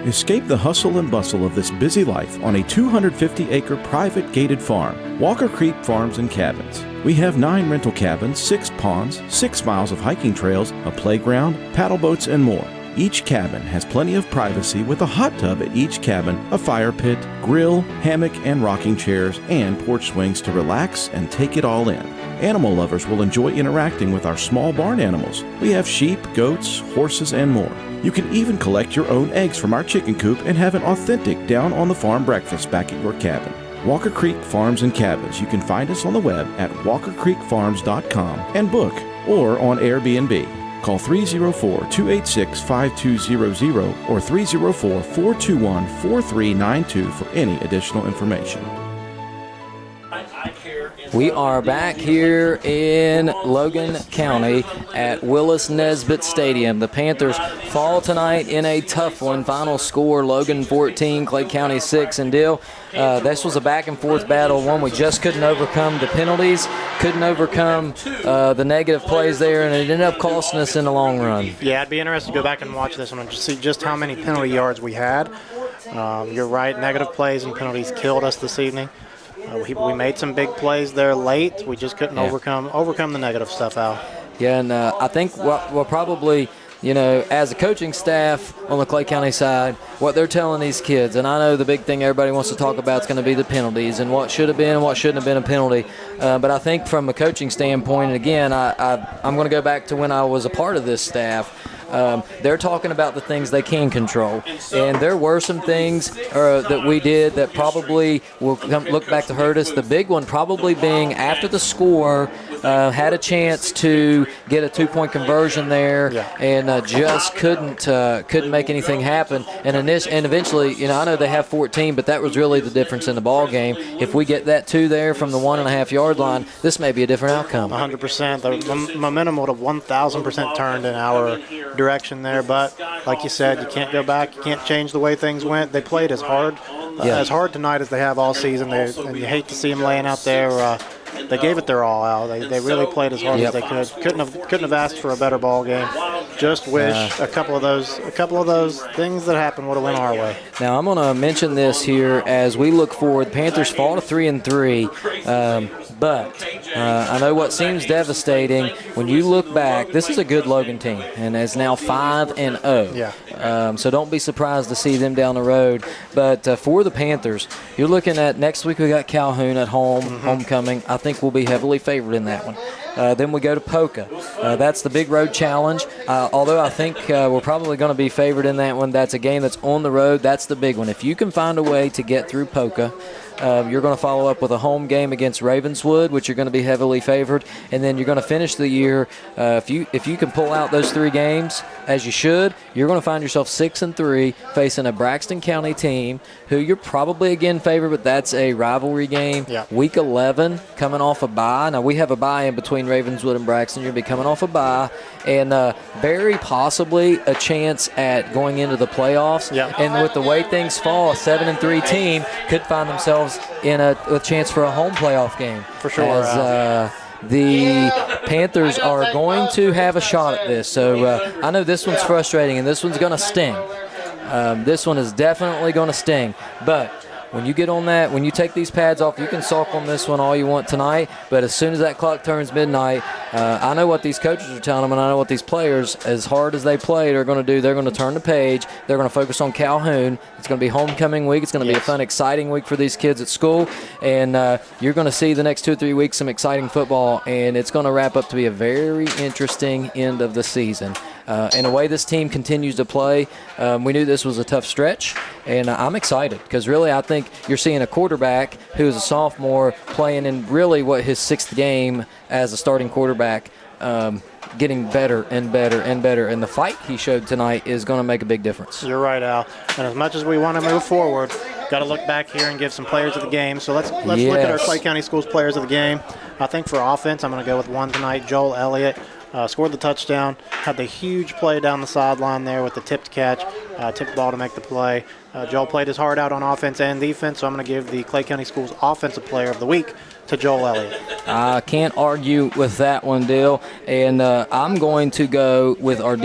Speaker 7: Escape the hustle and bustle of this busy life on a 250-acre private gated farm, Walker Creek Farms and Cabins. We have 9 rental cabins, 6 ponds, 6 miles of hiking trails, a playground, paddle boats, and more. Each cabin has plenty of privacy with a hot tub at each cabin, a fire pit, grill, hammock and rocking chairs, and porch swings to relax and take it all in. Animal lovers will enjoy interacting with our small barn animals. We have sheep, goats, horses, and more. You can even collect your own eggs from our chicken coop and have an authentic down-on-the-farm breakfast back at your cabin. Walker Creek Farms and Cabins. You can find us on the web at walkercreekfarms.com and book or on Airbnb. Call 304-286-5200 or 304-421-4392 for any additional information.
Speaker 11: We are back here in Logan County at Willis Nesbitt Stadium. The Panthers fall tonight in a tough one. Final score, Logan 14, Clay County 6. And Dill, this was a back-and-forth battle, one we just couldn't overcome the penalties, couldn't overcome the negative plays there, and it ended up costing us in the long run.
Speaker 1: Yeah, I'd be interested to go back and watch this one and see just how many penalty yards we had. You're right, negative plays and penalties killed us this evening. We made some big plays there late. We just couldn't overcome the negative stuff, Al.
Speaker 11: Yeah, and I think we'll probably, as a coaching staff on the Clay County side, what they're telling these kids, and I know the big thing everybody wants to talk about is going to be the penalties and what should have been and what shouldn't have been a penalty. But I think from a coaching standpoint, and again, I'm going to go back to when I was a part of this staff. They're talking about the things they can control, and there were some things that we did that probably will look back to hurt us. The big one probably being after the score, had a chance to get a 2-point conversion there, and just couldn't make anything happen. And eventually, I know they have 14, but that was really the difference in the ball game. If we get that 2 there from the 1.5-yard line, this may be a different outcome.
Speaker 1: 100%. The momentum would have 1,000% turned in our direction there, but like you said, you can't go back. You can't change the way things went. They played as hard tonight as they have all season. And you hate to see them laying out there. They gave it their all, Al. They really played as hard as they could. Couldn't have asked for a better ball game. Just wish a couple of those things that happened would have went our way.
Speaker 11: Now I'm going to mention this here as we look forward. The Panthers fall to 3-3. But I know what seems devastating when you look back. This is a good Logan team, and is now 5-0.
Speaker 1: Yeah.
Speaker 11: So don't be surprised to see them down the road. But for the Panthers, you're looking at next week we got Calhoun at home, homecoming. I think we'll be heavily favored in that one. Then we go to Poca. That's the big road challenge. Although I think we're probably going to be favored in that one. That's a game that's on the road. That's the big one. If you can find a way to get through Poca, you're going to follow up with a home game against Ravenswood, which you're going to be heavily favored, and then you're going to finish the year. If you can pull out those 3 games, as you should, you're going to find yourself 6-3 facing a Braxton County team who you're probably again favored, but that's a rivalry game.
Speaker 1: Yeah.
Speaker 11: Week 11, coming off a bye. Now we have a bye in between Ravenswood and Braxton. You're going to be coming off a bye, and very possibly a chance at going into the playoffs.
Speaker 1: Yeah.
Speaker 11: And with the way things fall, a 7-3 team could find themselves in a chance for a home playoff game.
Speaker 1: For sure.
Speaker 11: As the Panthers are going to have a shot at this. So I know this one's frustrating, and this one's going to sting. This one is definitely going to sting. But when you get on that, when you take these pads off, you can sulk on this one all you want tonight. But as soon as that clock turns midnight, I know what these coaches are telling them, and I know what these players, as hard as they play, are going to do. They're going to turn the page. They're going to focus on Calhoun. It's going to be homecoming week. It's going to be a fun, exciting week for these kids at school. And you're going to see the next 2 or 3 weeks some exciting football, and it's going to wrap up to be a very interesting end of the season. And the way this team continues to play, we knew this was a tough stretch, and I'm excited because really I think you're seeing a quarterback who is a sophomore playing in really what his 6th game as a starting quarterback, getting better and better and better. And the fight he showed tonight is going to make a big difference.
Speaker 1: You're right, Al. And as much as we want to move forward, got to look back here and give some players of the game. So let's look at our Clay County Schools players of the game. I think for offense, I'm going to go with one tonight, Joel Elliott. Scored the touchdown, had the huge play down the sideline there with the tipped catch, tipped ball to make the play. Joel played his heart out on offense and defense, so I'm going to give the Clay County Schools Offensive Player of the Week to Joel Elliott.
Speaker 11: I can't argue with that one, Dill. And I'm going to go with our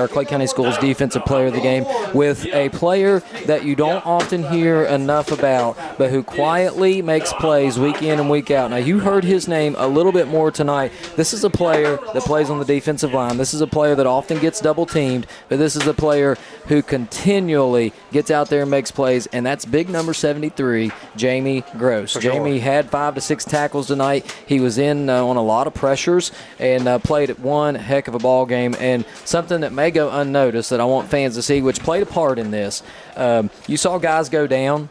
Speaker 11: Clay County Schools Defensive Player of the Game, with a player that you don't often hear enough about, but who quietly makes plays week in and week out. Now, you heard his name a little bit more tonight. This is a player that plays on the defensive line. This is a player that often gets double teamed, but this is a player who continually gets out there and makes plays, and that's big number 73, Jamie Gross. Jamie had 5 to 6 tackles tonight. He was in on a lot of pressures and played one heck of a ball game. And something that may go unnoticed that I want fans to see, which played a part in this, you saw guys go down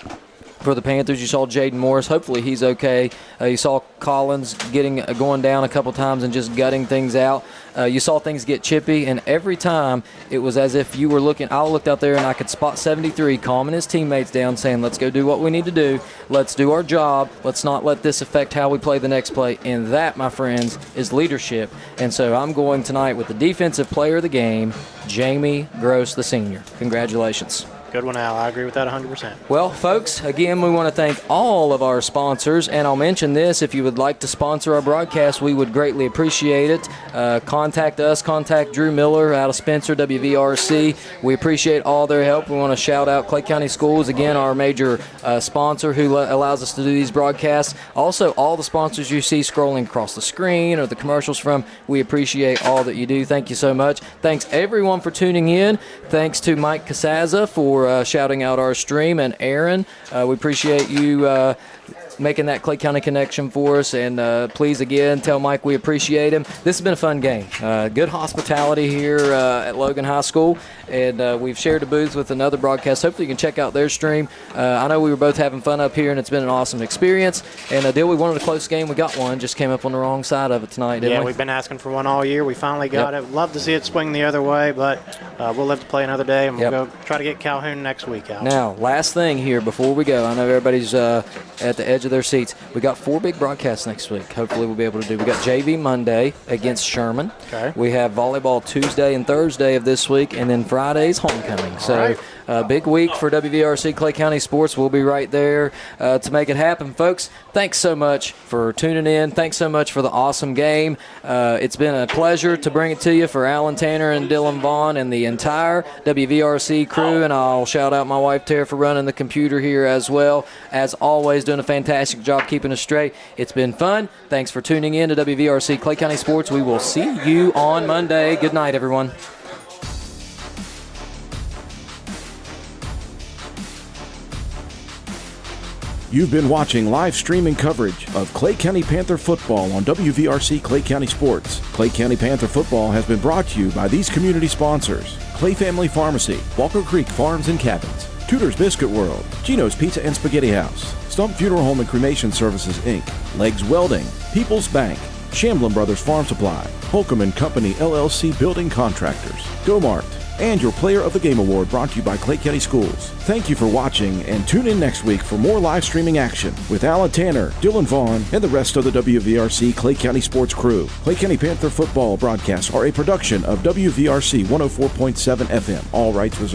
Speaker 11: for the Panthers. You saw Jaden Morris. Hopefully he's okay. You saw Collins going down a couple times and just gutting things out. You saw things get chippy, and every time it was as if you were looking. I looked out there and I could spot 73 calming his teammates down, saying, let's go do what we need to do. Let's do our job. Let's not let this affect how we play the next play. And that, my friends, is leadership. And so I'm going tonight with the Defensive Player of the Game, Jamie Gross, the senior. Congratulations.
Speaker 1: Good one, Al. I agree with that 100%.
Speaker 11: Well, folks, again, we want to thank all of our sponsors, and I'll mention this. If you would like to sponsor our broadcast, we would greatly appreciate it. Contact us. Contact Drew Miller out of Spencer, WVRC. We appreciate all their help. We want to shout out Clay County Schools, again, our major sponsor who allows us to do these broadcasts. Also, all the sponsors you see scrolling across the screen or the commercials from, we appreciate all that you do. Thank you so much. Thanks, everyone, for tuning in. Thanks to Mike Casaza for shouting out our stream, and Aaron, we appreciate you making that Clay County connection for us, and please again tell Mike we appreciate him. This has been a fun game. Good hospitality here at Logan High School, and we've shared a booth with another broadcast. Hopefully you can check out their stream. I know we were both having fun up here, and it's been an awesome experience. And Dill, we wanted a close game. We got one, just came up on the wrong side of it tonight, didn't we?
Speaker 1: Yeah, we've been asking for one all year. We finally got it. Love to see it swing the other way, but we'll live to play another day, and we'll go try to get Calhoun next week out.
Speaker 11: Now, last thing here before we go. I know everybody's at the edge of their seats. We got 4 big broadcasts next week. Hopefully we'll be able to do. We got JV Monday against Sherman. Okay. We have volleyball Tuesday and Thursday of this week, and then Friday's homecoming. So big week for WVRC Clay County Sports. We'll be right there to make it happen, folks. Thanks so much for tuning in. Thanks so much for the awesome game. It's been a pleasure to bring it to you for Alan Tanner and Dylan Vaughn and the entire WVRC crew, and I'll shout out my wife Tara for running the computer here as well. As always, doing a fantastic job keeping us straight. It's been fun. Thanks for tuning in to WVRC Clay County Sports. We will see you on Monday. Good night, everyone.
Speaker 7: You've been watching live streaming coverage of Clay County Panther football on WVRC Clay County Sports. Clay County Panther football has been brought to you by these community sponsors: Clay Family Pharmacy, Walker Creek Farms and Cabins, Tudor's Biscuit World, Gino's Pizza and Spaghetti House, Stump Funeral Home and Cremation Services, Inc., Legs Welding, People's Bank, Shamblin Brothers Farm Supply, Holcomb & Company LLC Building Contractors, Go-Mart, and your Player of the Game Award brought to you by Clay County Schools. Thank you for watching, and tune in next week for more live streaming action with Alan Tanner, Dylan Vaughn, and the rest of the WVRC Clay County Sports crew. Clay County Panther football broadcasts are a production of WVRC 104.7 FM. All rights reserved.